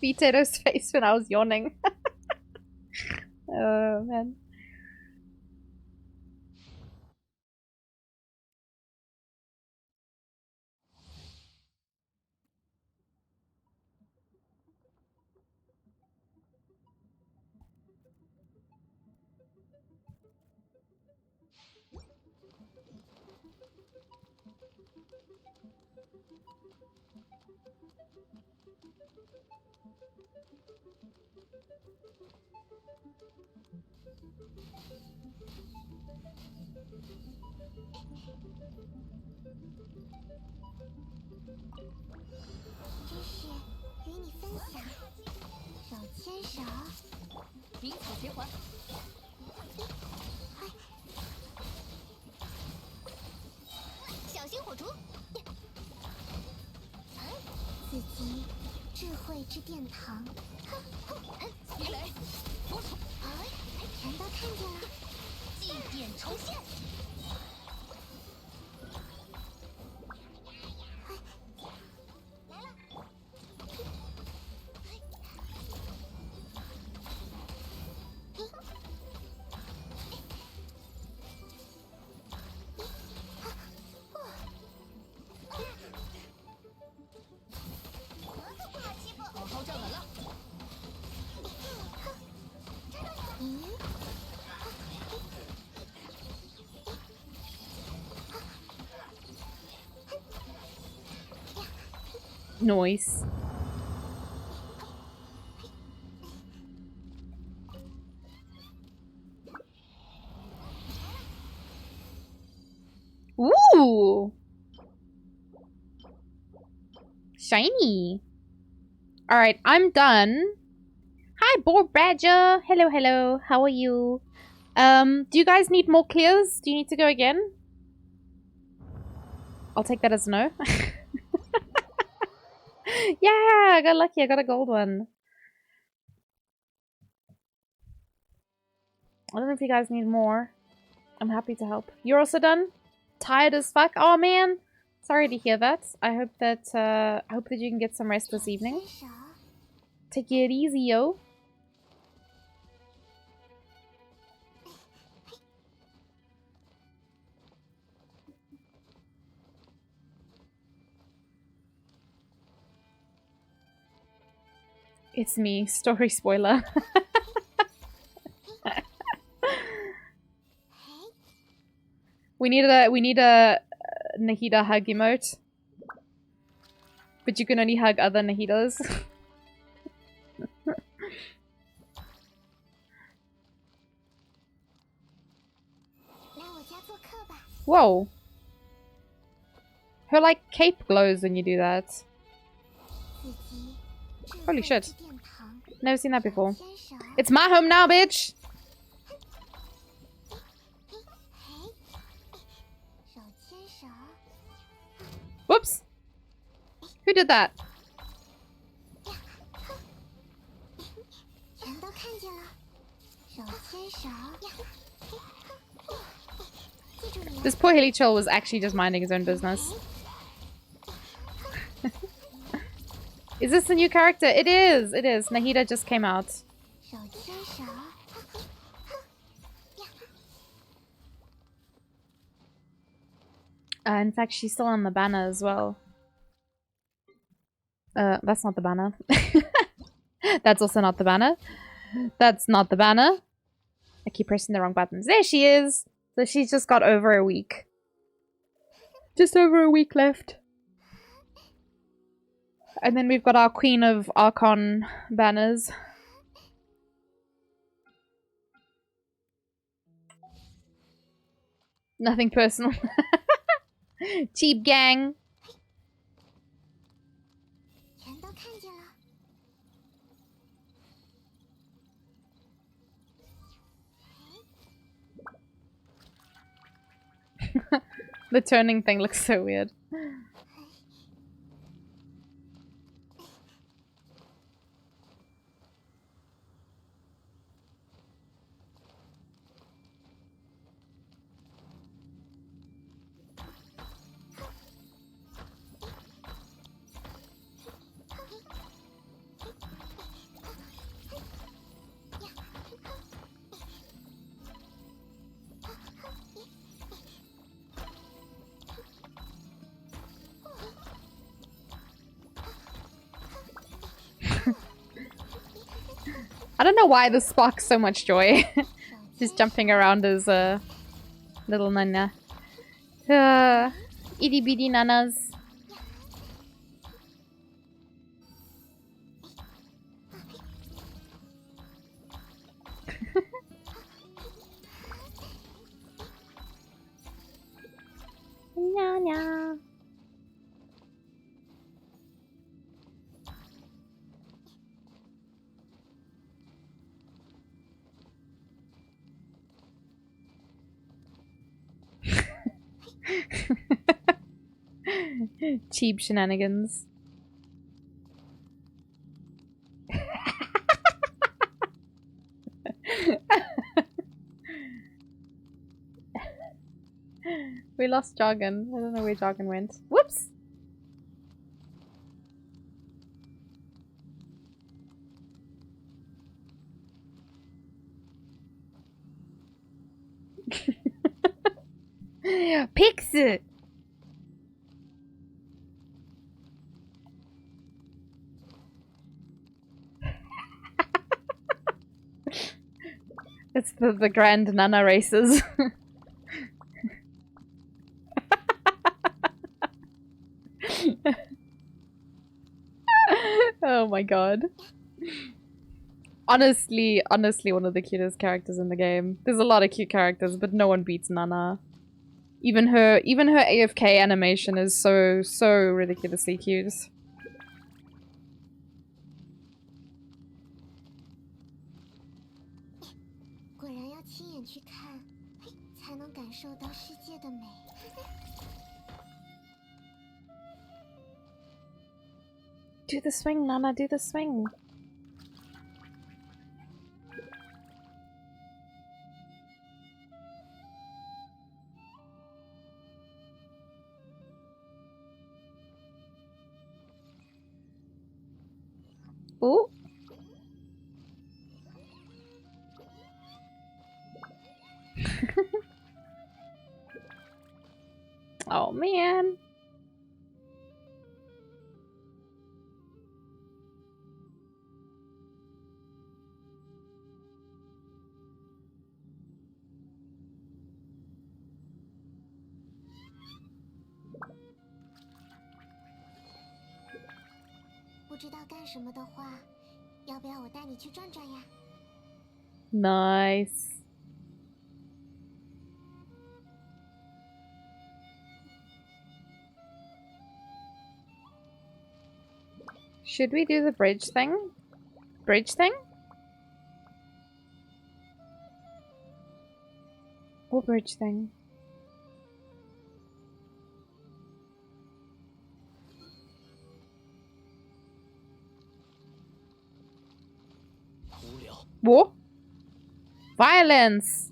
Potato's face when I was yawning. Oh, man. Noise. Ooh! Shiny! Alright, I'm done. Hi, Boar Badger! Hello, hello. How are you? Do you guys need more clears? Do you need to go again? I'll take that as no. Yeah, I got lucky. I got a gold one. I don't know if you guys need more. I'm happy to help. You're also done? Tired as fuck? Oh man! Sorry to hear that. I hope that you can get some rest this evening. Take it easy, yo. It's me, story spoiler. we need a Nahida hug emote. But you can only hug other Nahidas. Whoa. Her like cape glows when you do that. Holy shit. Never seen that before. It's my home now, bitch! Whoops! Who did that? This poor Hilichurl was actually just minding his own business. Is this a new character? It is! It is. Nahida just came out. In fact, she's still on the banner as well. That's not the banner. That's also not the banner. That's not the banner. I keep pressing the wrong buttons. There she is! So she's just got over a week. Just over a week left. And then we've got our Queen of Archon banners. Nothing personal. Cheap gang. The turning thing looks so weird. I don't know why this sparks so much joy. Just jumping around as a little nana. Itty bitty nanas. Nya nya. Cheap shenanigans. We lost Jargon. I don't know where Jargon went. Whoops! Pixie! It's the grand Nana races. Oh my god. Honestly, one of the cutest characters in the game. There's a lot of cute characters, but no one beats Nana. Even her AFK animation is so ridiculously cute. 果然要亲眼去看，才能感受到世界的美。Do the swing, Nana, do the swing. Ooh. Oh man. Nice. Should we do the bridge thing? Bridge thing? What bridge thing? What? Violence!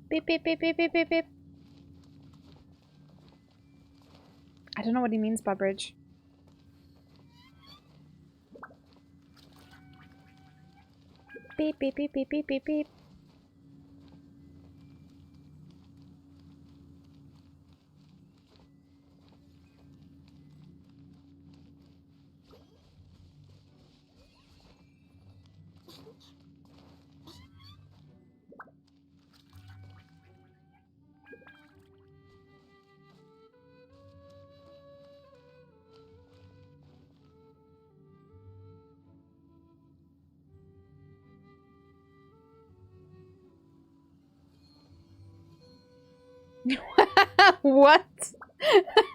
Beep, beep, beep, beep, beep, beep, beep. I don't know what he means by bridge. Beep, beep, beep, beep, beep, beep, beep. What?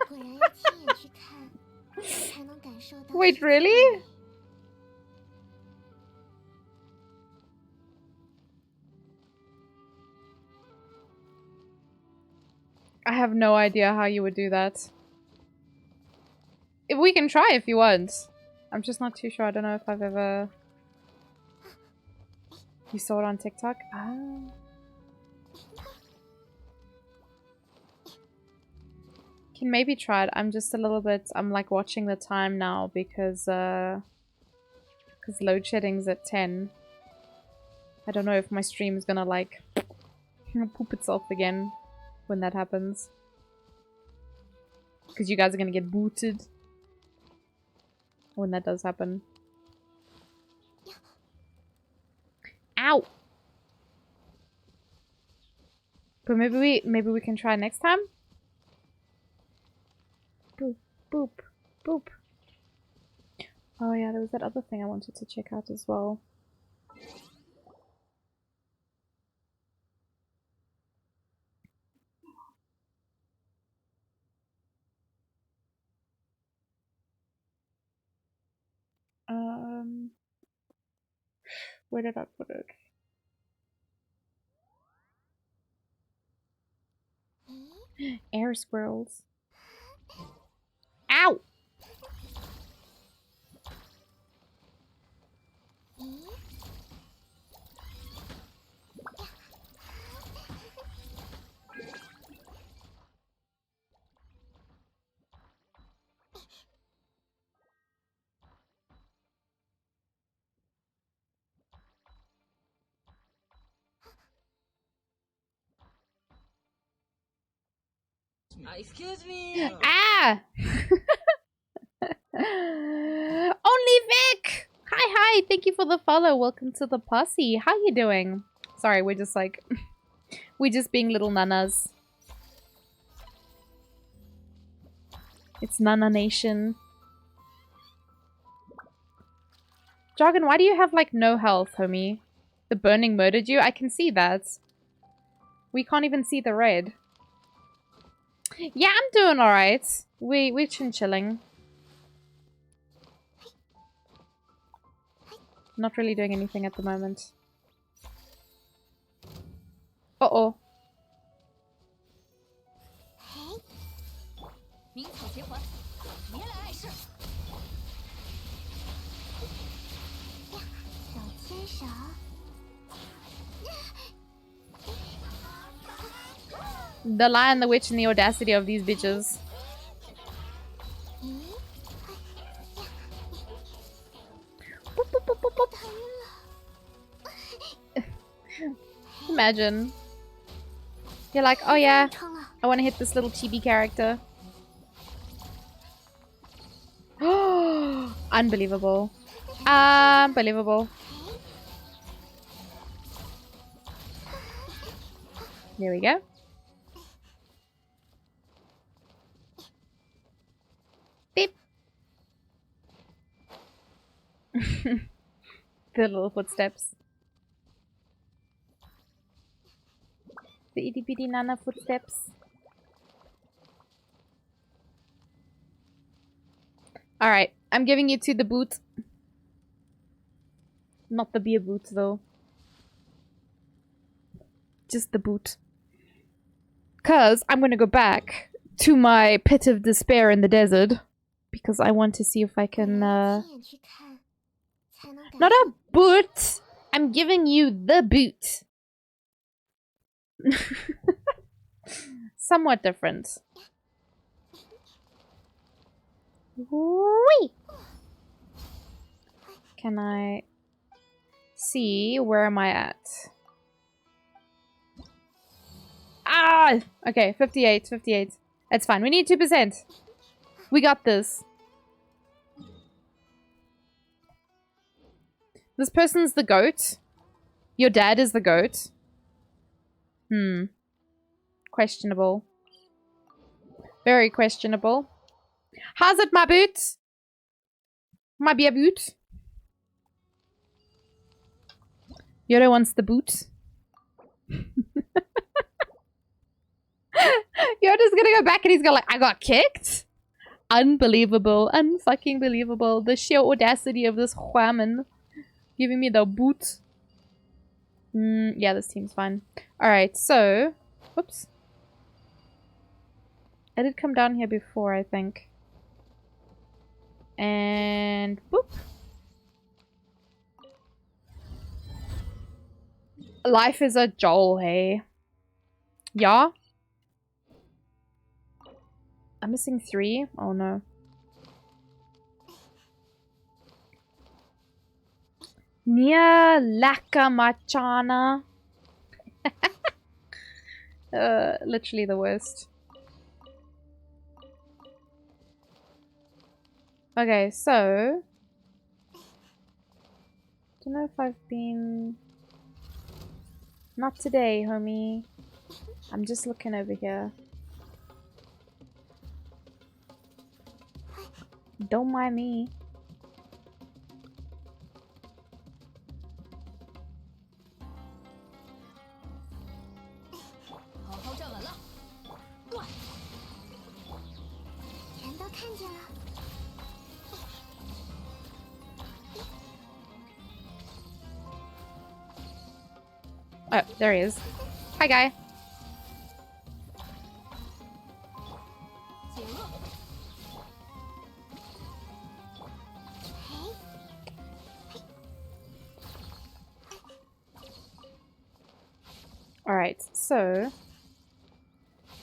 果然要亲眼去看，才能感受到。Wait, really? I have no idea how you would do that. If we can try if you want. I'm just not too sure. I don't know if I've ever... You saw it on TikTok? Oh. Can maybe try it. I'm just a little bit... I'm like watching the time now because load shedding's at 10. I don't know if my stream is gonna like poop itself again when that happens. Because you guys are gonna get booted when that does happen. Ow! But maybe we can try next time? Boop, boop, boop. Oh yeah, there was that other thing I wanted to check out as well. Where did I put it? Air squirrels. Ow! Excuse me. Ah! Only Vic! Hi, thank you for the follow. Welcome to the posse. How you doing? Sorry, we're just like... we're just being little nanas. It's Nana Nation. Jargon, why do you have like no health, homie? The burning murdered you? I can see that. We can't even see the red. Yeah, I'm doing alright. We're chilling. Not really doing anything at the moment. Uh-oh. 鸣草结环，别来碍事。手牵手。 The Lion, the Witch, and the audacity of these bitches. Imagine. You're like, oh yeah, I want to hit this little chibi character. Unbelievable. Unbelievable. There we go. Beep. The little footsteps. The itty bitty nana footsteps. Alright, I'm giving you to the boot. Not the beer boot though. Just the boot. 'Cause I'm gonna go back to my pit of despair in the desert. Because I want to see if I can, Not a boot! I'm giving you the boot. Somewhat different. Whee! Can I see where am I at? Ah! Okay, 58, 58. It's fine. We need 2%. We got this. This person's the goat. Your dad is the goat. Questionable. Very questionable. How's it, my boot? My beer boot? Yoda wants the boot. Yoda's gonna go back and he's gonna like, I got kicked? Unbelievable. Unfucking believable. The sheer audacity of this Huaman giving me the boot. Yeah, this team's fine. Alright, so... Oops. I did come down here before, I think. And... Boop. Life is a Joel, hey? Yeah? I'm missing 3? Oh no. Nia Laka Machana. Literally the worst. Okay, so... Don't know if I've been... Not today, homie. I'm just looking over here. Don't mind me. Oh, there he is. Hi, guy. Alright, so...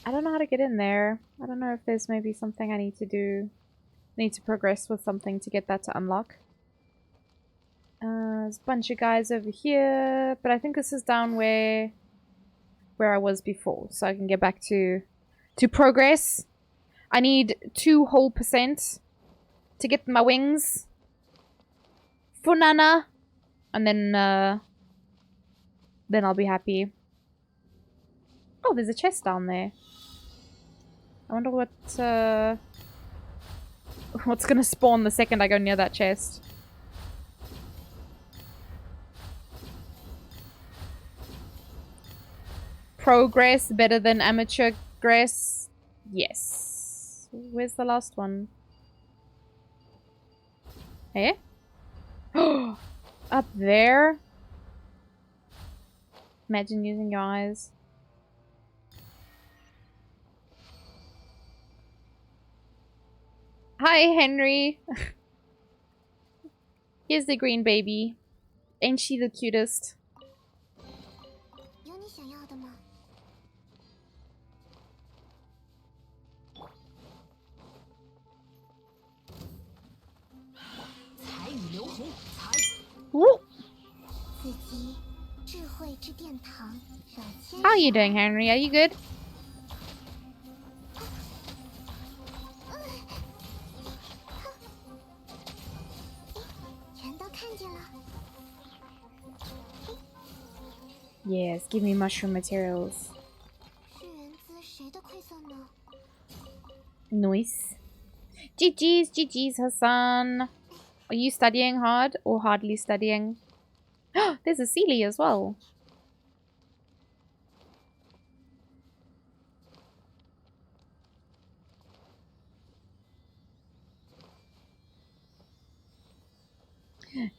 I don't know how to get in there. I don't know if there's maybe something I need to do. I need to progress with something to get that to unlock. There's a bunch of guys over here, but I think this is down where I was before, so I can get back to progress. I need 2 whole % to get my wings. Funana, and then I'll be happy. Oh, there's a chest down there. I wonder what's gonna spawn the second I go near that chest. Progress better than amateur grass? Yes. Where's the last one? Eh? Up there? Imagine using your eyes. Hi, Henry. Here's the green baby. Ain't she the cutest? Woo. How are you doing, Henry? Are you good? Yes, give me mushroom materials. Nice. GG's, GG's, Hassan. Are you studying hard or hardly studying? There's a Sealy as well.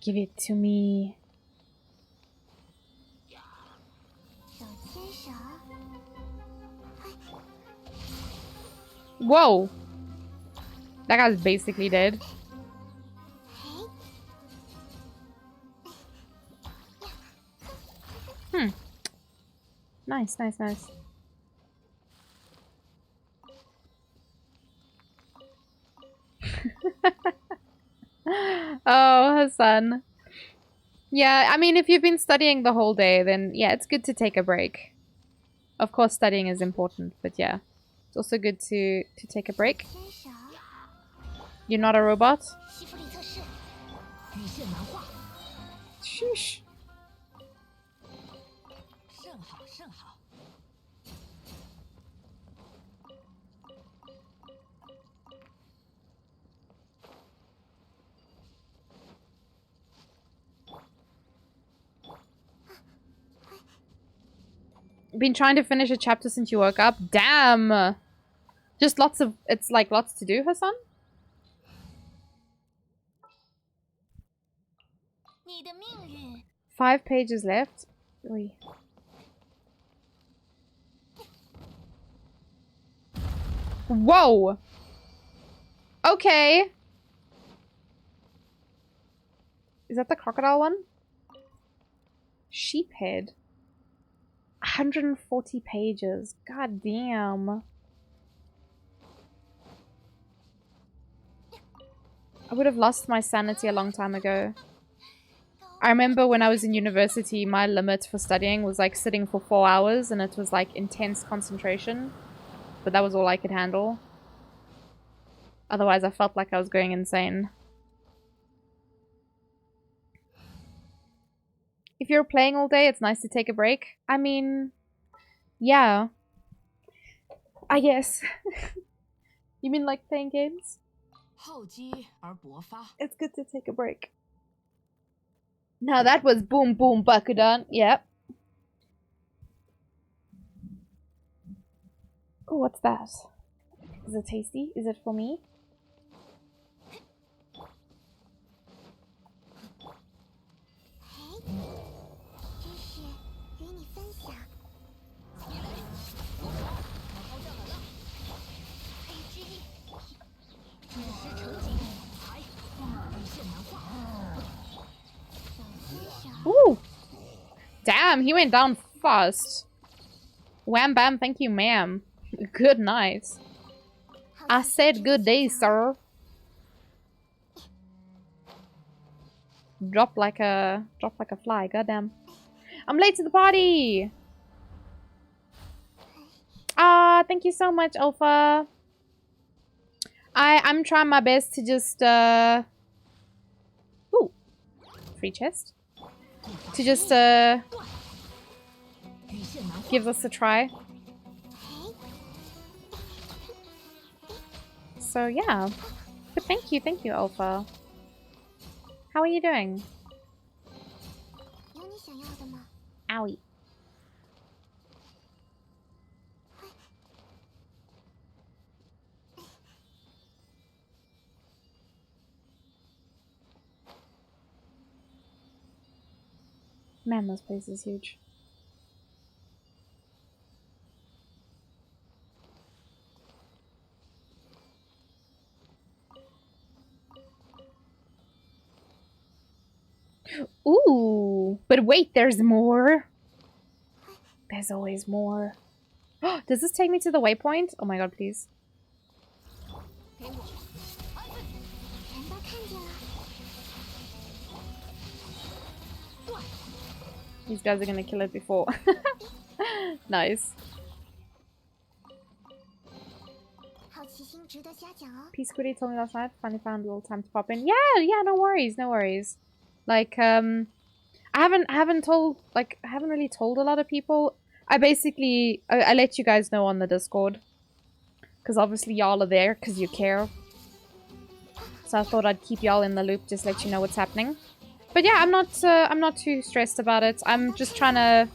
Give it to me. Whoa! That guy's basically dead. Nice, nice, nice. Oh, Hassan. Yeah, I mean, if you've been studying the whole day, then yeah, it's good to take a break. Of course, studying is important, but yeah. It's also good to take a break. You're not a robot? Sheesh. Been trying to finish a chapter since you woke up? Damn! Just lots of... It's like lots to do, Hassan? 你的命运。 5 pages left. Oi. Whoa! Okay. Is that the crocodile one? Sheephead. 140 pages. God damn. I would have lost my sanity a long time ago. I remember when I was in university, my limit for studying was like sitting for 4 hours, and it was like intense concentration. But that was all I could handle. Otherwise, I felt like I was going insane. If you're playing all day, it's nice to take a break. I mean, yeah. I guess. You mean like playing games? 厚积而薄发。 It's good to take a break. Now that was boom boom Bakudan. Yep. Oh, what's that? Is it tasty? Is it for me? 真是与你分享。黑之翼，知识成景，才无限难画。小心小。 Ooh! Damn, he went down fast. Wham bam, thank you, ma'am. Good night. I said good day, sir. Drop like a fly, goddamn. I'm late to the party! Ah, thank you so much, Alpha. I'm trying my best to just ooh. Free chest. To just give us a try. So yeah. But thank you, Alpha. How are you doing? 有你想要的吗？ Owie. Man, this place is huge. Ooh, but wait, there's more. There's always more. Does this take me to the waypoint? Oh my god, please. 给我，全都看见了。 These guys are gonna kill it before. Nice. 好奇心值得嘉奖哦。 Peace Quiddy told me last night. Finally found a little time to pop in. Yeah, no worries, no worries. Like, I haven't really told a lot of people. I basically, I let you guys know on the Discord. Because obviously y'all are there because you care. So I thought I'd keep y'all in the loop, just let you know what's happening. But yeah, I'm not too stressed about it. I'm just trying to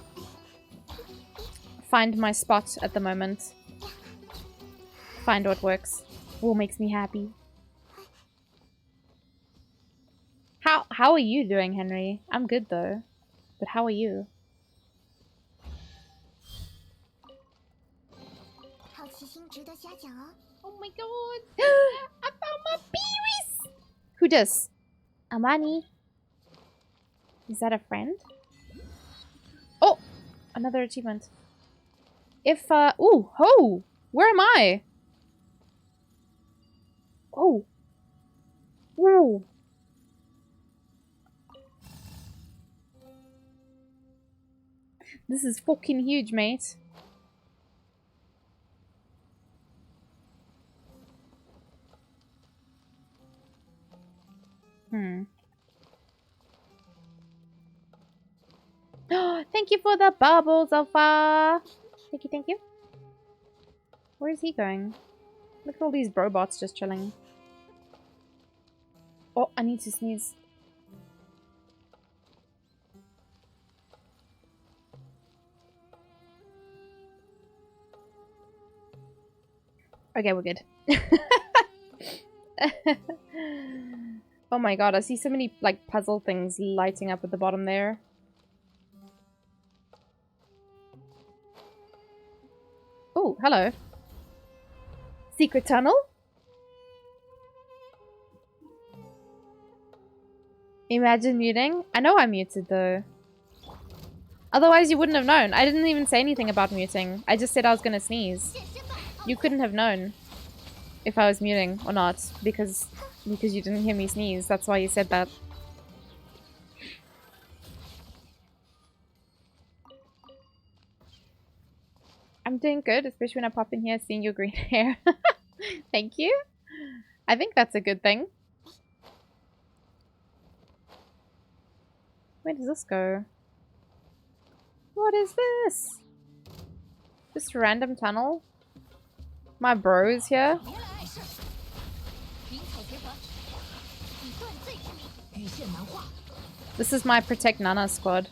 find my spot at the moment. Find what works. What makes me happy. How are you doing, Henry? I'm good though. But how are you? 好奇心值得嘉奖哦。 Oh my god! I found my berries! Who does? Amani. Is that a friend? Oh! Another achievement. If, ooh! Ho! Where am I? Oh! Ooh! This is fucking huge, mate. Thank you for the bubbles, Alpha. Thank you. Where is he going? Look at all these robots just chilling. Oh, I need to sneeze. Okay, we're good. Oh my god, I see so many, like, puzzle things lighting up at the bottom there. Oh, hello. Secret tunnel? Imagine muting. I know I muted, though. Otherwise, you wouldn't have known. I didn't even say anything about muting. I just said I was gonna sneeze. You couldn't have known if I was muting or not, because you didn't hear me sneeze. That's why you said that. I'm doing good, especially when I pop in here seeing your green hair. Thank you. I think that's a good thing. Where does this go? What is this? Just a random tunnel? My bros here? 别来碍事。平草结团，以断罪之名，羽线难画。 This is my Protect Nana squad.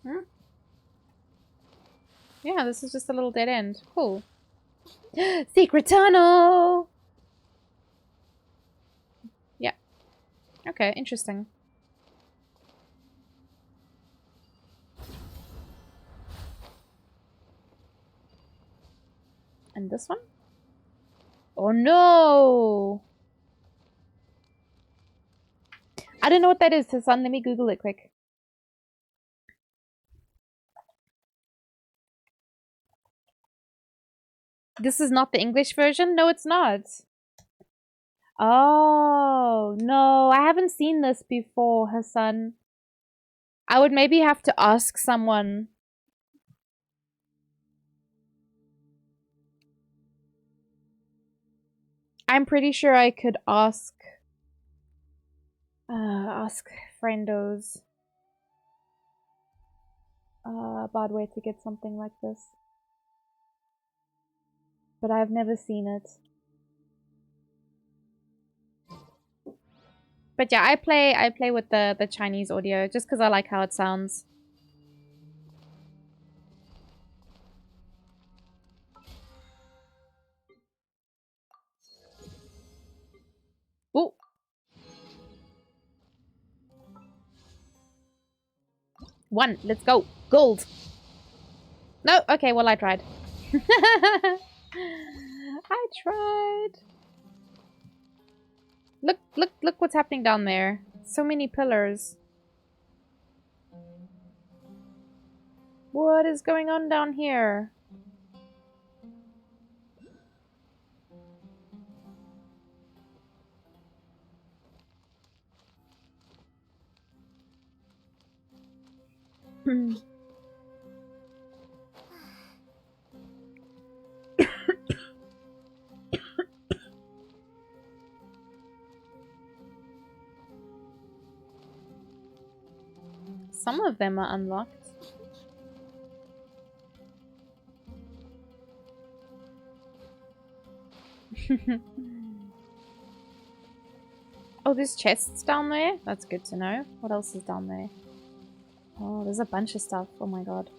Hmm? Yeah, this is just a little dead end. Cool. Secret tunnel! Yeah. Okay, interesting. And this one? Oh no! I don't know what that is, Hassan. Let me Google it quick. This is not the English version? No, it's not. Oh, no. I haven't seen this before, Hassan. I would maybe have to ask someone. I'm pretty sure I could ask friendos about where to get something like this. But I've never seen it. But yeah, I play with the Chinese audio just because I like how it sounds. Ooh. One, let's go. Gold. No, okay, well I tried. I tried. Look what's happening down there. So many pillars. What is going on down here? Some of them are unlocked. Oh, there's chests down there? That's good to know. What else is down there? Oh, there's a bunch of stuff. Oh my god.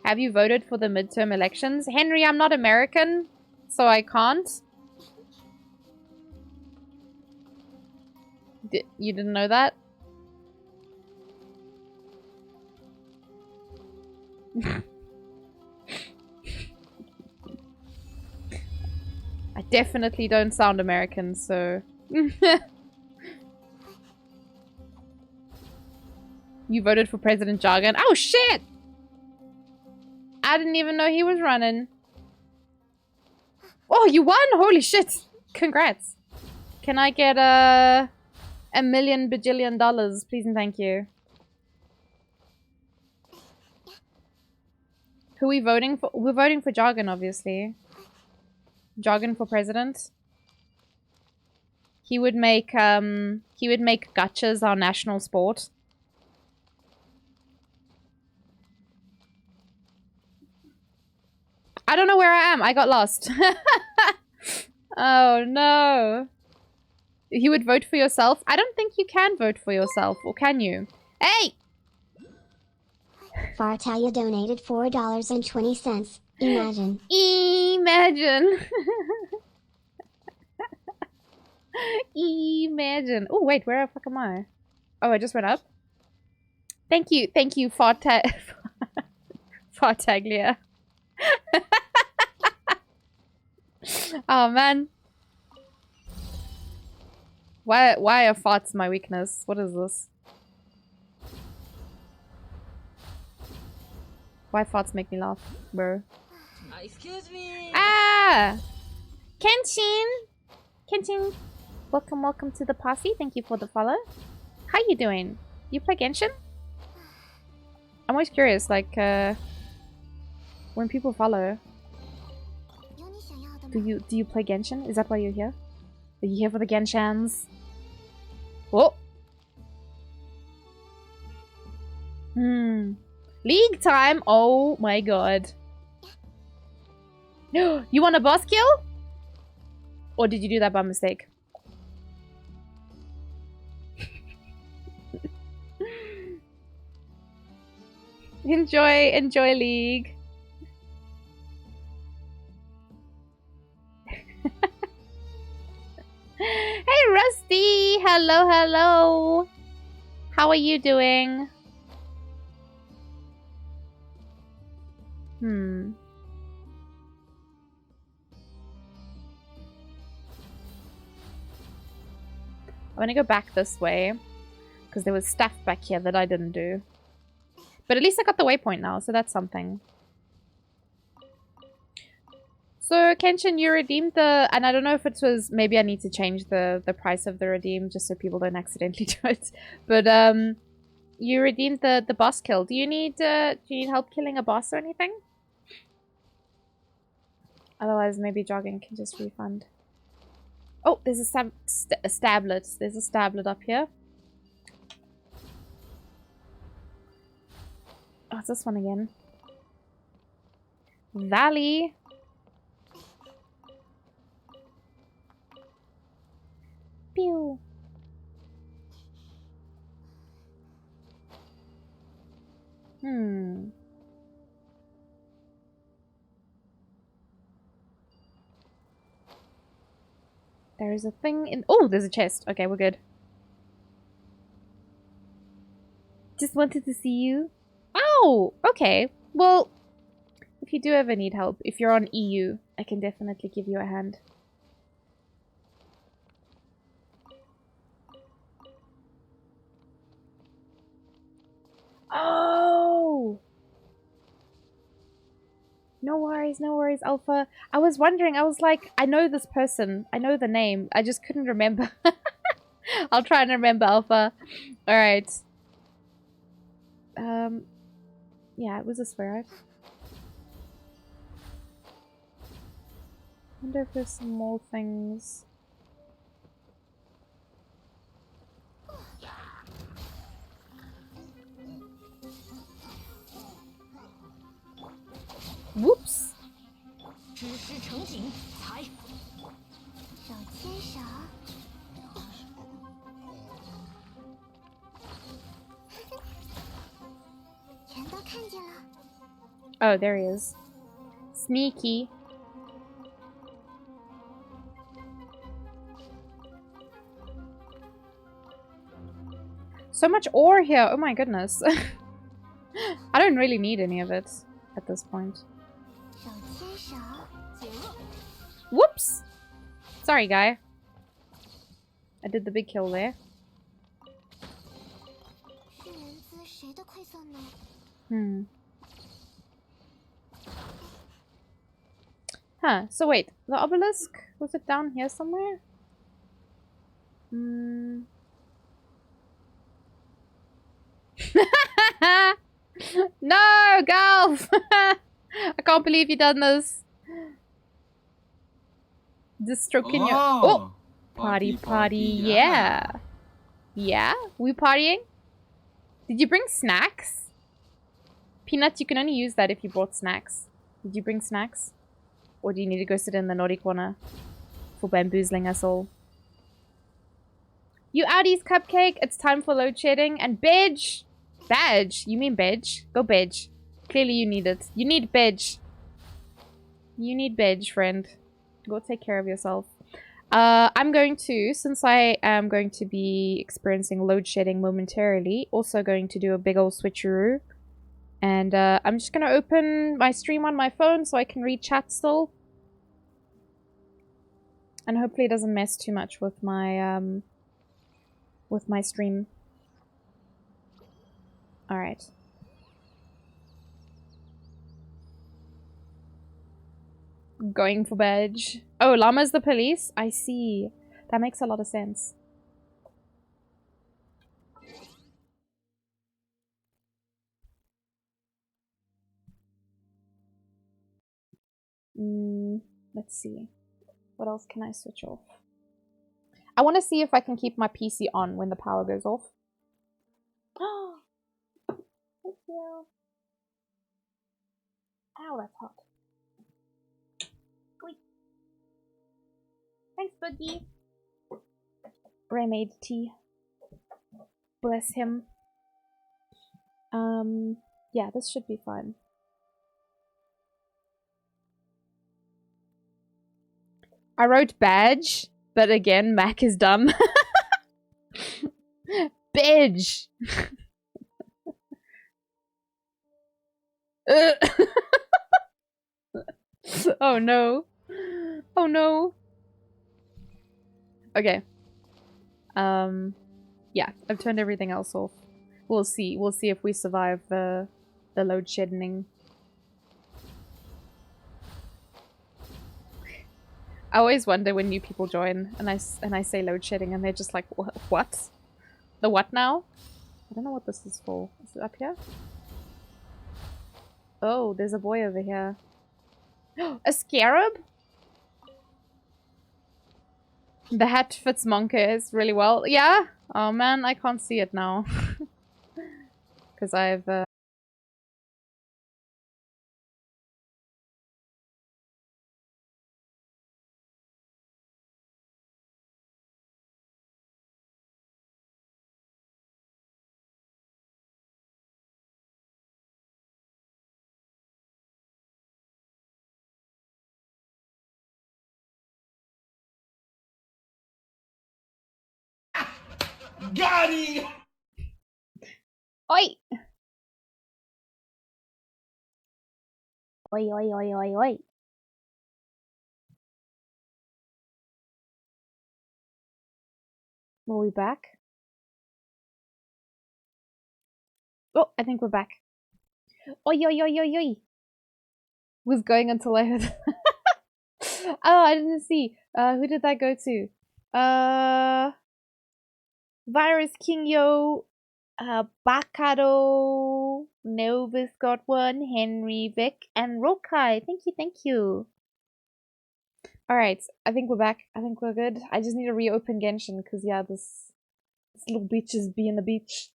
Have you voted for the midterm elections? Henry, I'm not American, so I can't. You didn't know that? I definitely don't sound American, so... You voted for President Jargon? Oh, shit! I didn't even know he was running. Oh, you won! Holy shit! Congrats. Can I get $1 million bajillion, please and thank you? Who are we voting for? We're voting for Jargon, obviously. Jargon for president. He would make gachas our national sport. I don't know where I am. I got lost. Oh no. You would vote for yourself? I don't think you can vote for yourself, or can you? Hey! Fartalia donated $4.20. Imagine. Imagine. Imagine. Oh, wait, where the fuck am I? Oh, I just went up. Thank you, Fartaglia. Oh man. Why are farts my weakness? What is this? Why farts make me laugh, bro? Excuse me. Ah! Kenshin! Kenshin! Welcome to the posse. Thank you for the follow. How you doing? You play Genshin? I'm always curious, like, when people follow, do you play Genshin? Is that why you're here? Are you here for the Genshans? Oh! League time! Oh my god. You want a boss kill? Or did you do that by mistake? Enjoy League. Hey Rusty! Hello. How are you doing? I'm gonna go back this way because there was stuff back here that I didn't do. But at least I got the waypoint now, so that's something. So, Kenshin, you redeemed the... And I don't know if it was... Maybe I need to change the price of the redeem just so people don't accidentally do it. But, you redeemed the boss kill. Do you need help killing a boss or anything? Otherwise, maybe jogging can just refund. Oh, there's a stablet. There's a stablet up here. Oh, it's this one again. Valley. Pew. There is a thing in... Oh, there's a chest. Okay, we're good. Just wanted to see you. Oh, okay. Well, if you do ever need help, if you're on EU, I can definitely give you a hand. Oh! No worries, Alpha. I was wondering, I was like, I know this person. I know the name. I just couldn't remember. I'll try and remember, Alpha. Alright. Yeah, it was this way, right? I wonder if there's some more things. Whoops! 知识成景，才手牵手。全都看见了。 Oh, there he is. Sneaky. So much ore here. Oh my goodness. I don't really need any of it at this point. 手牵手。 Whoops! Sorry, guy. I did the big kill there. 是人资谁的馈赠呢？ Huh, so wait. The obelisk? Was it down here somewhere? No, Golf! I can't believe you done this. Just stroking your... Oh! Party, yeah. Yeah? We partying? Did you bring snacks? Peanuts, you can only use that if you brought snacks. Did you bring snacks? Or do you need to go sit in the naughty corner for bamboozling us all? You outies, Cupcake. It's time for load shedding. And Bedge! Badge? You mean badge? Go badge. Clearly you need it. You need badge. You need badge, friend. Go take care of yourself. I'm going to, since I am going to be experiencing load shedding momentarily, also going to do a big old switcheroo. And I'm just going to open my stream on my phone so I can read chat still. And hopefully it doesn't mess too much with my stream. Alright. Going for badge. Oh, Llama's the police? I see. That makes a lot of sense. Let's see. What else can I switch off? I want to see if I can keep my PC on when the power goes off. Oh, thank you. Ow, that's hot. Squeak. Thanks, Boogie. Ray made tea. Bless him. Yeah, this should be fine. I wrote badge, but again, Mac is dumb. Badge! Oh no. Oh no. Okay. Yeah, I've turned everything else off. We'll see. We'll see if we survive the load shedding. I always wonder when new people join and I say load shedding and they're just like, what? The what now? I don't know what this is for. Is it up here? Oh, there's a boy over here. A scarab? The hat fits Monkers really well. Yeah? Oh man, I can't see it now. Because I've... Got it! Oi! Oi, oi, oi, oi, oi. Are we back? Oh, I think we're back. Oi, oi, oi, oi, oi. Was going until I heard... Oh, I didn't see. Who did that go to? Virus King Yo, Bakado, Novus got one, Henry, Vic, and Rokai. Thank you, thank you. Alright, I think we're back. I think we're good. I just need to reopen Genshin, because yeah, this little beach is being a beach.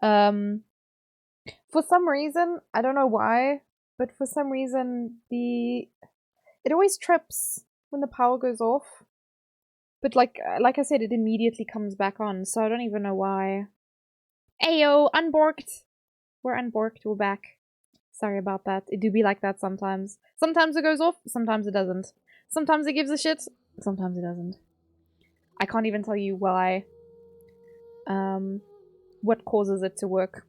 For some reason, I don't know why, but for some reason, it always trips when the power goes off. But like I said, it immediately comes back on, so I don't even know why. Ayo, unborked! We're unborked, we're back. Sorry about that. It do be like that sometimes. Sometimes it goes off, sometimes it doesn't. Sometimes it gives a shit, sometimes it doesn't. I can't even tell you why. What causes it to work.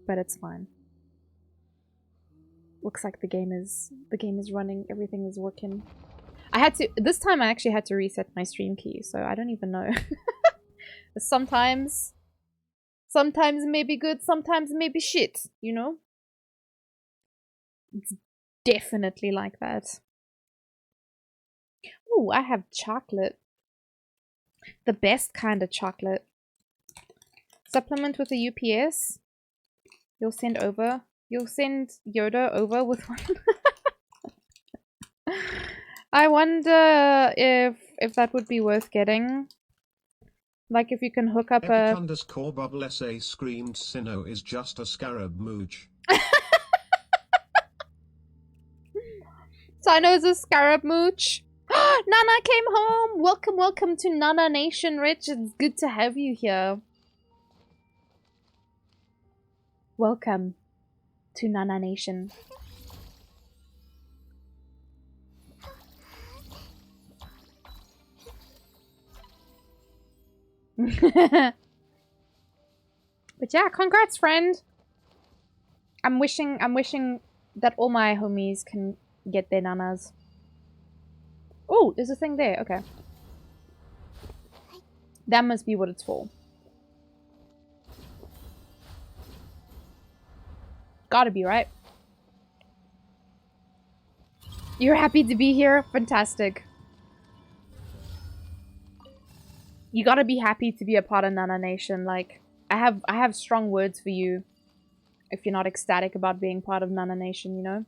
But it's fine. Looks like the game is running, everything is working. This time I actually had to reset my stream key, so I don't even know. Sometimes it may be good, sometimes it may be shit, you know? It's definitely like that. Ooh, I have chocolate. The best kind of chocolate. Supplement with a UPS. You'll send Yoda over with one. I wonder if that would be worth getting. Like if you can hook up Epic _ bubble SA screamed Sinnoh is just a scarab mooch. Sino's a scarab mooch. Nana came home! Welcome, welcome to Nana Nation, Rich. It's good to have you here. Welcome to Nana Nation. But yeah, congrats, friend. I'm wishing that all my homies can get their nanas. Oh, there's a thing there. Okay. That must be what it's for. Gotta be, right? You're happy to be here? Fantastic. You gotta be happy to be a part of Nana Nation. Like, I have strong words for you if you're not ecstatic about being part of Nana Nation, you know?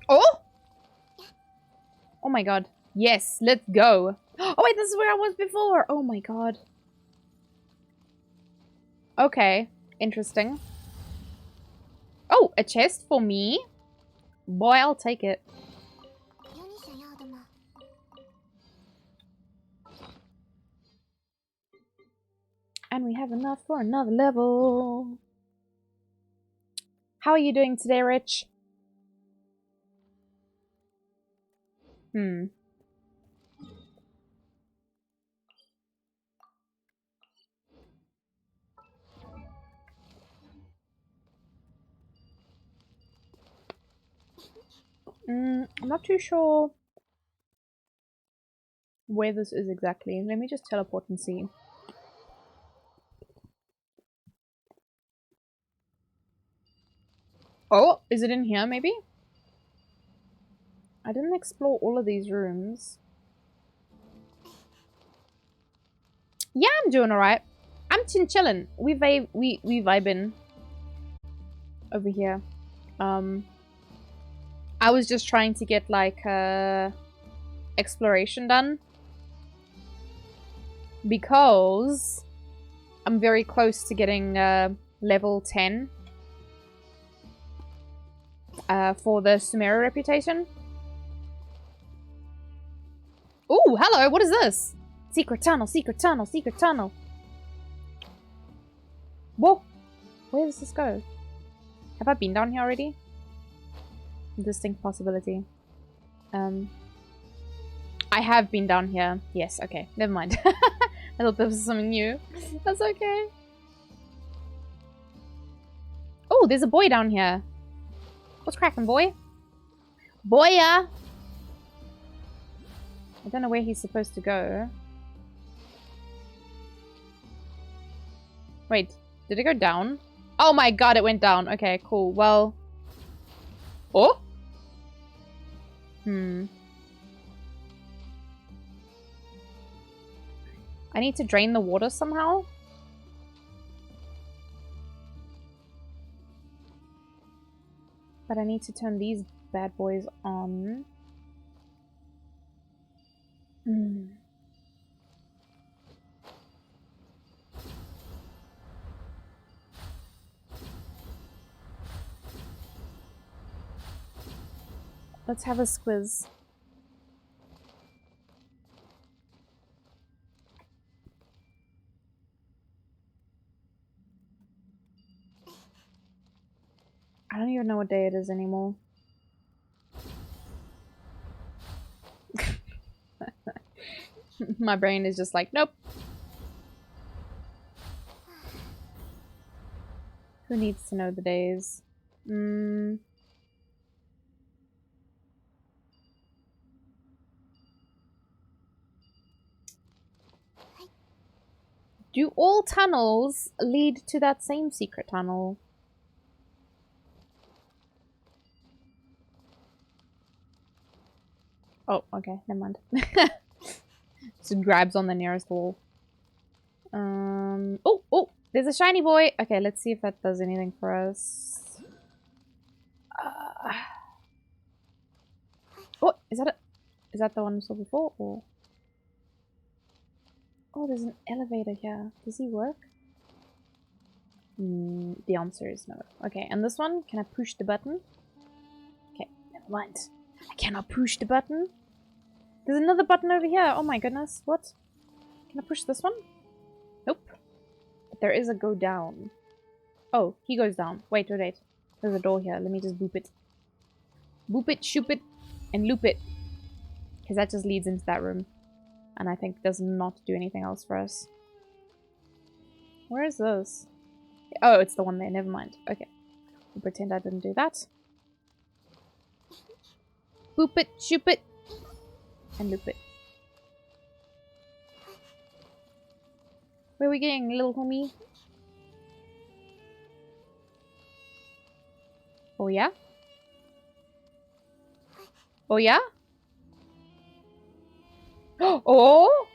Oh! Oh my god. Yes, let's go. Oh wait, this is where I was before. Oh my god. Okay, interesting. Oh, a chest for me? Boy, I'll take it. 有你想要的吗？ And we have enough for another level. How are you doing today, Rich? I'm not too sure where this is exactly. Let me just teleport and see. Oh, is it in here maybe? I didn't explore all of these rooms. Yeah, I'm doing alright. I'm chillin'. We vibing over here. I was just trying to get like exploration done because I'm very close to getting level 10 for the Sumeru reputation. Ooh, hello, what is this? Secret tunnel, secret tunnel, secret tunnel. Whoa, where does this go? Have I been down here already? Distinct possibility. I have been down here. Yes, okay, never mind. I thought this was something new. That's okay. Oh, there's a boy down here. What's cracking, boy? Boya! I don't know where he's supposed to go. Wait, did it go down? Oh my god, it went down. Okay, cool. Well... Oh? I need to drain the water somehow? But I need to turn these bad boys on. Let's have a squiz. I don't even know what day it is anymore. My brain is just like, nope. Who needs to know the days? Do all tunnels lead to that same secret tunnel? Oh, okay, never mind. Just grabs on the nearest wall. Oh, there's a shiny boy. Okay, let's see if that does anything for us. Oh, is that the one we saw before? Or oh, there's an elevator here. Does he work? The answer is no. Okay, and this one, can I push the button? Never mind. I cannot push the button. There's another button over here. Oh my goodness. What? Can I push this one? Nope. But there is a go down. Oh, he goes down. Wait, wait, wait. There's a door here. Let me just boop it. Boop it, shoop it, and loop it. Because that just leads into that room. And I think does not do anything else for us. Where is this? Oh, it's the one there. Never mind. Okay. We'll pretend I didn't do that. Boop it, shoop it, and loop it. Where are we going, little homie? Oh yeah? Oh yeah? Oh!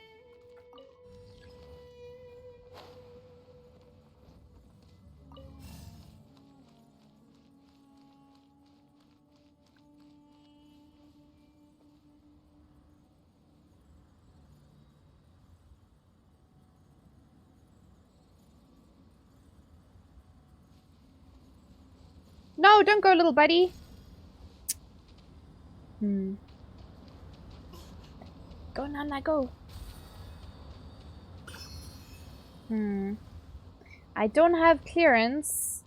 No, don't go, little buddy. Go, Nana, go. I don't have clearance.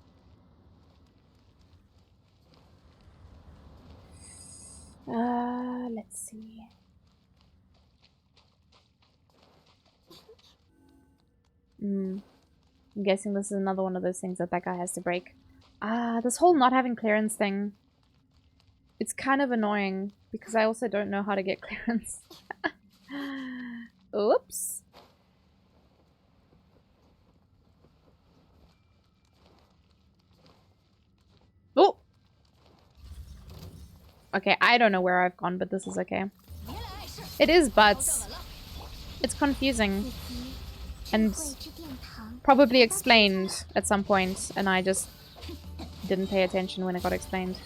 Let's see. I'm guessing this is another one of those things that guy has to break. This whole not having clearance thing. It's kind of annoying because I also don't know how to get clearance. Oops. Oh! Okay, I don't know where I've gone, but this is okay. It is butts. It's confusing. And probably explained at some point, and I just didn't pay attention when it got explained.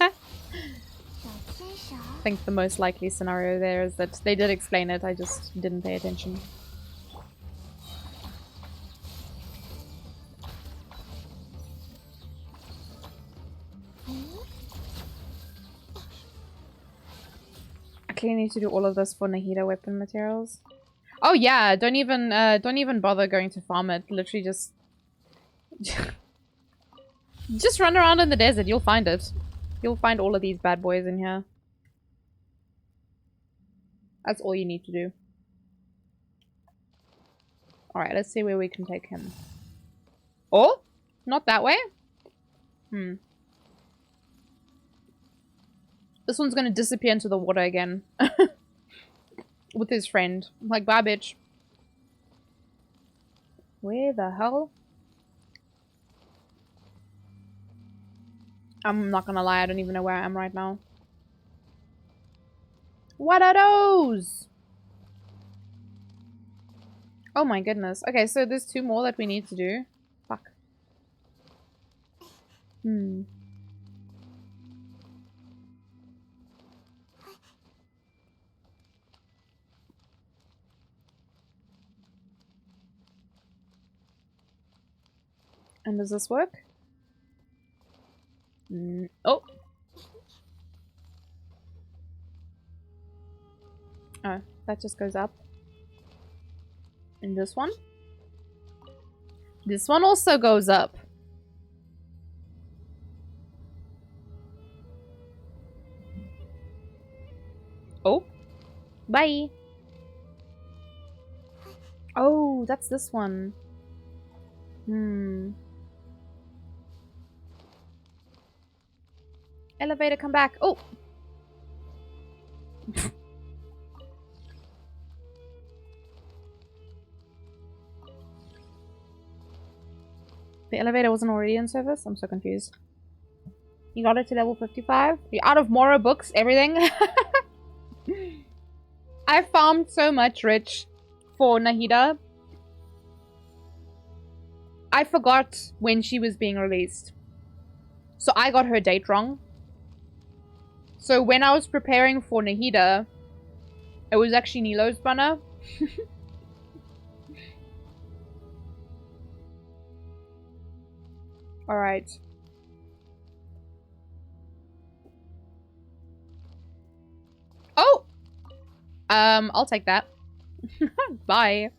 I think the most likely scenario there is that they did explain it, I just didn't pay attention. I clearly need to do all of this for Nahida weapon materials. Oh yeah, don't even bother going to farm it. Literally just just run around in the desert, you'll find it. You'll find all of these bad boys in here. That's all you need to do. Alright, let's see where we can take him. Oh? Not that way? This one's gonna disappear into the water again. With his friend. I'm like, bye bitch. Where the hell? I'm not gonna lie, I don't even know where I am right now. What are those? Oh my goodness. Okay, so there's 2 more that we need to do. Fuck. And does this work? Oh! Oh, that just goes up. And this one? This one also goes up. Oh. Bye. Oh, that's this one. Elevator, come back. Oh. The elevator wasn't already in service? I'm so confused. You got it to level 55? You're out of Mora books, everything? I farmed so much, Rich, for Nahida. I forgot when she was being released. So I got her date wrong. So when I was preparing for Nahida, it was actually Nilo's banner. Alright. I'll take that. Bye.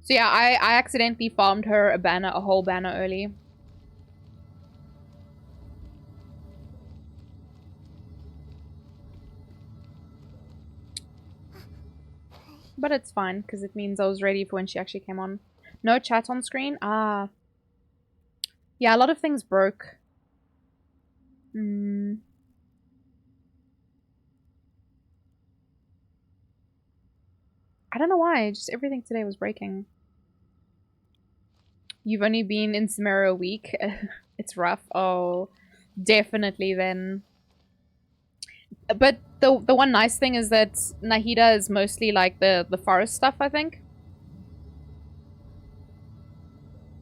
So yeah, I accidentally farmed her a whole banner early. But it's fine, because it means I was ready for when she actually came on. No chat on screen? Ah. Yeah, a lot of things broke. I don't know why, just everything today was breaking. You've only been in Samara a week. It's rough. Oh, definitely then. But the one nice thing is that Nahida is mostly like the forest stuff, I think.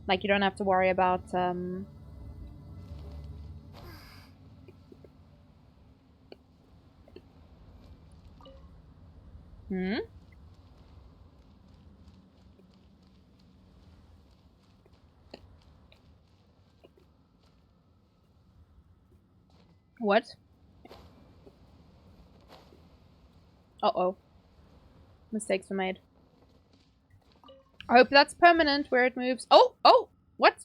Like, you don't have to worry about What? Uh-oh. Mistakes were made. I hope that's permanent where it moves. Oh! Oh! What?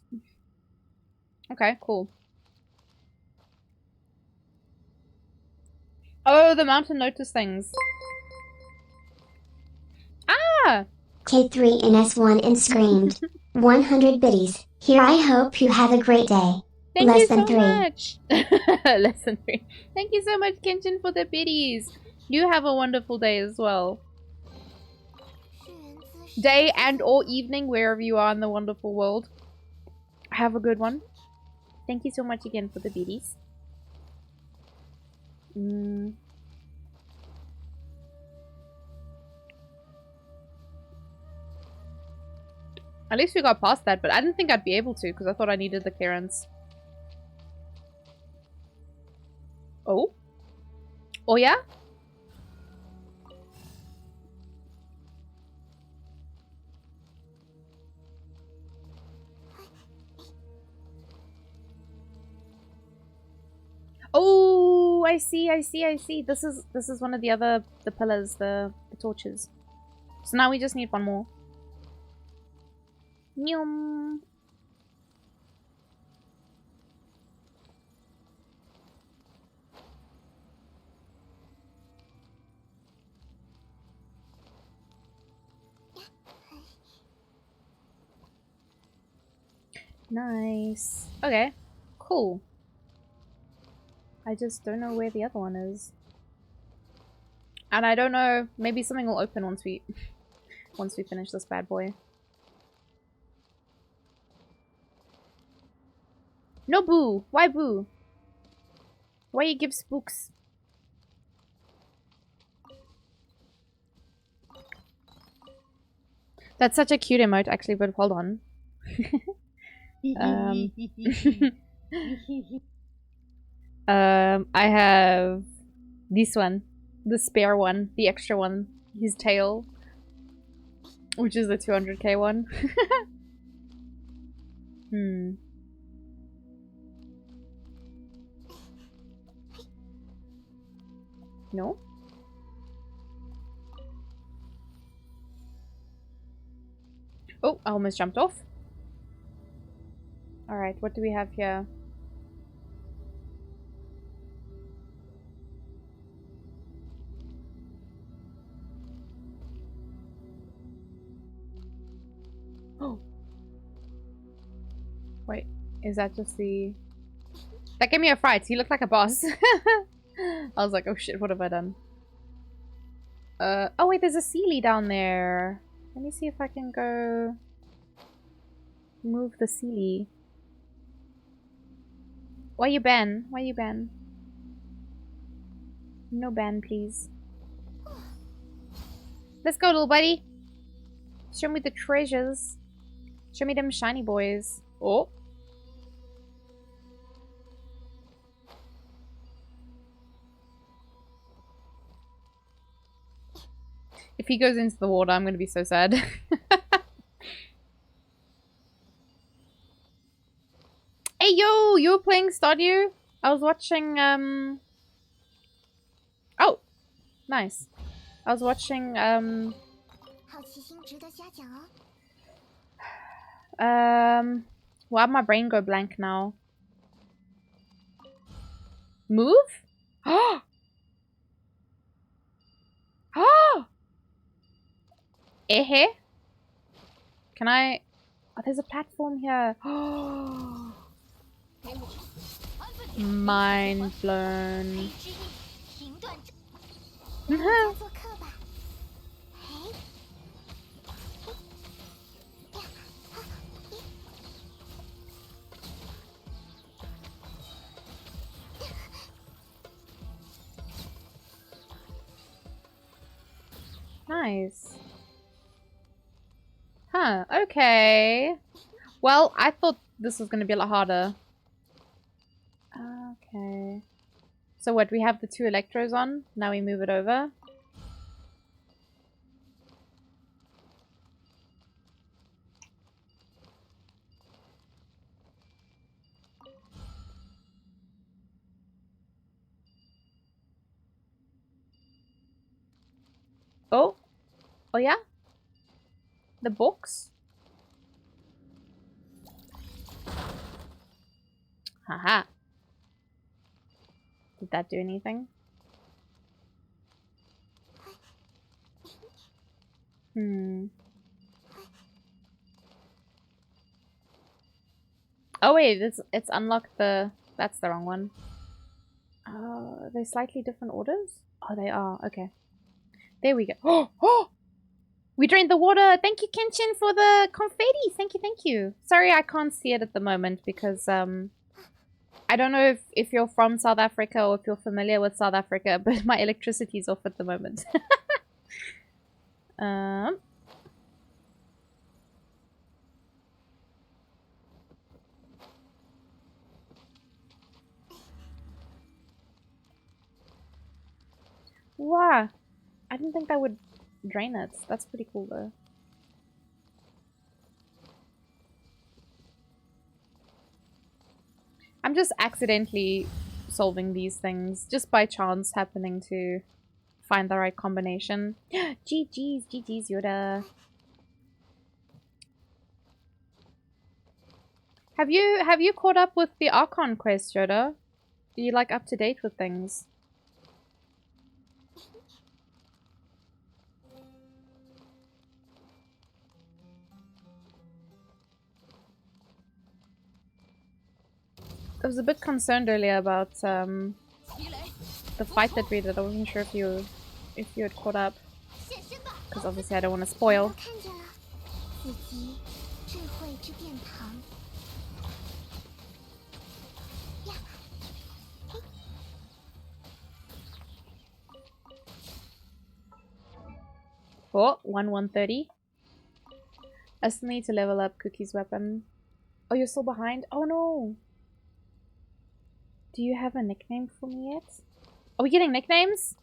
Okay, cool. Oh, the mountain notice things. Ah! K3 and S1 and screamed. 100 biddies. Here, I hope you have a great day. Thank Less you than so 3. much. Less than 3. Thank you so much, Genshin, for the biddies. You have a wonderful day as well. Day and or evening, wherever you are in the wonderful world. Have a good one. Thank you so much again for the biddies. At least we got past that, but I didn't think I'd be able to because I thought I needed the clearance. Oh? Oh yeah? Oh, I see. This is one of the pillars, the torches. So now we just need one more. Nyum. Nice. Okay. Cool. I just don't know where the other one is. And I don't know, maybe something will open once we finish this bad boy. No boo! Why boo? Why you give spooks? That's such a cute emote actually, but hold on. I have this one. The spare one. The extra one. His tail. Which is the 200k one. No? Oh, I almost jumped off. Alright, what do we have here? Oh. Wait, is that just the... That gave me a fright. He looked like a boss. I was like, oh shit, what have I done? Oh wait, there's a Sealy down there. Let me see if I can go... move the Sealy. Why you ban? Why you ban? No ban, please. Let's go, little buddy. Show me the treasures. Show me them shiny boys. Oh. If he goes into the water, I'm gonna be so sad. Hey, yo! You were playing Stardew? I was watching, Oh! Nice. I was watching 好奇心值得嘉奖哦。 why'd my brain go blank now? Move? Oh! Oh! Eh? Can I? Oh, there's a platform here. Oh! 给我安分点。 Mind blown. 黑之翼，评断者，来我家做客吧。嘿， Nice. Huh, okay. Well, I thought this was going to be a lot harder. Okay. So what, we have the 2 electros on, now we move it over. Oh? Oh yeah? The box? Haha. Did that do anything? Hmm. Oh wait, it's unlocked the... That's the wrong one. Oh, they're slightly different orders? Oh, they are. Okay. There we go. Oh! Oh! We drained the water! Thank you, Genshin, for the confetti! Thank you, thank you. Sorry I can't see it at the moment because, I don't know if you're from South Africa or if you're familiar with South Africa, but my electricity's off at the moment. Wow. I didn't think that would drain it. That's pretty cool though. I'm just accidentally solving these things, just by chance happening to find the right combination. GG's, Yoda. Have you caught up with the Archon quest, Yoda? Are you like up to date with things? I was a bit concerned earlier about the fight that we did. I wasn't sure if you had caught up, 现身吧。 because obviously I don't want to spoil. 看见了，子集智慧之殿堂。呀，嘿， Oh, 130. I still need to level up Cookie's weapon. Oh, you're still behind? Oh no! Do you have a nickname for me yet? Are we getting nicknames?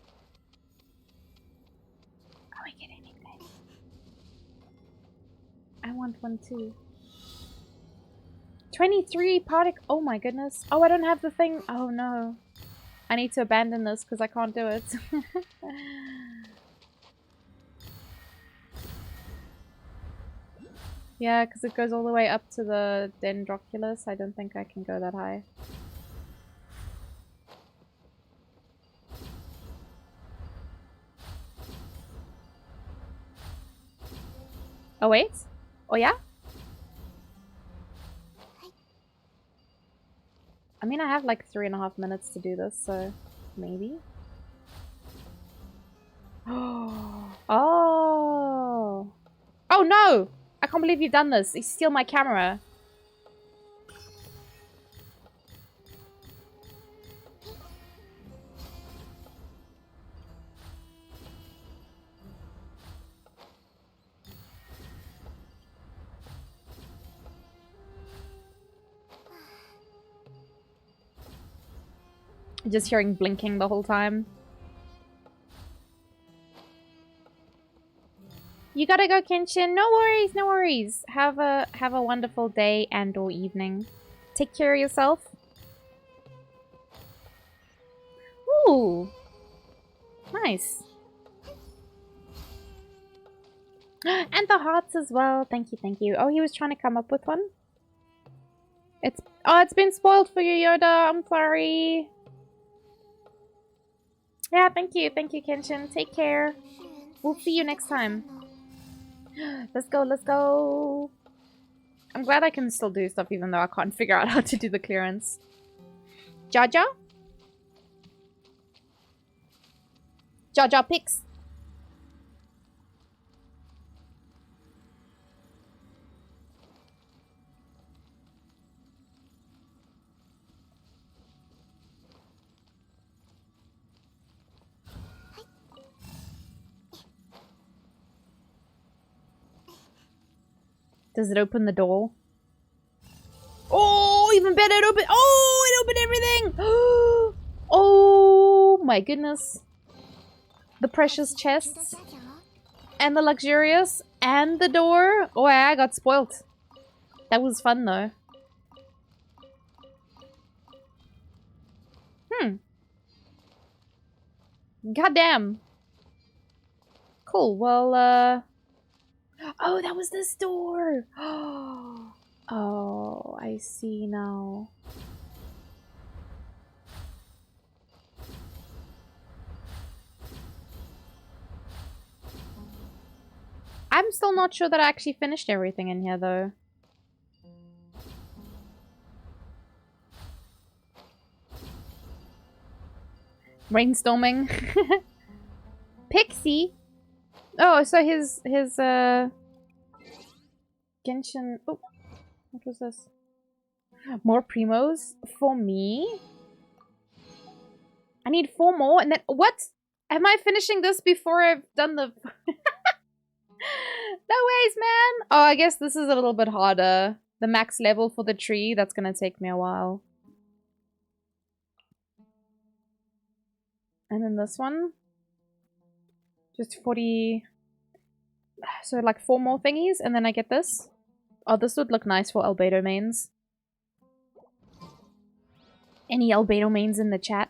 Are we getting nicknames? I want one too. 23 particle. Oh my goodness. Oh, I don't have the thing. Oh no. I need to abandon this because I can't do it. Yeah, because it goes all the way up to the Dendroculus. I don't think I can go that high. Oh wait? Oh yeah? I mean, I have like 3.5 minutes to do this, so maybe. Oh! Oh no! I can't believe you've done this. You steal my camera. Just hearing blinking the whole time. You gotta go, Genshin. No worries, no worries. Have a wonderful day and or evening. Take care of yourself. Ooh. Nice. And the hearts as well. Thank you, thank you. Oh, he was trying to come up with one. It's been spoiled for you, Yoda. I'm sorry. Yeah, thank you, Kenshin. Take care. We'll see you next time. Let's go, let's go. I'm glad I can still do stuff even though I can't figure out how to do the clearance. Jaja? Jaja picks. Does it open the door? Oh, even better, it opened. Oh, it opened everything. Oh my goodness. The precious chests. And the luxurious. And the door. Oh, I got spoilt. That was fun though. Goddamn. Cool, well, oh, that was this door! Oh, I see now. I'm still not sure that I actually finished everything in here, though. Brainstorming. Pixie? Oh, so his Genshin... Oh, what was this? More primos for me? I need 4 more and then... What? Am I finishing this before I've done the... No ways, man! Oh, I guess this is a little bit harder. The max level for the tree, that's gonna take me a while. And then this one. Just 40... So like 4 more thingies, and then I get this. Oh, this would look nice for albedo mains. Any albedo mains in the chat?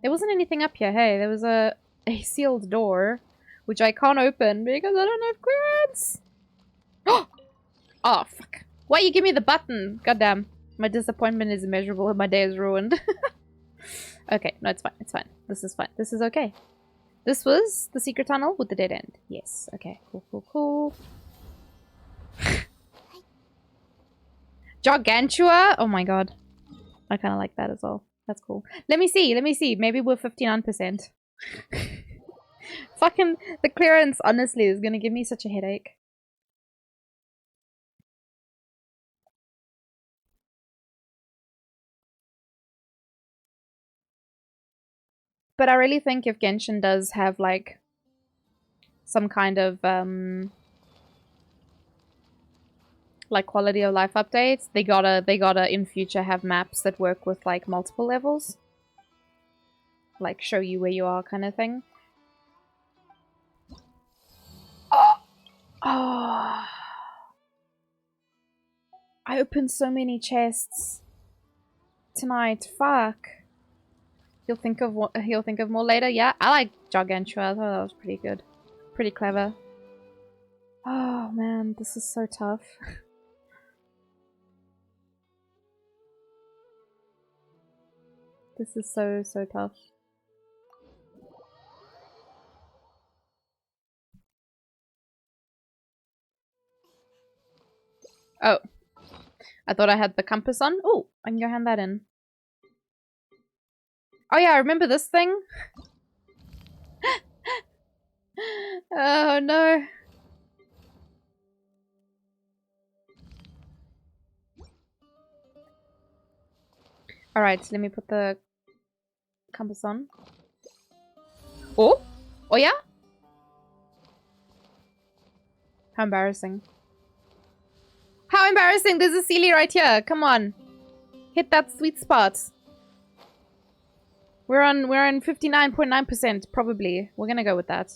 There wasn't anything up here, hey. There was a sealed door, which I can't open because I don't have clearance. Oh, fuck. Why you give me the button? Goddamn. My disappointment is immeasurable and my day is ruined. Okay, no, it's fine. It's fine. This is fine. This is okay. This was the secret tunnel with the dead end. Yes. Okay. Cool, cool, cool. Gargantua? Oh my god. I kind of like that as well. That's cool. Let me see. Let me see. Maybe we're 59%. Fucking the clearance, honestly, is gonna give me such a headache. But I really think if Genshin does have, like, some kind of, like, quality of life updates, they gotta in future have maps that work with, like, multiple levels. Like, show you where you are kind of thing. Oh! Oh! I opened so many chests tonight. Fuck. He'll think of more later. Yeah, I like Gargantua. I thought that was pretty good. Pretty clever. Oh man, this is so tough. This is so tough. Oh. I thought I had the compass on. Oh, I can go hand that in. Oh yeah, I remember this thing. Oh no. Alright, let me put the compass on. Oh? Oh yeah? How embarrassing. How embarrassing! There's a Sealy right here. Come on. Hit that sweet spot. We're on 59.9% probably. We're gonna go with that.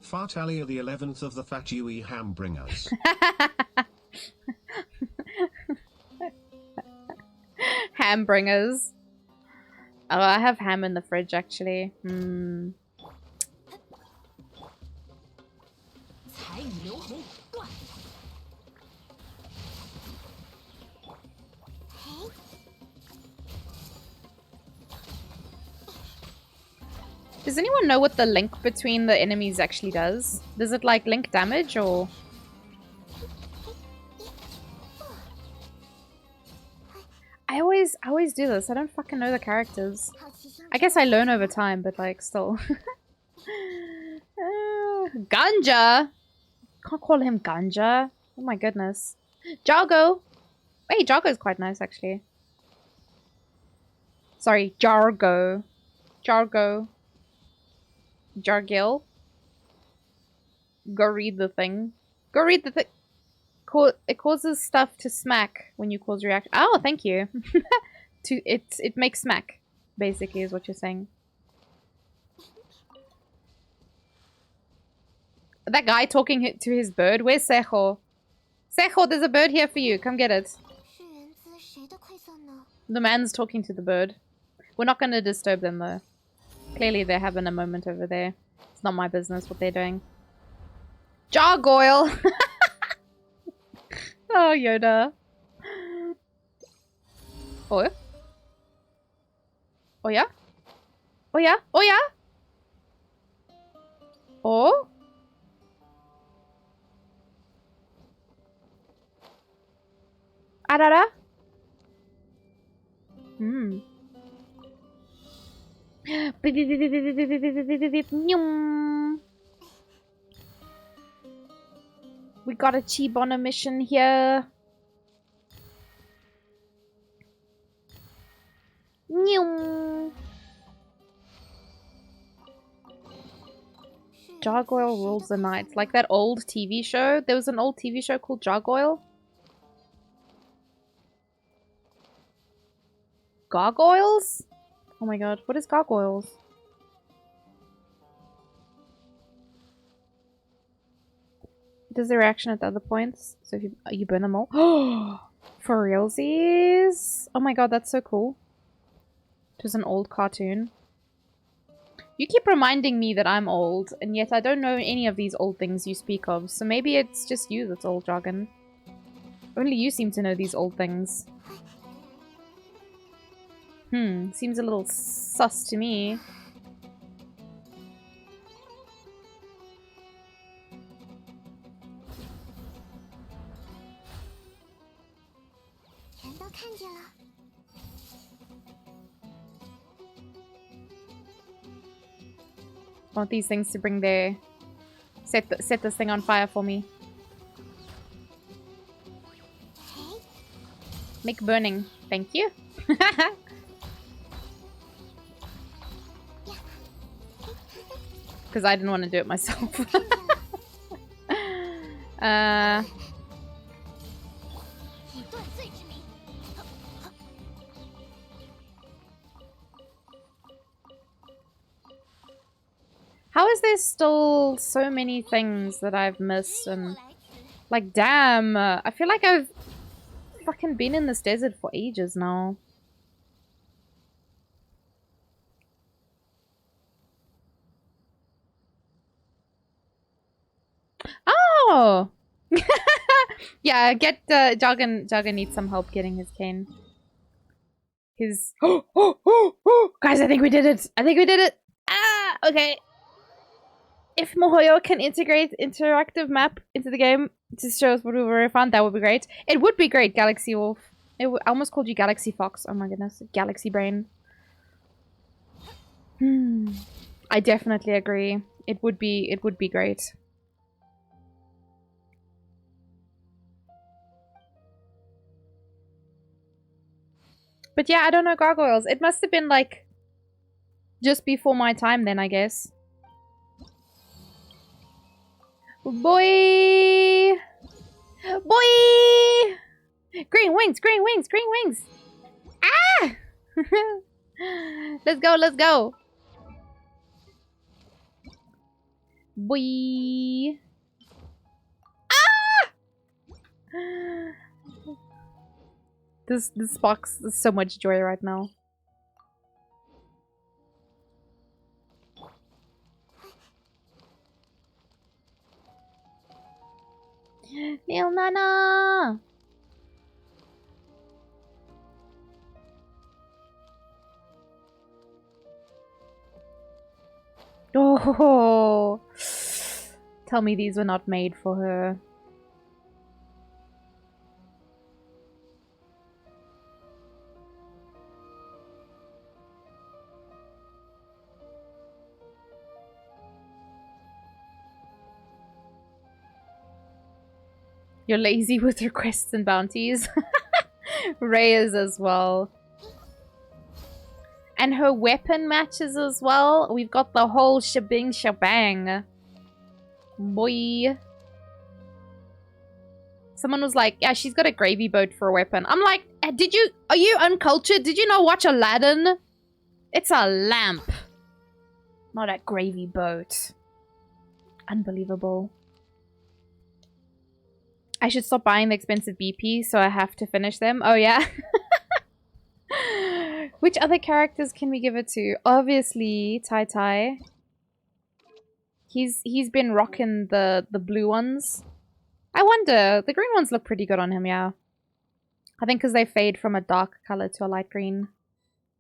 Fartalia the 11th of the Fat Yui Ham Bringers. Ham bringers. Oh, I have ham in the fridge actually. 彩羽流红，断！ Does anyone know what the link between the enemies actually does? Does it like link damage or? I always do this. I don't fucking know the characters. I guess I learn over time, but like still. Ganja! Can't call him Ganja. Oh my goodness. Jargo! Wait, Jargo's quite nice actually. Sorry, Jargo. Jargo. Jargil. Go read the thing. Go read the thing. It causes stuff to smack when you cause reaction. Oh, thank you. It makes smack, basically, is what you're saying. That guy talking to his bird. Where's Sejo? Sejo, there's a bird here for you. Come get it. The man's talking to the bird. We're not going to disturb them, though. Clearly, they're having a moment over there. It's not my business what they're doing. Jargoyle! Oh, Yoda. Oh? Oh, yeah? Oh, yeah? Oh, yeah? Oh? Arara? Hmm. We got a cheap on a mission here. Jargoyle rules the night. Like that old TV show. There was an old TV show called Jargoyle. Gargoyles? Oh my god, what is gargoyles? Does the reaction at the other points? So if you burn them all. For realsies? Oh my god, that's so cool. It was an old cartoon. You keep reminding me that I'm old, and yet I don't know any of these old things you speak of. So maybe it's just you that's old, Jargon. Only you seem to know these old things. Seems a little sus to me. I want these things to bring their... Set this thing on fire for me. Make burning. Thank you. Because I didn't want to do it myself. How is there still so many things that I've missed? And like, damn, I feel like I've fucking been in this desert for ages now. Oh! Yeah, get Jargon needs some help getting his cane. His guys, I think we did it! I think we did it! Ah! Okay. If Mohoyo can integrate interactive map into the game to show us what we already found, that would be great. It would be great, Galaxy Wolf. I almost called you Galaxy Fox. Oh my goodness. Galaxy Brain. I definitely agree. It would be great. But yeah, I don't know gargoyles. It must have been like just before my time then, I guess. Boy! Boy! Green wings, green wings, green wings! Ah! Let's go, let's go! Boy! Ah! This box is so much joy right now. Lil Nana! Oh, tell me these were not made for her. You're lazy with requests and bounties. Ray is as well. And her weapon matches as well. We've got the whole shebang shebang. Boy. Someone was like, yeah, she's got a gravy boat for a weapon. I'm like, are you uncultured? Did you not watch Aladdin? It's a lamp. Not a gravy boat. Unbelievable. I should stop buying the expensive BP, so I have to finish them. Oh, yeah. Which other characters can we give it to? Obviously, Tai Tai. He's been rocking the blue ones. I wonder, the green ones look pretty good on him, yeah. I think because they fade from a dark color to a light green.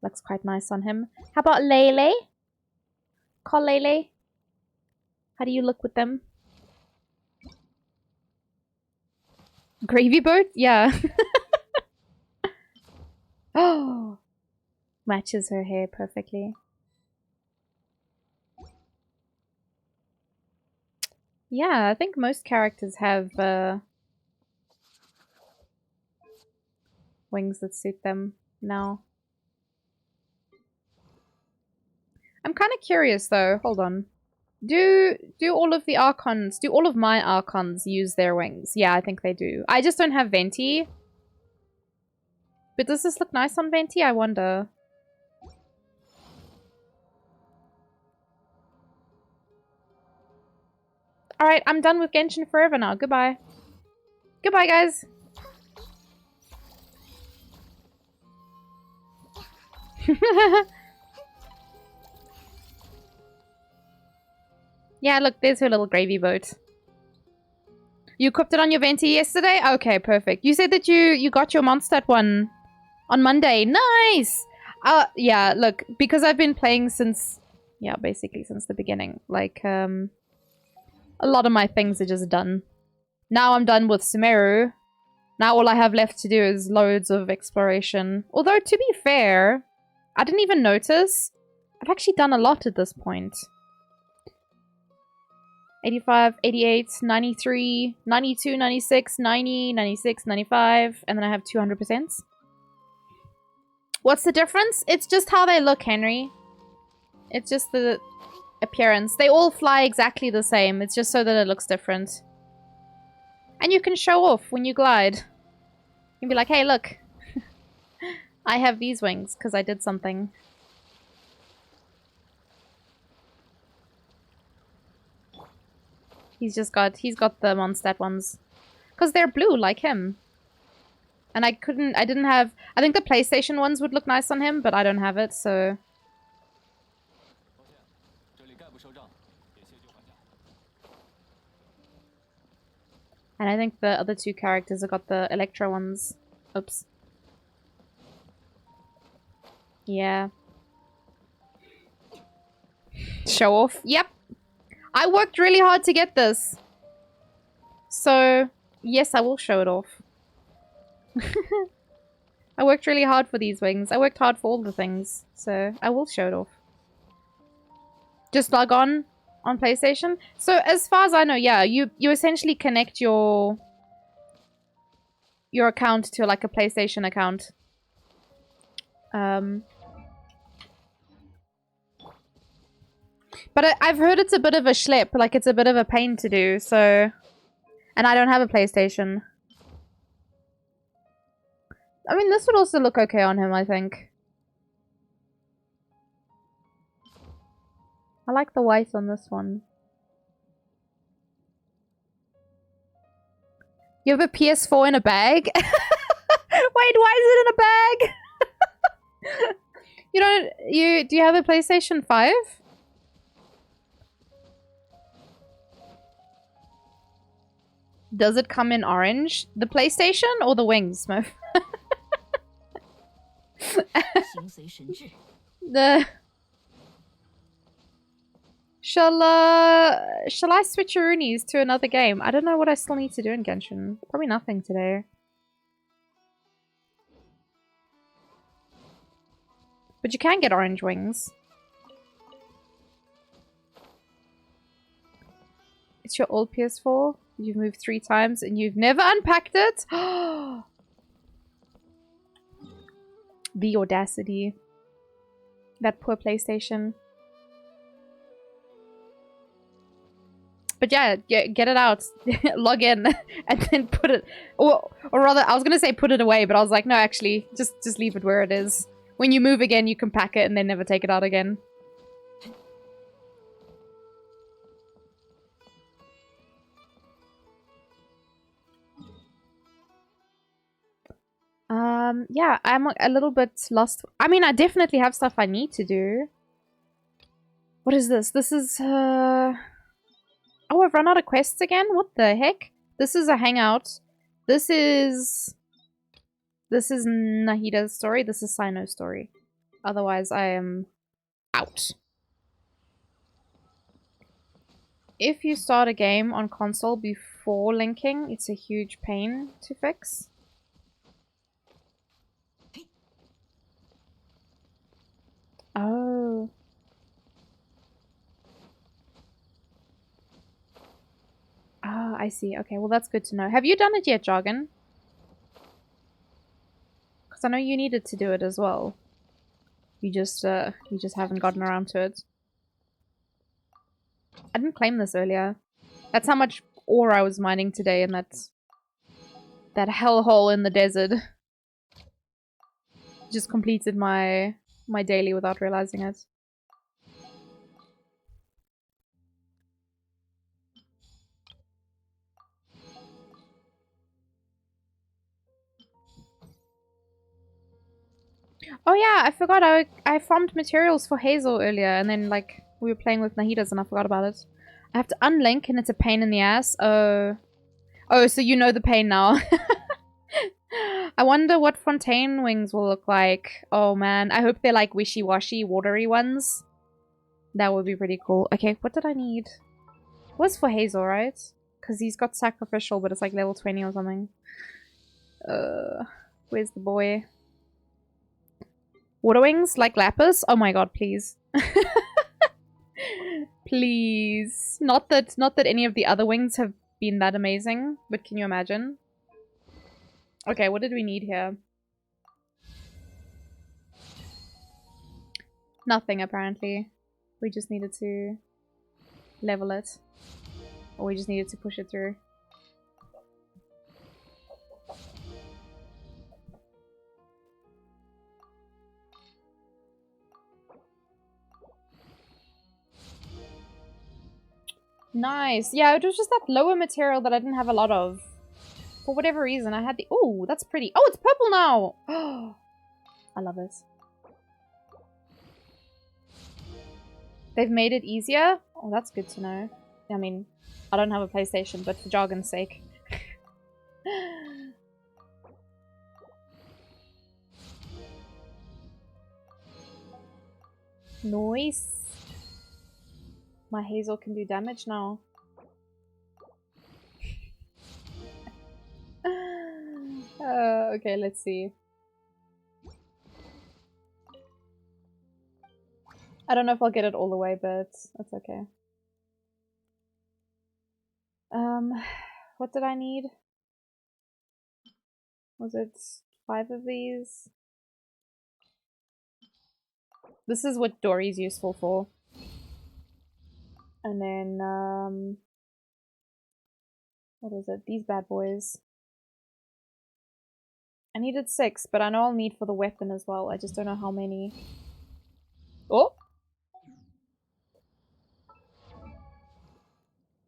Looks quite nice on him. How about Lele? Call Lele. How do you look with them? Gravy boat? Yeah. Oh. Matches her hair perfectly. Yeah, I think most characters have wings that suit them now. I'm kind of curious though. Hold on. Do all of the Archons, do all of my Archons use their wings? Yeah, I think they do. I just don't have Venti. But does this look nice on Venti? I wonder. Alright, I'm done with Genshin forever now. Goodbye. Goodbye, guys. Yeah, look, there's her little gravy boat. You equipped it on your Venti yesterday? Okay, perfect. You said that you got your Mondstadt one on Monday. Nice! Yeah, look, because I've been playing since... Yeah, basically since the beginning. Like, a lot of my things are just done. Now I'm done with Sumeru. Now all I have left to do is loads of exploration. Although, to be fair, I didn't even notice. I've actually done a lot at this point. 85, 88, 93, 92, 96, 90, 96, 95, and then I have 200%. What's the difference? It's just how they look, Henry. It's just the appearance. They all fly exactly the same. It's just so that it looks different. And you can show off when you glide. You can be like, hey, look. I have these wings because I did something. He's got the Mondstadt ones. Because they're blue like him. And I didn't have... I think the PlayStation ones would look nice on him, but I don't have it, so... And I think the other two characters have got the Electro ones. Oops. Yeah. Show off. Yep. I worked really hard to get this. So, yes, I will show it off. I worked really hard for these wings. I worked hard for all the things. So, I will show it off. Just log on PlayStation. So, as far as I know, yeah, you essentially connect your account to like a PlayStation account. But I've heard it's a bit of a schlep, like it's a bit of a pain to do, so... And I don't have a PlayStation. I mean, this would also look okay on him, I think. I like the white on this one. You have a PS4 in a bag? Wait, why is it in a bag? Do you have a PlayStation 5? Does it come in orange? The PlayStation or the wings, Smurf? 形随神智。 The shall I switch Roonies to another game? I don't know what I still need to do in Genshin. Probably nothing today. But you can get orange wings. It's your old PS4. You've moved 3 times and you've never unpacked it? The audacity. That poor PlayStation. But yeah, get it out. Log in and then put it... Or rather, I was going to say put it away, but I was like, no, actually, just leave it where it is. When you move again, you can pack it and then never take it out again. Yeah, I'm a little bit lost. I mean, I definitely have stuff I need to do. What is this? This is, Oh, I've run out of quests again? What the heck? This is a hangout. This is Nahida's story. This is Sino's story. Otherwise, I am out. If you start a game on console before linking, it's a huge pain to fix. Oh. Ah, I see. Okay, well that's good to know. Have you done it yet, Jargon? Because I know you needed to do it as well. You just haven't gotten around to it. I didn't claim this earlier. That's how much ore I was mining today in that hellhole in the desert. Just completed my daily without realizing it. Oh yeah, I forgot I farmed materials for Hazel earlier and then like we were playing with Nahidas and I forgot about it. I have to unlink and it's a pain in the ass. Oh, so you know the pain now. I wonder what Fontaine wings will look like. Oh man, I hope they're like wishy-washy, watery ones. That would be pretty cool. Okay, what did I need? Was for Hazel, right? Because he's got sacrificial, but it's like level 20 or something. Where's the boy? Water wings? Like Lapis? Oh my god, please. Please. Not that any of the other wings have been that amazing, but can you imagine? Okay, what did we need here? Nothing, apparently. We just needed to level it. Or we just needed to push it through. Nice. Yeah, it was just that lower material that I didn't have a lot of. For whatever reason, I had the... Oh, that's pretty. Oh, it's purple now! Oh, I love it. They've made it easier? Oh, that's good to know. I mean, I don't have a PlayStation, but for jargon's sake. Nice. My Hazel can do damage now. Okay, let's see. I don't know if I'll get it all the way, but that's okay. What did I need? Was it 5 of these? This is what Dory's useful for. And then, what is it? These bad boys. I needed 6, but I know I'll need for the weapon as well. I just don't know how many. Oh!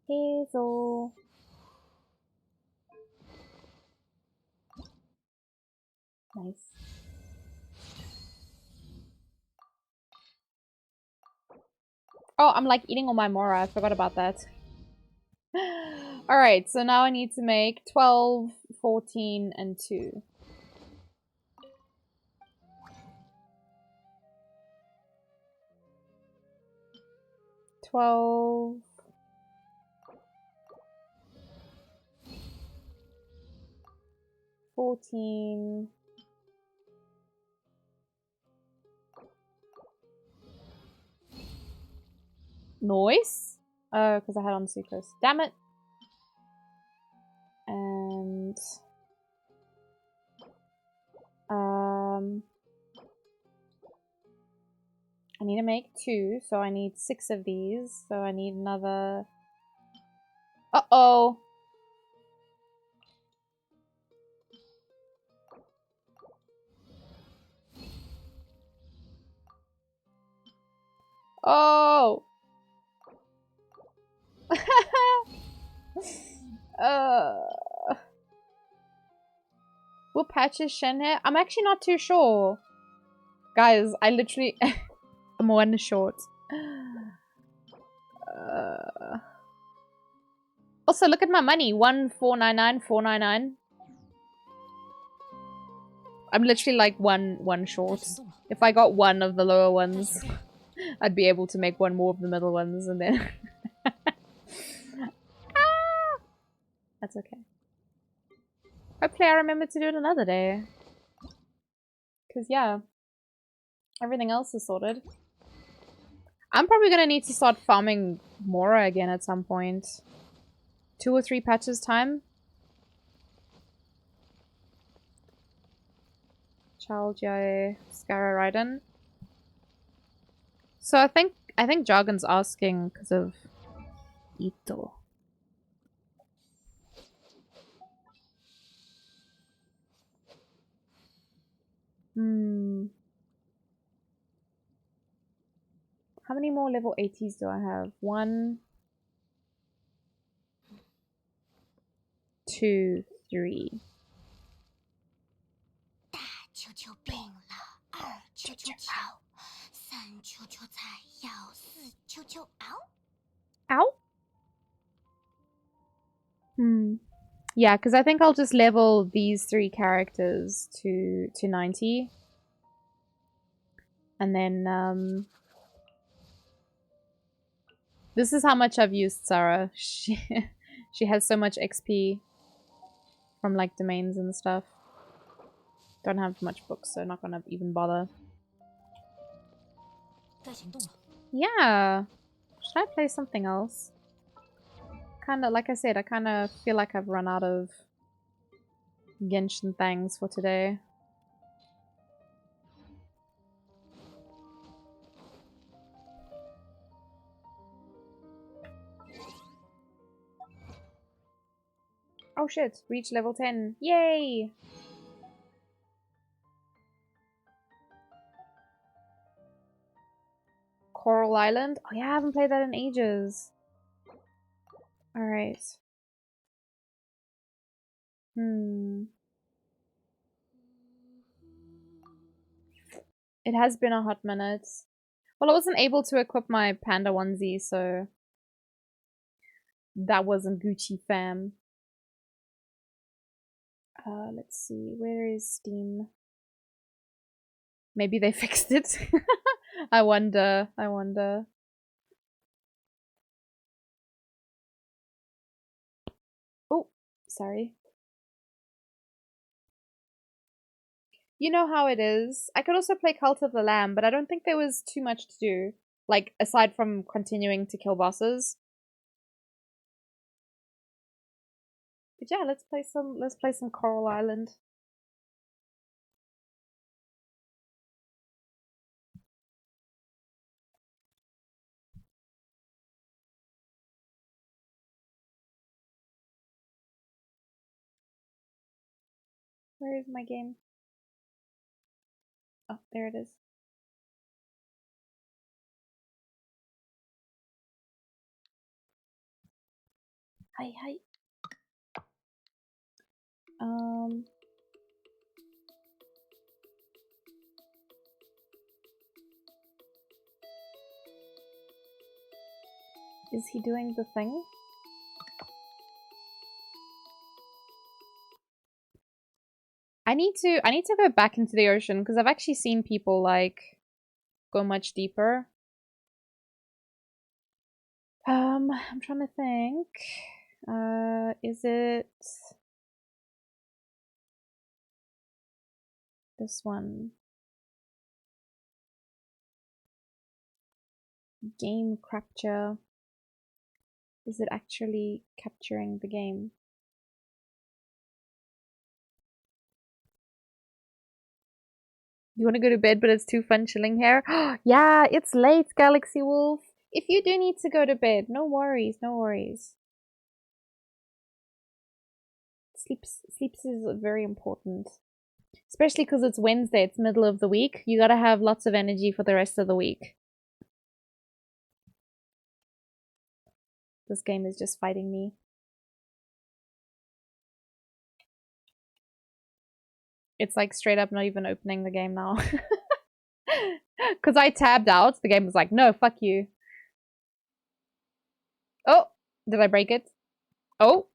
Hazel. Nice. Oh, I'm like eating all my Mora. I forgot about that. Alright, so now I need to make 12, 14, and 2. 12. 14. Noise? Because I had on Sucrose. Damn it. And I need to make 2, so I need 6 of these. So I need another. Uh-oh. Oh. What patch is Shen here? I'm actually not too sure. Guys, I literally... I'm one short. Also, look at my money. 1,499, 499. I'm literally like one short. If I got one of the lower ones, I'd be able to make one more of the middle ones and then... Ah! That's okay. Hopefully I remember to do it another day. Because, yeah. Everything else is sorted. I'm probably gonna need to start farming Mora again at some point. 2 or 3 patches time. Child Jai Scara Raiden. So I think Jargon's asking because of Ito. How many more level 80s do I have? 1, 2, 3. 大球球病了，二球球巧，三球球菜要，四球球嗷。 Ow? Yeah, because I think I'll just level these 3 characters to 90. And then, this is how much I've used Sarah. She has so much XP from, like, domains and stuff. Don't have much books, so not gonna even bother. Yeah. Should I play something else? Kinda, like I said, I kinda feel like I've run out of Genshin things for today. Oh shit, reach level 10. Yay! Coral Island? Oh yeah, I haven't played that in ages. Alright. It has been a hot minute. Well, I wasn't able to equip my panda onesie, so that wasn't Gucci fam. Let's see, where is Steam? Maybe they fixed it. I wonder. Oh, sorry. You know how it is. I could also play Cult of the Lamb, but I don't think there was too much to do. Like, aside from continuing to kill bosses. But yeah, let's play some Coral Island. Where is my game? Oh, there it is. Hi. Is he doing the thing? I need to go back into the ocean because I've actually seen people like go much deeper. I'm trying to think. Is it this one? Game capture. Is it actually capturing the game? You want to go to bed, but it's too fun chilling here? Yeah, it's late, Galaxy Wolf. If you do need to go to bed, no worries, no worries. Sleeps is very important. Especially because it's Wednesday, it's middle of the week. You gotta have lots of energy for the rest of the week. This game is just fighting me. It's like straight up not even opening the game now. Because I tabbed out, the game was like, no, fuck you. Oh, did I break it? Oh,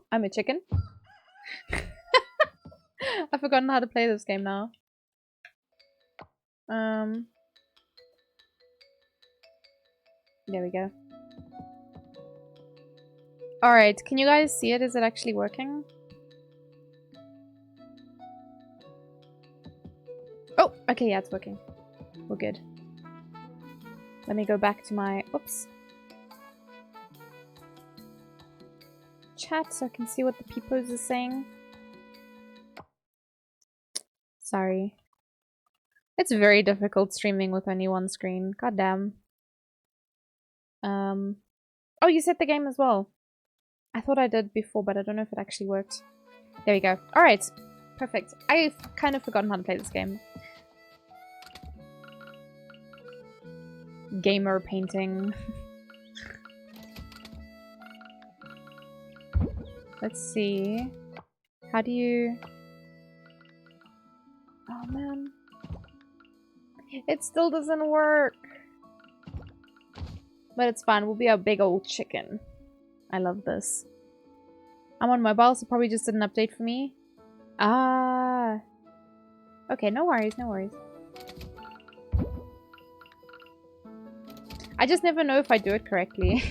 I'm a chicken. I've forgotten how to play this game now. There we go. Alright, can you guys see it? Is it actually working? Oh, okay, yeah, it's working. We're good. Let me go back to my... Oops. Chat so I can see what the peepos are saying. Sorry. It's very difficult streaming with only one screen. God damn. Oh, you set the game as well. I thought I did before, but I don't know if it actually worked. There we go. Alright. Perfect. I've kind of forgotten how to play this game. Gamer painting. Let's see. How do you... Oh man. It still doesn't work. But it's fine. We'll be a big old chicken. I love this. I'm on mobile, so probably just did an update for me. Ah. Okay, no worries, no worries. I just never know if I do it correctly.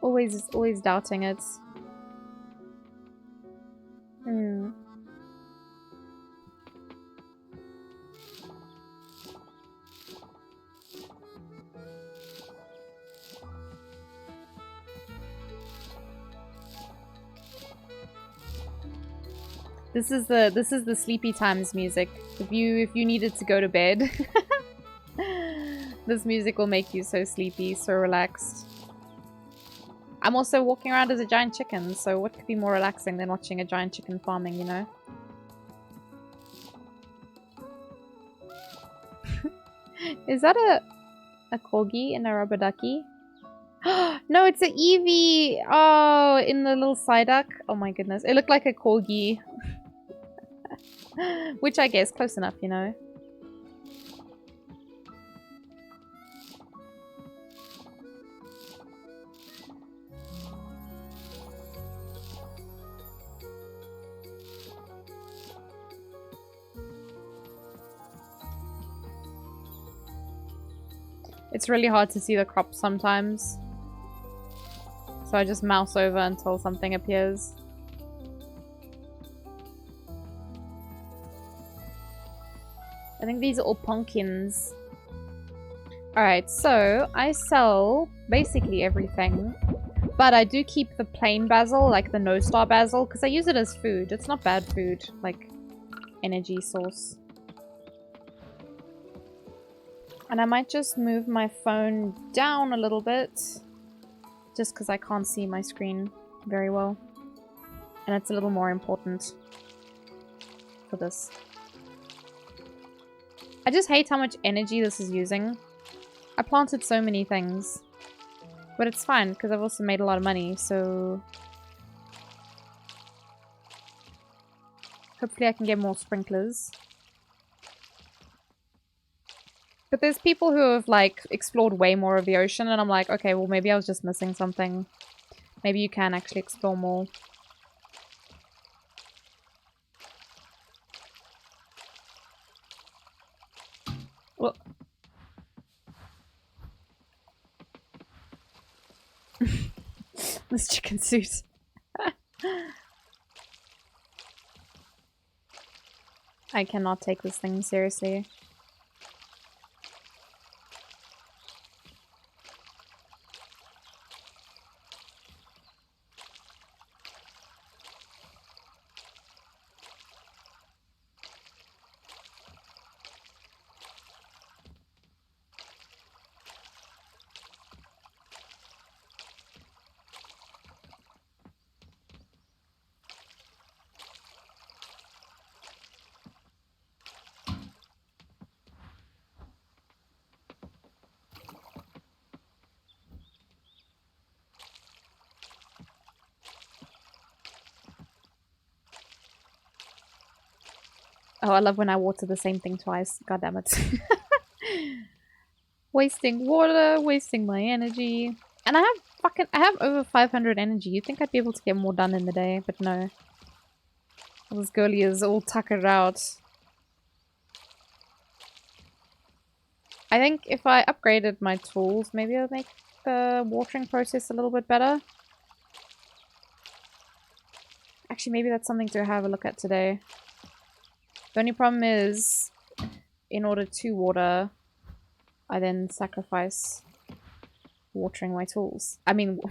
always doubting it. This is the sleepy times music. If you needed to go to bed, this music will make you so sleepy, so relaxed. I'm also walking around as a giant chicken, so what could be more relaxing than watching a giant chicken farming, you know? Is that a corgi and a rubber ducky? No, it's a Eevee! Oh, in the little Psyduck. Oh my goodness. It looked like a corgi. Which I guess close enough, you know. It's really hard to see the crops sometimes. So I just mouse over until something appears. I think these are all pumpkins. Alright, so I sell basically everything. But I do keep the plain basil, like the no-star basil, because I use it as food. It's not bad food, like energy source. And I might just move my phone down a little bit. Just because I can't see my screen very well. And it's a little more important for this. I just hate how much energy this is using. I planted so many things. But it's fine, because I've also made a lot of money, so... Hopefully I can get more sprinklers. But there's people who have, like, explored way more of the ocean, and I'm like, okay, well, maybe I was just missing something. Maybe you can actually explore more. This chicken suit. I cannot take this thing seriously. Oh, I love when I water the same thing twice. God damn it. Wasting water, wasting my energy. And I have over 500 energy. You'd think I'd be able to get more done in the day, but no. This girlie is all tuckered out. I think if I upgraded my tools, maybe I'll make the watering process a little bit better. Actually, maybe that's something to have a look at today. The only problem is, in order to water, I then sacrifice watering my tools. I mean,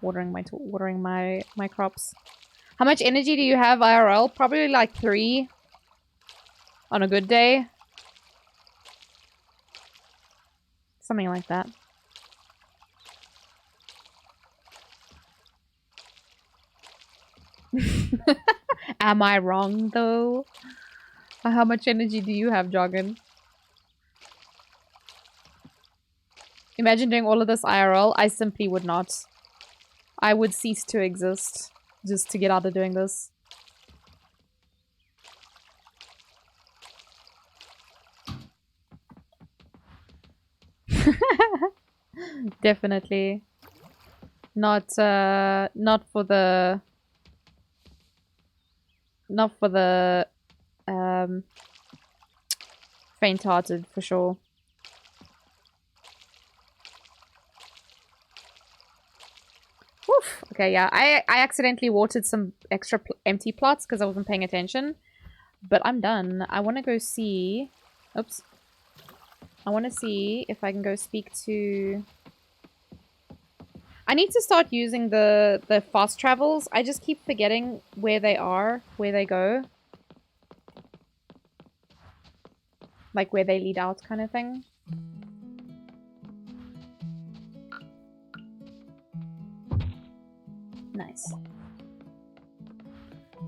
watering my crops. How much energy do you have IRL? Probably like 3 on a good day. Something like that. Am I wrong though? How much energy do you have, Joggin? Imagine doing all of this IRL. I simply would not. I would cease to exist just to get out of doing this. Definitely. Not for the faint-hearted, for sure. Oof. Okay, yeah. I accidentally watered some extra empty plots because I wasn't paying attention. But I'm done. I want to go see... Oops. I want to see if I can go speak to... I need to start using the fast travels. I just keep forgetting where they are, where they go. Like where they lead out kind of thing. Nice. You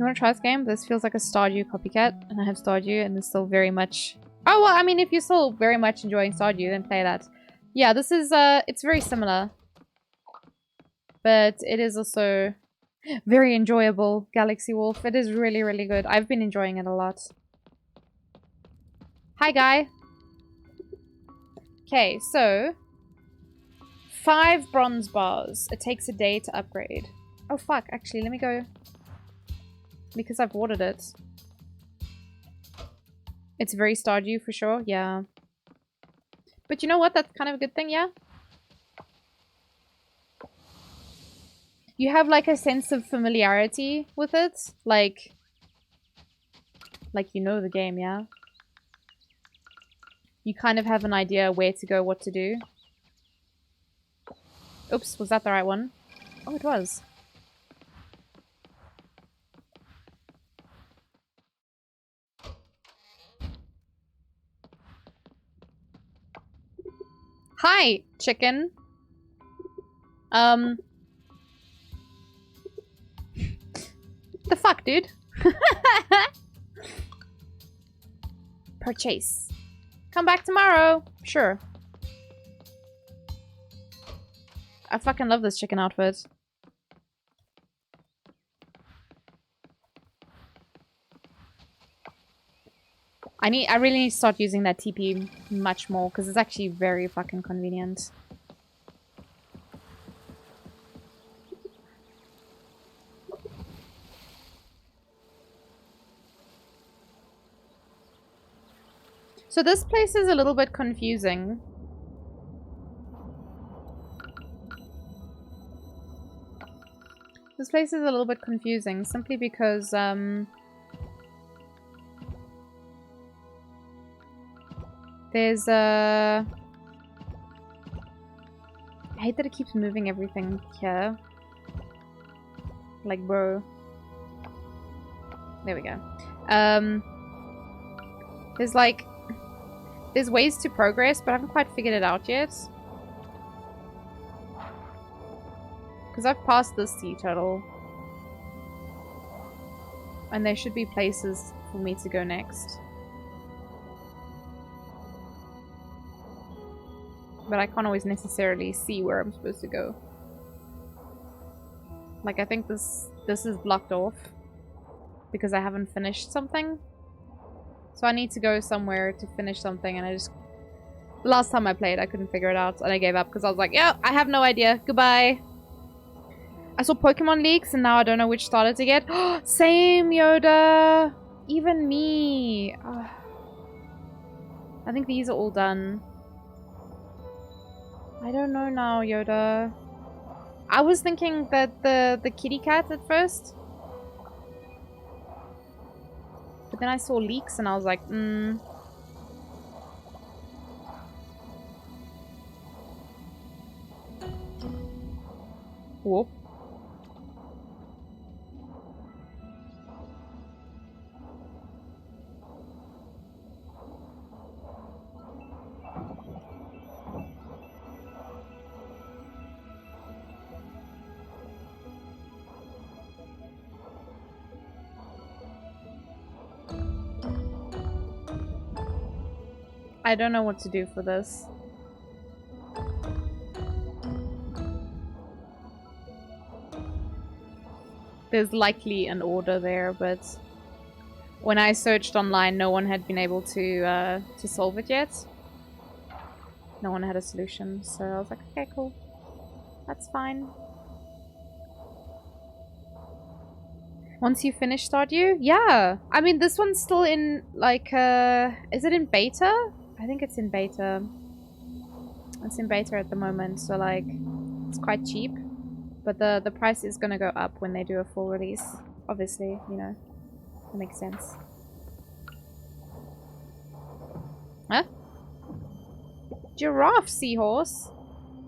want to try this game? This feels like a Stardew copycat, and I have Stardew, and it's still very much... Oh, well, I mean, if you're still very much enjoying Stardew, then play that. Yeah, this is, it's very similar. But it is also very enjoyable, Galaxy Wolf. It is really, really good. I've been enjoying it a lot. Hi, guy. Okay, so... 5 bronze bars. It takes a day to upgrade. Oh, fuck. Actually, let me go... Because I've watered it. It's very Stardew for sure, yeah. But you know what? That's kind of a good thing, yeah? You have like a sense of familiarity with it. Like you know the game, yeah? You kind of have an idea where to go, what to do. Oops, was that the right one? Oh, it was. Hi, chicken. The fuck, dude? Purchase. Come back tomorrow. Sure. I fucking love this chicken outfit. I really need to start using that TP much more because it's actually very fucking convenient. So this place is a little bit confusing. This place is a little bit confusing, simply because, there's a... I hate that it keeps moving everything here. Like, bro. There we go. There's like... There's ways to progress, but I haven't quite figured it out yet. Because I've passed this sea turtle. And there should be places for me to go next. But I can't always necessarily see where I'm supposed to go. Like, I think this is blocked off. Because I haven't finished something. So I need to go somewhere to finish something, and I just... Last time I played, I couldn't figure it out, and I gave up because I was like, yeah, I have no idea. Goodbye. I saw Pokemon leaks, and now I don't know which starter to get. Same, Yoda! Even me! I think these are all done. I don't know now, Yoda. I was thinking that the kitty cat at first. But then I saw leaks and I was like, Whoa. I don't know what to do for this. There's likely an order there, but when I searched online, no one had been able to solve it yet. No one had a solution, so I was like, okay, cool. That's fine. Once you finish Stardew? Yeah! I mean, this one's still in, like, is it in beta? I think it's in beta. It's in beta at the moment, so, like, it's quite cheap. But the price is gonna go up when they do a full release. Obviously, you know. That makes sense. Huh? Giraffe seahorse?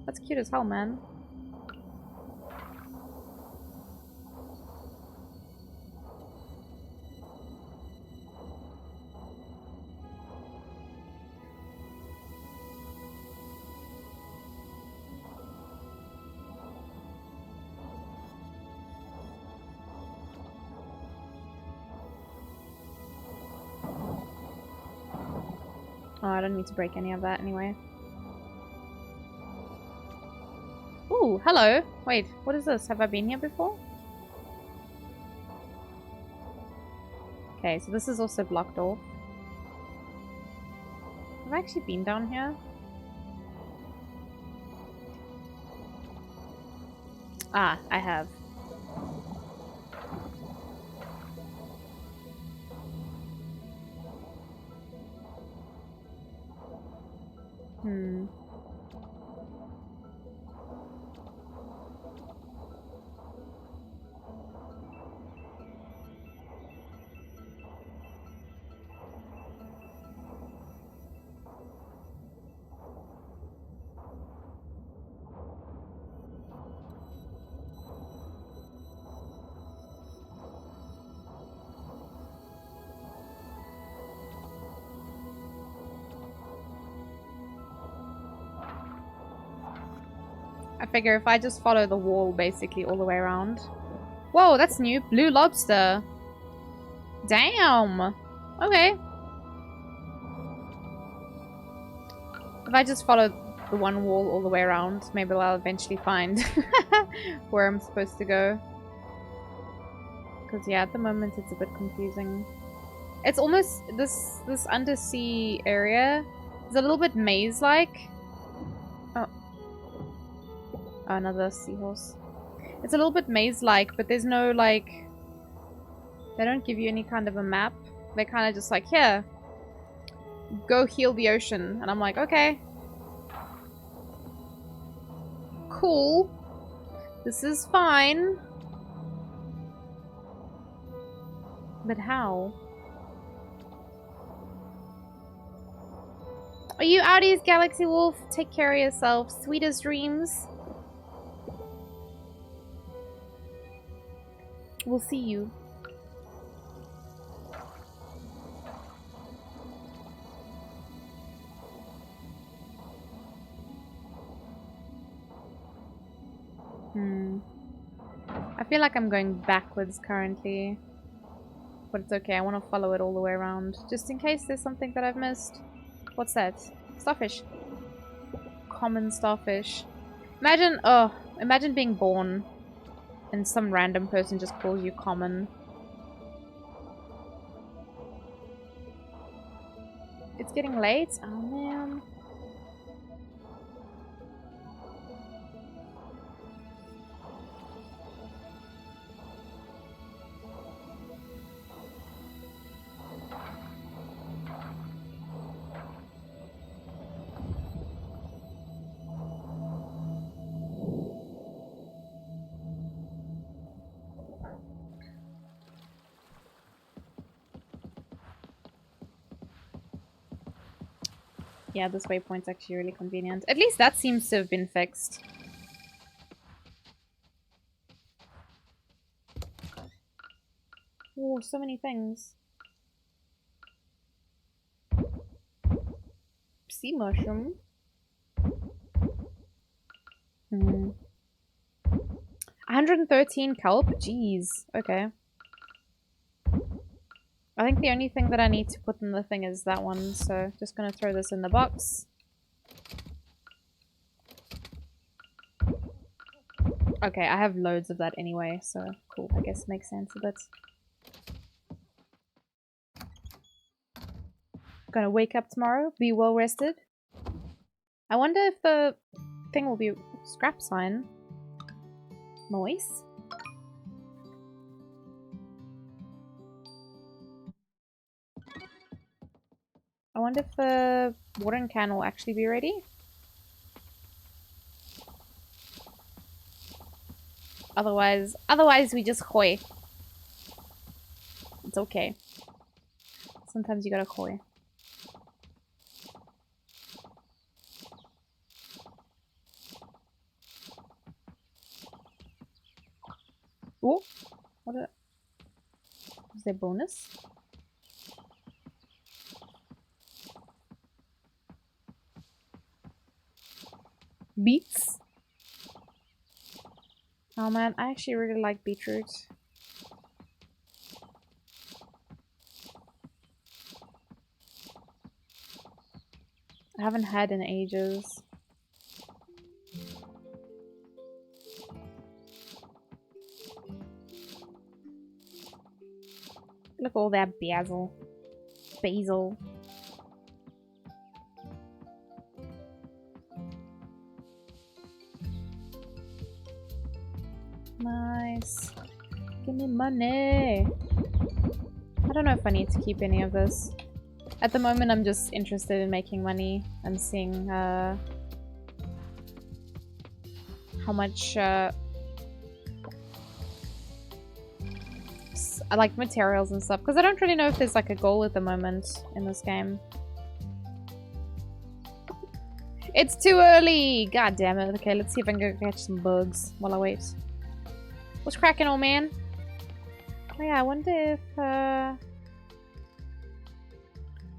That's cute as hell, man. Oh, I don't need to break any of that anyway. Ooh, hello. Wait, what is this? Have I been here before? Okay, so this is also blocked off. Have I actually been down here? Ah, I have. I figure if I just follow the wall basically all the way around. Whoa, that's new. Blue lobster. Damn. Okay. If I just follow the one wall all the way around, maybe I'll eventually find where I'm supposed to go. Because yeah, at the moment it's a bit confusing. It's almost this undersea area is a little bit maze-like. Oh. Another seahorse. It's a little bit maze-like, but there's no, like... They don't give you any kind of a map. They're kind of just like, here, go heal the ocean. And I'm like, okay. Cool. This is fine. But how? Are you outies, Galaxy Wolf? Take care of yourself. Sweetest dreams. We'll see you. I feel like I'm going backwards currently. But it's okay, I want to follow it all the way around. Just in case there's something that I've missed. What's that? Starfish. Common starfish. Imagine being born and some random person just calls you common. It's getting late? Oh man. Yeah, this waypoint's actually really convenient. At least that seems to have been fixed. Oh, so many things. Sea mushroom. 113 kelp? Jeez. Okay. I think the only thing that I need to put in the thing is that one, so just gonna throw this in the box. Okay, I have loads of that anyway, so cool, I guess makes sense a bit. Gonna wake up tomorrow, be well rested. I wonder if the thing will be scrap sign. Noise? I wonder if the watering can will actually be ready. Otherwise we just koi. It's okay. Sometimes you gotta koi. Oh, is there bonus? Beets? Oh man, I actually really like beetroot. I haven't had in ages. Look at all that basil. Basil. Nice. Give me money. I don't know if I need to keep any of this. At the moment, I'm just interested in making money and seeing how much I like materials and stuff, because I don't really know if there's like a goal at the moment in this game. It's too early! God damn it. Okay, let's see if I can go catch some bugs while I wait. What's cracking, old man? Oh yeah, I wonder if I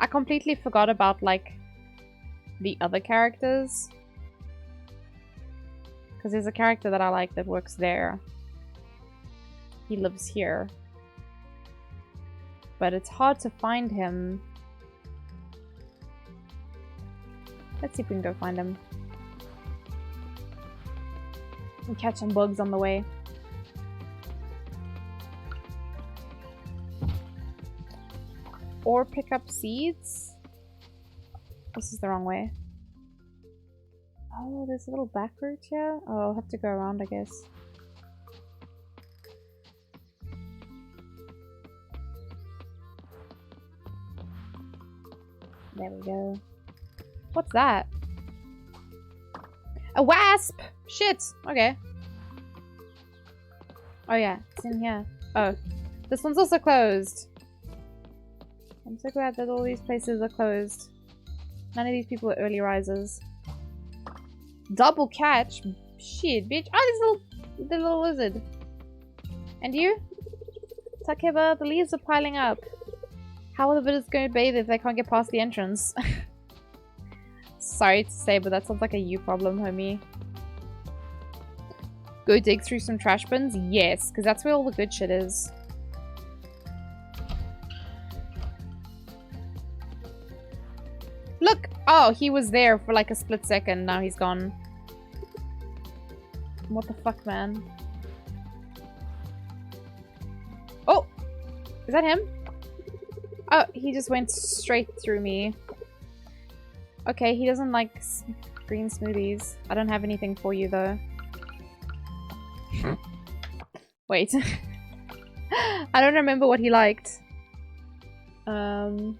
completely forgot about like the other characters. Because there's a character that I like that works there. He lives here. But it's hard to find him. Let's see if we can go find him. And catch some bugs on the way. Or pick up seeds? This is the wrong way. Oh, there's a little back route here? Oh, I'll have to go around, I guess. There we go. What's that? A wasp! Shit! Okay. Oh yeah, it's in here. Oh. This one's also closed. I'm so glad that all these places are closed. None of these people are early risers. Double catch? Shit, bitch. Oh, the little lizard. And you? Takeba, the leaves are piling up. How are the visitors going to bathe if they can't get past the entrance? Sorry to say, but that sounds like a you problem, homie. Go dig through some trash bins? Yes, because that's where all the good shit is. Look! Oh, he was there for like a split second. Now he's gone. What the fuck, man? Oh! Is that him? Oh, he just went straight through me. Okay, he doesn't like green smoothies. I don't have anything for you, though. Wait. I don't remember what he liked. Oh!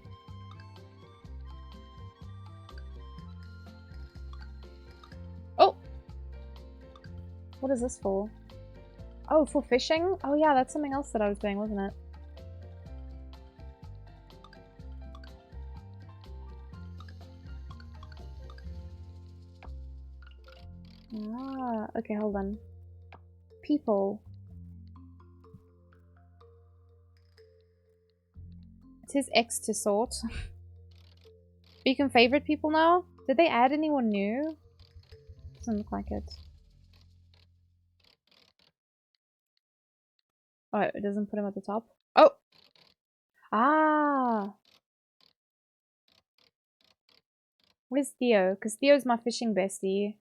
What is this for? Oh, for fishing? Oh yeah, that's something else that I was doing, wasn't it? Ah, okay, hold on. People. It says X to sort. But you can favorite people now? Did they add anyone new? Doesn't look like it. Oh, it doesn't put him at the top? Oh! Ah! Where's Theo? Because Theo's my fishing bestie.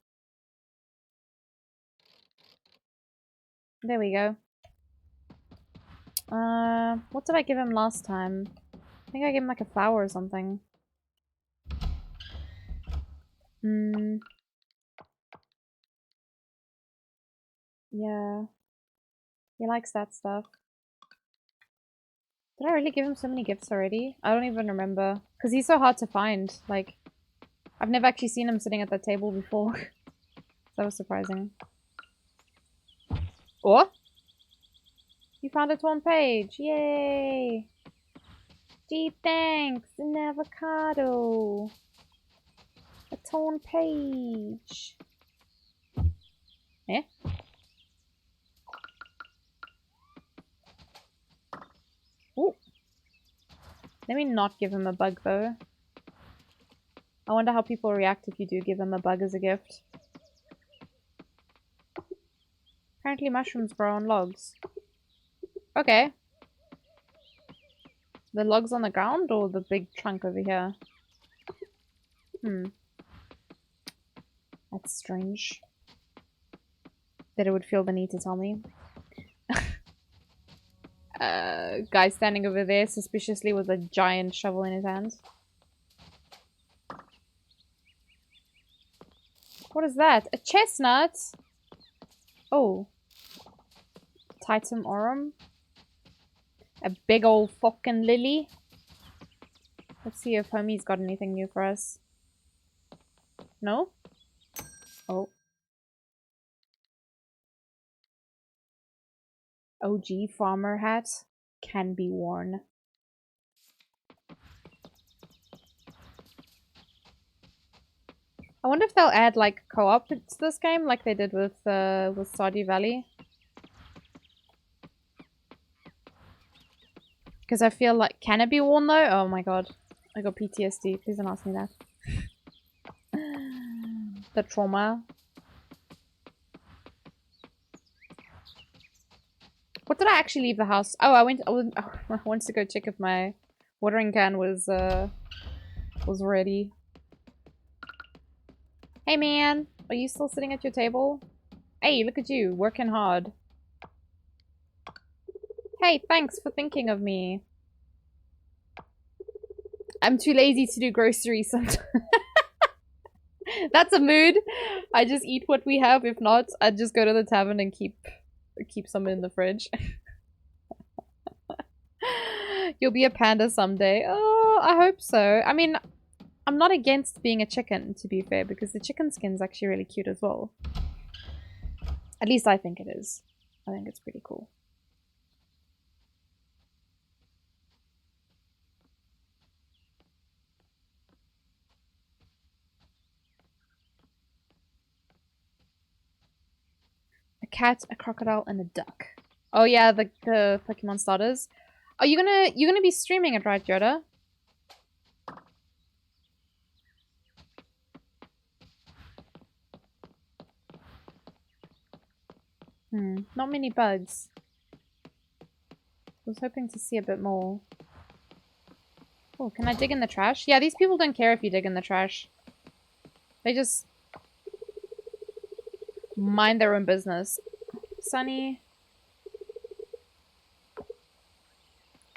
There we go. What did I give him last time? I think I gave him like a flower or something. Yeah. He likes that stuff. Did I really give him so many gifts already? I don't even remember. Because he's so hard to find. Like, I've never actually seen him sitting at that table before. That was surprising. Oh! You found a torn page! Yay! Gee, thanks! An avocado! A torn page! Eh? Ooh! Let me not give him a bug, though. I wonder how people react if you do give them a bug as a gift. Apparently mushrooms grow on logs. Okay. The logs on the ground or the big trunk over here? That's strange. That it would feel the need to tell me. Guy standing over there suspiciously with a giant shovel in his hand. What is that? A chestnut? Oh. Titum aurum. A big old fucking lily. Let's see if homie's got anything new for us. No? Oh. OG farmer hat can be worn. I wonder if they'll add like co-op to this game, like they did with Stardew Valley. Because I feel like, can it be worn though? Oh my god, I got PTSD. Please don't ask me that. The trauma. What did I actually leave the house? Oh, I wanted to go check if my watering can was ready. Hey man, are you still sitting at your table? Hey, look at you, working hard. Hey, thanks for thinking of me. I'm too lazy to do groceries sometimes. That's a mood. I just eat what we have. If not, I just go to the tavern and keep some in the fridge. You'll be a panda someday. Oh, I hope so. I mean, I'm not against being a chicken, to be fair, because the chicken skin's actually really cute as well. At least I think it is. I think it's pretty cool. A cat, a crocodile, and a duck. Oh yeah, the Pokemon starters. Are you gonna be streaming it, right, Yoda? Not many bugs. I was hoping to see a bit more. Oh, can I dig in the trash? Yeah, these people don't care if you dig in the trash. They just mind their own business. Sunny.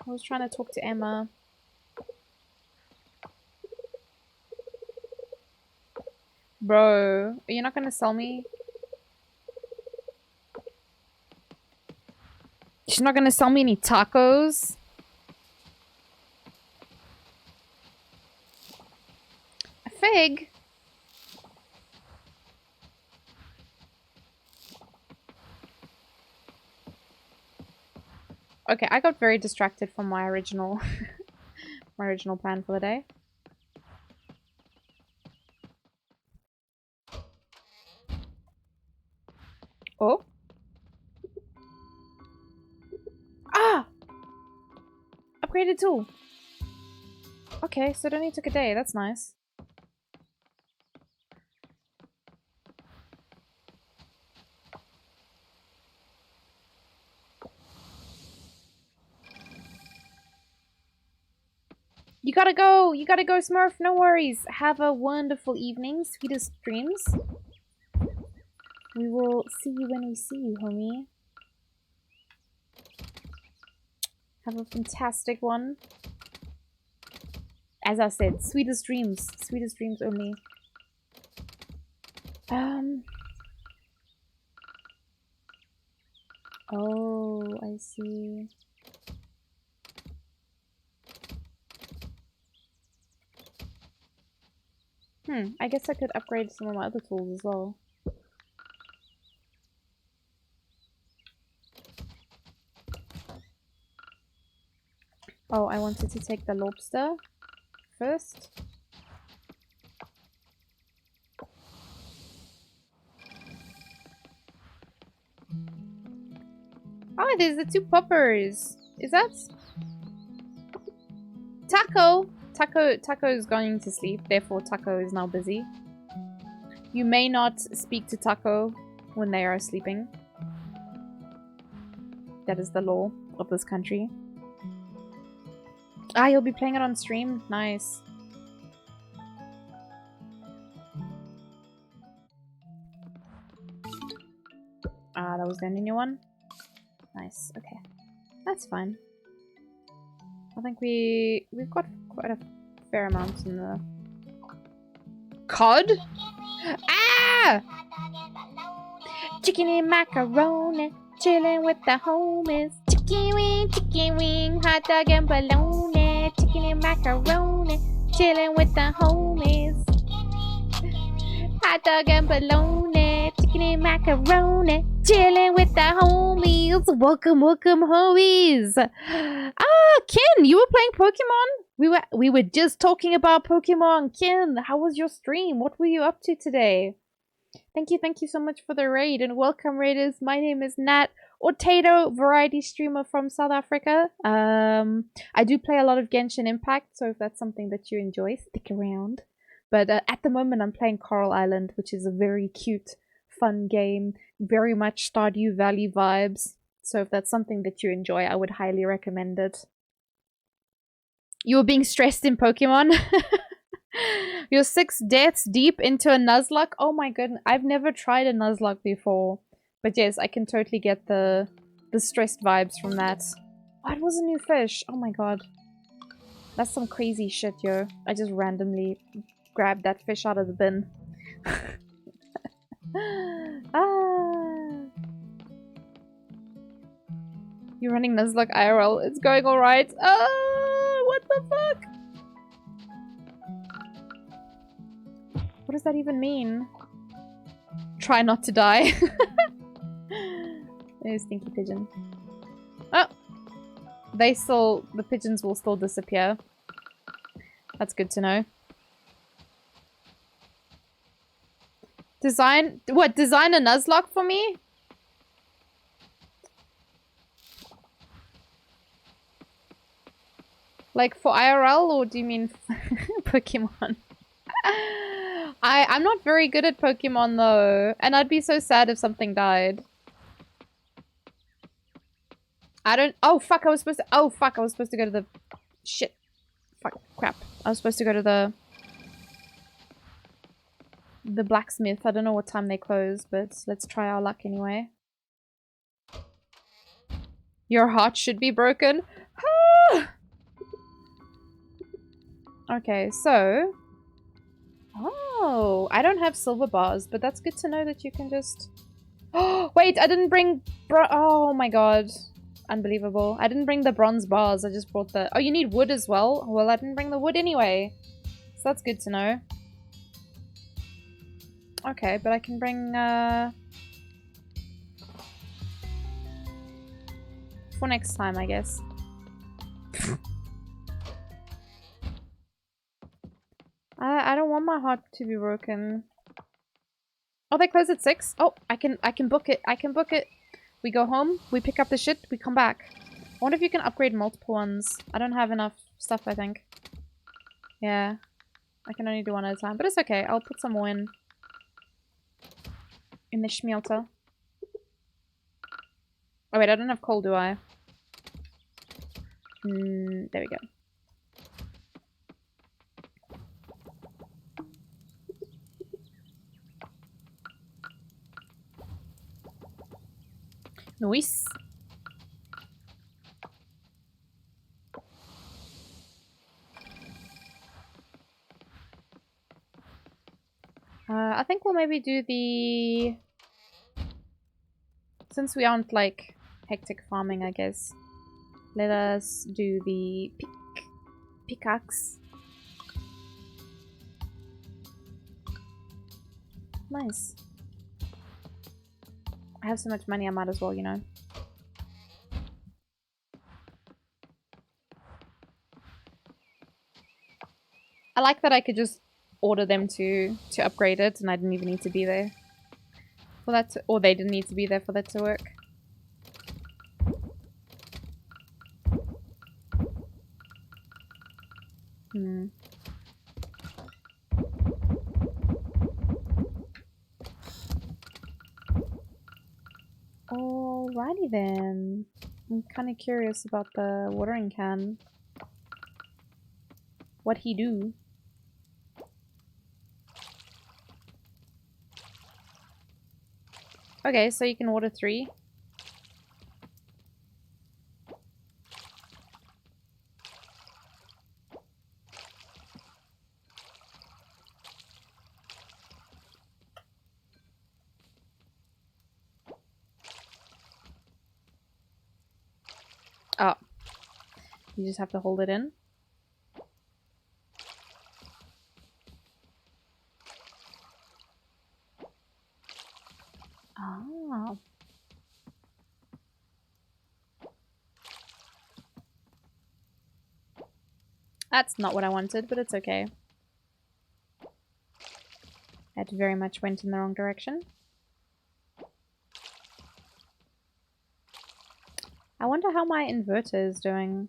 I was trying to talk to Emma. Bro, are you not gonna sell me? She's not gonna sell me any tacos? A fig? Okay, I got very distracted from my original my original plan for the day. Oh. Ah! Upgraded tool. Okay, so it only took a day. That's nice. You gotta go! You gotta go, Smurf! No worries! Have a wonderful evening, sweetest dreams. We will see you when we see you, homie. Have a fantastic one. As I said, sweetest dreams. Sweetest dreams only. Oh, I see. I guess I could upgrade some of my other tools as well. Oh, I wanted to take the lobster first. Oh, there's the two poppers. Is that Taco? Taco is going to sleep, therefore Taco is now busy. You may not speak to Taco when they are sleeping. That is the law of this country. Ah, you'll be playing it on stream? Nice. Ah, that was the only new one? Nice, okay. That's fine. I think we've got quite a fair amount in the... COD? Ah! Chicken and macaroni, chilling with the homies. Chicken wing, hot dog and bologna. Chicken and macaroni, chilling with the homies. Hot dog and bologna, chicken and macaroni, chilling with the homies. Welcome, welcome, homies. Ah, Ken, you were playing Pokemon? We were just talking about Pokemon. Ken, how was your stream? What were you up to today? Thank you so much for the raid and welcome raiders. My name is Nat or Tato, variety streamer from South Africa. I do play a lot of Genshin Impact, so if that's something that you enjoy, stick around. But at the moment I'm playing Coral Island, which is a very cute, fun game. Very much Stardew Valley vibes. So if that's something that you enjoy, I would highly recommend it. You were being stressed in Pokemon? You're 6 deaths deep into a Nuzlocke? Oh my goodness, I've never tried a Nuzlocke before. But yes, I can totally get the stressed vibes from that. Oh, it was a new fish. Oh my god. That's some crazy shit, yo. I just randomly grabbed that fish out of the bin. Ah. You're running Nuzlocke IRL. It's going alright. Ah, what the fuck? What does that even mean? Try not to die. There's Stinky Pigeon. Oh! The pigeons will still disappear. That's good to know. Design a Nuzlocke for me? Like for IRL, or do you mean Pokemon? I'm not very good at Pokemon though, and I'd be so sad if something died. I don't. Oh fuck! I was supposed to. Oh fuck! I was supposed to go to the. Shit. Fuck. Crap. I was supposed to go to the blacksmith. I don't know what time they close, but let's try our luck anyway. Your heart should be broken. Okay, so. Oh, I don't have silver bars, but that's good to know that you can just. Oh, wait, I didn't bring. Oh my god. Unbelievable. I didn't bring the bronze bars, I just brought the... Oh, you need wood as well? Well, I didn't bring the wood anyway. So that's good to know. Okay, but I can bring, for next time, I guess. I don't want my heart to be broken. Oh, they close at 6? Oh, I can book it. I can book it. We go home, we pick up the shit, we come back. I wonder if you can upgrade multiple ones. I don't have enough stuff, I think. Yeah. I can only do one at a time. But it's okay. I'll put some more in. In the schmelter. Oh wait, I don't have coal, do I? There we go. Nice. I think we'll maybe do the... Since we aren't, like, hectic farming, I guess. Let us do the pickaxe. Nice. I have so much money, I might as well, you know. I like that I could just order them to upgrade it, and I didn't even need to be there for that to, or they didn't need to be there for that to work. Alrighty then. I'm kind of curious about the watering can. What he do? Okay, so you can order 3. Oh. You just have to hold it in. Oh. That's not what I wanted, but it's okay. That very much went in the wrong direction. I wonder how my inverter is doing.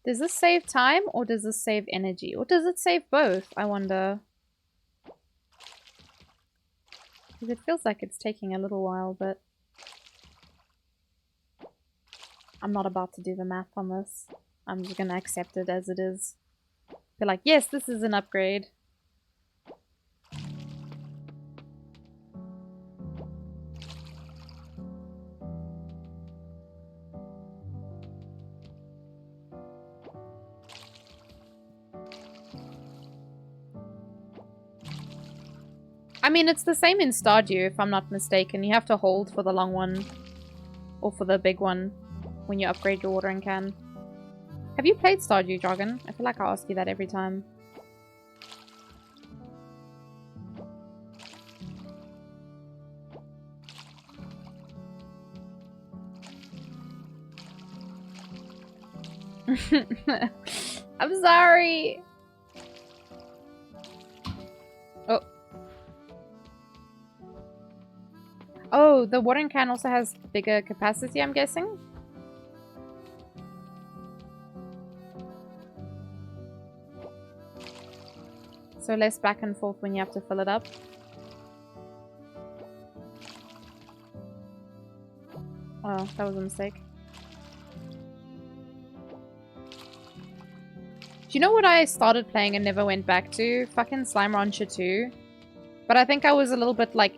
Does this save time or does this save energy? Or does it save both? I wonder. Because it feels like it's taking a little while, but I'm not about to do the math on this. I'm just gonna accept it as it is. Be like, yes, this is an upgrade. I mean, it's the same in Stardew, if I'm not mistaken. You have to hold for the long one. Or for the big one. When you upgrade your watering can. Have you played Stardew, Dragon? I feel like I ask you that every time. I'm sorry. Oh. Oh, the watering can also has bigger capacity, I'm guessing. So less back and forth when you have to fill it up. Oh, that was a mistake. Do you know what I started playing and never went back to? Fucking Slime Rancher 2. But I think I was a little bit like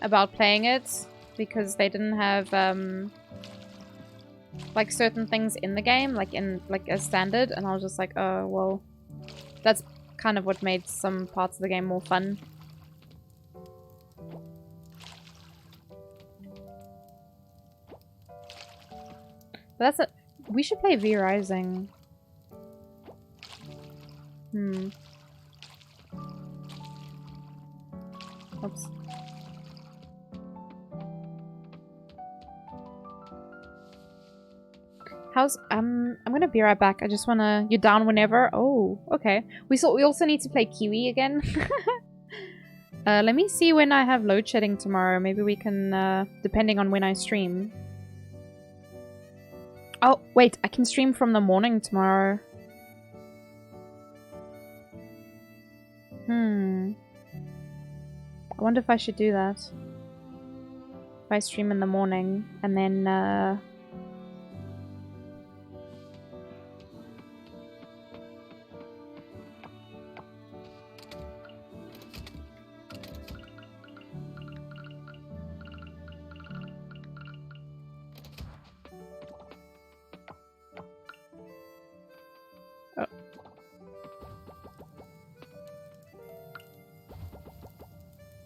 about playing it because they didn't have like certain things in the game, like as standard, and I was just like, oh well, that's kind of what made some parts of the game more fun. But that's it. We should play V Rising. Oops. How's I'm gonna be right back. I just wanna you're down whenever. Oh, okay. We also need to play Kiwi again. Let me see when I have load shedding tomorrow. Maybe we can depending on when I stream. Oh, wait, I can stream from the morning tomorrow. I wonder if I should do that. If I stream in the morning and then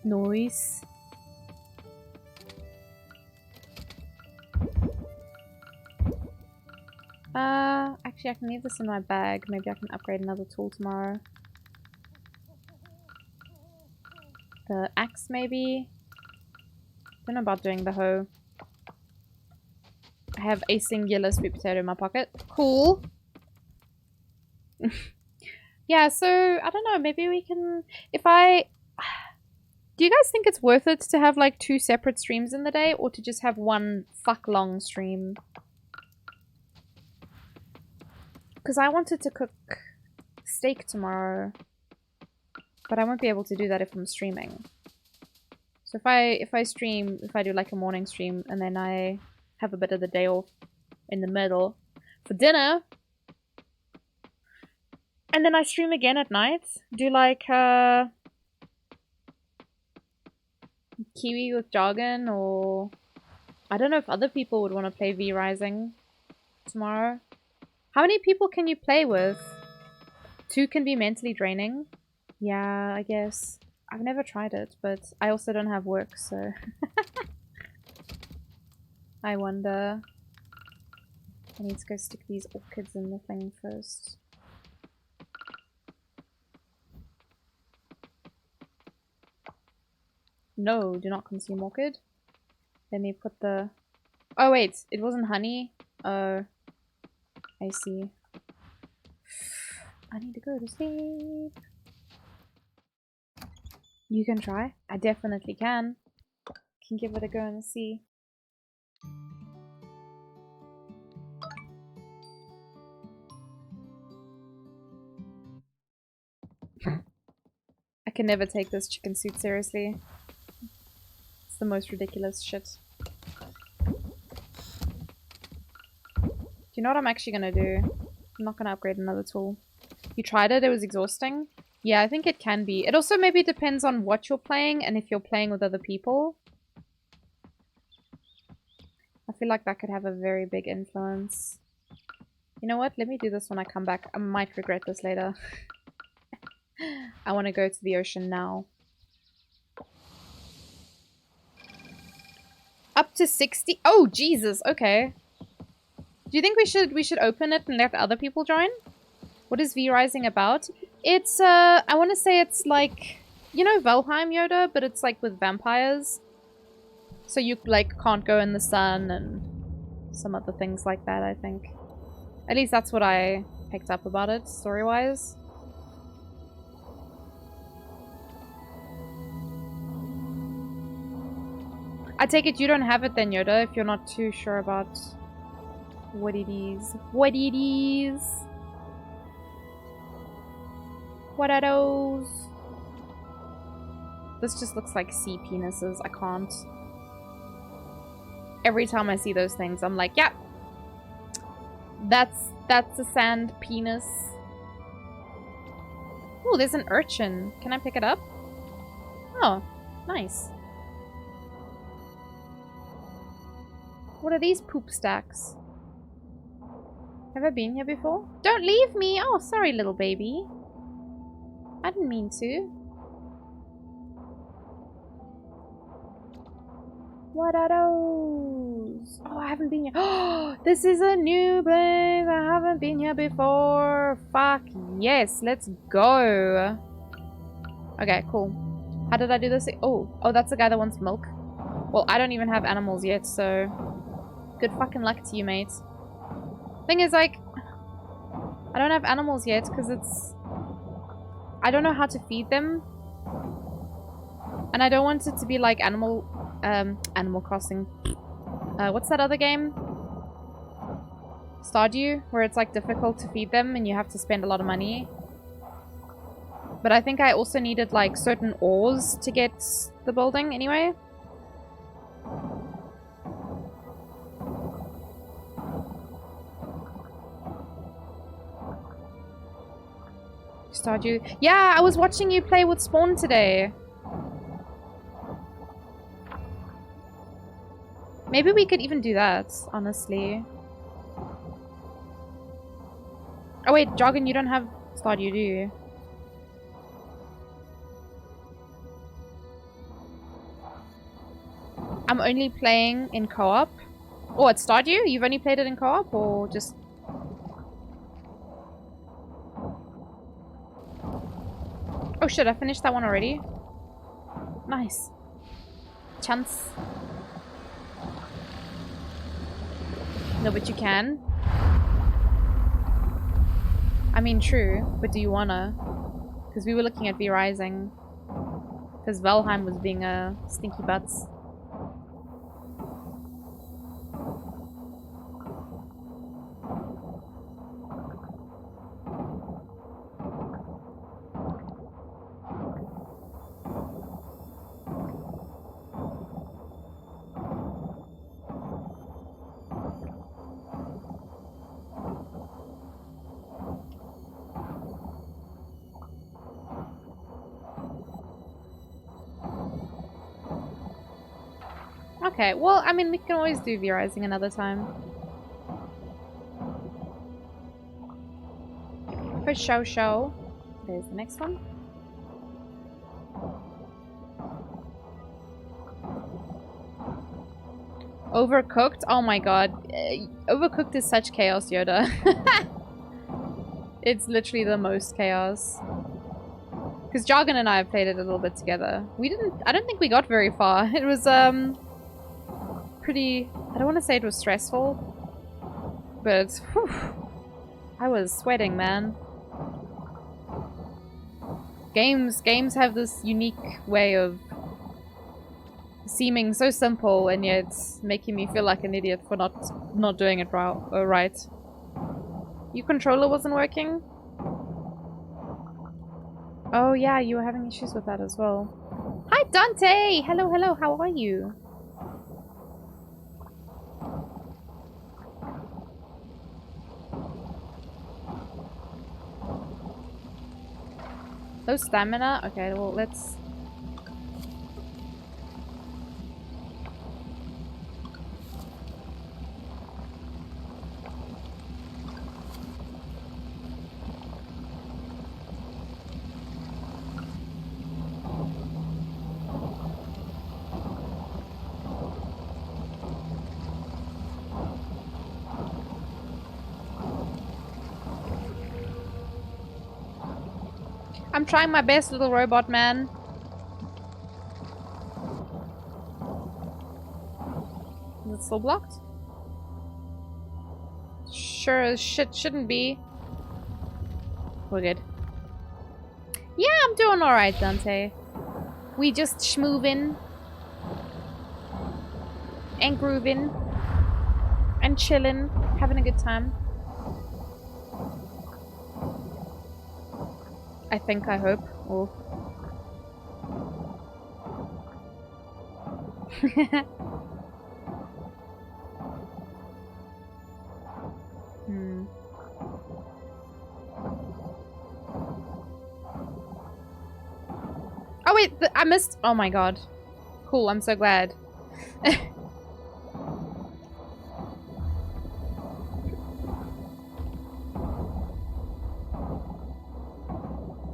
noise. Actually I can leave this in my bag. Maybe I can upgrade another tool tomorrow. The axe maybe? Don't know about doing the hoe. I have a singular sweet potato in my pocket. Cool. Yeah, so I don't know, maybe we can do you guys think it's worth it to have like 2 separate streams in the day or to just have one fuck long stream? Because I wanted to cook steak tomorrow, but I won't be able to do that if I'm streaming. So if I stream, if I do like a morning stream and then I have a bit of the day off in the middle for dinner, and then I stream again at night, do like Kiwi with Jargon, or I don't know if other people would want to play V Rising tomorrow. How many people can you play with? 2 can be mentally draining. Yeah, I guess. I've never tried it, but I also don't have work, so... I wonder... I need to go stick these orchids in the thing first. No, do not consume orchid. Let me put the... Oh wait, it wasn't honey? Oh... I see. I need to go to sleep. You can try. I definitely can. Can give it a go and see. I can never take this chicken suit seriously. It's the most ridiculous shit. Do you know what I'm actually gonna do? I'm not gonna upgrade another tool. You tried it? It was exhausting? Yeah, I think it can be. It also maybe depends on what you're playing and if you're playing with other people. I feel like that could have a very big influence. You know what? Let me do this when I come back. I might regret this later. I want to go to the ocean now. Up to 60? Oh, Jesus. Okay. Do you think we should open it and let other people join? What is V Rising about? It's, I want to say it's like, you know Valheim Yoda, but it's like with vampires. So you, like, can't go in the sun and some other things like that, I think. At least that's what I picked up about it, story-wise. I take it you don't have it then, Yoda, if you're not too sure about what it is. What it is. What are those? This just looks like sea penises. I can't. Every time I see those things, I'm like, yeah. That's a sand penis. Oh, there's an urchin. Can I pick it up? Oh, nice. What are these poop stacks? Have I been here before? Don't leave me! Oh, sorry, little baby. I didn't mean to. What are those? Oh, I haven't been here. Oh, this is a new place. I haven't been here before. Fuck yes, let's go. Okay, cool. How did I do this? Oh, that's the guy that wants milk. Well, I don't even have animals yet, so good fucking luck to you, mate. Thing is, like, I don't have animals yet because I don't know how to feed them, and I don't want it to be like Animal Crossing. What's that other game? Stardew, where it's like difficult to feed them and you have to spend a lot of money. But I think I also needed like certain ores to get the building anyway. Stardew. Yeah, I was watching you play with Spawn today. Maybe we could even do that, honestly. Oh wait, Jargon, you don't have Stardew, do you? I'm only playing in co-op. Oh, it's Stardew? You've only played it in co-op, or just... Oh shit, I finished that one already. Nice. Chance. No, but you can. I mean, true, but do you wanna? Because we were looking at V Rising. Because Valheim was being a stinky butts. Okay, well, I mean, we can always do V Rising another time. For show. There's the next one. Overcooked? Oh my god. Overcooked is such chaos, Yoda. It's literally the most chaos. Because Jargon and I have played it a little bit together. I don't think we got very far. It was, pretty... I don't want to say it was stressful. But, whew, I was sweating, man. Games have this unique way of seeming so simple and yet making me feel like an idiot for not doing it right. Your controller wasn't working? Oh yeah, you were having issues with that as well. Hi Dante! Hello, how are you? Low stamina? Okay, well, let's... I'm trying my best, little robot man. Is it still blocked? Sure as shit shouldn't be. We're good. Yeah, I'm doing alright, Dante. We just schmoovin' and grooving and chilling, having a good time. I think, I hope. Oh. Oh wait, I missed. Oh my god. Cool, I'm so glad. I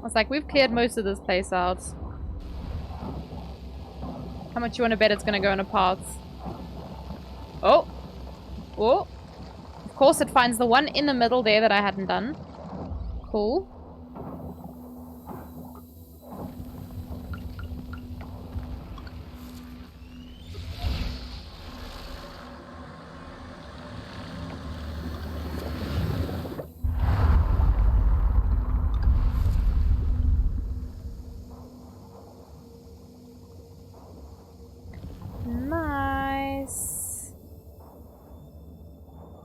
was like, we've cleared most of this place out. How much you want to bet it's gonna go in a parts? Oh! Oh! Of course it finds the one in the middle there that I hadn't done. Cool. Nice.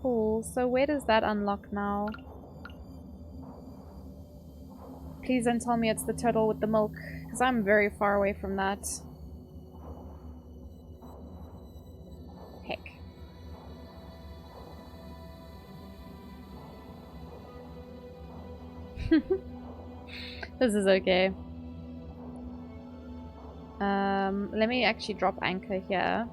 Cool. So where does that unlock now? Please don't tell me it's the turtle with the milk, because I'm very far away from that. Heck. This is okay. Let me actually drop anchor here.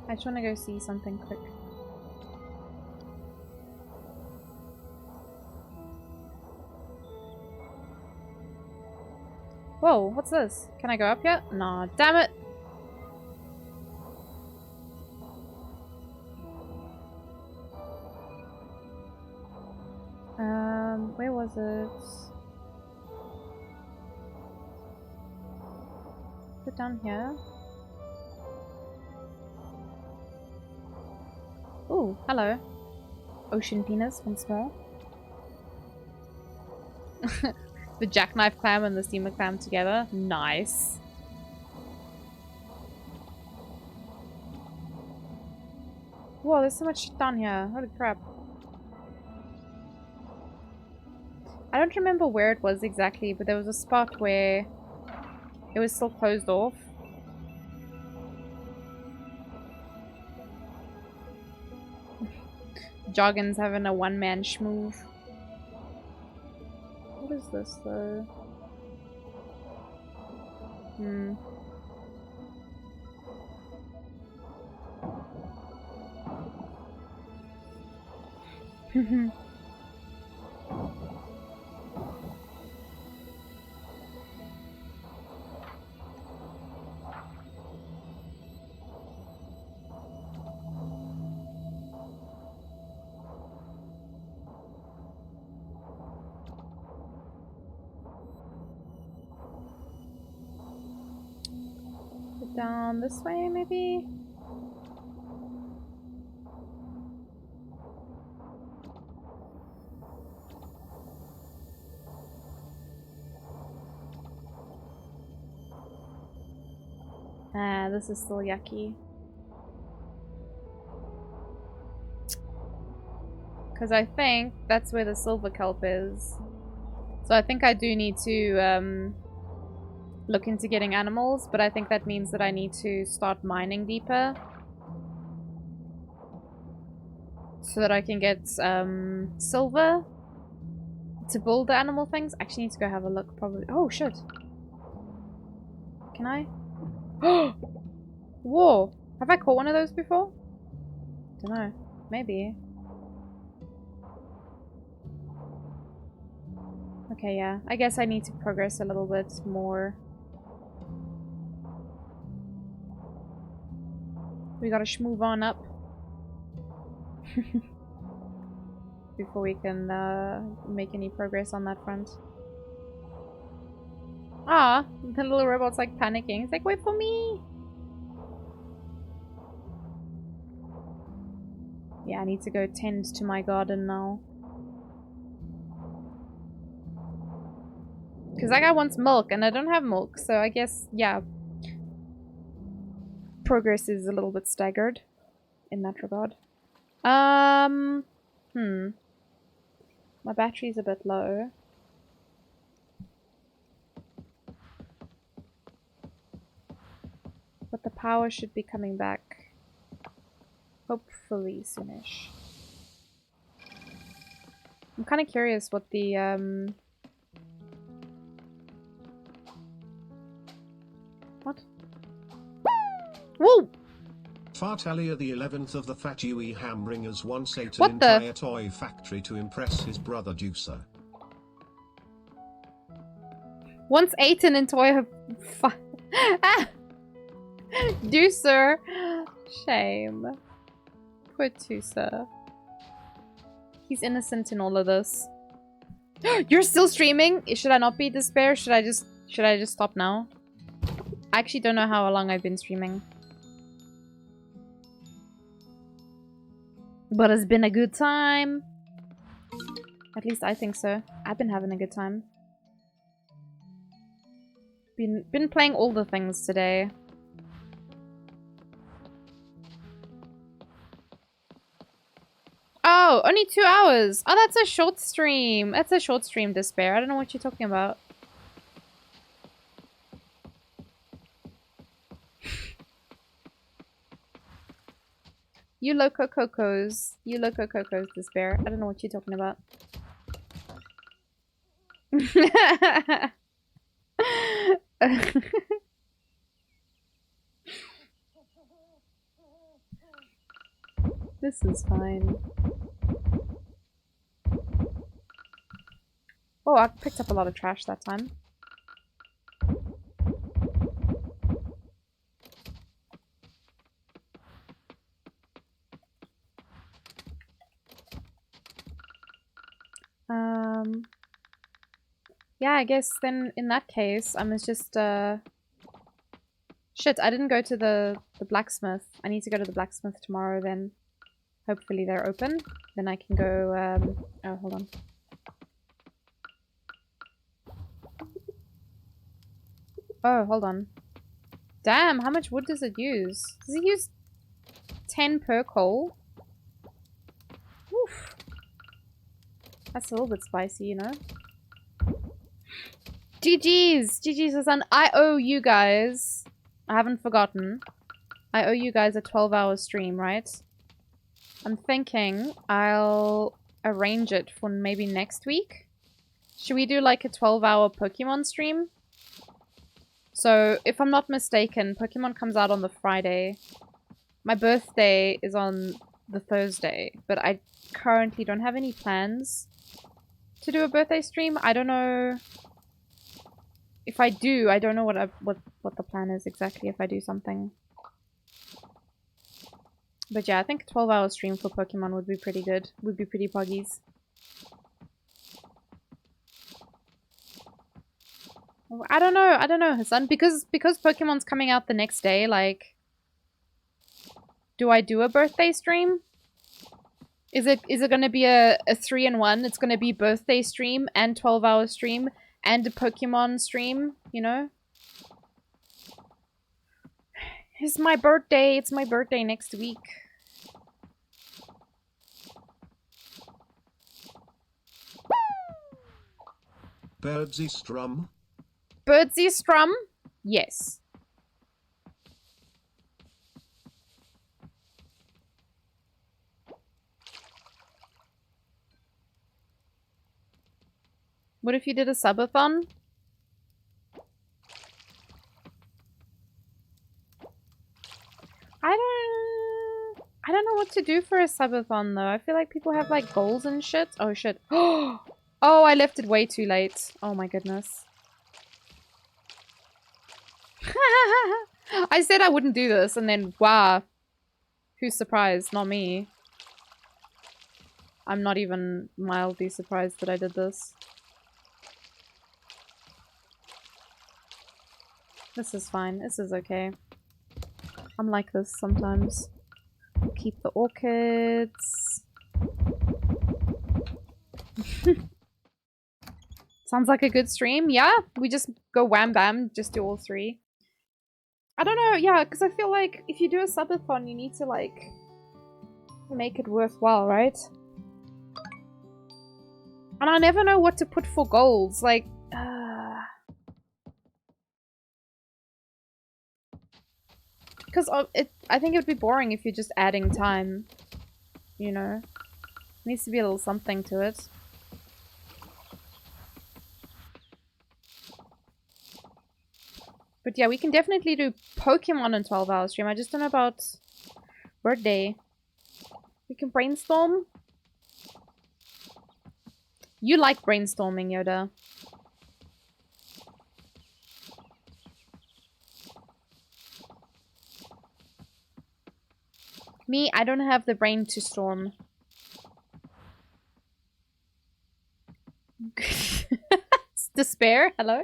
I just want to go see something quick. Whoa, what's this? Can I go up yet? Nah, damn it! Where was it? Is it down here? Ooh, hello. Ocean penis once more. The jackknife clam and the steamer clam together. Nice. Whoa, there's so much shit down here. Holy crap. I don't remember where it was exactly, but there was a spot where it was still closed off. Joggin's having a one-man schmoove. What is this, though? Down this way, maybe? Ah, this is still yucky. Because I think that's where the silver kelp is. So I think I do need to look into getting animals, but I think that means that I need to start mining deeper. So that I can get silver to build the animal things. I actually need to go have a look probably. Oh shit. Can I? Whoa. Have I caught one of those before? Don't know. Maybe. Okay, yeah. I guess I need to progress a little bit more. We gotta move on up. Before we can make any progress on that front. Ah, the little robot's like panicking. It's like, wait for me. Yeah, I need to go tend to my garden now. Because that guy wants milk and I don't have milk, so I guess, yeah. Progress is a little bit staggered in that regard. My battery's a bit low. But the power should be coming back. Hopefully soonish. I'm kind of curious what the, What? Whoa! Fartalia the 11th of the Fat Yui Hamringers once ate What an the- entire toy factory to impress his brother Juicer. Once eaten into a ah! Do sir. Shame. Poor Tusa. He's innocent in all of this. You're still streaming? Should I not be despair? Should I just stop now? I actually don't know how long I've been streaming. But it's been a good time. At least I think so. I've been having a good time. Been playing all the things today. Oh, only 2 hours. Oh, that's a short stream. That's a short stream, Despair. I don't know what you're talking about. You loco cocos. You loco cocos, Despair. I don't know what you're talking about. This is fine. Oh, I picked up a lot of trash that time. Yeah, I guess then in that case, I must just, Shit, I didn't go to the blacksmith. I need to go to the blacksmith tomorrow then. Hopefully they're open. Then I can go, oh, hold on. Oh, hold on. Damn, how much wood does it use? Does it use 10 per coal? Oof. That's a little bit spicy, you know? GG's! GG's is on. I owe you guys. I haven't forgotten. I owe you guys a 12-hour stream, right? I'm thinking I'll arrange it for maybe next week. Should we do like a 12-hour Pokemon stream? So, if I'm not mistaken, Pokemon comes out on the Friday. My birthday is on the Thursday, but I currently don't have any plans to do a birthday stream. I don't know... If I do, I don't know what the plan is exactly if I do something. But yeah, I think a 12-hour stream for Pokemon would be pretty good. Would be pretty poggies. I don't know, Hassan. Because Pokemon's coming out the next day, like... Do I do a birthday stream? Is it gonna be a 3-in-1? It's gonna be birthday stream and 12-hour stream and a Pokemon stream, you know? It's my birthday. It's my birthday next week. Birdsy Strum? Birdsy Strum? Yes. What if you did a subathon? I don't know what to do for a subathon though. I feel like people have like goals and shit. Oh shit. Oh, I left it way too late. Oh my goodness. I said I wouldn't do this and then wow. Who's surprised? Not me. I'm not even mildly surprised that I did this. This is fine. This is okay. I'm like this sometimes. Keep the orchids. Sounds like a good stream. Yeah, we just go wham bam, just do all three. I don't know, yeah, because I feel like if you do a subathon, you need to, like, make it worthwhile, right? And I never know what to put for goals, like, because I think it would be boring if you're just adding time, you know? Needs to be a little something to it. But yeah, we can definitely do Pokemon in 12-hour stream. I just don't know about birthday. We can brainstorm. You like brainstorming, Yoda. Me, I don't have the brain to storm. Despair? Hello?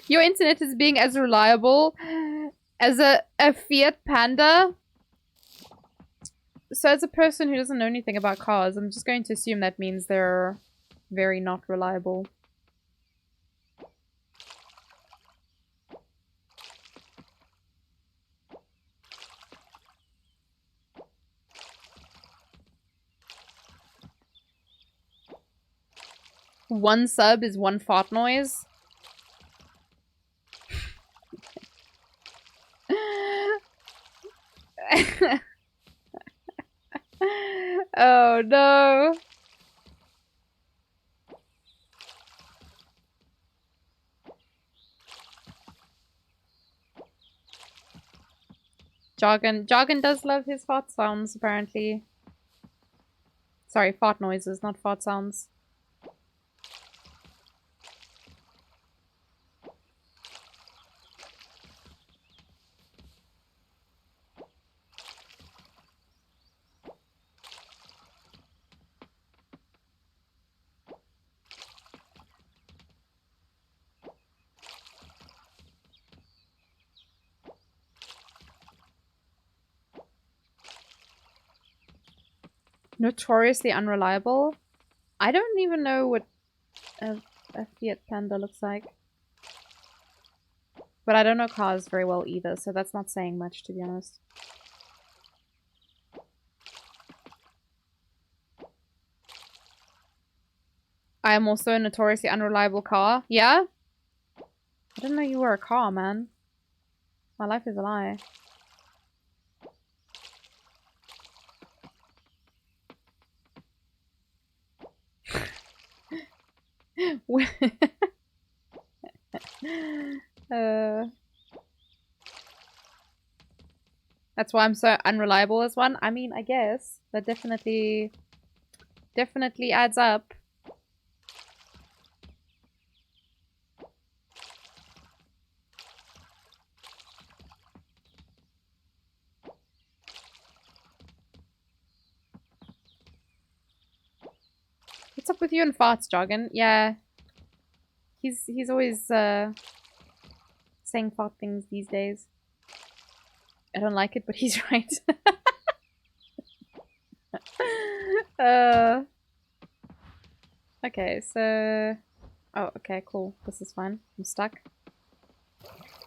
Your internet is being as reliable as a Fiat Panda. So as a person who doesn't know anything about cars, I'm just going to assume that means they're very not reliable. One sub is one fart noise. Oh no. Jargon does love his fart sounds, apparently. Sorry, fart noises, not fart sounds. Notoriously unreliable? I don't even know what a Fiat Panda looks like. But I don't know cars very well either, so that's not saying much, to be honest. I am also a notoriously unreliable car. Yeah? I didn't know you were a car, man. My life is a lie. That's why I'm so unreliable as one. I mean, I guess that definitely adds up. What's up with you and farts, Jargon? Yeah. He's always saying fart things these days. I don't like it, but he's right. Okay, so... Oh, okay, cool. This is fine. I'm stuck.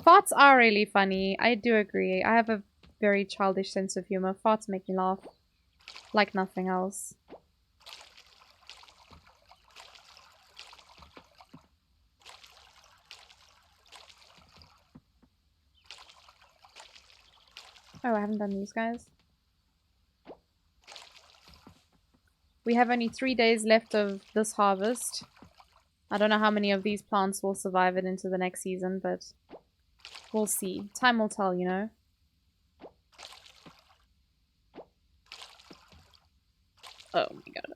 Farts are really funny. I do agree. I have a very childish sense of humor. Farts make me laugh like nothing else. Oh, I haven't done these guys. We have only 3 days left of this harvest. I don't know how many of these plants will survive it into the next season, but we'll see. Time will tell, you know? Oh my god.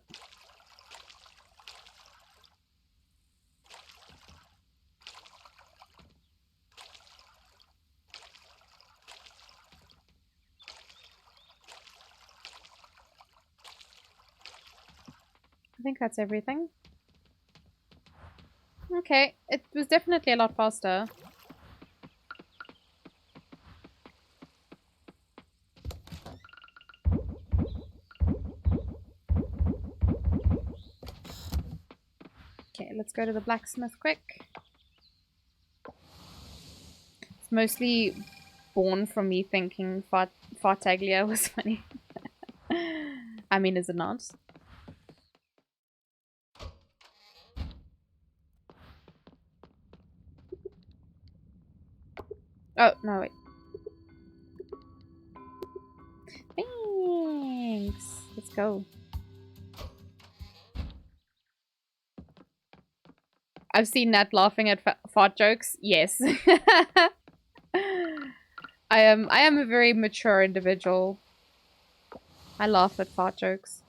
I think that's everything. Okay, it was definitely a lot faster. Let's go to the blacksmith quick. It's mostly born from me thinking Fartaglia was funny. I mean, is it not? Oh, no, wait. Thanks. Let's go. I've seen Nat laughing at fart jokes. Yes. I am a very mature individual. I laugh at fart jokes.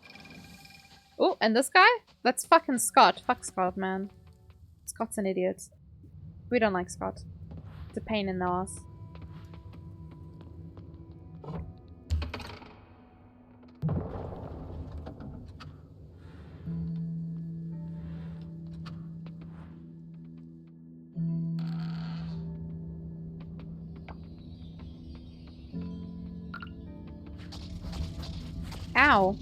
Oh, and this guy? That's fucking Scott. Fuck Scott, man. Scott's an idiot. We don't like Scott. It's a pain in the ass. Ow.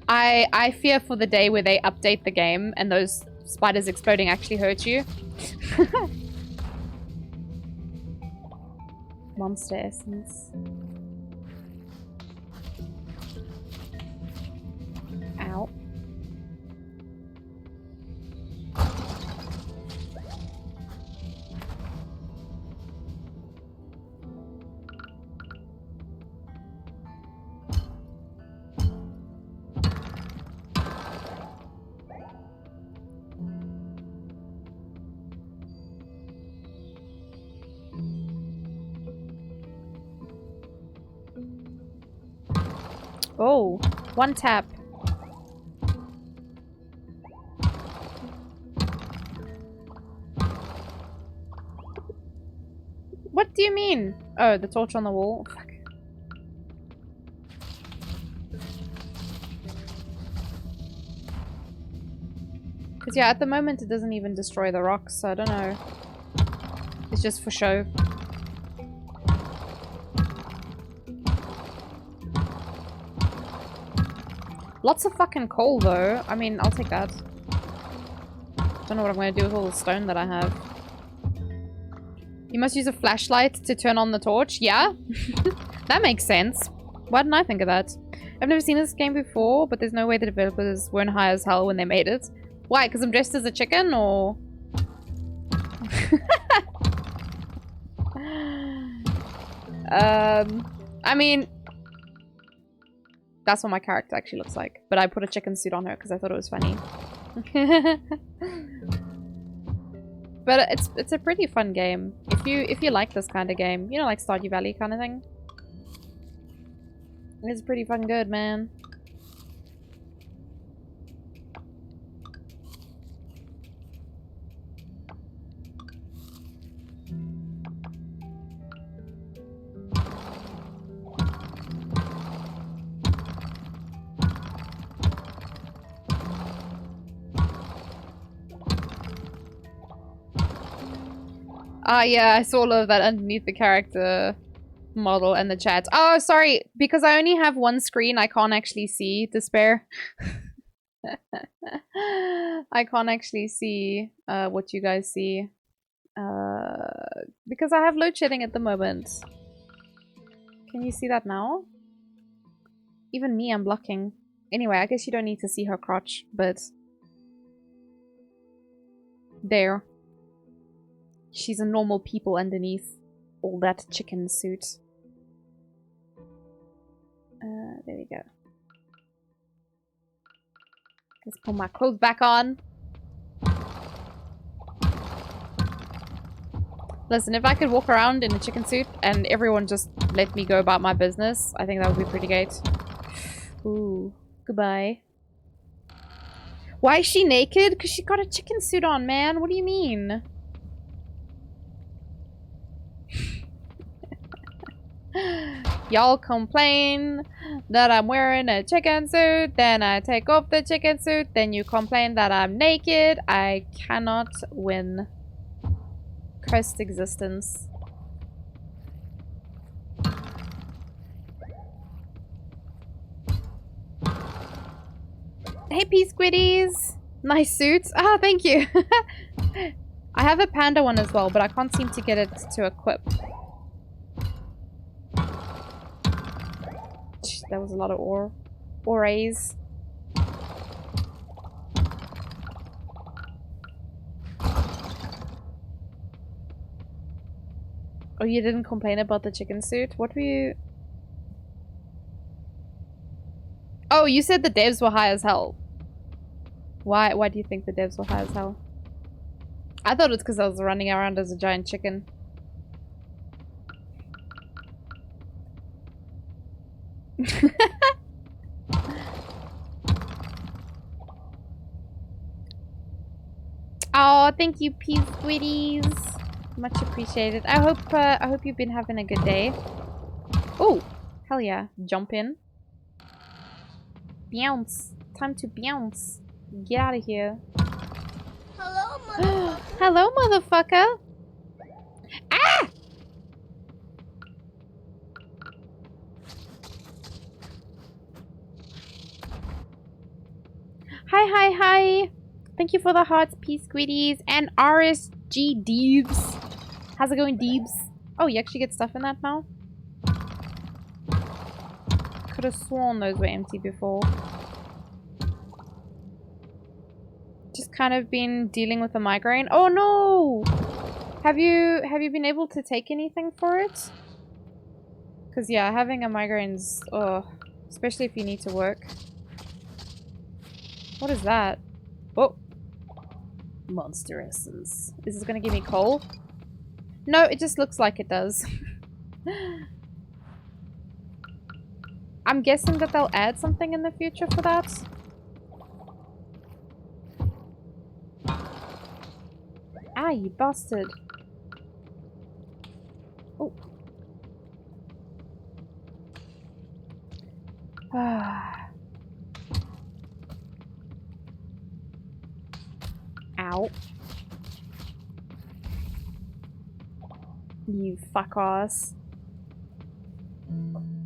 I fear for the day where they update the game and those spiders exploding actually hurt you. Monster essence. Ow. Oh, one tap. What do you mean? Oh, the torch on the wall. Fuck. Because yeah, at the moment it doesn't even destroy the rocks, so I don't know. It's just for show. Lots of fucking coal, though. I mean, I'll take that. Don't know what I'm going to do with all the stone that I have. You must use a flashlight to turn on the torch. Yeah? That makes sense. Why didn't I think of that? I've never seen this game before, but there's no way the developers weren't high as hell when they made it. Why? Because I'm dressed as a chicken, or...? I mean... That's what my character actually looks like. But I put a chicken suit on her because I thought it was funny. But it's a pretty fun game. If you like this kind of game, you know, like Stardew Valley kind of thing. It's pretty fucking good, man. Yeah, I saw all of that underneath the character model and the chat. Oh, sorry. Because I only have one screen, I can't actually see Despair. I can't actually see what you guys see. Because I have load shedding at the moment. Can you see that now? Even me, I'm blocking. Anyway, I guess you don't need to see her crotch, but... There. She's a normal people underneath all that chicken suit. There we go. Let's put my clothes back on. Listen, if I could walk around in a chicken suit and everyone just let me go about my business, I think that would be pretty great. Ooh, goodbye. Why is she naked? Because she got a chicken suit on, man. What do you mean? Y'all complain that I'm wearing a chicken suit, then I take off the chicken suit, then you complain that I'm naked. I cannot win. Cursed existence. Hey, Pea Squiddies! Nice suits. Ah, thank you. I have a panda one as well, but I can't seem to get it to equip. That was a lot of auras. Oh, you didn't complain about the chicken suit? What were you... Oh, you said the devs were high as hell. Why do you think the devs were high as hell? I thought it's because I was running around as a giant chicken. Oh, thank you, Pea Squiddies. Much appreciated. I hope you've been having a good day. Oh, hell yeah. Jump in. Bounce. Time to bounce. Get out of here. Hello, motherfucker. Hello, motherfucker. Ah! Hi. Thank you for the hearts, Pea Squiddies, and RSG Deebs. How's it going, Deebs? Oh, you actually get stuff in that now? Could have sworn those were empty before. Just kind of been dealing with a migraine. Oh no! Have you been able to take anything for it? Because yeah, having a migraine's especially if you need to work. What is that? Oh. Monster essence. Is this gonna give me coal? No, it just looks like it does. I'm guessing that they'll add something in the future for that. Ah, you bastard. Oh. Ow. You fuck ass.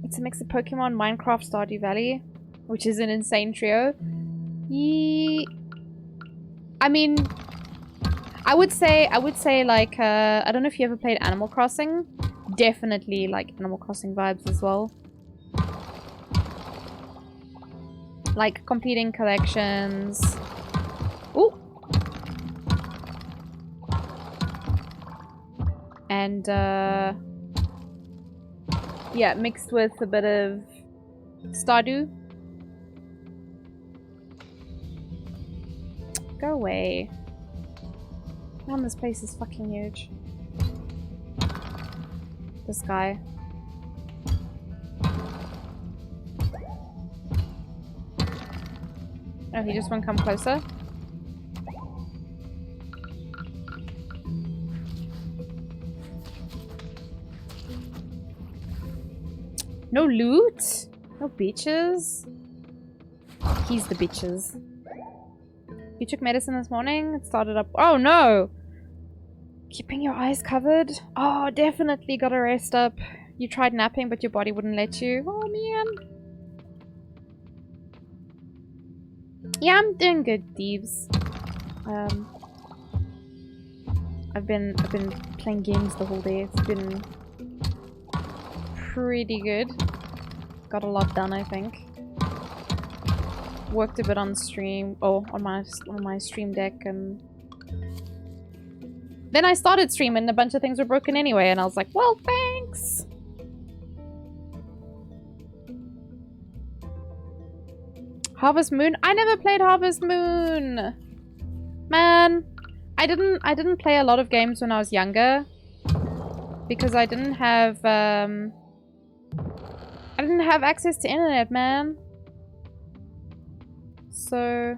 It's a mix of Pokemon, Minecraft, Stardew Valley, which is an insane trio. I mean, I would say like I don't know if you ever played Animal Crossing. Definitely like Animal Crossing vibes as well. Like completing collections. Ooh. And yeah, mixed with a bit of Stardew. Go away. Man, this place is fucking huge. This guy. Oh, he just won't come closer? No loot? No bitches? He's the bitches. You took medicine this morning? It started up. Oh no! Keeping your eyes covered? Oh, definitely gotta rest up. You tried napping, but your body wouldn't let you. Oh man. Yeah, I'm doing good, Thieves. I've been playing games the whole day. It's been pretty good. Got a lot done, I think. Worked a bit on stream. Oh, on my stream deck, and then I started streaming and a bunch of things were broken anyway, and I was like, well, thanks! Harvest Moon? I never played Harvest Moon! Man, I didn't play a lot of games when I was younger. Because I didn't have access to internet, man. So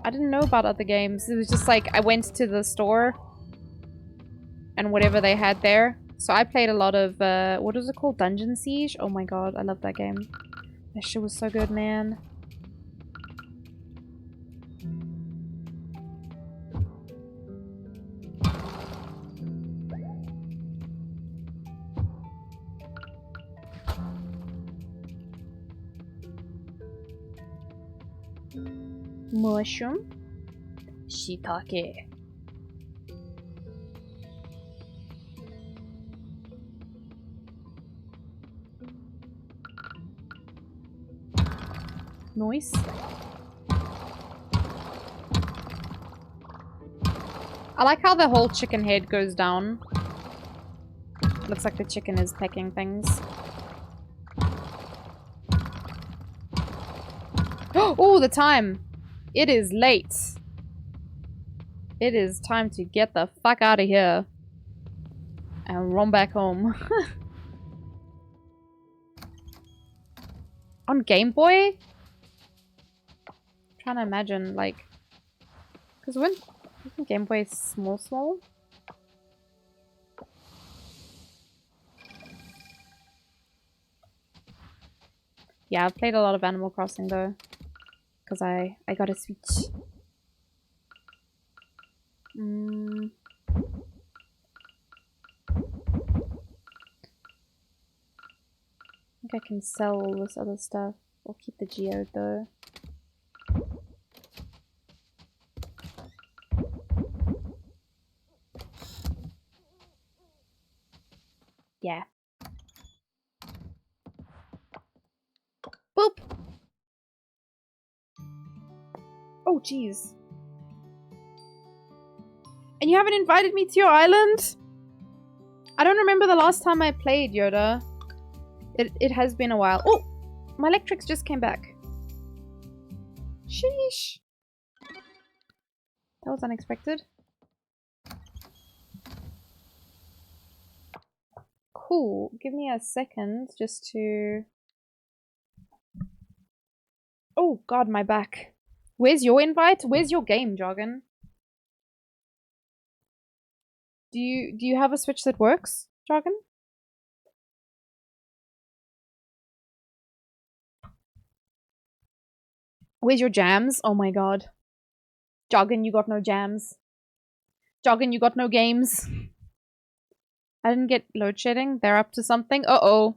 I didn't know about other games. It was just like I went to the store and whatever they had there. So I played a lot of what was it called? Dungeon Siege? Oh my god, I love that game. That shit was so good, man. Mushroom. Shiitake. Noise. I like how the whole chicken head goes down. Looks like the chicken is pecking things. Oh, the time! It is late. It is time to get the fuck out of here. And run back home. On Game Boy? I'm trying to imagine, like... Because when... Isn't Game Boy small? Yeah, I've played a lot of Animal Crossing though. Because I got a Switch. I think I can sell all this other stuff. Or keep the geode though. Yeah. Boop! Oh, jeez. And you haven't invited me to your island? I don't remember the last time I played, Yoda. It has been a while. Oh! My electrics just came back. Sheesh. That was unexpected. Cool. Give me a second just to... Oh god, my back. Where's your invite? Where's your game, Jargon? Do you have a Switch that works, Jargon? Where's your jams? Oh my god. Jargon, you got no jams. Jargon, you got no games. I didn't get load shedding. They're up to something. Uh-oh.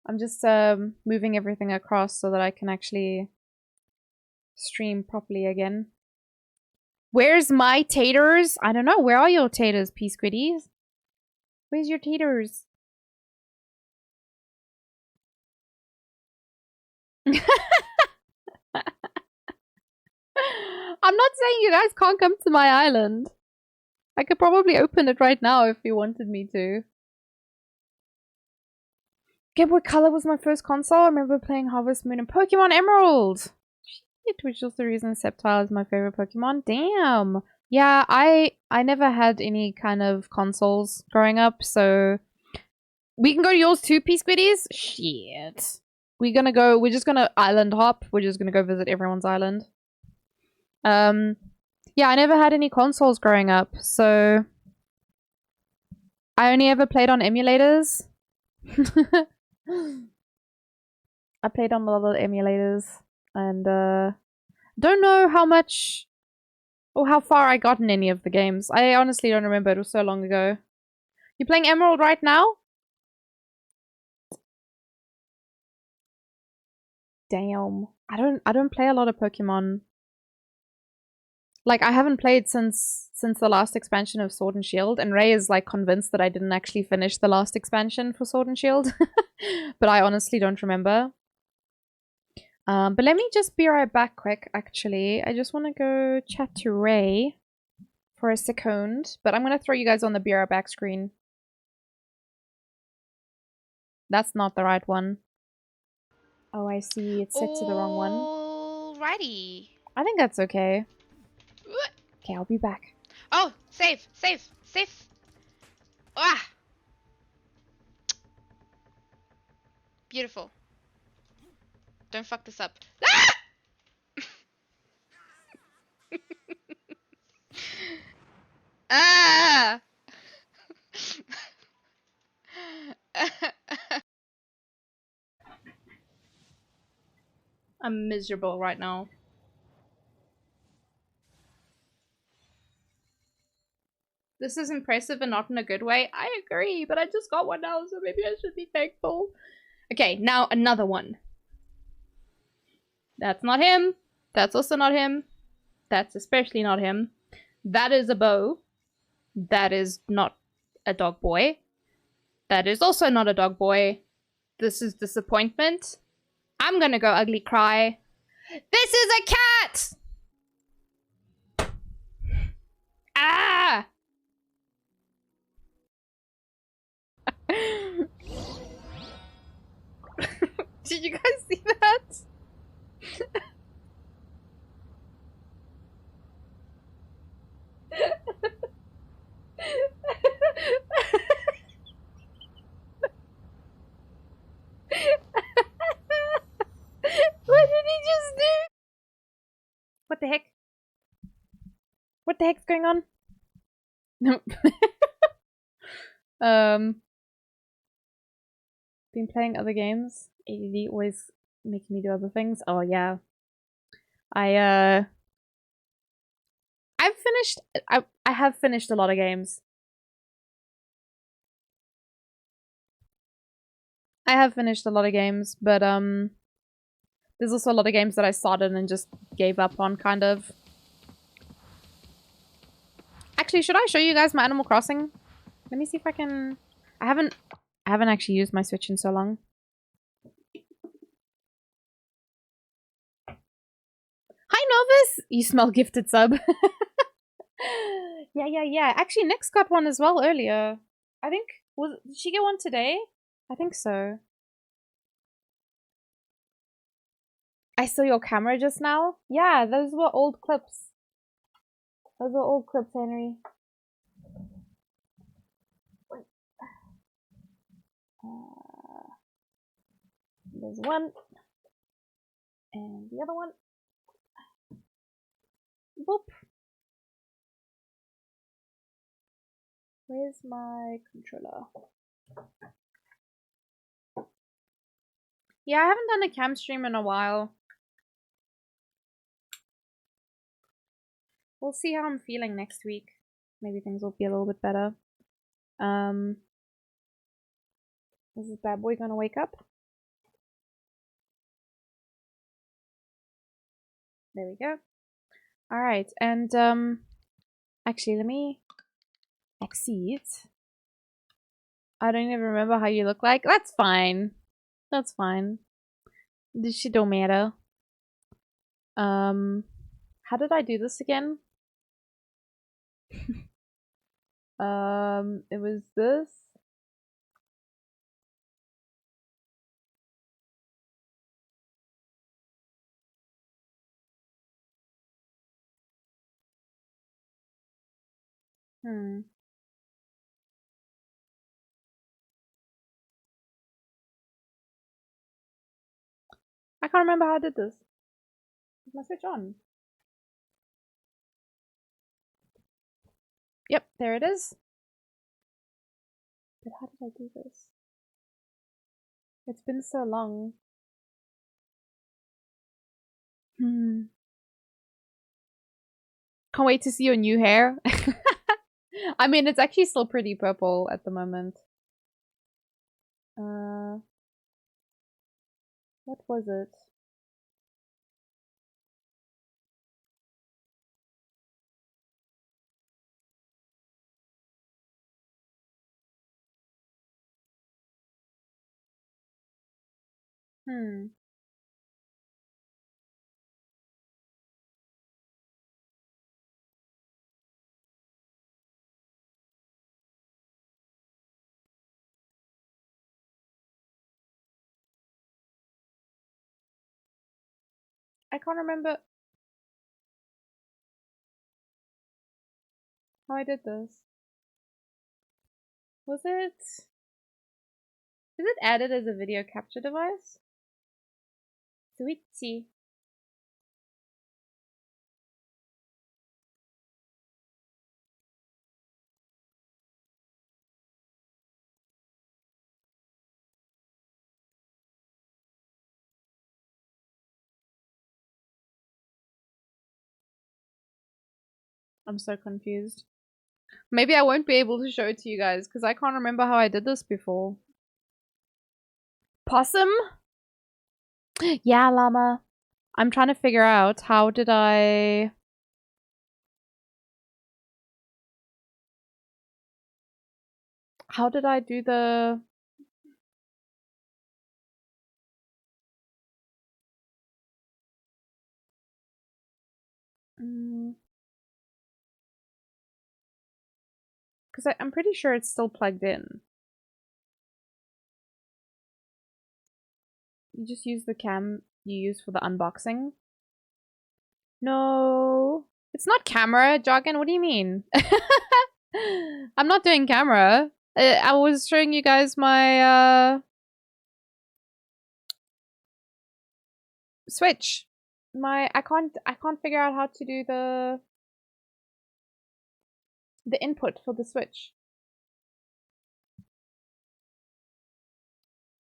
I'm just moving everything across so that I can actually stream properly again. Where's my taters? I don't know. Where are your taters, P-Squiddies? Where's your taters? I'm not saying you guys can't come to my island. I could probably open it right now if you wanted me to. Game Boy Color was my first console. I remember playing Harvest Moon and Pokemon Emerald. Shit, which was the reason Sceptile is my favorite Pokemon. Damn. Yeah, I never had any kind of consoles growing up, so we can go to yours too, P-Squiddies? Shit. We're just gonna island hop. We're just gonna go visit everyone's island. Yeah, I never had any consoles growing up, so I only ever played on emulators. I played on a lot of emulators, and don't know how much or how far I got in any of the games. I honestly don't remember. It was so long ago. You playing Emerald right now? Damn. I don't play a lot of Pokemon. Like, I haven't played since the last expansion of Sword and Shield, and Ray is like convinced that I didn't actually finish the last expansion for Sword and Shield. But I honestly don't remember. But let me just be right back quick, actually. I just want to go chat to Ray for a second, but I'm going to throw you guys on the be right back screen. That's not the right one. Oh, I see. It's set to the wrong one. Alrighty. I think that's okay. Okay, I'll be back. Oh, save. Ah! Beautiful. Don't fuck this up. Ah! Ah! I'm miserable right now. This is impressive and not in a good way. I agree, but I just got one now, so maybe I should be thankful. Okay, now another one. That's not him. That's also not him. That's especially not him. That is a bow. That is not a dog boy. That is also not a dog boy. This is disappointment. I'm gonna go ugly cry. This is a cat! Ah! Did you guys see that? What did he just do? What the heck? What the heck's going on? No. Been playing other games. ADD always making me do other things. Oh yeah. I have finished a lot of games. I have finished a lot of games, but there's also a lot of games that I started and just gave up on, kind of. Actually, should I show you guys my Animal Crossing? Let me see if I can... I haven't actually used my Switch in so long. Hi, Novus! You smell gifted sub. Yeah. Actually, Nyx got one as well earlier. I think... Did she get one today? I think so. I saw your camera just now. Yeah, those were old clips. Those were old clips, Henry. There's one. And the other one. Boop. Where's my controller? Yeah, I haven't done a cam stream in a while. We'll see how I'm feeling next week. Maybe things will be a little bit better. Is this bad boy gonna wake up? There we go. Alright, and actually let me exit. I don't even remember how you look like. That's fine. That's fine. This shit don't matter. How did I do this again? It was this. I can't remember how I did this. Is my Switch on? Yep, there it is. But how did I do this? It's been so long. Can't wait to see your new hair. I mean, it's actually still pretty purple at the moment. What was it? I can't remember how I did this. Was it... Is it added as a video capture device? Sweetie. I'm so confused. Maybe I won't be able to show it to you guys because I can't remember how I did this before. Possum? Yeah, llama. I'm trying to figure out how did I... How did I do the... Because I'm pretty sure it's still plugged in. You just use the cam you use for the unboxing. No, it's not camera, Jargon. What do you mean? I'm not doing camera. I was showing you guys my Switch. I can't figure out how to do the input for the Switch.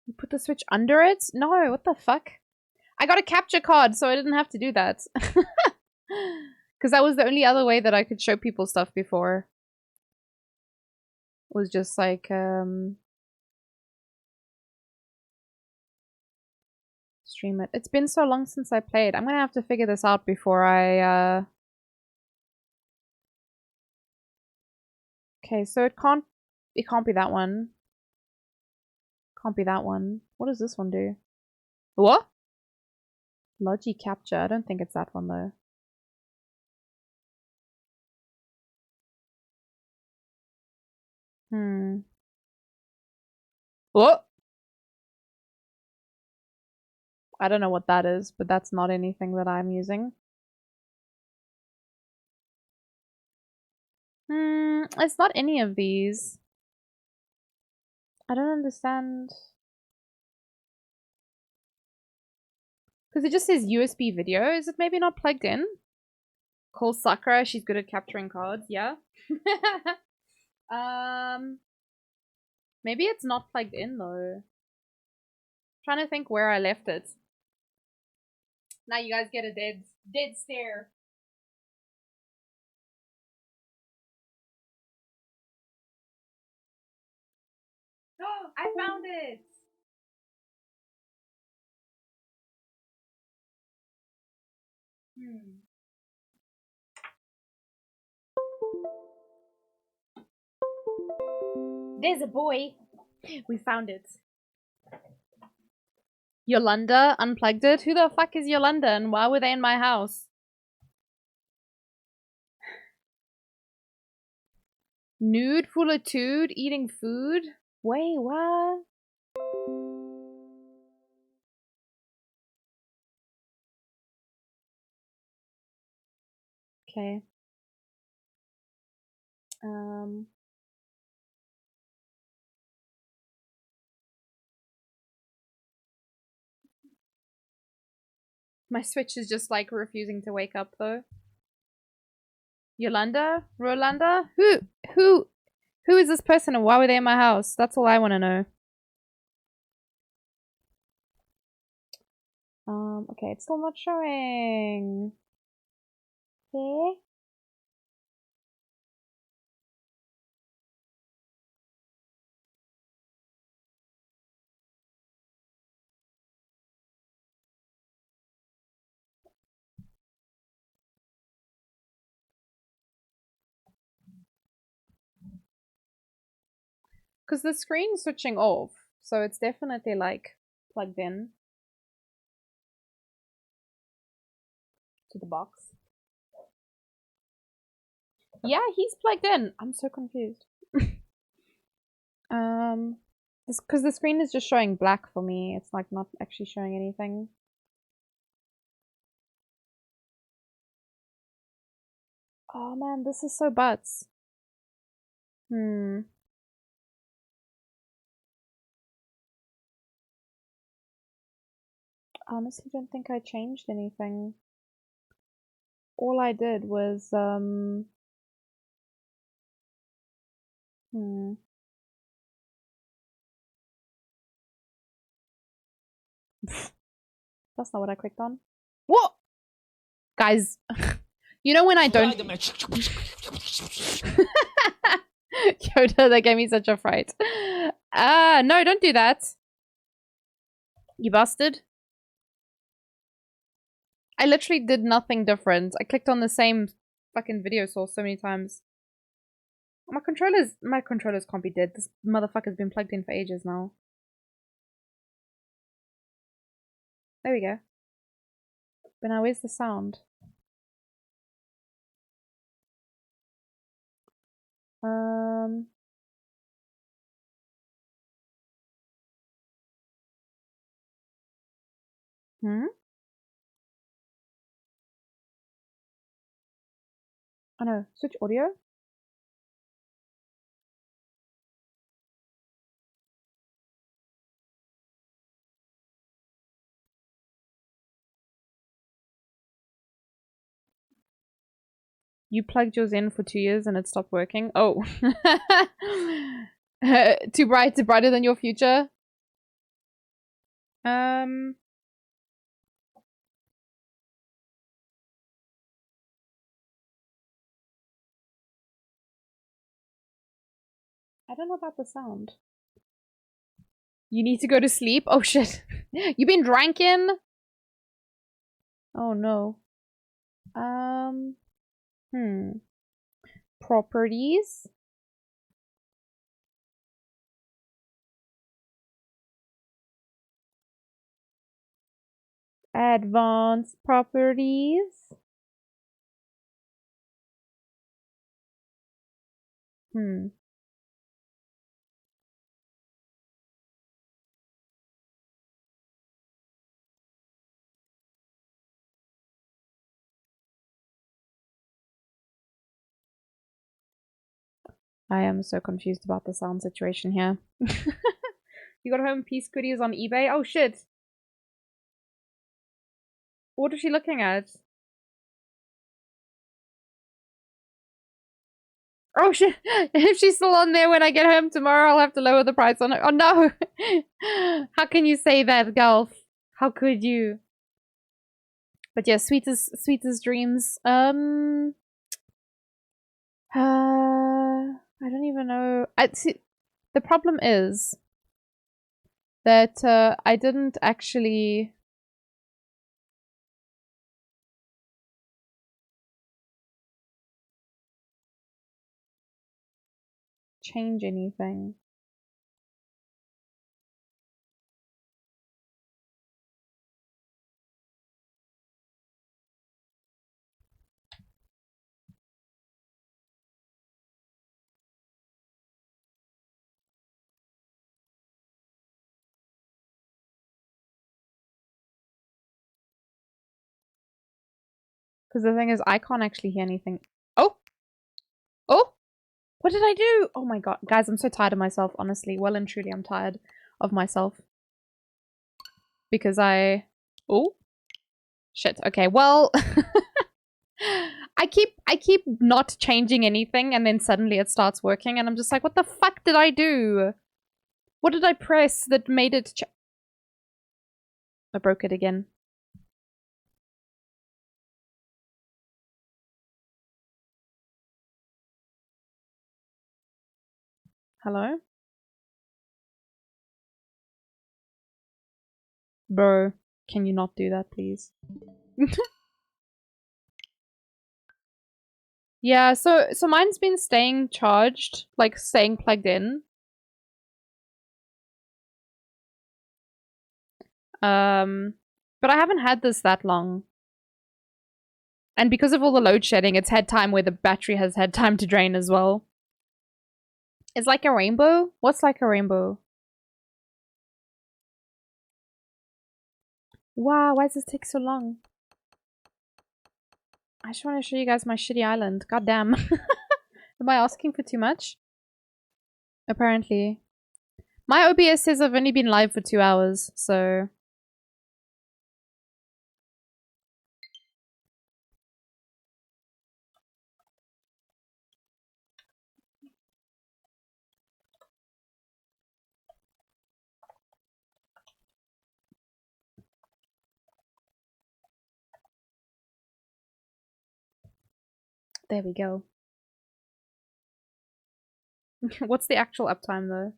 You put the Switch under it? No, what the fuck? I got a capture card, so I didn't have to do that. Because that was the only other way that I could show people stuff before. It was just like, stream it. It's been so long since I played. I'm gonna have to figure this out before I, Okay, so it can't be that one. Can't be that one. What does this one do? What? Logi capture. I don't think it's that one though. What? I don't know what that is, but that's not anything that I'm using. It's not any of these. I don't understand. Because it just says USB video. Is it maybe not plugged in? Call Sakura. She's good at capturing cards. Yeah. Maybe it's not plugged in though. Trying to think where I left it. Now you guys get a dead stare. Oh, I found it. There's a boy. We found it. Yolanda unplugged it? Who the fuck is Yolanda and why were they in my house? Nude full of tood eating food? Wait, what? Okay. My Switch is just like refusing to wake up though. Yolanda? Rolanda? Who is this person and why were they in my house? That's all I want to know. Okay, it's still not showing. Okay. Because the screen's switching off, so it's definitely like plugged in to the box. Yeah, he's plugged in. I'm so confused. Because the screen is just showing black for me. It's like not actually showing anything. Oh man, this is so butts. Honestly don't think I changed anything. All I did was That's not what I clicked on. What? Guys, you know when I don't... Yoda, that gave me such a fright. No, don't do that. You bastard. I literally did nothing different. I clicked on the same fucking video source so many times. My controllers can't be dead. This motherfucker's been plugged in for ages now. There we go. But now where's the sound? Oh no, switch audio? You plugged yours in for 2 years and it stopped working? Oh. Too brighter than your future? I don't know about the sound. You need to go to sleep? Oh shit. You been drinking? Oh no. Properties? Advanced properties? I am so confused about the sound situation here. You got home piece goodies on eBay? Oh shit! What is she looking at? Oh shit! If she's still on there when I get home tomorrow, I'll have to lower the price on it. Oh no! How can you say that, Gulf? How could you? But yeah, sweetest dreams. I don't even know. The problem is that I didn't actually change anything. Because the thing is, I can't actually hear anything. Oh! Oh! What did I do? Oh my god. Guys, I'm so tired of myself, honestly. Well and truly, I'm tired of myself. Because I... Oh! Shit. Okay, well... I keep not changing anything and then suddenly it starts working and I'm just like, what the fuck did I do? What did I press that made it I broke it again. Hello? Bro, can you not do that, please? Yeah, so mine's been staying charged, like staying plugged in. But I haven't had this that long. And because of all the load shedding, it's had time where the battery has had time to drain as well. It's like a rainbow? What's like a rainbow? Wow, why does this take so long? I just want to show you guys my shitty island. God damn. Am I asking for too much? Apparently. My OBS says I've only been live for 2 hours, so... There we go. What's the actual uptime though?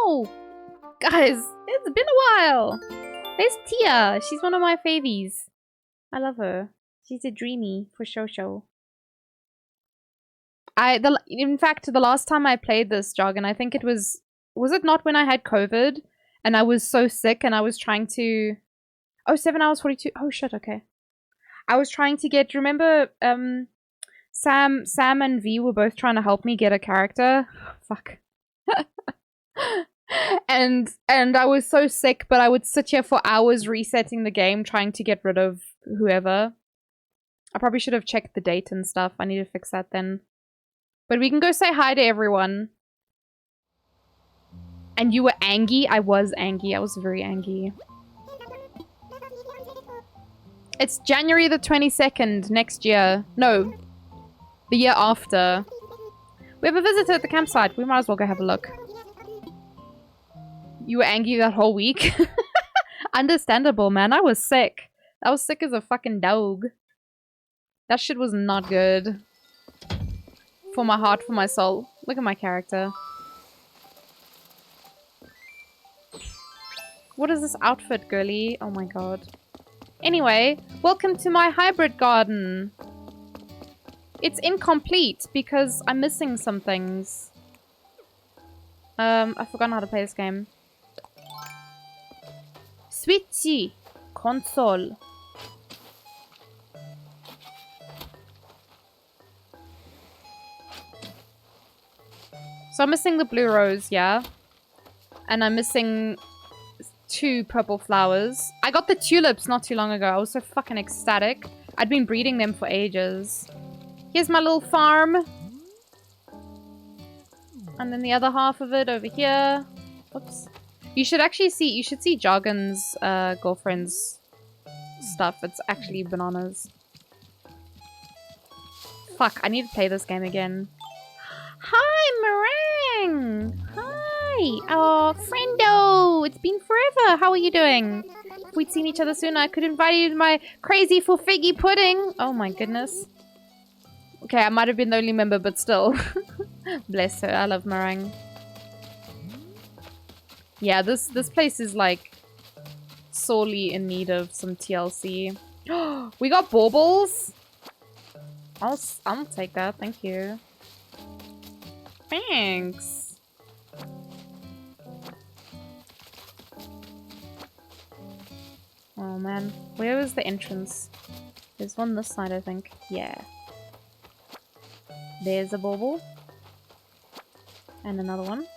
know! Guys, it's been a while! There's Tia! She's one of my favies. I love her. She's a dreamy for Shosho. In fact, the last time I played this jargon, I think it was it not when I had COVID and I was so sick and I was trying to, oh, 7 hours 42. Oh shit, okay. I was trying to get, remember Sam and V were both trying to help me get a character. Fuck. and I was so sick, but I would sit here for hours resetting the game trying to get rid of whoever. I probably should have checked the date and stuff. I need to fix that then. But we can go say hi to everyone. And you were angry? I was angry. I was very angry. It's January the 22nd next year. No. The year after. We have a visitor at the campsite. We might as well go have a look. You were angry that whole week? Understandable, man. I was sick. I was sick as a fucking dog. That shit was not good. For my heart, for my soul. Look at my character. What is this outfit, girly? Oh my god. Anyway, welcome to my hybrid garden. It's incomplete because I'm missing some things. I've forgotten how to play this game. Switchy. Console. So I'm missing the blue rose, yeah? And I'm missing 2 purple flowers. I got the tulips not too long ago. I was so fucking ecstatic. I'd been breeding them for ages. Here's my little farm. And then the other half of it over here. Oops. You should actually see, you should see Jargon's girlfriend's stuff. It's actually bananas. Fuck, I need to play this game again. Hi, Meringue! Hi! Oh, friendo! It's been forever! How are you doing? If we'd seen each other sooner, I could invite you to my crazy for figgy pudding! Oh my goodness. Okay, I might have been the only member, but still. Bless her, I love Meringue. Yeah, this place is like sorely in need of some TLC. We got baubles! I'll take that, thank you. Thanks. Oh man, where was the entrance? There's one this side, I think. Yeah. There's a bauble. And another one.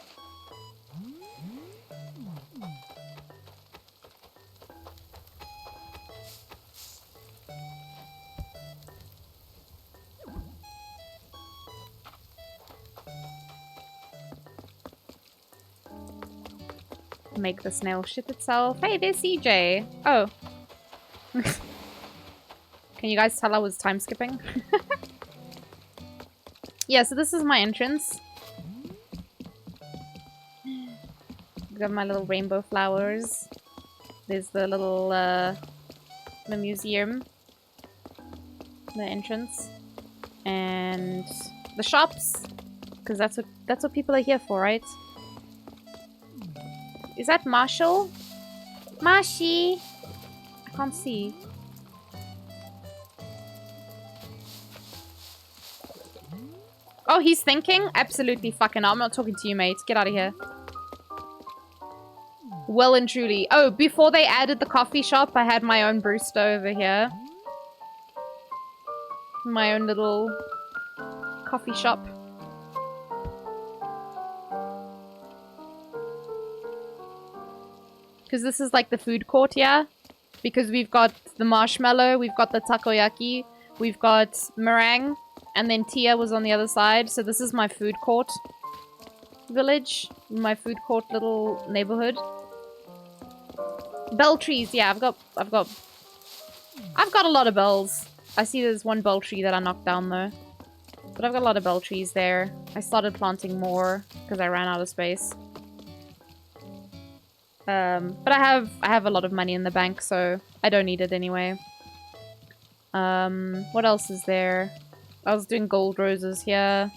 Make the snail shit itself. Hey, there's CJ. Oh. Can you guys tell I was time skipping? Yeah, so this is my entrance. Got my little rainbow flowers. There's the little the museum. The entrance. And the shops. Because that's what people are here for, right? Is that Marshall? Marshy! I can't see. Oh, he's thinking? Absolutely fucking not. I'm not talking to you, mate. Get out of here. Well and truly. Oh, before they added the coffee shop, I had my own barista over here. My own little coffee shop. Because this is like the food court, yeah? Because we've got the marshmallow, we've got the takoyaki, we've got meringue, and then Tia was on the other side. So this is my food court village, my food court little neighborhood. Bell trees, yeah, I've got a lot of bells. I see there's one bell tree that I knocked down though. But I've got a lot of bell trees there. I started planting more because I ran out of space. But I have a lot of money in the bank, so I don't need it anyway. What else is there? I was doing gold roses here.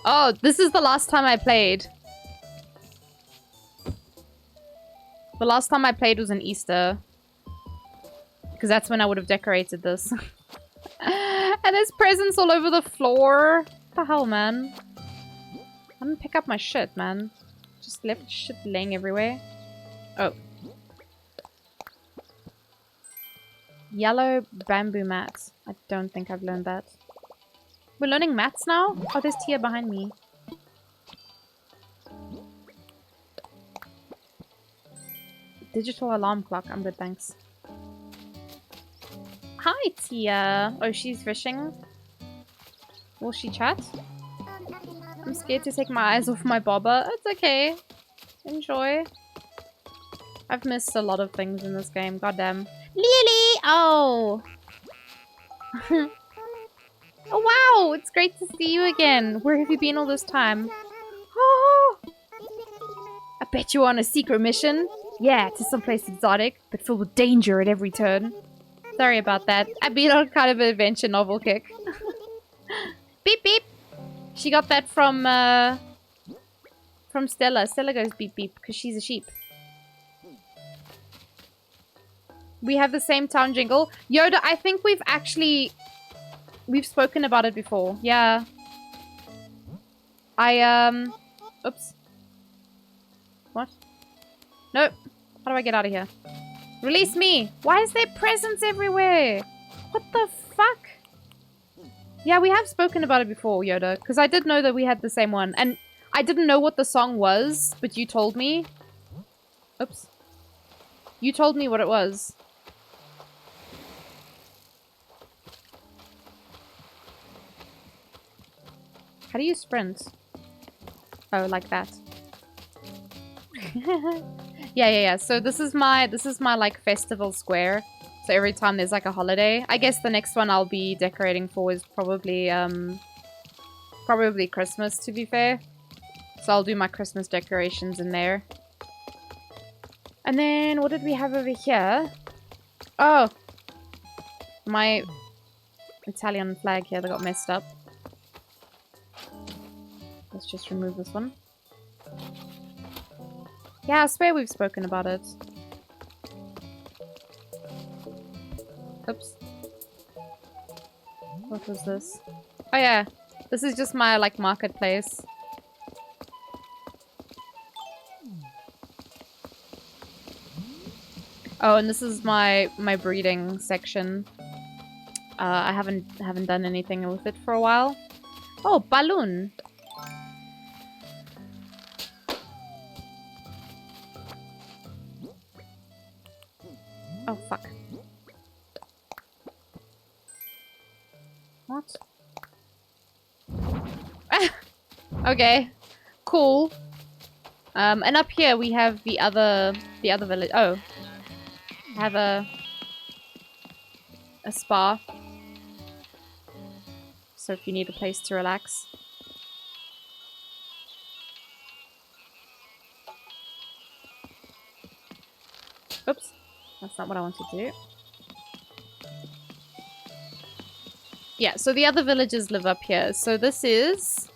Oh, this is the last time I played. The last time I played was on Easter. Because that's when I would have decorated this. And there's presents all over the floor. What the hell, man? I didn't pick up my shit, man. Just left shit laying everywhere. Oh. Yellow bamboo mats. I don't think I've learned that. We're learning mats now? Oh, there's Tia behind me. Digital alarm clock. I'm good, thanks. Hi, Tia. Oh, she's fishing. Will she chat? I'm scared to take my eyes off my bobber. It's okay. Enjoy. I've missed a lot of things in this game. Goddamn. Lily! Oh! Oh, wow! It's great to see you again. Where have you been all this time? Oh! I bet you're on a secret mission. Yeah, to someplace exotic, but filled with danger at every turn. Sorry about that. I've been on kind of an adventure novel kick. Beep beep! She got that from Stella. Stella goes beep beep because she's a sheep. We have the same town jingle. Yoda, I think we've spoken about it before. Yeah. Oops. What? Nope. How do I get out of here? Release me! Why is there presents everywhere? What the fuck? Yeah, we have spoken about it before, Yoda. Because I did know that we had the same one. And I didn't know what the song was, but you told me. Oops. You told me what it was. How do you sprint? Oh, like that. Yeah. So this is my like festival square. So every time there's like a holiday, I guess the next one I'll be decorating for is probably Christmas, to be fair. So I'll do my Christmas decorations in there. And then what did we have over here? Oh, my Italian flag here that got messed up. Let's just remove this one. Yeah, I swear we've spoken about it. Oops. What was this? Oh yeah, this is just my like marketplace. Oh, and this is my breeding section. I haven't done anything with it for a while. Oh, balloon. Oh, fuck. What? Okay. Cool. And up here we have the other village. Oh. I have a spa. So if you need a place to relax. Oops. That's not what I wanted to do. Yeah, so the other villagers live up here. So this is...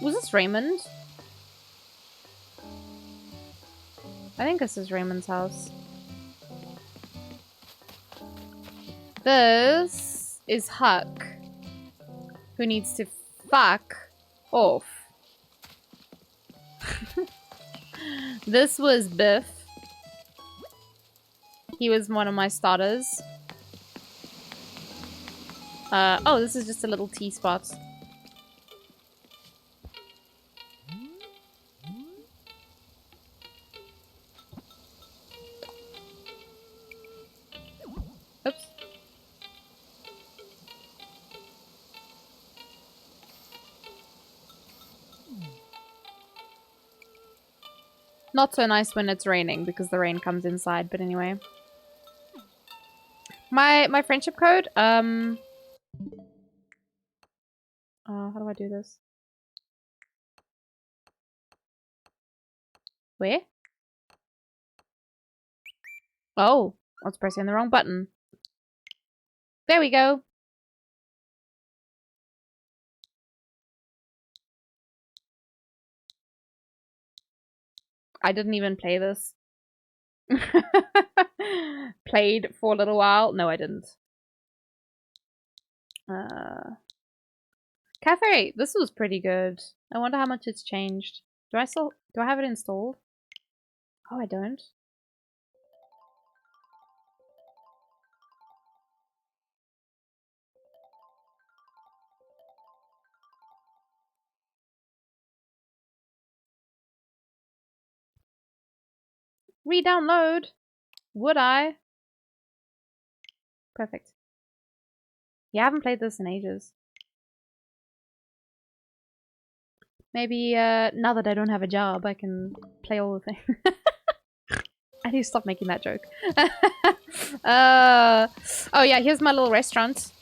Was this Raymond? I think this is Raymond's house. This is Huck, who needs to fuck off. This was Biff. He was one of my starters. Oh, this is just a little tea spot. Oops. Not so nice when it's raining because the rain comes inside, but anyway. My friendship code, how do I do this? Where? Oh, I was pressing the wrong button. There we go. I didn't even play this. Played for a little while. No, I didn't. Cafe, this was pretty good. I wonder how much it's changed. Do I have it installed? Oh, I don't. Re-download. Would I? Perfect. Yeah, I haven't played this in ages. Maybe now that I don't have a job, I can play all the things. I need to stop making that joke. Oh yeah, here's my little restaurant.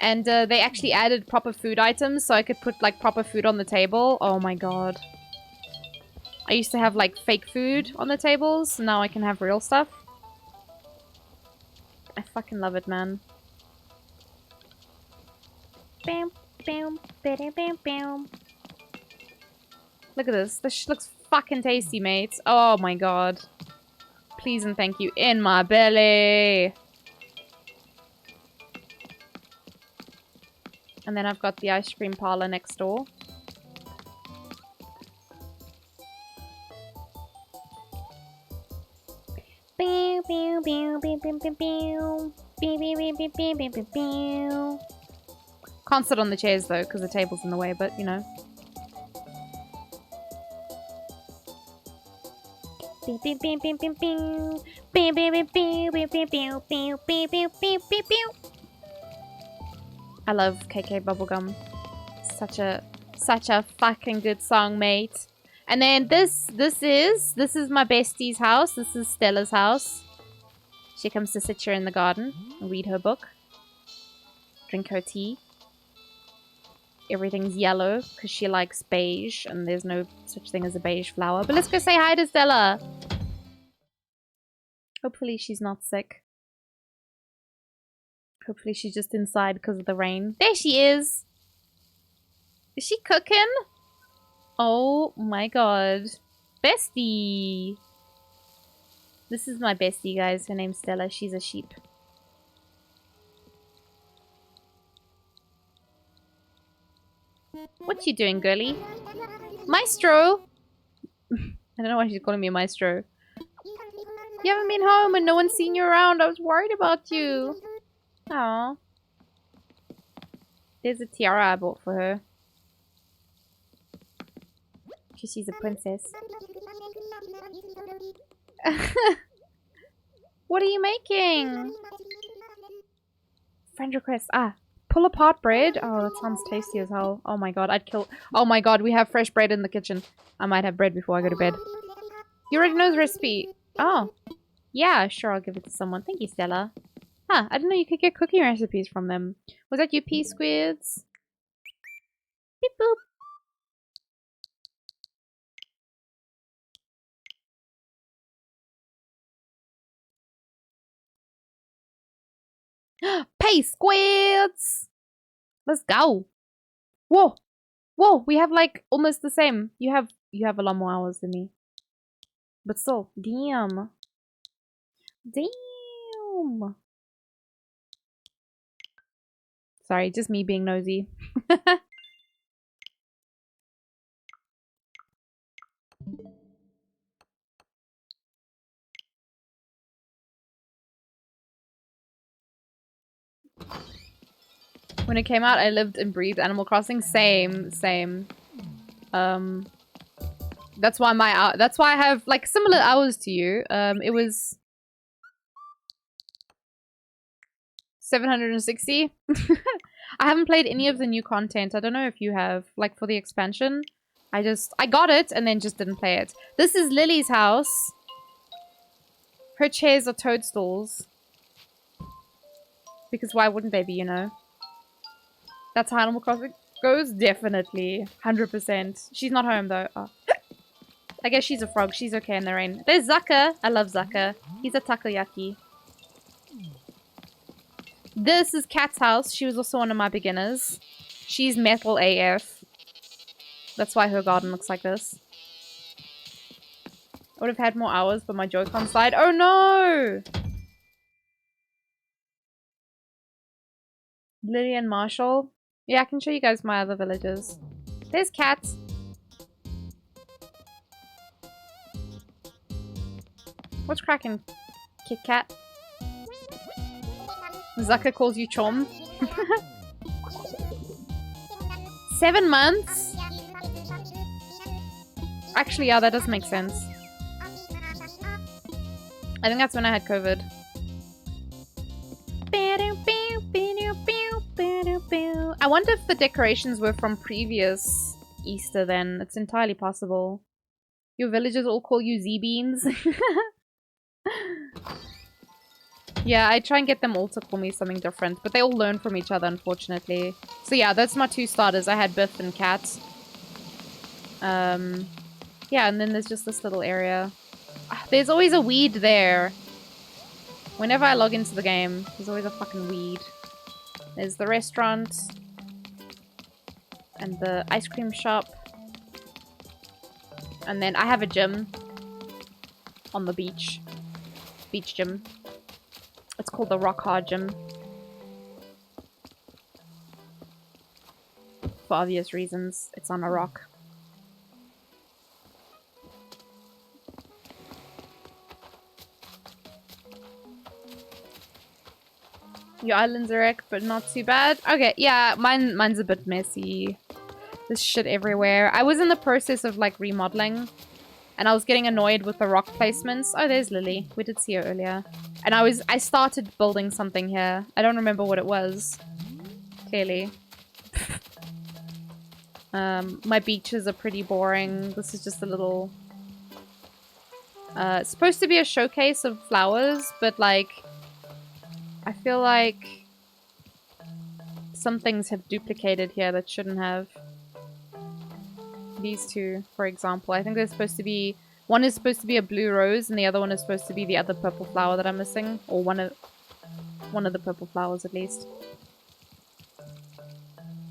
And they actually added proper food items, so I could put like proper food on the table. Oh my god. I used to have like fake food on the tables, so now I can have real stuff. I fucking love it, man. Bam, bam, bam, bam, bam. Look at this. This looks fucking tasty, mates. Oh my god. Please and thank you. In my belly. And then I've got the ice cream parlor next door. Can't sit on the chairs though, because the table's in the way, but you know. I love KK Bubblegum. Such a fucking good song, mate. And then this is my bestie's house. This is Stella's house. She comes to sit here in the garden and read her book. Drink her tea. Everything's yellow because she likes beige and there's no such thing as a beige flower. But let's go say hi to Stella. Hopefully she's not sick. Hopefully she's just inside because of the rain. There she is! Is she cooking? Oh my god. Bestie! This is my bestie, guys. Her name's Stella. She's a sheep. What you doing, girly? Maestro! I don't know why she's calling me a maestro. You haven't been home and no one's seen you around. I was worried about you. Aww. There's a tiara I bought for her. Because she's a princess. What are you making? Friend request. Ah. Pull apart bread? Oh, that sounds tasty as hell. Oh my god, I'd kill... Oh my god, we have fresh bread in the kitchen. I might have bread before I go to bed. You already know the recipe. Oh. Yeah, sure, I'll give it to someone. Thank you, Stella. Huh, I didn't know you could get cooking recipes from them. Was that you, pea squids? Beep boop. Pea squids! Let's go. Whoa. Whoa, we have like almost the same. You have a lot more hours than me. But still, damn. Damn. Sorry, just me being nosy. When it came out, I lived and breathed Animal Crossing. Same. That's why I have like similar hours to you. It was 760. I haven't played any of the new content. I don't know if you have, like for the expansion. I got it and then just didn't play it. This is Lily's house. Her chairs are toadstools. Because why wouldn't they be, you know? That's how Animal Crossing goes? Definitely. 100%. She's not home though. Oh. I guess she's a frog. She's okay in the rain. There's Zaka. I love Zaka. He's a takoyaki. This is Kat's house. She was also one of my beginners. She's metal AF. That's why her garden looks like this. I would have had more hours, but my Joy-Con died. Oh no! Lily and Marshall. Yeah, I can show you guys my other villages. There's cats. What's cracking, Kit Kat? Zucker calls you chom. 7 months? Actually, yeah, that does make sense. I think that's when I had COVID. I wonder if the decorations were from previous Easter then. It's entirely possible. Your villagers all call you Z-Beans. Yeah, I try and get them all to call me something different, but they all learn from each other, unfortunately. So yeah, that's my 2 starters. I had Biff and Cat. Yeah, and then there's just this little area. There's always a weed there. Whenever I log into the game, there's always a fucking weed. There's the restaurant. And the ice cream shop. And then I have a gym. On the beach. Beach gym. It's called the Rock Hard Gym. For obvious reasons. It's on a rock. Your islands are wrecked, but not too bad. Okay, yeah, mine's a bit messy. There's shit everywhere. I was in the process of like remodeling. And I was getting annoyed with the rock placements. Oh, there's Lily. We did see her earlier. And I started building something here. I don't remember what it was. Clearly. My beaches are pretty boring. This is just a little... it's supposed to be a showcase of flowers, but like... I feel like... some things have duplicated here that shouldn't have. These two, for example. I think they're supposed to be... One is supposed to be a blue rose, and the other one is supposed to be the other purple flower that I'm missing. Or one of the purple flowers, at least.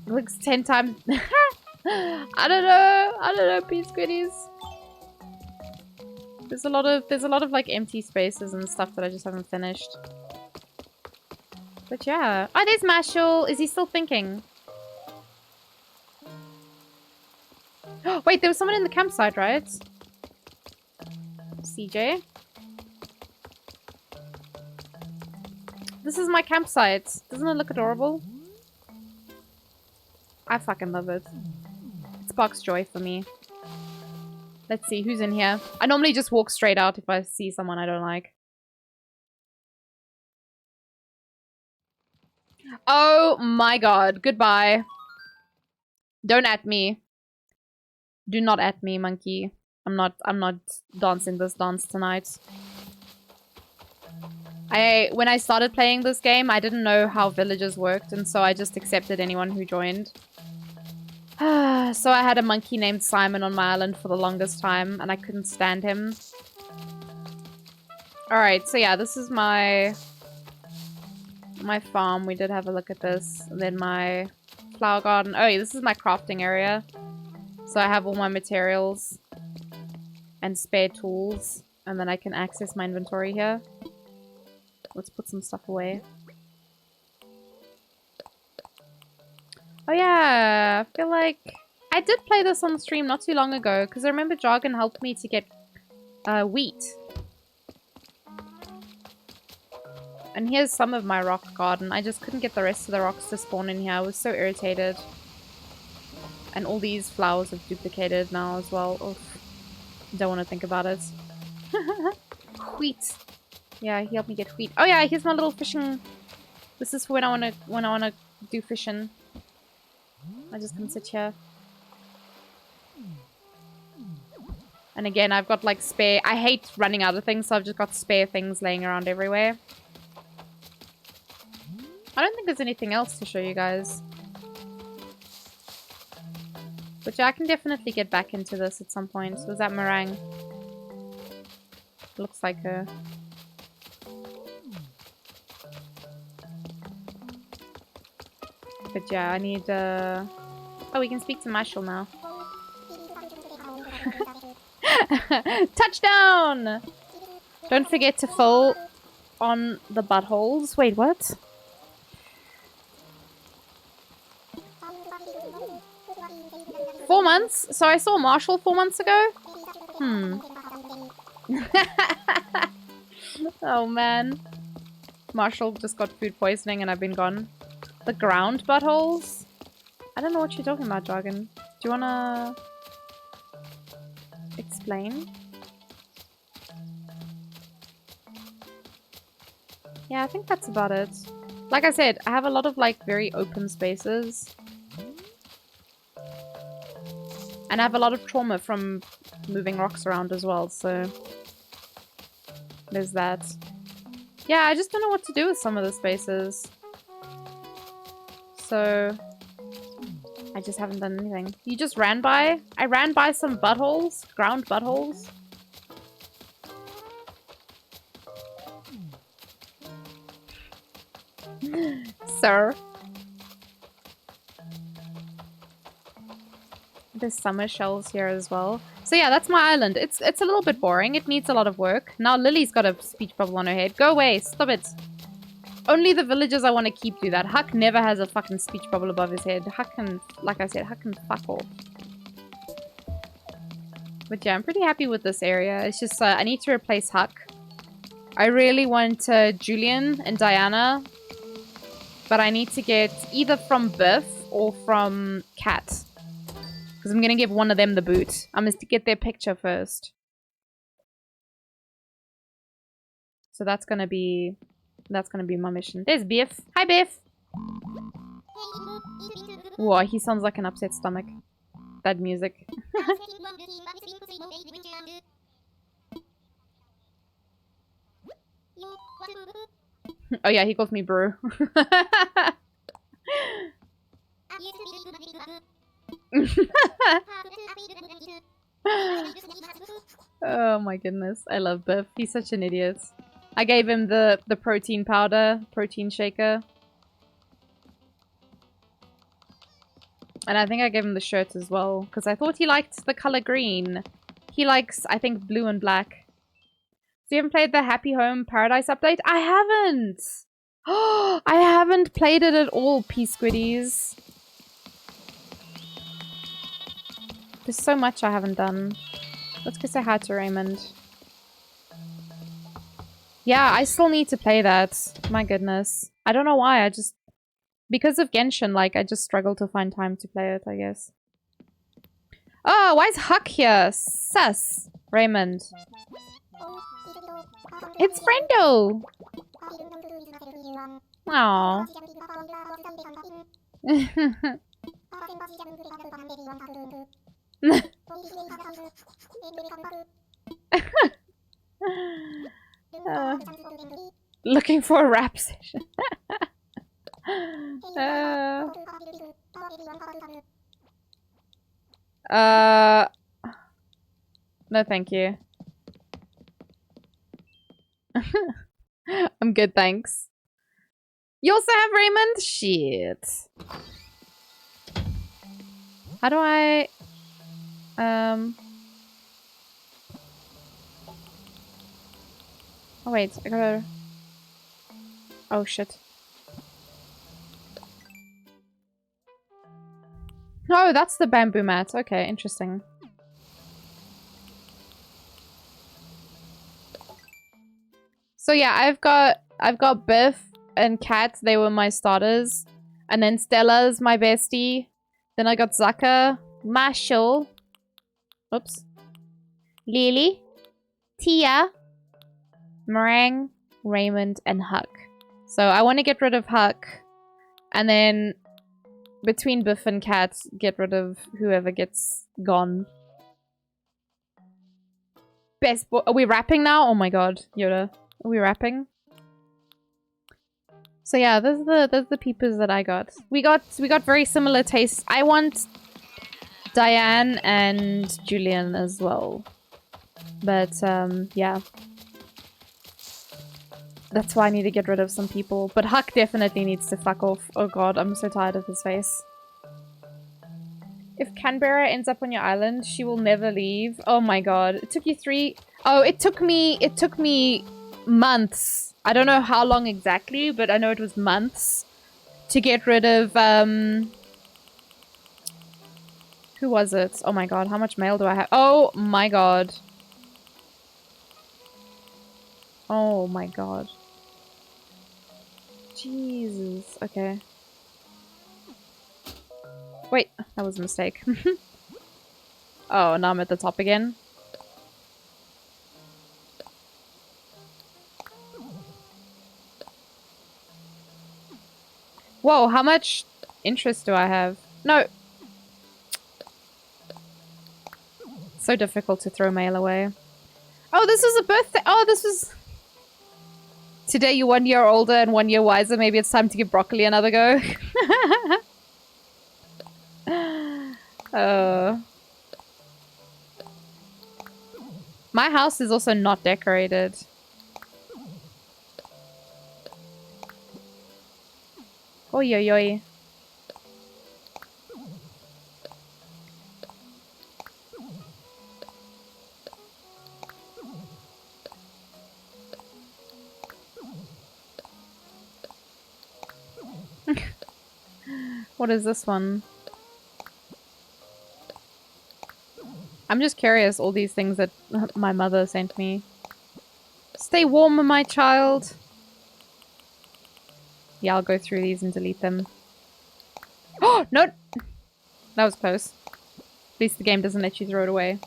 It looks 10 times... I don't know, Peace Goodies. There's a lot of like empty spaces and stuff that I just haven't finished. But yeah. Oh, there's Marshall. Is he still thinking? Wait, there was someone in the campsite, right? CJ? This is my campsite. Doesn't it look adorable? I fucking love it. It sparks joy for me. Let's see, who's in here? I normally just walk straight out if I see someone I don't like. Oh my god, goodbye. Don't at me. Do not at me, monkey. I'm not dancing this dance tonight. When I started playing this game, I didn't know how villages worked, and so I just accepted anyone who joined. So I had a monkey named Simon on my island for the longest time, and I couldn't stand him. Alright, so yeah, this is my farm. We did have a look at this. And then my flower garden. Oh yeah, this is my crafting area. So I have all my materials and spare tools, and then I can access my inventory here. Let's put some stuff away. Oh yeah, I feel like I did play this on stream not too long ago, because I remember Jargon helped me to get wheat. And here's some of my rock garden. I just couldn't get the rest of the rocks to spawn in here. I was so irritated. And all these flowers have duplicated now as well. Oof. Don't want to think about it. Wheat. Yeah, he helped me get wheat. Oh yeah, here's my little fishing. This is for when I wanna do fishing. I just can sit here. And again, I've got like spare. I hate running out of things, so I've just got spare things laying around everywhere. I don't think there's anything else to show you guys. But yeah, I can definitely get back into this at some point. Was that Meringue? Looks like her. But yeah, I need Oh, we can speak to Marshall now. Touchdown! Don't forget to fill on the buttholes. Wait, what? Four months? So I saw Marshall 4 months ago? Oh man. Marshall just got food poisoning and I've been gone. The ground buttholes? I don't know what you're talking about, Jargon. Do you wanna explain? Yeah, I think that's about it. Like I said, I have a lot of like very open spaces. And I have a lot of trauma from moving rocks around as well, so there's that. Yeah, I just don't know what to do with some of the spaces. So I just haven't done anything. You just ran by? I ran by some buttholes, ground buttholes. Sir. There's summer shells here as well. So yeah, that's my island. It's a little bit boring. It needs a lot of work. Now Lily's got a speech bubble on her head. Go away. Stop it. Only the villagers I want to keep do that. Huck never has a fucking speech bubble above his head. Huck can, like I said, Huck can fuck off. But yeah, I'm pretty happy with this area. It's just, I need to replace Huck. I really want Julian and Diana. But I need to get either from Biff or from Kat. Because I'm going to give one of them the boot. I must get their picture first. So that's going to be my mission. There's Biff. Hi, Biff. Whoa, he sounds like an upset stomach. That music. Oh yeah, he calls me bro. Oh my goodness, I love Biff. He's such an idiot. I gave him the protein powder, protein shaker. And I think I gave him the shirt as well, because I thought he liked the color green. He likes, I think, blue and black. So you haven't played the Happy Home Paradise update? I haven't! Oh, I haven't played it at all, P-Squiddies. There's so much I haven't done. Let's go say hi to Raymond. Yeah, I still need to play that. My goodness. I don't know why, I just... Because of Genshin, like, I just struggle to find time to play it, I guess. Oh, why is Huck here? Sus. Raymond. It's Friendo! Aww. Looking for a rap session. No thank you. I'm good, thanks. You also have Raymond? Shit. How do I... Oh wait, I gotta... Oh shit. Oh, that's the bamboo mat. Okay, interesting. So yeah, I've got Biff and Kat. They were my starters, and then Stella's my bestie. Then I got Zaka, Marshall, oops, Lily, Tia, Meringue, Raymond, and Huck. So I want to get rid of Huck, and then between Biff and Kat, get rid of whoever gets gone. Best boy. Are we rapping now? Oh my god, Yoda. Are we rapping? So yeah, those are the peepers that I got. We got very similar tastes. I want Diane and Julian as well. But yeah. That's why I need to get rid of some people. But Huck definitely needs to fuck off. Oh god, I'm so tired of his face. If Canberra ends up on your island, she will never leave. Oh my god. It took you 3... Oh, it took me months. I don't know how long exactly, but I know it was months to get rid of, who was it? Oh my god, how much mail do I have? Oh my god. Oh my god. Jesus. Okay. Wait, that was a mistake. Oh, now I'm at the top again. Whoa, how much interest do I have? No. So difficult to throw mail away. Oh, this was a birthday. Oh, this was... Today you're 1 year older and 1 year wiser. Maybe it's time to give broccoli another go. My house is also not decorated. Oi, oi, oi. What is this one? I'm just curious, all these things that my mother sent me. Stay warm, my child. Yeah, I'll go through these and delete them. Oh, no! That was close. At least the game doesn't let you throw it away.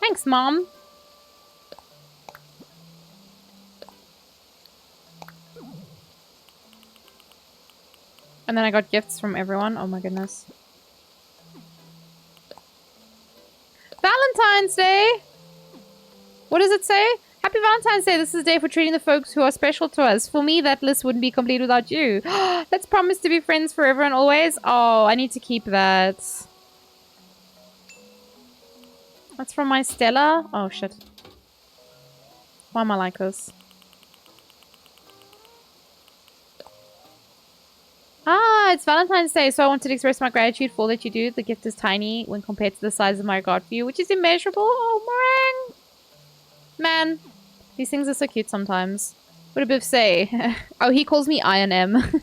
Thanks, Mom! And then I got gifts from everyone. Oh my goodness. Valentine's Day! What does it say? Happy Valentine's Day. This is a day for treating the folks who are special to us. For me, that list wouldn't be complete without you. Let's promise to be friends forever and always. Oh, I need to keep that. That's from my Stella. Oh, shit. Why am I like this? Ah, it's Valentine's Day, so I wanted to express my gratitude for all that you do. The gift is tiny when compared to the size of my regard for you, which is immeasurable. Oh, meringue! Man, these things are so cute sometimes. What did Biff say? Oh, he calls me Iron M.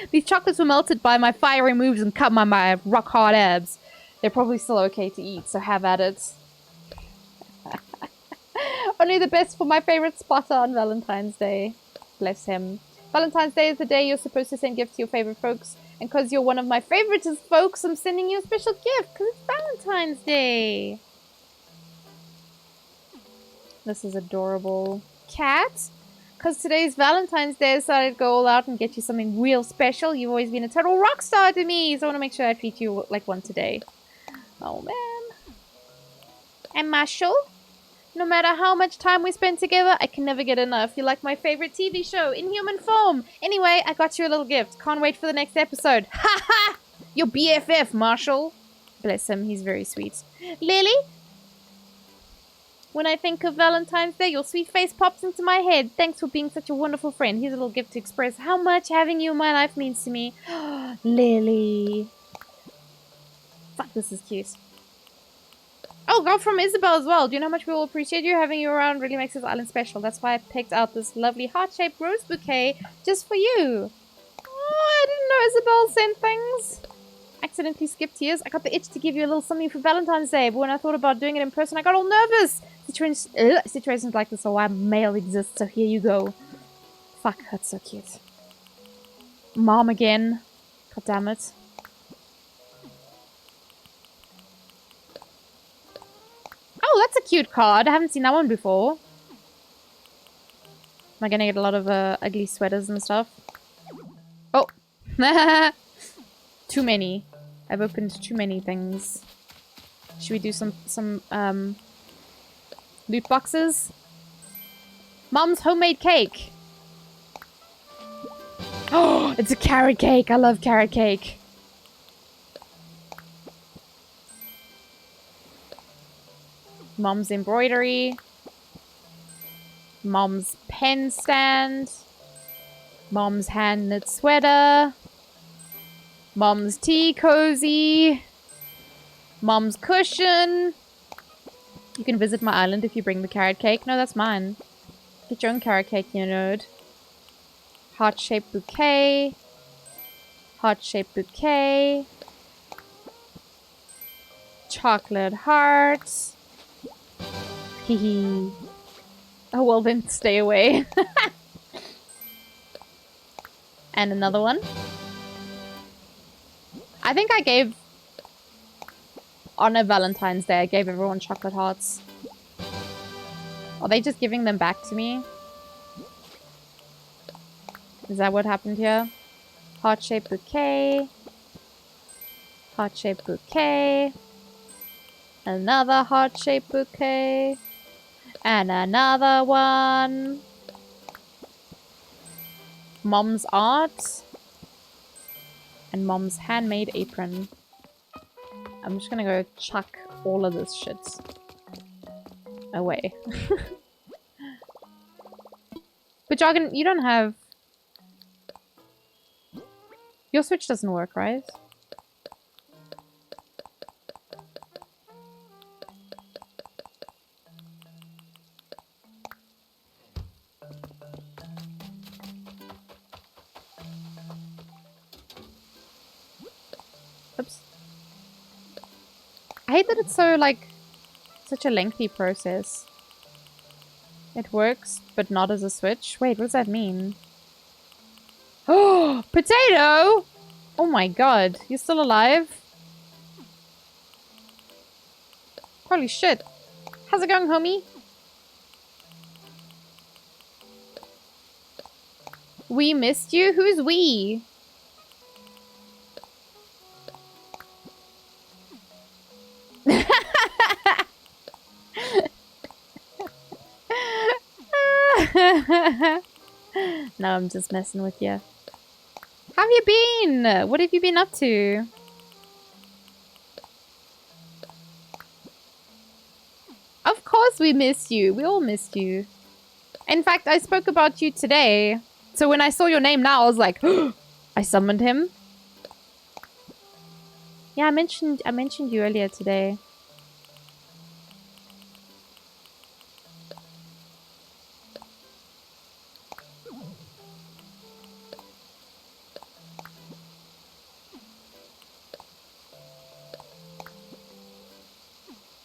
These chocolates were melted by my fiery moves and cut my rock-hard abs. They're probably still okay to eat, so have at it. Only the best for my favorite spotter on Valentine's Day. Bless him. Valentine's Day is the day you're supposed to send gifts to your favorite folks. And because you're one of my favoriteest folks, I'm sending you a special gift because it's Valentine's Day. This is adorable. Cat? Because today's Valentine's Day, I decided to go all out and get you something real special. You've always been a total rock star to me, so I want to make sure I treat you like one today. Oh, man. And Marshall? No matter how much time we spend together, I can never get enough. You're like my favorite TV show in human form. Anyway, I got you a little gift. Can't wait for the next episode. Ha ha! Your BFF, Marshall. Bless him, he's very sweet. Lily? When I think of Valentine's Day, your sweet face pops into my head. Thanks for being such a wonderful friend. Here's a little gift to express how much having you in my life means to me. Lily. Fuck, this is cute. Oh, got from Isabel as well. Do you know how much we will appreciate you? Having you around really makes this island special. That's why I picked out this lovely heart-shaped rose bouquet just for you. Oh, I didn't know Isabel sent things. Accidentally skipped years. I got the itch to give you a little something for Valentine's Day, but when I thought about doing it in person, I got all nervous. Situations like this are why mail exists, so here you go. Fuck, that's so cute. Mom again. God damn it. Oh, that's a cute card. I haven't seen that one before. Am I gonna get a lot of ugly sweaters and stuff? Oh. Too many. I've opened too many things. Should we do some loot boxes? Mom's homemade cake. Oh, it's a carrot cake. I love carrot cake. Mom's embroidery. Mom's pen stand. Mom's hand knit sweater. Mom's tea cozy. Mom's cushion. You can visit my island if you bring the carrot cake. No, that's mine. Get your own carrot cake, you nerd. Heart-shaped bouquet. Heart-shaped bouquet. Chocolate hearts. Hee. Oh, well then stay away. And another one. I think I gave... On a Valentine's Day, I gave everyone chocolate hearts. Are they just giving them back to me? Is that what happened here? Heart-shaped bouquet. Heart-shaped bouquet. Another heart-shaped bouquet. And another one. Mom's art. And Mom's handmade apron. I'm just gonna go chuck all of this shit away. But Jargon, you don't have... Your Switch doesn't work, right? Oops. I hate that it's so, like, such a lengthy process. It works, but not as a Switch. Wait, what does that mean? Oh, potato! Oh my god, you're still alive? Holy shit. How's it going, homie? We missed you? Who's we? No, I'm just messing with you. How have you been? What have you been up to? Of course we missed you. We all missed you. In fact, I spoke about you today. So when I saw your name now, I was like, I summoned him. Yeah, I mentioned you earlier today.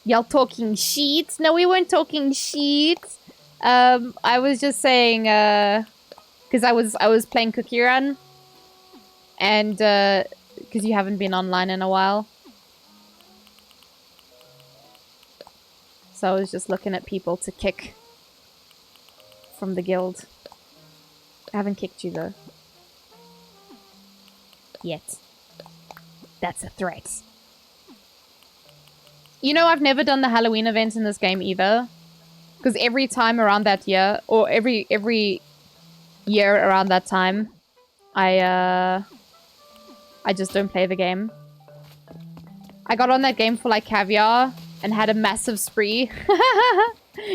Y'all talking shit? No, we weren't talking shit. I was just saying, because I was playing Cookie Run, and because you haven't been online in a while, so I was just looking at people to kick from the guild. I haven't kicked you though. Yet. That's a threat. You know, I've never done the Halloween event in this game either. Because every time around that year, or every year around that time, I just don't play the game. I got on that game for like caviar and had a massive spree.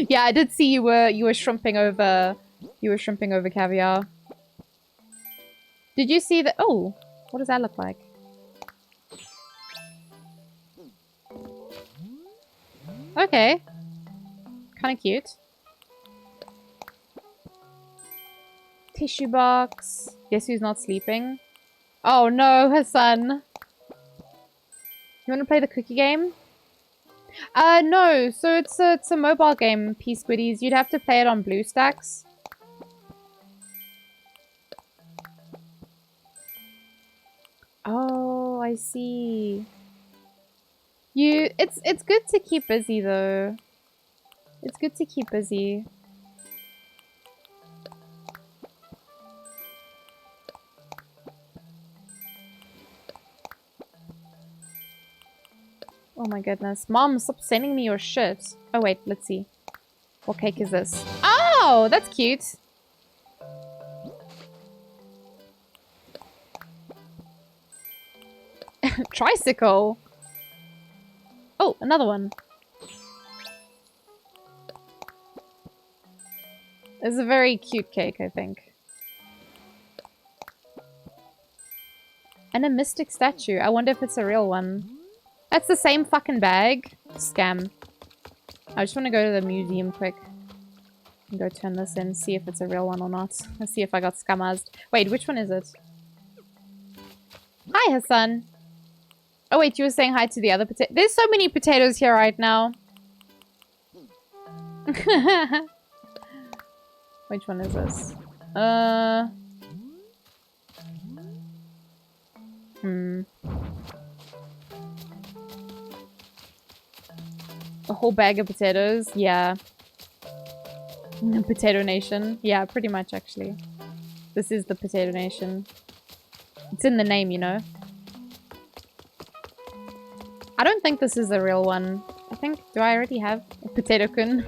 Yeah, I did see you were shrimping over caviar. Did you see the... Oh, what does that look like? Okay. Kind of cute. Tissue box. Guess who's not sleeping? Oh no, her son. You want to play the cookie game? No. So it's a mobile game, P-Squiddies. You'd have to play it on BlueStacks. Oh, I see. It's good to keep busy though. It's good to keep busy. Oh my goodness. Mom, stop sending me your shit. Oh wait, let's see. What cake is this? Oh, that's cute. Tricycle. Oh, another one. It's a very cute cake, I think. And a mystic statue. I wonder if it's a real one. That's the same fucking bag. Scam. I just want to go to the museum quick. And go turn this in, see if it's a real one or not. Let's see if I got scammazed. Wait, which one is it? Hi, Hassan. Oh wait, you were saying hi to the other potato. There's so many potatoes here right now. Which one is this? A whole bag of potatoes? Yeah. Potato Nation. Yeah, pretty much actually. This is the Potato Nation. It's in the name, you know. I don't think this is a real one. I think... Do I already have a Potato-kun?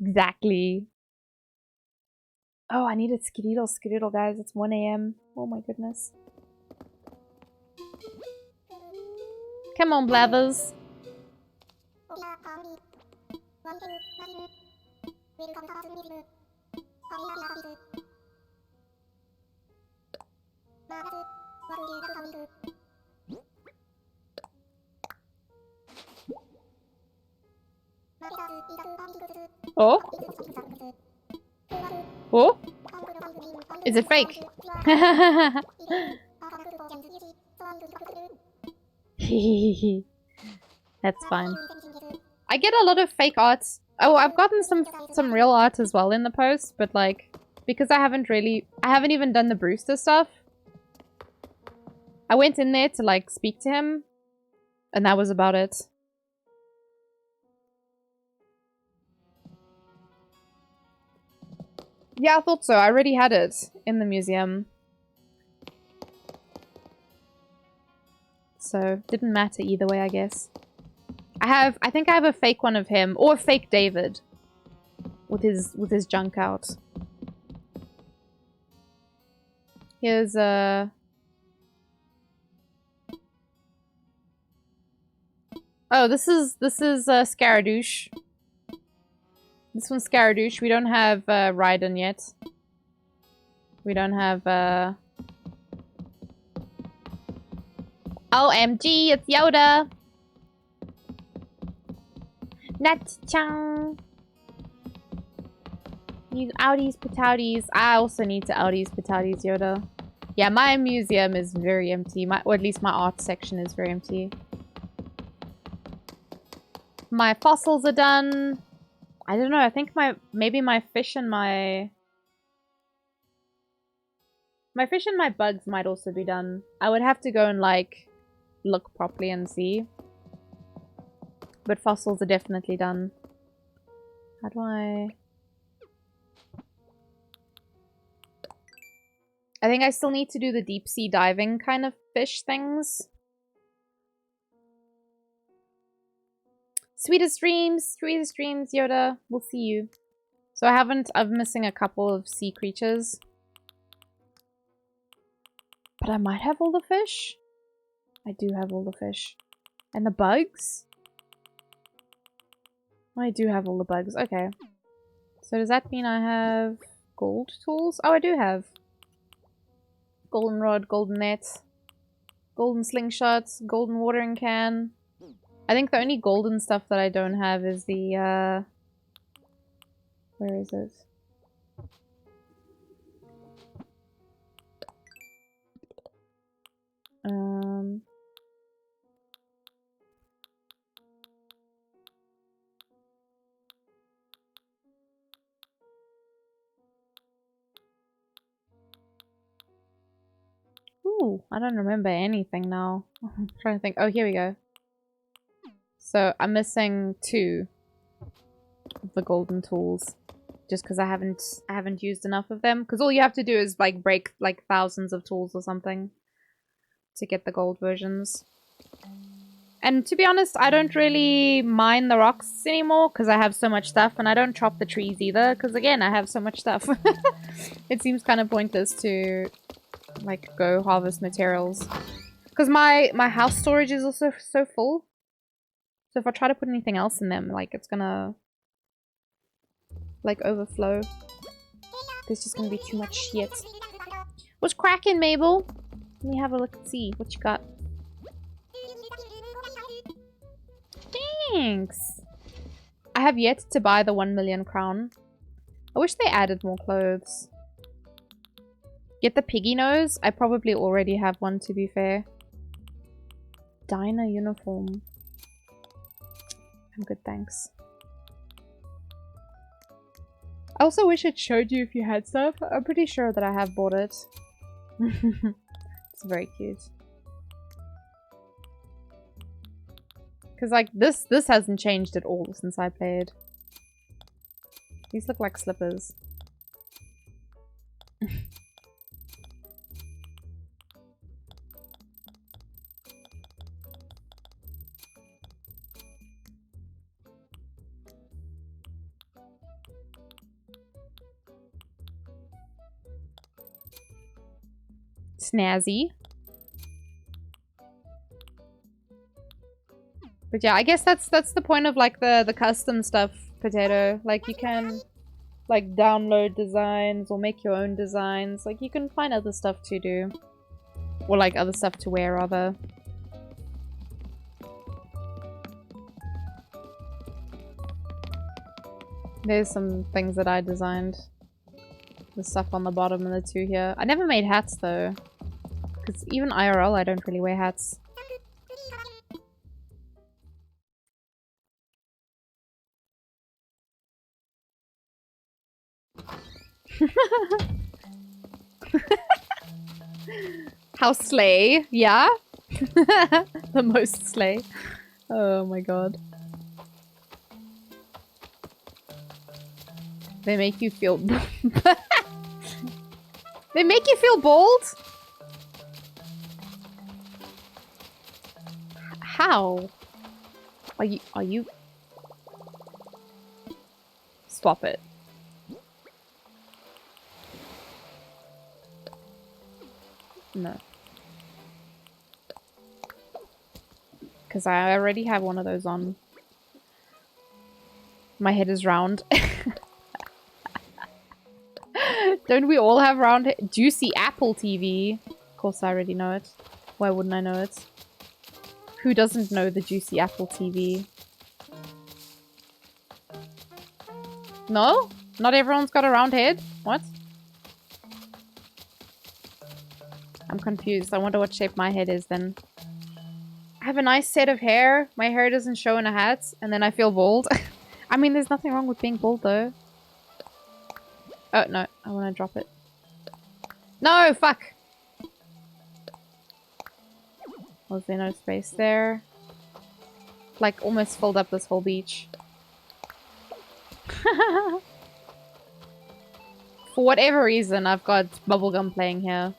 Exactly. Oh, I needed Skidoodle, guys. It's 1 AM. Oh my goodness. Come on, Blathers. Oh? Oh? Is it fake? That's fine. I get a lot of fake art. Oh, I've gotten some real art as well in the post, but like, because I haven't even done the Brewster stuff. I went in there to like speak to him, and that was about it. Yeah, I thought so. I already had it in the museum. So, didn't matter either way, I guess. I think I have a fake one of him, or a fake David. With his junk out. Here's a... Oh, this is Scaradouche. This one's Scaradouche. We don't have Raiden yet. We don't have OMG, it's Yoda! Nat-chan! Need outies, patouties. I also need to outies, patouties, Yoda. Yeah, my museum is very empty. Or at least my art section is very empty. My fossils are done. I don't know, I think maybe my fish and my fish and my bugs might also be done. I would have to go and like look properly and see. But fossils are definitely done. How do I think I still need to do the deep sea diving kind of fish things. Sweetest dreams, Yoda. We'll see you. So I'm missing a couple of sea creatures. But I might have all the fish. I do have all the fish. And the bugs? I do have all the bugs. Okay. So does that mean I have gold tools? Oh, I do have. Golden rod, golden net, golden slingshots, golden watering can. I think the only golden stuff that I don't have is the, where is it? Ooh, I don't remember anything now. I'm trying to think. Oh, here we go. So I'm missing 2 of the golden tools, just because I haven't used enough of them. Because all you have to do is like break like thousands of tools or something to get the gold versions. And to be honest, I don't really mine the rocks anymore because I have so much stuff, and I don't chop the trees either because again I have so much stuff. It seems kind of pointless to like go harvest materials because my house storage is also so full. So if I try to put anything else in them, like it's gonna like overflow. There's just gonna be too much shit. What's cracking, Mabel? Let me have a look and see what you got. Thanks! I have yet to buy the 1 million crown. I wish they added more clothes. Get the piggy nose? I probably already have one, to be fair. Diner uniform. I'm good, thanks. I also wish it showed you if you had stuff. I'm pretty sure that I have bought it. It's very cute. Because like this hasn't changed at all since I played. These look like slippers. Snazzy. But yeah, I guess that's the point of like the custom stuff, Potato. Like you can like download designs or make your own designs. Like you can find other stuff to do. Or like other stuff to wear rather. There's some things that I designed. The stuff on the bottom and the two here. I never made hats though. Because even IRL I don't really wear hats. How slay, yeah? The most slay. Oh my god. They make you feel... They make you feel bold? How? Are you... Swap it. No. Because I already have one of those on. My head is round. Don't we all have round juicy Apple TV? Of course I already know it. Why wouldn't I know it? Who doesn't know the juicy Apple TV? No? Not everyone's got a round head? What? I'm confused. I wonder what shape my head is then. I have a nice set of hair. My hair doesn't show in a hat. And then I feel bald. I mean, there's nothing wrong with being bald though. Oh, no. I want to drop it. No! Fuck! Was there no space there? Like, almost filled up this whole beach. For whatever reason, I've got bubblegum playing here.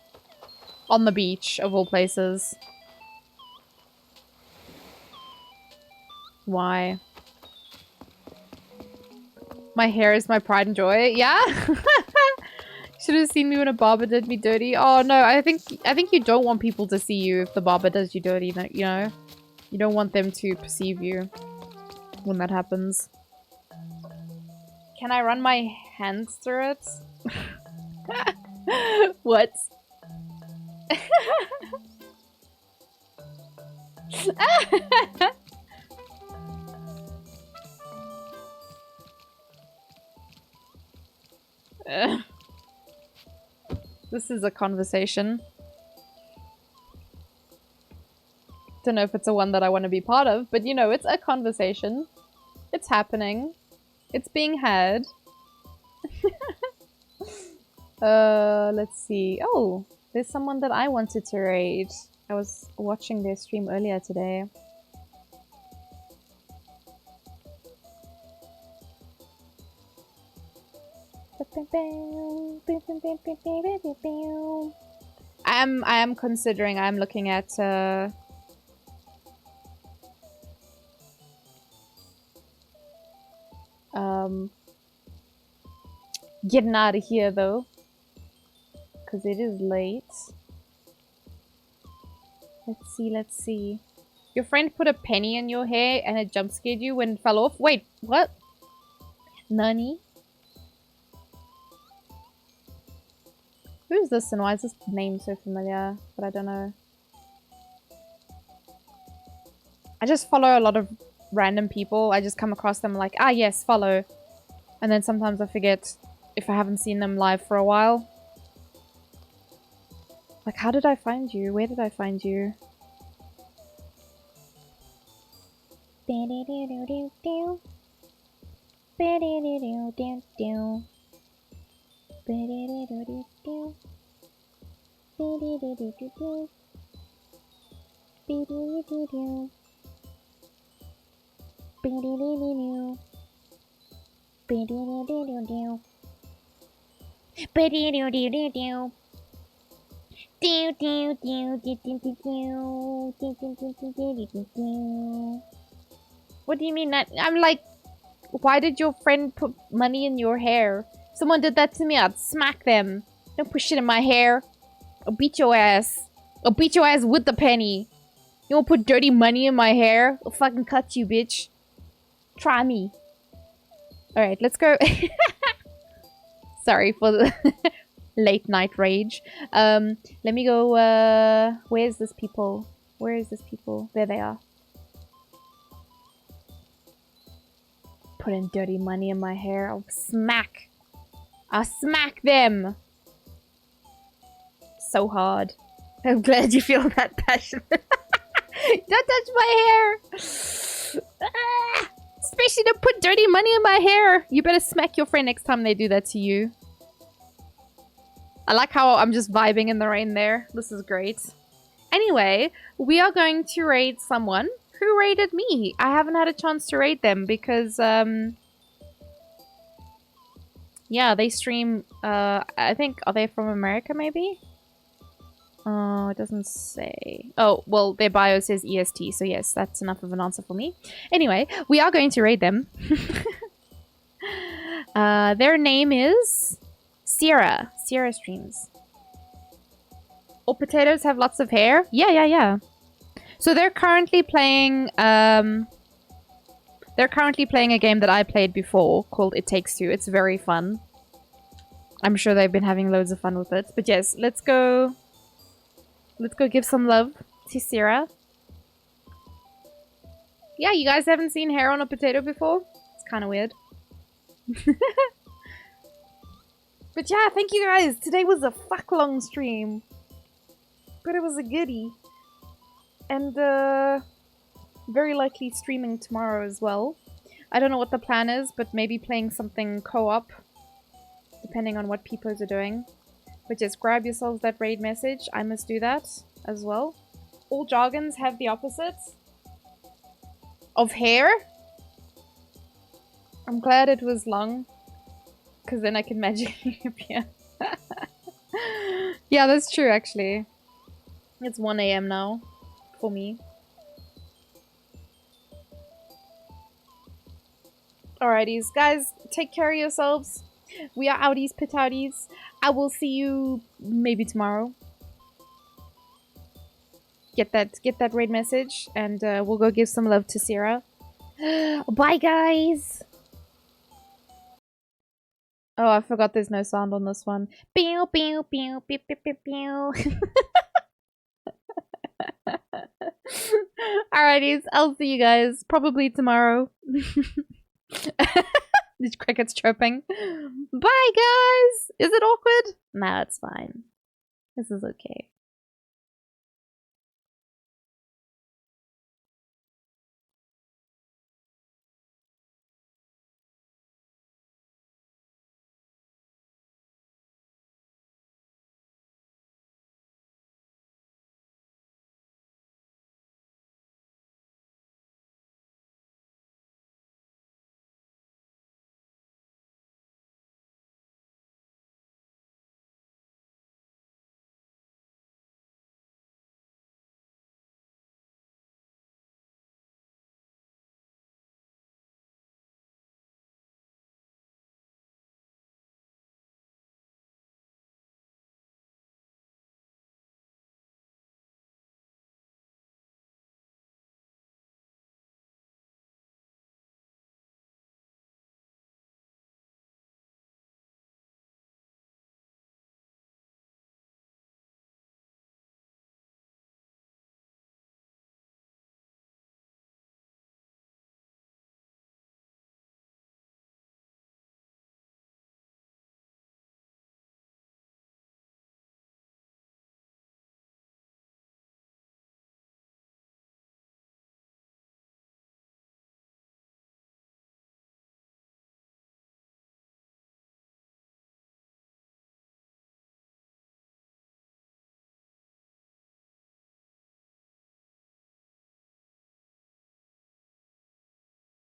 On the beach, of all places. Why? My hair is my pride and joy. Yeah? Should have seen me when a barber did me dirty. Oh no, I think you don't want people to see you if the barber does you dirty, you know? You don't want them to perceive you when that happens. Can I run my hands through it? What? This is a conversation. Don't know if it's a one that I want to be part of, but you know, it's a conversation. It's happening. It's being had. Let's see. Oh, there's someone that I wanted to raid. I was watching their stream earlier today. I am considering. I'm looking at getting out of here though, because it is late. Let's see. Your friend put a penny in your hair and it jump scared you when it fell off? Wait, what? Nani? Who's this and why is this name so familiar? But I don't know. I just follow a lot of random people. I just come across them like, ah yes, follow. And then sometimes I forget if I haven't seen them live for a while. Like, how did I find you? Where did I find you? What do you mean that? I'm like, why did your friend put money in your hair? If someone did that to me, I'd smack them. Don't put shit in my hair. I'll beat your ass. I'll beat your ass with the penny. You won't put dirty money in my hair? I'll fucking cut you, bitch. Try me. Alright, let's go. Sorry for the late night rage. Let me go, where's this people? Where is this people? There they are. Putting dirty money in my hair. I'll smack. I'll smack them. So hard. I'm glad you feel that passion. Don't touch my hair. Ah, especially to put dirty money in my hair. You better smack your friend next time they do that to you. I like how I'm just vibing in the rain there. This is great. Anyway, we are going to raid someone who raided me. I haven't had a chance to raid them because, yeah, they stream, I think, are they from America maybe? Oh, it doesn't say. Oh, well, their bio says EST, so yes, that's enough of an answer for me. Anyway, we are going to raid them. Their name is Sierra. Sierra streams. All potatoes have lots of hair? Yeah. So they're currently playing, a game that I played before called It Takes Two. It's very fun. I'm sure they've been having loads of fun with it. But yes, let's go give some love to Sierra. Yeah, you guys haven't seen hair on a potato before? It's kind of weird. But yeah, thank you guys. Today was a fuck long stream. But it was a goodie. And very likely streaming tomorrow as well. I don't know what the plan is, but maybe playing something co-op. Depending on what people are doing. But just grab yourselves that raid message. I must do that as well. All jargons have the opposite of hair. I'm glad it was long. Because then I can magically appear. Yeah, that's true actually. It's 1 AM now. For me. Alrighties, guys, take care of yourselves. We are outies patouties. I will see you maybe tomorrow. Get that raid message, and we'll go give some love to Sierra. Bye, guys. Oh, I forgot there's no sound on this one. Pew pew pew pew pew pew pew. Alrighties, I'll see you guys probably tomorrow. These crickets chirping. Bye, guys! Is it awkward? Nah, it's fine. This is okay.